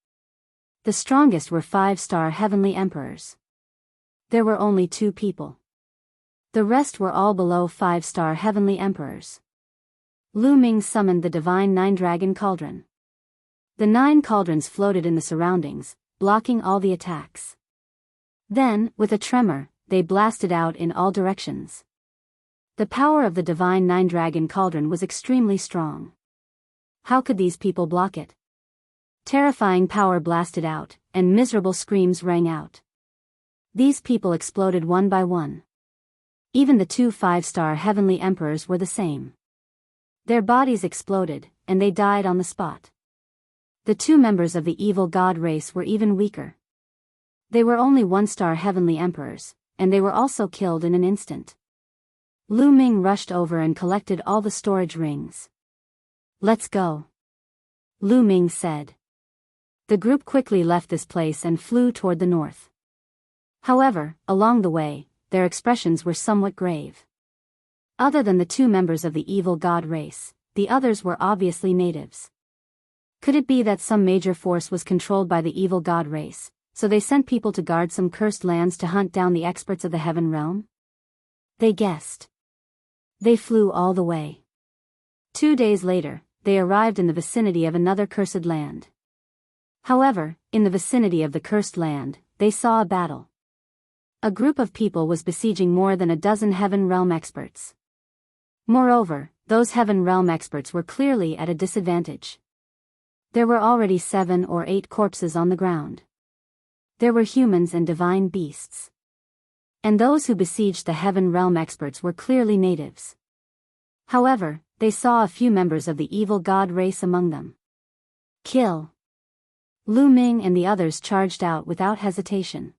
The strongest were 5-star heavenly emperors. There were only 2 people. The rest were all below 5-star heavenly emperors. Lu Ming summoned the divine 9-dragon cauldron. The 9 cauldrons floated in the surroundings, blocking all the attacks. Then, with a tremor, they blasted out in all directions. The power of the divine 9-dragon cauldron was extremely strong. How could these people block it? Terrifying power blasted out, and miserable screams rang out. These people exploded one by one. Even the 2 5-star heavenly emperors were the same. Their bodies exploded, and they died on the spot. The 2 members of the evil God race were even weaker. They were only 1-star heavenly emperors, and they were also killed in an instant. Lu Ming rushed over and collected all the storage rings. "Let's go," Lu Ming said. The group quickly left this place and flew toward the north. However, along the way, their expressions were somewhat grave. Other than the 2 members of the evil God race, the others were obviously natives. Could it be that some major force was controlled by the evil God race, so they sent people to guard some cursed lands to hunt down the experts of the heaven realm? They guessed. They flew all the way. 2 days later, they arrived in the vicinity of another cursed land. However, in the vicinity of the cursed land, they saw a battle. A group of people was besieging more than a dozen heaven realm experts. Moreover, those heaven realm experts were clearly at a disadvantage. There were already 7 or 8 corpses on the ground. There were humans and divine beasts. And those who besieged the heaven realm experts were clearly natives. However, they saw a few members of the evil God race among them. Kill. Lu Ming and the others charged out without hesitation.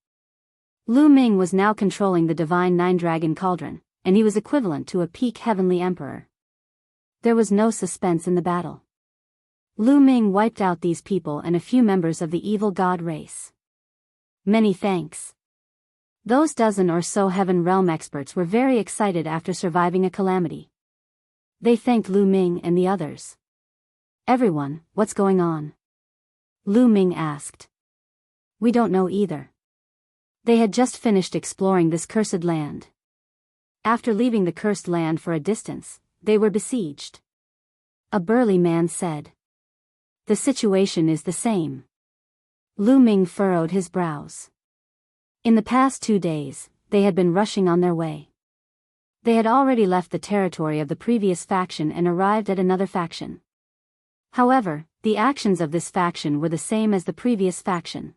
Lu Ming was now controlling the divine 9-dragon cauldron, and he was equivalent to a peak heavenly emperor. There was no suspense in the battle. Lu Ming wiped out these people and a few members of the evil God race. Many thanks. Those dozen or so heaven realm experts were very excited after surviving a calamity. They thanked Lu Ming and the others. "Everyone, what's going on?" Lu Ming asked. "We don't know either." They had just finished exploring this cursed land. After leaving the cursed land for a distance, they were besieged. A burly man said. "The situation is the same." Lu Ming furrowed his brows. In the past 2 days, they had been rushing on their way. They had already left the territory of the previous faction and arrived at another faction. However, the actions of this faction were the same as the previous faction.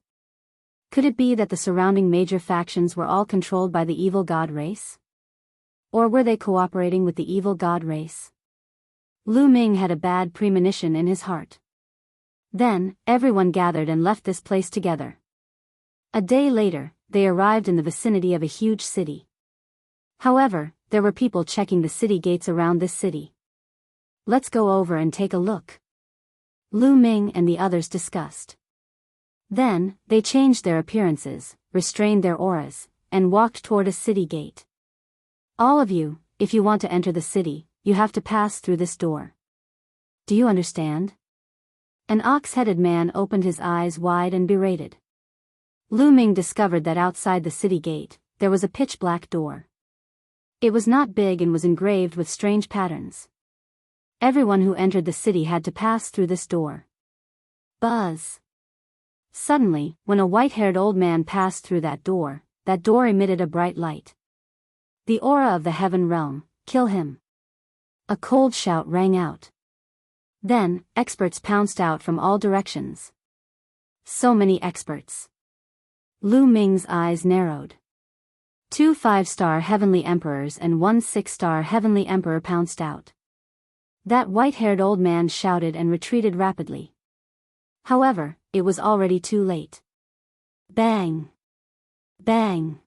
Could it be that the surrounding major factions were all controlled by the evil God race? Or were they cooperating with the evil God race? Lu Ming had a bad premonition in his heart. Then, everyone gathered and left this place together. A day later, they arrived in the vicinity of a huge city. However, there were people checking the city gates around this city. "Let's go over and take a look," Lu Ming and the others discussed. Then, they changed their appearances, restrained their auras, and walked toward a city gate. "All of you, if you want to enter the city, you have to pass through this door. Do you understand?" An ox-headed man opened his eyes wide and berated. Lu Ming discovered that outside the city gate, there was a pitch-black door. It was not big and was engraved with strange patterns. Everyone who entered the city had to pass through this door. Buzz. Suddenly, when a white-haired old man passed through that door emitted a bright light. The aura of the heaven realm, kill him. A cold shout rang out. Then, experts pounced out from all directions. So many experts. Lu Ming's eyes narrowed. 2 5-star heavenly emperors and 1 6-star heavenly emperor pounced out. That white-haired old man shouted and retreated rapidly. However, it was already too late. Bang! Bang!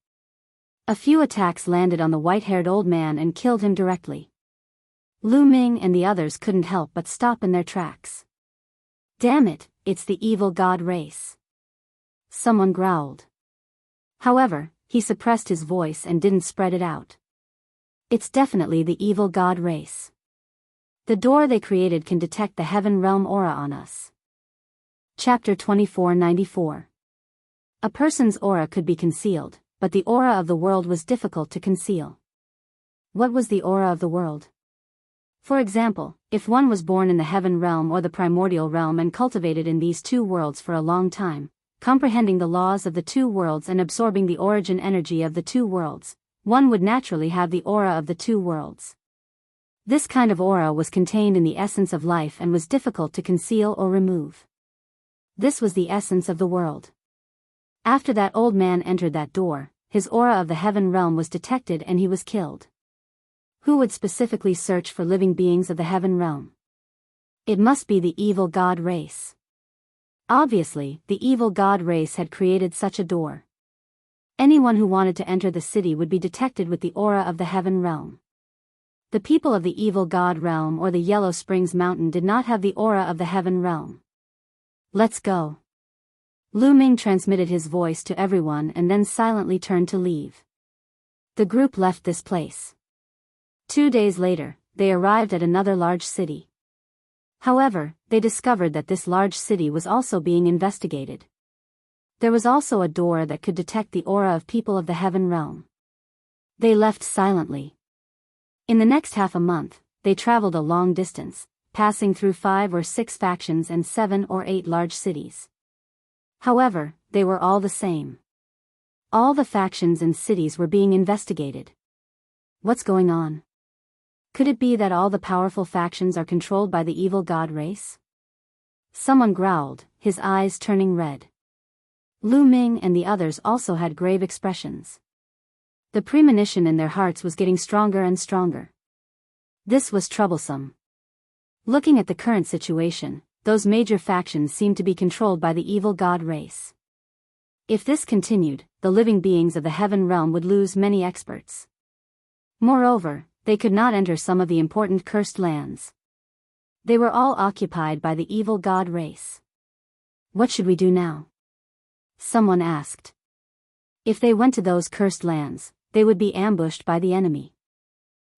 A few attacks landed on the white-haired old man and killed him directly. Lu Ming and the others couldn't help but stop in their tracks. Damn it, it's the evil god race. Someone growled. However, he suppressed his voice and didn't spread it out. It's definitely the evil god race. The door they created can detect the heaven realm aura on us. Chapter 2494. A person's aura could be concealed, but the aura of the world was difficult to conceal. What was the aura of the world? For example, if one was born in the heaven realm or the primordial realm and cultivated in these two worlds for a long time, comprehending the laws of the two worlds and absorbing the origin energy of the two worlds, one would naturally have the aura of the two worlds. This kind of aura was contained in the essence of life and was difficult to conceal or remove. This was the essence of the world. After that old man entered that door, his aura of the heaven realm was detected and he was killed. Who would specifically search for living beings of the heaven realm? It must be the evil god race. Obviously, the evil god race had created such a door. Anyone who wanted to enter the city would be detected with the aura of the heaven realm. The people of the evil god realm or the Yellow Springs Mountain did not have the aura of the heaven realm. Let's go. Lu Ming transmitted his voice to everyone and then silently turned to leave. The group left this place. 2 days later, they arrived at another large city. However, they discovered that this large city was also being investigated. There was also a door that could detect the aura of people of the heaven realm. They left silently. In the next half a month, they traveled a long distance, passing through 5 or 6 factions and 7 or 8 large cities. However, they were all the same. All the factions and cities were being investigated. What's going on? Could it be that all the powerful factions are controlled by the evil god race? Someone growled, his eyes turning red. Lu Ming and the others also had grave expressions. The premonition in their hearts was getting stronger and stronger. This was troublesome. Looking at the current situation, those major factions seemed to be controlled by the evil god race. If this continued, the living beings of the heaven realm would lose many experts. Moreover, they could not enter some of the important cursed lands. They were all occupied by the evil god race. What should we do now? Someone asked. If they went to those cursed lands, they would be ambushed by the enemy.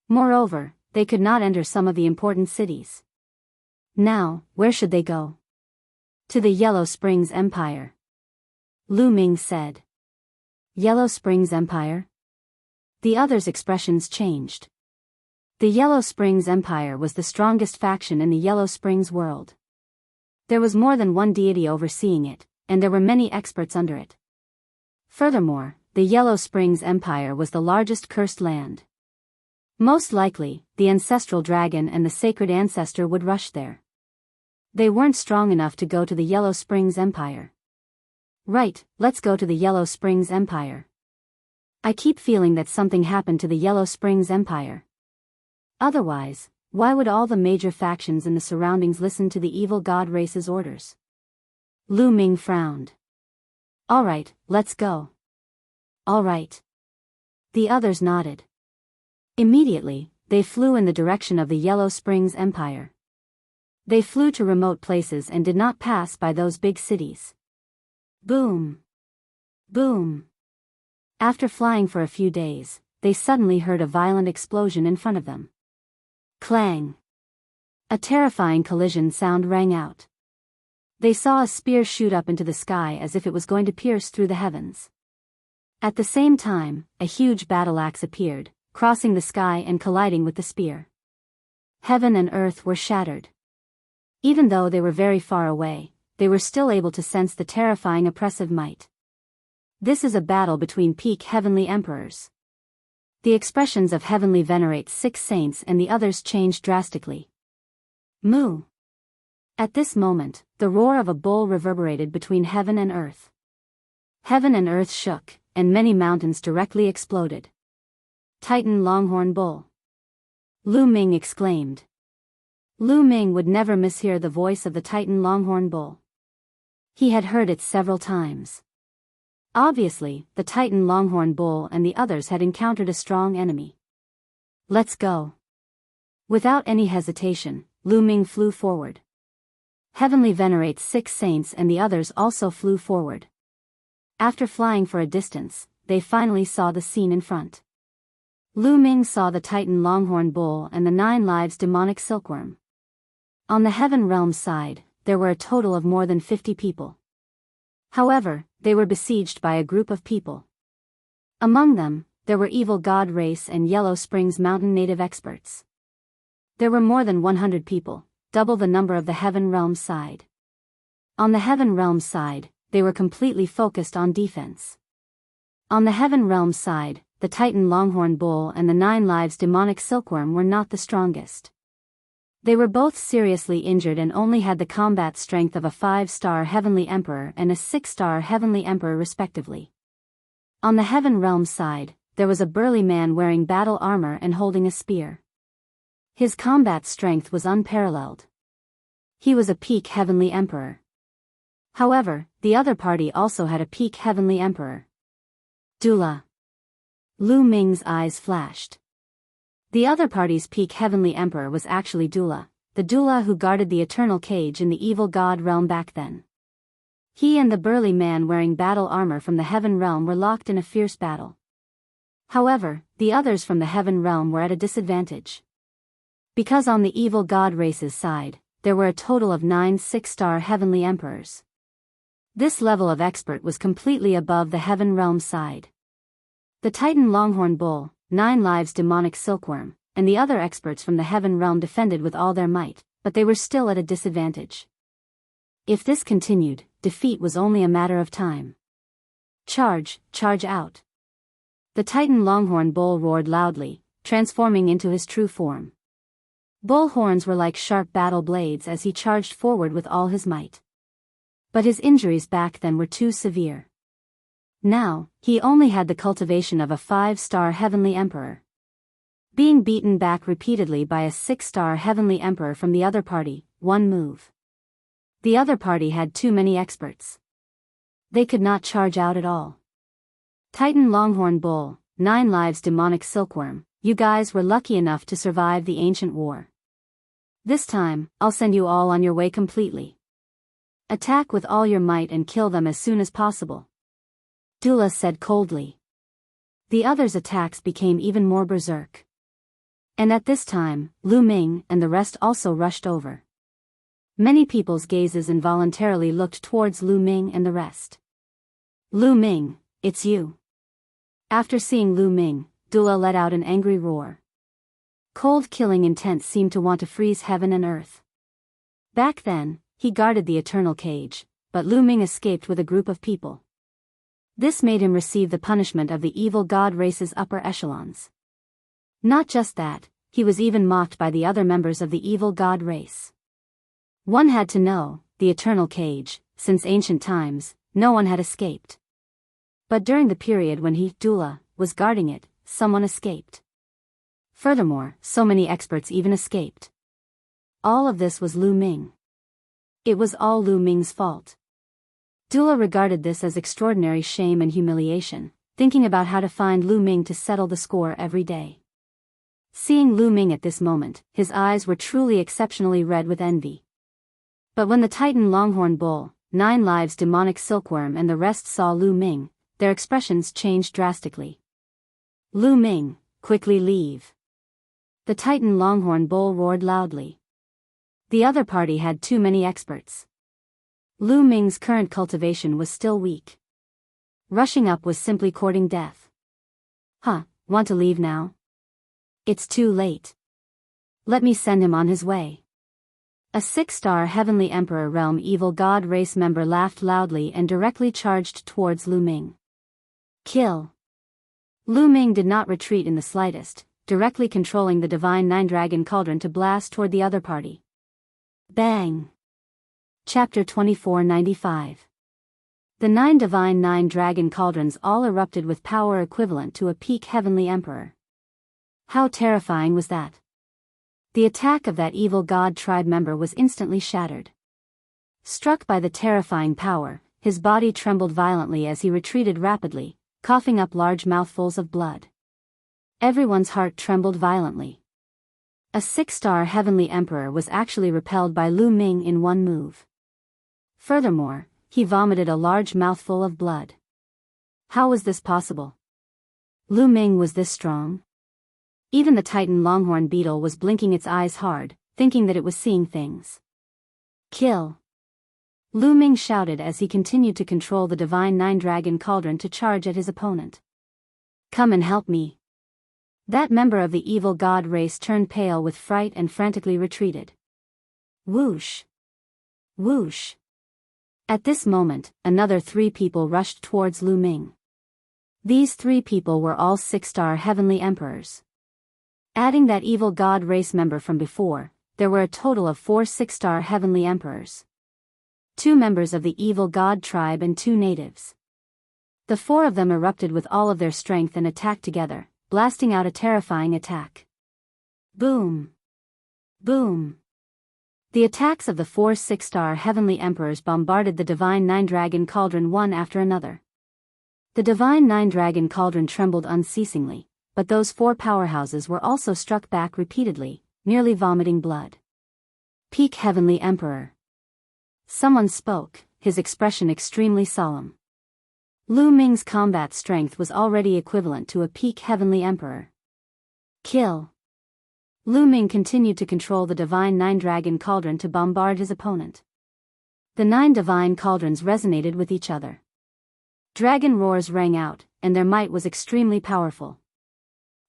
Moreover, they could not enter some of the important cities. Now, where should they go? To the Yellow Springs Empire. Lu Ming said. Yellow Springs Empire? The others' expressions changed. The Yellow Springs Empire was the strongest faction in the Yellow Springs world. There was more than one deity overseeing it, and there were many experts under it. Furthermore, the Yellow Springs Empire was the largest cursed land. Most likely, the ancestral dragon and the sacred ancestor would rush there. They weren't strong enough to go to the Yellow Springs Empire. Right, let's go to the Yellow Springs Empire. I keep feeling that something happened to the Yellow Springs Empire. Otherwise, why would all the major factions in the surroundings listen to the evil god race's orders? Lu Ming frowned. All right, let's go. All right. The others nodded. Immediately, they flew in the direction of the Yellow Springs Empire. They flew to remote places and did not pass by those big cities. Boom! Boom! After flying for a few days, they suddenly heard a violent explosion in front of them. Clang! A terrifying collision sound rang out. They saw a spear shoot up into the sky as if it was going to pierce through the heavens. At the same time, a huge battle axe appeared, crossing the sky and colliding with the spear. Heaven and earth were shattered. Even though they were very far away, they were still able to sense the terrifying oppressive might. This is a battle between peak heavenly emperors. The expressions of Heavenly venerates 6 saints and the others changed drastically. Moo! At this moment, the roar of a bull reverberated between heaven and earth. Heaven and earth shook, and many mountains directly exploded. Titan Longhorn Bull! Lu Ming exclaimed. Lu Ming would never mishear the voice of the Titan Longhorn Bull. He had heard it several times. Obviously, the Titan Longhorn Bull and the others had encountered a strong enemy. Let's go. Without any hesitation, Lu Ming flew forward. Heavenly venerates 6 saints and the others also flew forward. After flying for a distance, they finally saw the scene in front. Lu Ming saw the Titan Longhorn Bull and the 9 lives demonic silkworm. On the Heaven Realm side, there were a total of more than 50 people. However, they were besieged by a group of people. Among them, there were Evil God Race and Yellow Springs Mountain native experts. There were more than 100 people, double the number of the Heaven Realm side. On the Heaven Realm side, they were completely focused on defense. On the Heaven Realm side, the Titan Longhorn Bull and the 9 lives demonic silkworm were not the strongest. They were both seriously injured and only had the combat strength of a 5-star Heavenly Emperor and a 6-star Heavenly Emperor respectively. On the Heaven Realm side, there was a burly man wearing battle armor and holding a spear. His combat strength was unparalleled. He was a peak Heavenly Emperor. However, the other party also had a peak Heavenly Emperor. Dula. Lu Ming's eyes flashed. The other party's peak Heavenly Emperor was actually Dula, the Dula who guarded the Eternal Cage in the Evil God Realm back then. He and the burly man wearing battle armor from the Heaven Realm were locked in a fierce battle. However, the others from the Heaven Realm were at a disadvantage. Because on the Evil God Race's side, there were a total of 9 6-star Heavenly Emperors. This level of expert was completely above the Heaven Realm side. The Titan Longhorn Bull, 9 lives demonic silkworm, and the other experts from the Heaven Realm defended with all their might, but they were still at a disadvantage. If this continued, defeat was only a matter of time. Charge out. The Titan Longhorn Bull roared loudly, transforming into his true form. Bull horns were like sharp battle blades as he charged forward with all his might. But his injuries back then were too severe. Now, he only had the cultivation of a 5-star Heavenly Emperor. Being beaten back repeatedly by a 6-star Heavenly Emperor from the other party, one move. The other party had too many experts. They could not charge out at all. Titan Longhorn Bull, 9 lives demonic silkworm, you guys were lucky enough to survive the ancient war. This time, I'll send you all on your way completely. Attack with all your might and kill them as soon as possible. Dula said coldly. The others' attacks became even more berserk. And at this time, Lu Ming and the rest also rushed over. Many people's gazes involuntarily looked towards Lu Ming and the rest. Lu Ming, it's you. After seeing Lu Ming, Dula let out an angry roar. Cold killing intent seemed to want to freeze heaven and earth. Back then, he guarded the Eternal Cage, but Lu Ming escaped with a group of people. This made him receive the punishment of the Evil God Race's upper echelons. Not just that, he was even mocked by the other members of the Evil God Race. One had to know, the Eternal Cage, since ancient times, no one had escaped. But during the period when he, Dula, was guarding it, someone escaped. Furthermore, so many experts even escaped. All of this was Lu Ming. It was all Lu Ming's fault. Dula regarded this as extraordinary shame and humiliation, thinking about how to find Lu Ming to settle the score every day. Seeing Lu Ming at this moment, his eyes were truly exceptionally red with envy. But when the Titan Longhorn Bull, 9 lives demonic silkworm and the rest saw Lu Ming, their expressions changed drastically. Lu Ming, quickly leave. The Titan Longhorn Bull roared loudly. The other party had too many experts. Lu Ming's current cultivation was still weak. Rushing up was simply courting death. Want to leave now? It's too late. Let me send him on his way. A 6-star Heavenly Emperor Realm Evil God race member laughed loudly and directly charged towards Lu Ming. Kill. Lu Ming did not retreat in the slightest, directly controlling the Divine Nine Dragon Cauldron to blast toward the other party. Bang! Chapter 2495. The 9 Divine Nine Dragon Cauldrons all erupted with power equivalent to a peak Heavenly Emperor. How terrifying was that? The attack of that evil god tribe member was instantly shattered. Struck by the terrifying power, his body trembled violently as he retreated rapidly, coughing up large mouthfuls of blood. Everyone's heart trembled violently. A 6-star Heavenly Emperor was actually repelled by Lu Ming in one move. Furthermore, he vomited a large mouthful of blood. How was this possible? Lu Ming was this strong? Even the Titan Longhorn Beetle was blinking its eyes hard, thinking that it was seeing things. Kill! Lu Ming shouted as he continued to control the Divine Nine Dragon Cauldron to charge at his opponent. Come and help me. That member of the evil god race turned pale with fright and frantically retreated. Whoosh! Whoosh! At this moment, another 3 people rushed towards Lu Ming. These 3 people were all 6-star Heavenly Emperors. Adding that evil god race member from before, there were a total of 4 6-star Heavenly Emperors. 2 members of the evil god tribe and 2 natives. The 4 of them erupted with all of their strength and attacked together, blasting out a terrifying attack. Boom! Boom! The attacks of the 4 6-star Heavenly Emperors bombarded the Divine Nine Dragon Cauldron one after another. The Divine Nine Dragon Cauldron trembled unceasingly, but those 4 powerhouses were also struck back repeatedly, nearly vomiting blood. Peak Heavenly Emperor. Someone spoke, his expression extremely solemn. Lu Ming's combat strength was already equivalent to a peak Heavenly Emperor. Kill. Lu Ming continued to control the Divine Nine Dragon Cauldron to bombard his opponent. The 9 Divine Cauldrons resonated with each other. Dragon roars rang out, and their might was extremely powerful.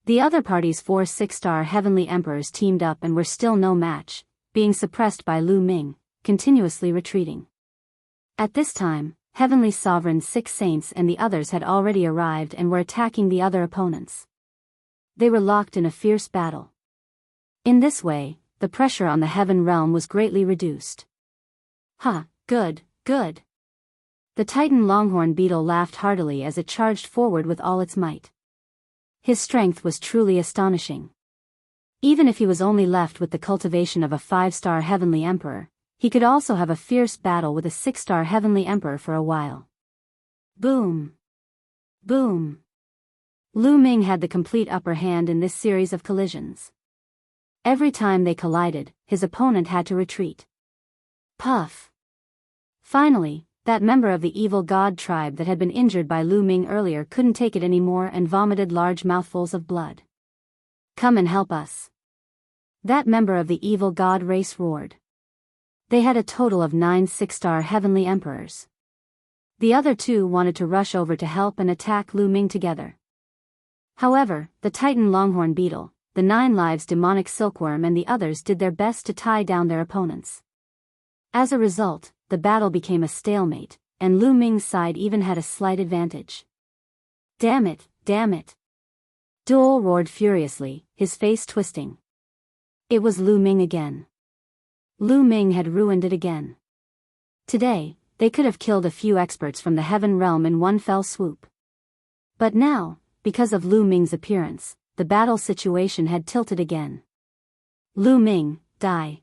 The other party's 4 6-star Heavenly Emperors teamed up and were still no match, being suppressed by Lu Ming, continuously retreating. At this time, Heavenly Sovereign 6 Saints and the others had already arrived and were attacking the other opponents. They were locked in a fierce battle. In this way, the pressure on the Heaven Realm was greatly reduced. Ha, good, good. The Titan Longhorn Beetle laughed heartily as it charged forward with all its might. His strength was truly astonishing. Even if he was only left with the cultivation of a 5-star Heavenly Emperor, he could also have a fierce battle with a 6-star Heavenly Emperor for a while. Boom! Boom! Lu Ming had the complete upper hand in this series of collisions. Every time they collided, his opponent had to retreat. Puff! Finally, that member of the evil god tribe that had been injured by Lu Ming earlier couldn't take it anymore and vomited large mouthfuls of blood. Come and help us. That member of the evil god race roared. They had a total of 9 6-star Heavenly Emperors. The other 2 wanted to rush over to help and attack Lu Ming together. However, the Titan Longhorn Beetle, the 9 Lives Demonic Silkworm and the others did their best to tie down their opponents. As a result, the battle became a stalemate, and Lu Ming's side even had a slight advantage. Damn it, damn it. Duel roared furiously, his face twisting. It was Lu Ming again. Lu Ming had ruined it again. Today, they could have killed a few experts from the Heaven Realm in one fell swoop. But now, because of Lu Ming's appearance, the battle situation had tilted again. Lu Ming, die.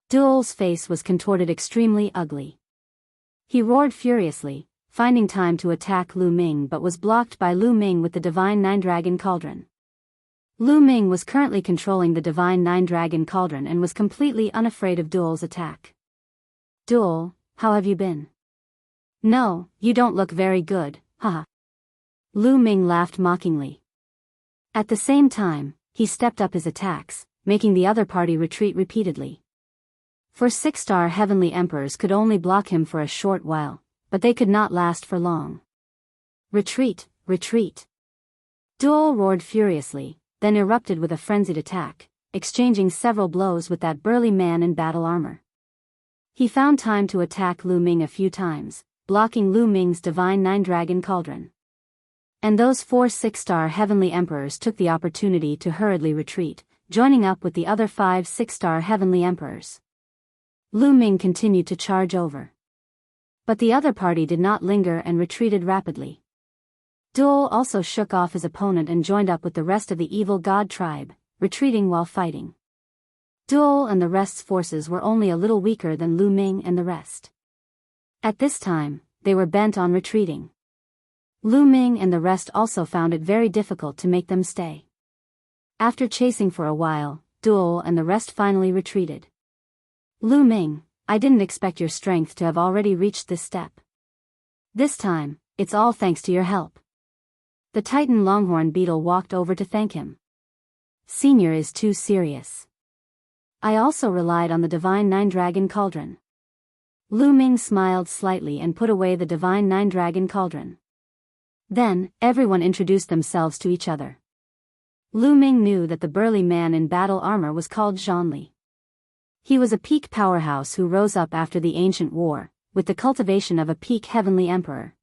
Duel's face was contorted extremely ugly. He roared furiously, finding time to attack Lu Ming but was blocked by Lu Ming with the Divine Nine Dragon Cauldron. Lu Ming was currently controlling the Divine Nine Dragon Cauldron and was completely unafraid of Duel's attack. Duel, how have you been? No, you don't look very good, haha. Lu Ming laughed mockingly. At the same time, he stepped up his attacks, making the other party retreat repeatedly. 4 6-star Heavenly Emperors could only block him for a short while, but they could not last for long. Retreat, retreat. Duel roared furiously, then erupted with a frenzied attack, exchanging several blows with that burly man in battle armor. He found time to attack Lu Ming a few times, blocking Lu Ming's divine nine-dragon cauldron. And those 4 6-star heavenly emperors took the opportunity to hurriedly retreat, joining up with the other 5 6-star heavenly emperors. Lu Ming continued to charge over. But the other party did not linger and retreated rapidly. Duol also shook off his opponent and joined up with the rest of the evil god tribe, retreating while fighting. Duol and the rest's forces were only a little weaker than Lu Ming and the rest. At this time, they were bent on retreating. Lu Ming and the rest also found it very difficult to make them stay. After chasing for a while, Duol and the rest finally retreated. Lu Ming, I didn't expect your strength to have already reached this step. This time, it's all thanks to your help. The Titan Longhorn Beetle walked over to thank him. Senior is too serious. I also relied on the Divine Nine-Dragon Cauldron. Lu Ming smiled slightly and put away the Divine Nine-Dragon Cauldron. Then, everyone introduced themselves to each other. Lu Ming knew that the burly man in battle armor was called Zhonli. He was a peak powerhouse who rose up after the ancient war, with the cultivation of a peak heavenly emperor.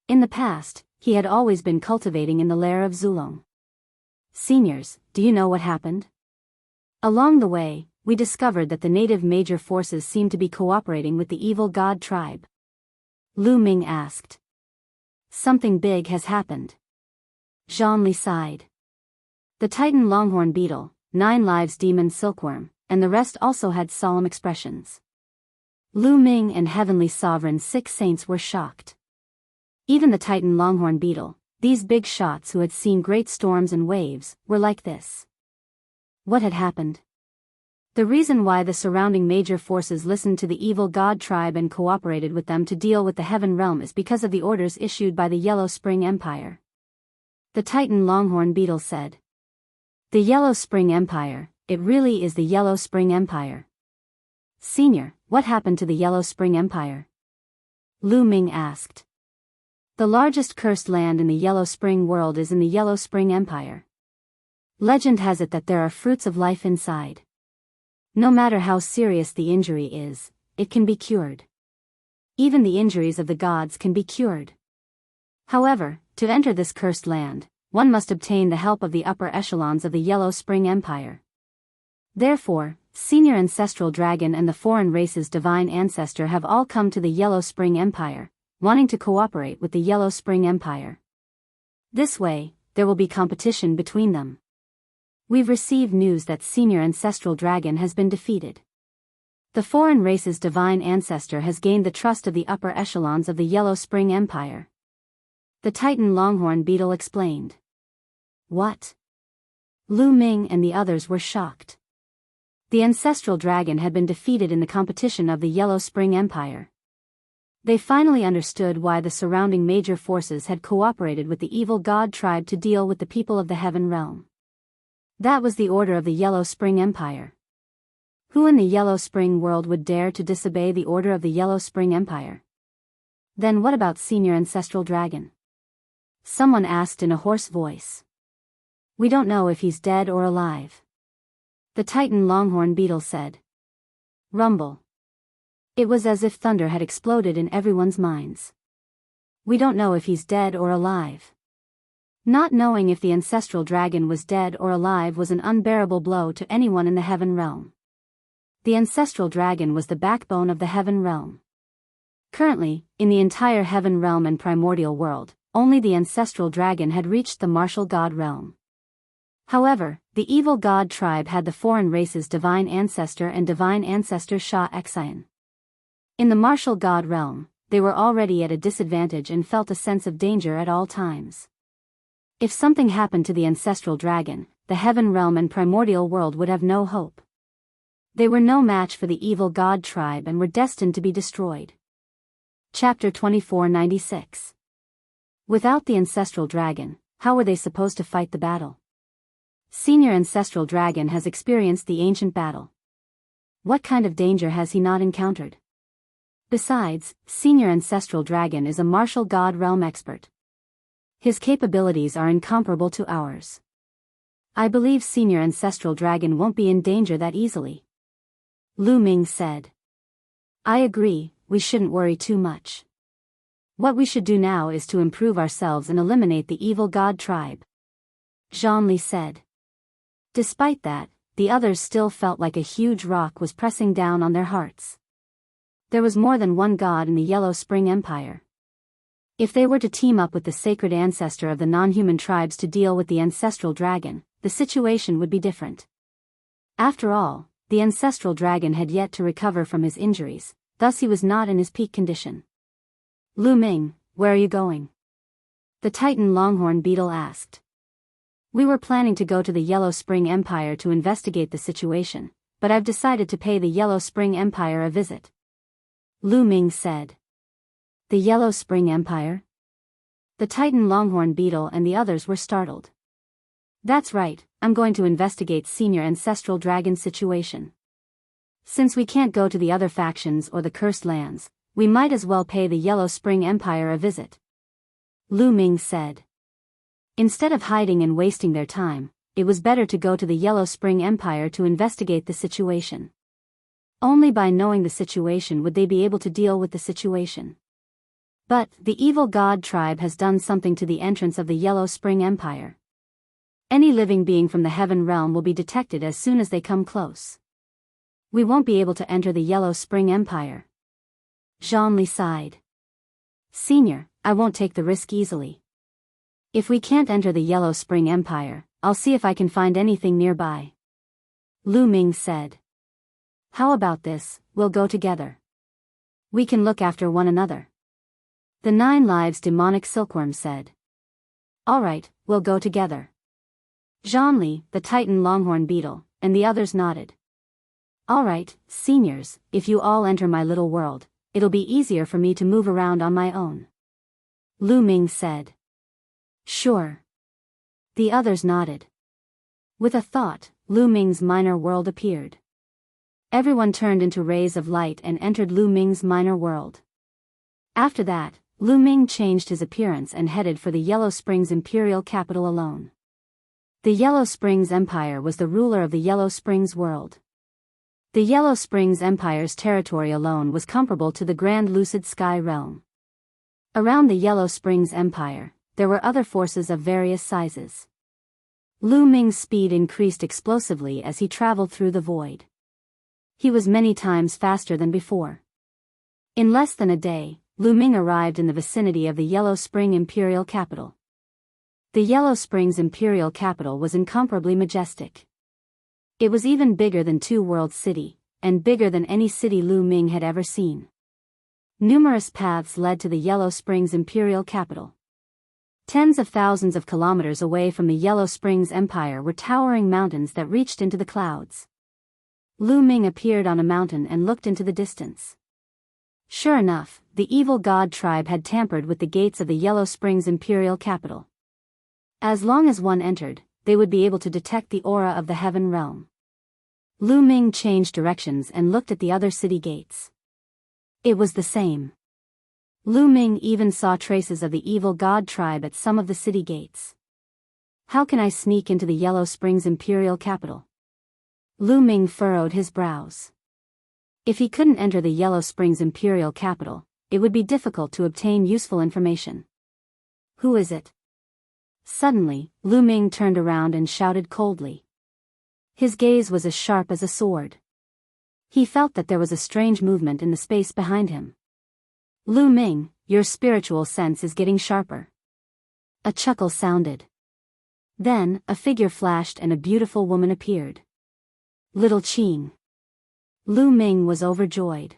In the past, he had always been cultivating in the lair of Zulong. Seniors, do you know what happened? Along the way, we discovered that the native major forces seemed to be cooperating with the evil god tribe. Lu Ming asked. Something big has happened. Zhonli sighed. The Titan Longhorn Beetle, 9 Lives Demon Silkworm, and the rest also had solemn expressions. Lu Ming and Heavenly Sovereign 6 Saints were shocked. Even the Titan Longhorn Beetle, these big shots who had seen great storms and waves, were like this. What had happened? The reason why the surrounding major forces listened to the evil god tribe and cooperated with them to deal with the Heaven Realm is because of the orders issued by the Yellow Spring Empire. The Titan Longhorn Beetle said. The Yellow Spring Empire, it really is the Yellow Spring Empire. Senior, what happened to the Yellow Spring Empire? Lu Ming asked. The largest cursed land in the Yellow Spring world is in the Yellow Spring Empire. Legend has it that there are fruits of life inside. No matter how serious the injury is, it can be cured. Even the injuries of the gods can be cured. However, to enter this cursed land, one must obtain the help of the upper echelons of the Yellow Spring Empire. Therefore, Senior Ancestral Dragon and the foreign race's divine ancestor have all come to the Yellow Spring Empire, wanting to cooperate with the Yellow Spring Empire. This way, there will be competition between them. We've received news that Senior Ancestral Dragon has been defeated. The foreign race's divine ancestor has gained the trust of the upper echelons of the Yellow Spring Empire. The Titan Longhorn Beetle explained. What? Lu Ming and the others were shocked. The Ancestral Dragon had been defeated in the competition of the Yellow Spring Empire. They finally understood why the surrounding major forces had cooperated with the evil god tribe to deal with the people of the Heaven Realm. That was the order of the Yellow Spring Empire. Who in the Yellow Spring world would dare to disobey the order of the Yellow Spring Empire? Then what about Senior Ancestral Dragon? Someone asked in a hoarse voice. We don't know if he's dead or alive. The Titan Longhorn Beetle said. Rumble. It was as if thunder had exploded in everyone's minds. We don't know if he's dead or alive. Not knowing if the Ancestral Dragon was dead or alive was an unbearable blow to anyone in the Heaven Realm. The Ancestral Dragon was the backbone of the Heaven Realm. Currently, in the entire Heaven Realm and Primordial World, only the Ancestral Dragon had reached the Martial God Realm. However, the evil god tribe had the foreign race's divine ancestor and divine ancestor Sha Xian. In the Martial God Realm, they were already at a disadvantage and felt a sense of danger at all times. If something happened to the Ancestral Dragon, the Heaven Realm and Primordial World would have no hope. They were no match for the evil god tribe and were destined to be destroyed. Chapter 2496. Without the Ancestral Dragon, how were they supposed to fight the battle? Senior Ancestral Dragon has experienced the ancient battle. What kind of danger has he not encountered? Besides, Senior Ancestral Dragon is a Martial God Realm expert. His capabilities are incomparable to ours. I believe Senior Ancestral Dragon won't be in danger that easily. Lu Ming said. I agree, we shouldn't worry too much. What we should do now is to improve ourselves and eliminate the evil god tribe. Zhongli said. Despite that, the others still felt like a huge rock was pressing down on their hearts. There was more than one god in the Yellow Spring Empire. If they were to team up with the sacred ancestor of the non-human tribes to deal with the ancestral dragon, the situation would be different. After all, the ancestral dragon had yet to recover from his injuries, thus he was not in his peak condition. Lu Ming, where are you going? The Titan Longhorn Beetle asked. We were planning to go to the Yellow Spring Empire to investigate the situation, but I've decided to pay the Yellow Spring Empire a visit. Lu Ming said. The Yellow Spring Empire? The Titan Longhorn Beetle and the others were startled. That's right, I'm going to investigate Senior Ancestral Dragon's situation. Since we can't go to the other factions or the Cursed Lands, we might as well pay the Yellow Spring Empire a visit. Lu Ming said. Instead of hiding and wasting their time, it was better to go to the Yellow Spring Empire to investigate the situation. Only by knowing the situation would they be able to deal with the situation. But the evil god tribe has done something to the entrance of the Yellow Spring Empire. Any living being from the heaven realm will be detected as soon as they come close. We won't be able to enter the Yellow Spring Empire. Zhongli sighed. Senior, I won't take the risk easily. If we can't enter the Yellow Spring Empire, I'll see if I can find anything nearby. Lu Ming said. How about this, we'll go together. We can look after one another. The 9 Lives Demonic Silkworm said. Alright, we'll go together. Zhongli, the Titan Longhorn Beetle, and the others nodded. Alright, seniors, if you all enter my little world, it'll be easier for me to move around on my own. Lu Ming said. Sure. The others nodded. With a thought, Lu Ming's minor world appeared. Everyone turned into rays of light and entered Lu Ming's minor world. After that, Lu Ming changed his appearance and headed for the Yellow Springs Imperial capital alone. The Yellow Springs Empire was the ruler of the Yellow Springs world. The Yellow Springs Empire's territory alone was comparable to the Grand Lucid Sky realm. Around the Yellow Springs Empire, there were other forces of various sizes. Lu Ming's speed increased explosively as he traveled through the void. He was many times faster than before. In less than a day, Lu Ming arrived in the vicinity of the Yellow Spring Imperial capital. The Yellow Springs Imperial capital was incomparably majestic. It was even bigger than Two Worlds City, and bigger than any city Lu Ming had ever seen. Numerous paths led to the Yellow Springs Imperial capital. Tens of thousands of kilometers away from the Yellow Springs Empire were towering mountains that reached into the clouds. Lu Ming appeared on a mountain and looked into the distance. Sure enough, the evil god tribe had tampered with the gates of the Yellow Springs Imperial capital. As long as one entered, they would be able to detect the aura of the heaven realm. Lu Ming changed directions and looked at the other city gates. It was the same. Lu Ming even saw traces of the evil god tribe at some of the city gates. How can I sneak into the Yellow Springs Imperial capital? Lu Ming furrowed his brows. If he couldn't enter the Yellow Springs Imperial capital, it would be difficult to obtain useful information. Who is it? Suddenly, Lu Ming turned around and shouted coldly. His gaze was as sharp as a sword. He felt that there was a strange movement in the space behind him. Lu Ming, your spiritual sense is getting sharper. A chuckle sounded. Then, a figure flashed and a beautiful woman appeared. Little Qing. Lu Ming was overjoyed.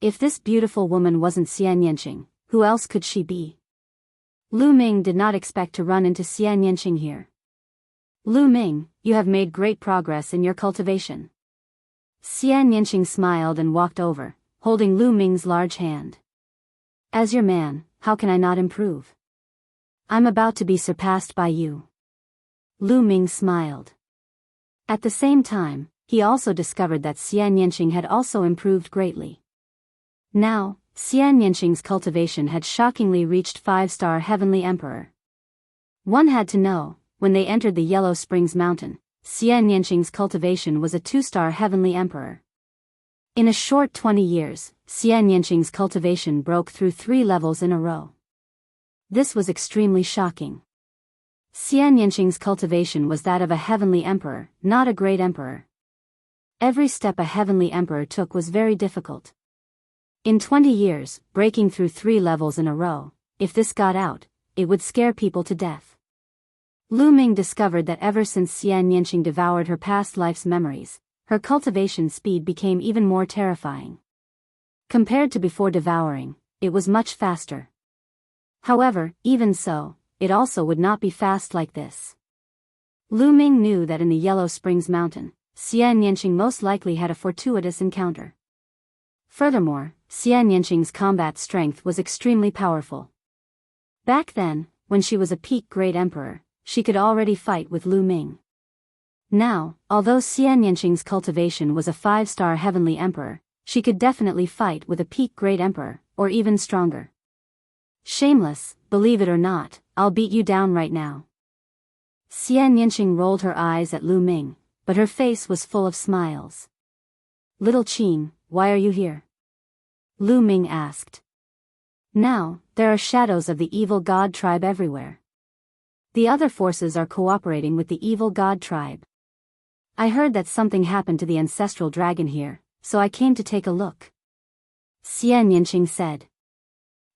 If this beautiful woman wasn't Xian Yanqing, who else could she be? Lu Ming did not expect to run into Xian Yanqing here. Lu Ming, you have made great progress in your cultivation. Xian Yanqing smiled and walked over, holding Lu Ming's large hand. As your man, how can I not improve? I'm about to be surpassed by you. Lu Ming smiled. At the same time, he also discovered that Xian Yanqing had also improved greatly. Now, Xian Yanqing's cultivation had shockingly reached 5-star Heavenly Emperor. One had to know, when they entered the Yellow Springs Mountain, Enchanting's cultivation was a 2-star heavenly emperor. In a short 20 years, Enchanting's cultivation broke through 3 levels in a row. This was extremely shocking. Enchanting's cultivation was that of a heavenly emperor, not a great emperor. Every step a heavenly emperor took was very difficult. In 20 years, breaking through 3 levels in a row, if this got out, it would scare people to death. Lu Ming discovered that ever since Enchanting devoured her past life's memories, her cultivation speed became even more terrifying. Compared to before devouring, it was much faster. However, even so, it also would not be fast like this. Lu Ming knew that in the Yellow Springs Mountain, Enchanting most likely had a fortuitous encounter. Furthermore, Enchanting's combat strength was extremely powerful. Back then, when she was a peak great emperor, she could already fight with Lu Ming. Now, although Enchanting's cultivation was a 5-star heavenly emperor, she could definitely fight with a peak great emperor, or even stronger. Shameless, believe it or not, I'll beat you down right now. Enchanting rolled her eyes at Lu Ming, but her face was full of smiles. Little Qin, why are you here? Lu Ming asked. Now, there are shadows of the evil god tribe everywhere. The other forces are cooperating with the evil god tribe. I heard that something happened to the ancestral dragon here, so I came to take a look. Enchanting said.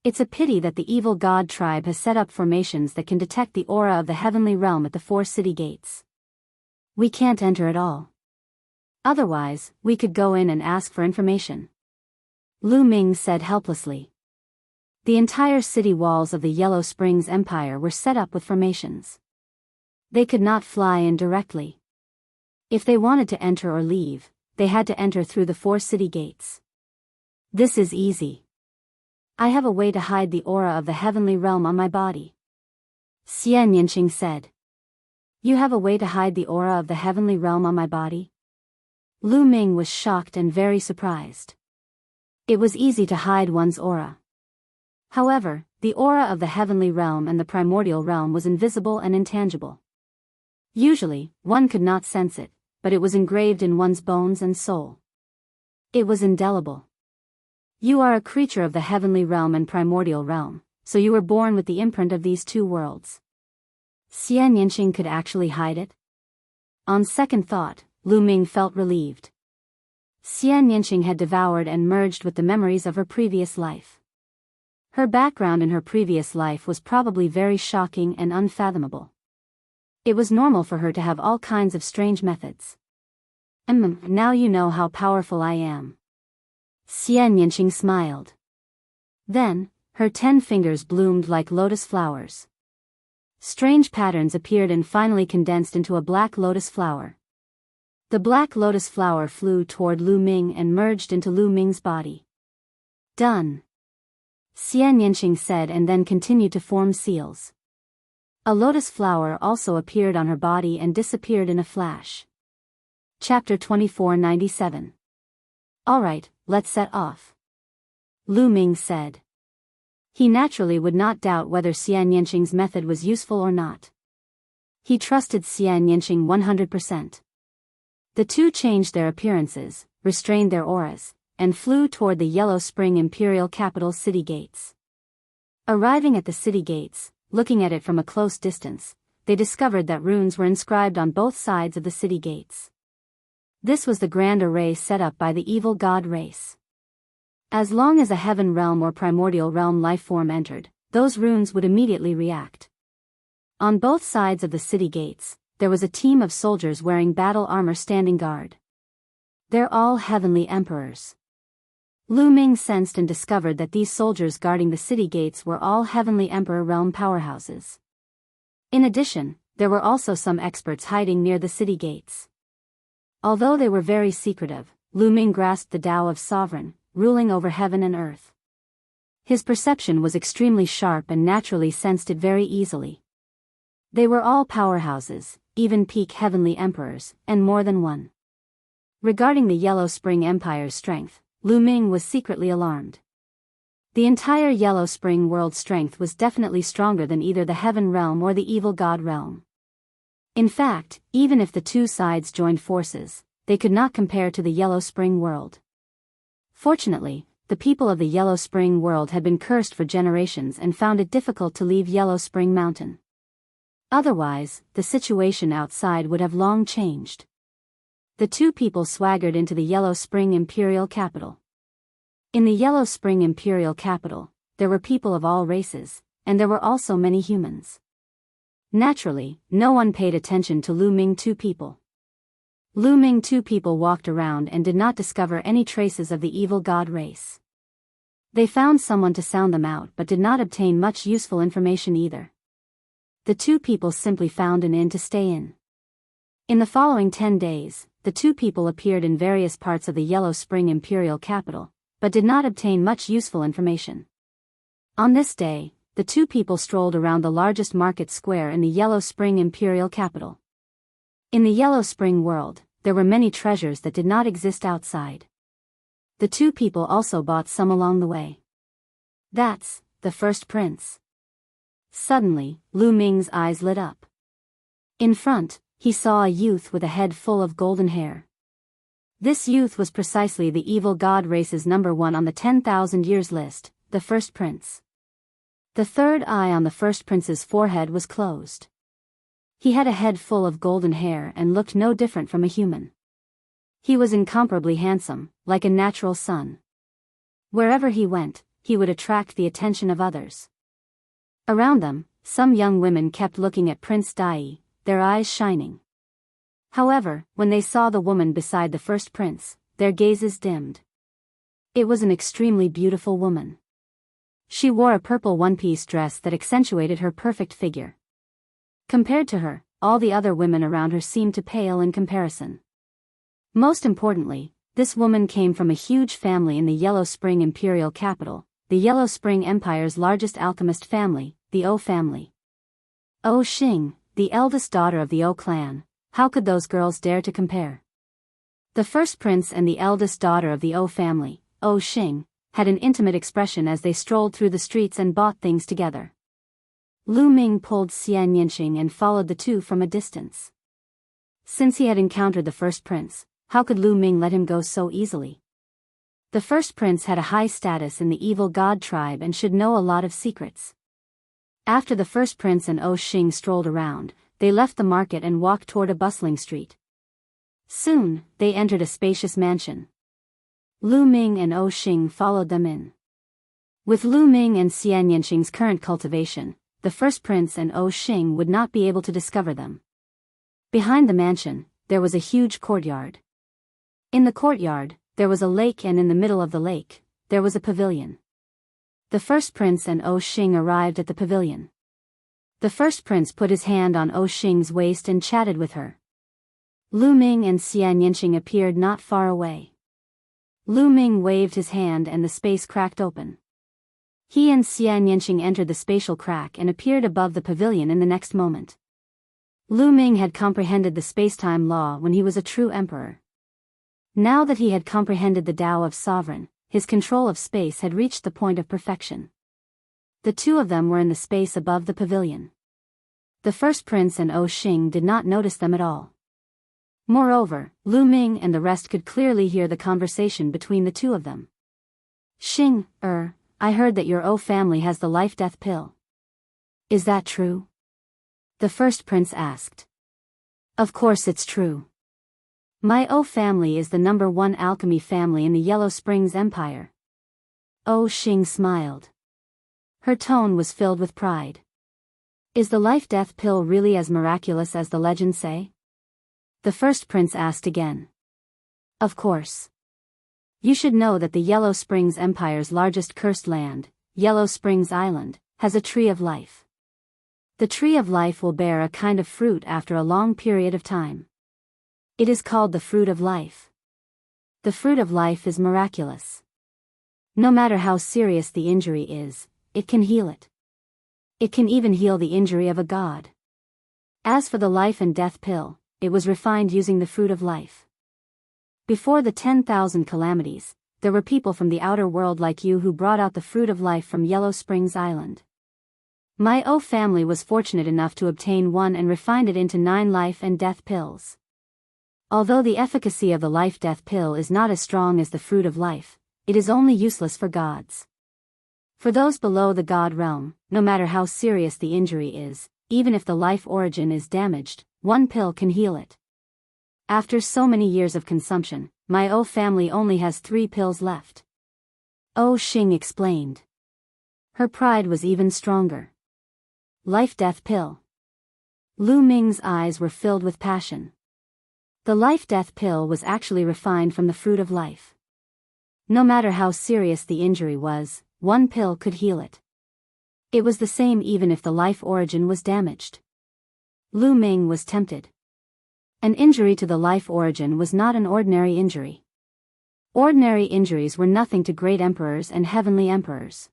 It's a pity that the evil god tribe has set up formations that can detect the aura of the heavenly realm at the 4 city gates. We can't enter at all. Otherwise, we could go in and ask for information. Lu Ming said helplessly. The entire city walls of the Yellow Springs Empire were set up with formations. They could not fly in directly. If they wanted to enter or leave, they had to enter through the 4 city gates. This is easy. I have a way to hide the aura of the heavenly realm on my body. Enchanting said. You have a way to hide the aura of the heavenly realm on my body? Lu Ming was shocked and very surprised. It was easy to hide one's aura. However, the aura of the heavenly realm and the primordial realm was invisible and intangible. Usually, one could not sense it, but it was engraved in one's bones and soul. It was indelible. You are a creature of the heavenly realm and primordial realm, so you were born with the imprint of these 2 worlds. Enchanting could actually hide it? On second thought, Lu Ming felt relieved. Enchanting had devoured and merged with the memories of her previous life. Her background in her previous life was probably very shocking and unfathomable. It was normal for her to have all kinds of strange methods. Now you know how powerful I am. Enchanting smiled. Then, her 10 fingers bloomed like lotus flowers. Strange patterns appeared and finally condensed into a black lotus flower. The black lotus flower flew toward Lu Ming and merged into Lu Ming's body. Done. Enchanting said and then continued to form seals. A lotus flower also appeared on her body and disappeared in a flash. Chapter 2497. Alright, let's set off. Lu Ming said. He naturally would not doubt whether Enchanting's method was useful or not. He trusted Enchanting 100%. The 2 changed their appearances, restrained their auras, and flew toward the Yellow Spring Imperial Capital city gates. Arriving at the city gates, looking at it from a close distance, they discovered that runes were inscribed on both sides of the city gates. This was the grand array set up by the evil god race. As long as a heaven realm or primordial realm lifeform entered, those runes would immediately react. On both sides of the city gates, there was a team of soldiers wearing battle armor standing guard. They're all heavenly emperors. Lu Ming sensed and discovered that these soldiers guarding the city gates were all heavenly emperor realm powerhouses. In addition, there were also some experts hiding near the city gates. Although they were very secretive, Lu Ming grasped the Tao of Sovereign, ruling over heaven and earth. His perception was extremely sharp and naturally sensed it very easily. They were all powerhouses, even peak heavenly emperors, and more than one. Regarding the Yellow Spring Empire's strength, Lu Ming was secretly alarmed. The entire Yellow Spring world's strength was definitely stronger than either the Heaven Realm or the Evil God Realm. In fact, even if the two sides joined forces, they could not compare to the Yellow Spring world. Fortunately, the people of the Yellow Spring world had been cursed for generations and found it difficult to leave Yellow Spring Mountain. Otherwise, the situation outside would have long changed. The two people swaggered into the Yellow Spring Imperial capital. In the Yellow Spring Imperial capital, there were people of all races, and there were also many humans. Naturally, no one paid attention to Lu Ming two people. Lu Ming two people walked around and did not discover any traces of the evil god race. They found someone to sound them out but did not obtain much useful information either. The two people simply found an inn to stay in. In the following 10 days, the two people appeared in various parts of the Yellow Spring Imperial capital, but did not obtain much useful information. On this day, the two people strolled around the largest market square in the Yellow Spring Imperial capital. In the Yellow Spring world, there were many treasures that did not exist outside. The two people also bought some along the way. That's the first prince. Suddenly, Lu Ming's eyes lit up. In front, he saw a youth with a head full of golden hair. This youth was precisely the evil god race's number 1 on the 10,000 years list, the first prince. The third eye on the first prince's forehead was closed. He had a head full of golden hair and looked no different from a human. He was incomparably handsome, like a natural sun. Wherever he went, he would attract the attention of others. Around them, some young women kept looking at Prince Dai, their eyes shining. However, when they saw the woman beside the first prince, their gazes dimmed. It was an extremely beautiful woman. She wore a purple one-piece dress that accentuated her perfect figure. Compared to her, all the other women around her seemed to pale in comparison. Most importantly, this woman came from a huge family in the Yellow Spring Imperial capital, the Yellow Spring Empire's largest alchemist family, the O family. O Xing, the eldest daughter of the O clan, how could those girls dare to compare? The first prince and the eldest daughter of the O family, O Xing, had an intimate expression as they strolled through the streets and bought things together. Lu Ming pulled Xian Yinxing and followed the two from a distance. Since he had encountered the first prince, how could Lu Ming let him go so easily? The first prince had a high status in the evil god tribe and should know a lot of secrets. After the first prince and O Xing strolled around, they left the market and walked toward a bustling street. Soon, they entered a spacious mansion. Lu Ming and O Xing followed them in. With Lu Ming and Xian Yinxing's current cultivation, the first prince and O Xing would not be able to discover them. Behind the mansion, there was a huge courtyard. In the courtyard, there was a lake, and in the middle of the lake, there was a pavilion. The first prince and O Xing arrived at the pavilion. The first prince put his hand on O Xing's waist and chatted with her. Lu Ming and Xian Yinxing appeared not far away. Lu Ming waved his hand and the space cracked open. He and Xian Yinxing entered the spatial crack and appeared above the pavilion in the next moment. Lu Ming had comprehended the spacetime law when he was a true emperor. Now that he had comprehended the Tao of sovereign, his control of space had reached the point of perfection. The two of them were in the space above the pavilion. The first prince and O Xing did not notice them at all. Moreover, Lu Ming and the rest could clearly hear the conversation between the two of them. Xing, I heard that your O family has the life-death pill. Is that true? The first prince asked. Of course it's true. My O family is the number 1 alchemy family in the Yellow Springs Empire. O Xing smiled. Her tone was filled with pride. Is the life-death pill really as miraculous as the legends say? The first prince asked again. Of course. You should know that the Yellow Springs Empire's largest cursed land, Yellow Springs Island, has a tree of life. The tree of life will bear a kind of fruit after a long period of time. It is called the fruit of life. The fruit of life is miraculous. No matter how serious the injury is, it can heal it. It can even heal the injury of a god. As for the life and death pill, it was refined using the fruit of life. Before the 10,000 calamities, there were people from the outer world like you who brought out the fruit of life from Yellow Springs Island. My O family was fortunate enough to obtain one and refined it into 9 life and death pills. Although the efficacy of the life-death pill is not as strong as the fruit of life, it is only useless for gods. For those below the god realm, no matter how serious the injury is, even if the life origin is damaged, one pill can heal it. After so many years of consumption, my O family only has 3 pills left. O Xing explained. Her pride was even stronger. Life-death pill. Lu Ming's eyes were filled with passion. The life-death pill was actually refined from the fruit of life. No matter how serious the injury was, one pill could heal it. It was the same even if the life origin was damaged. Lu Ming was tempted. An injury to the life origin was not an ordinary injury. Ordinary injuries were nothing to great emperors and heavenly emperors.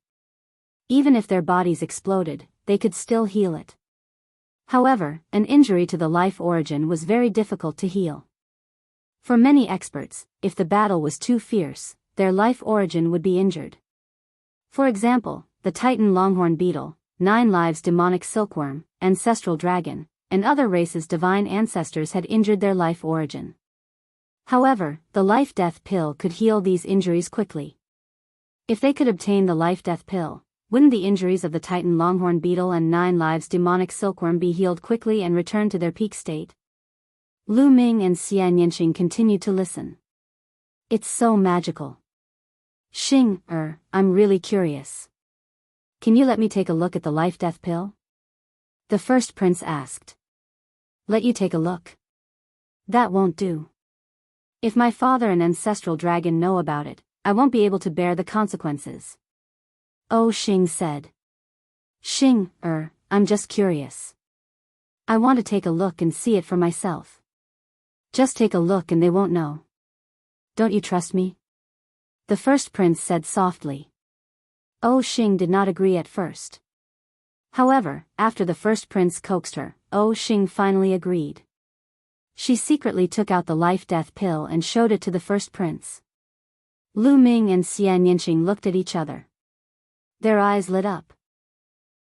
Even if their bodies exploded, they could still heal it. However, an injury to the life origin was very difficult to heal. For many experts, if the battle was too fierce, their life origin would be injured. For example, the Titan longhorn beetle, 9 lives demonic silkworm, ancestral dragon, and other races' divine ancestors had injured their life origin. However, the life-death pill could heal these injuries quickly. If they could obtain the life-death pill, wouldn't the injuries of the Titan longhorn beetle and 9 lives demonic silkworm be healed quickly and return to their peak state? Lu Ming and Xian Yanqing continued to listen. It's so magical. Xing, I'm really curious. Can you let me take a look at the life-death pill? The first prince asked. Let you take a look? That won't do. If my father and ancestral dragon know about it, I won't be able to bear the consequences. O Xing said. Xing, I'm just curious. I want to take a look and see it for myself. Just take a look and they won't know. Don't you trust me? The first prince said softly. O Xing did not agree at first. However, after the first prince coaxed her, O Xing finally agreed. She secretly took out the life-death pill and showed it to the first prince. Lu Ming and Xian Yanqing looked at each other. Their eyes lit up.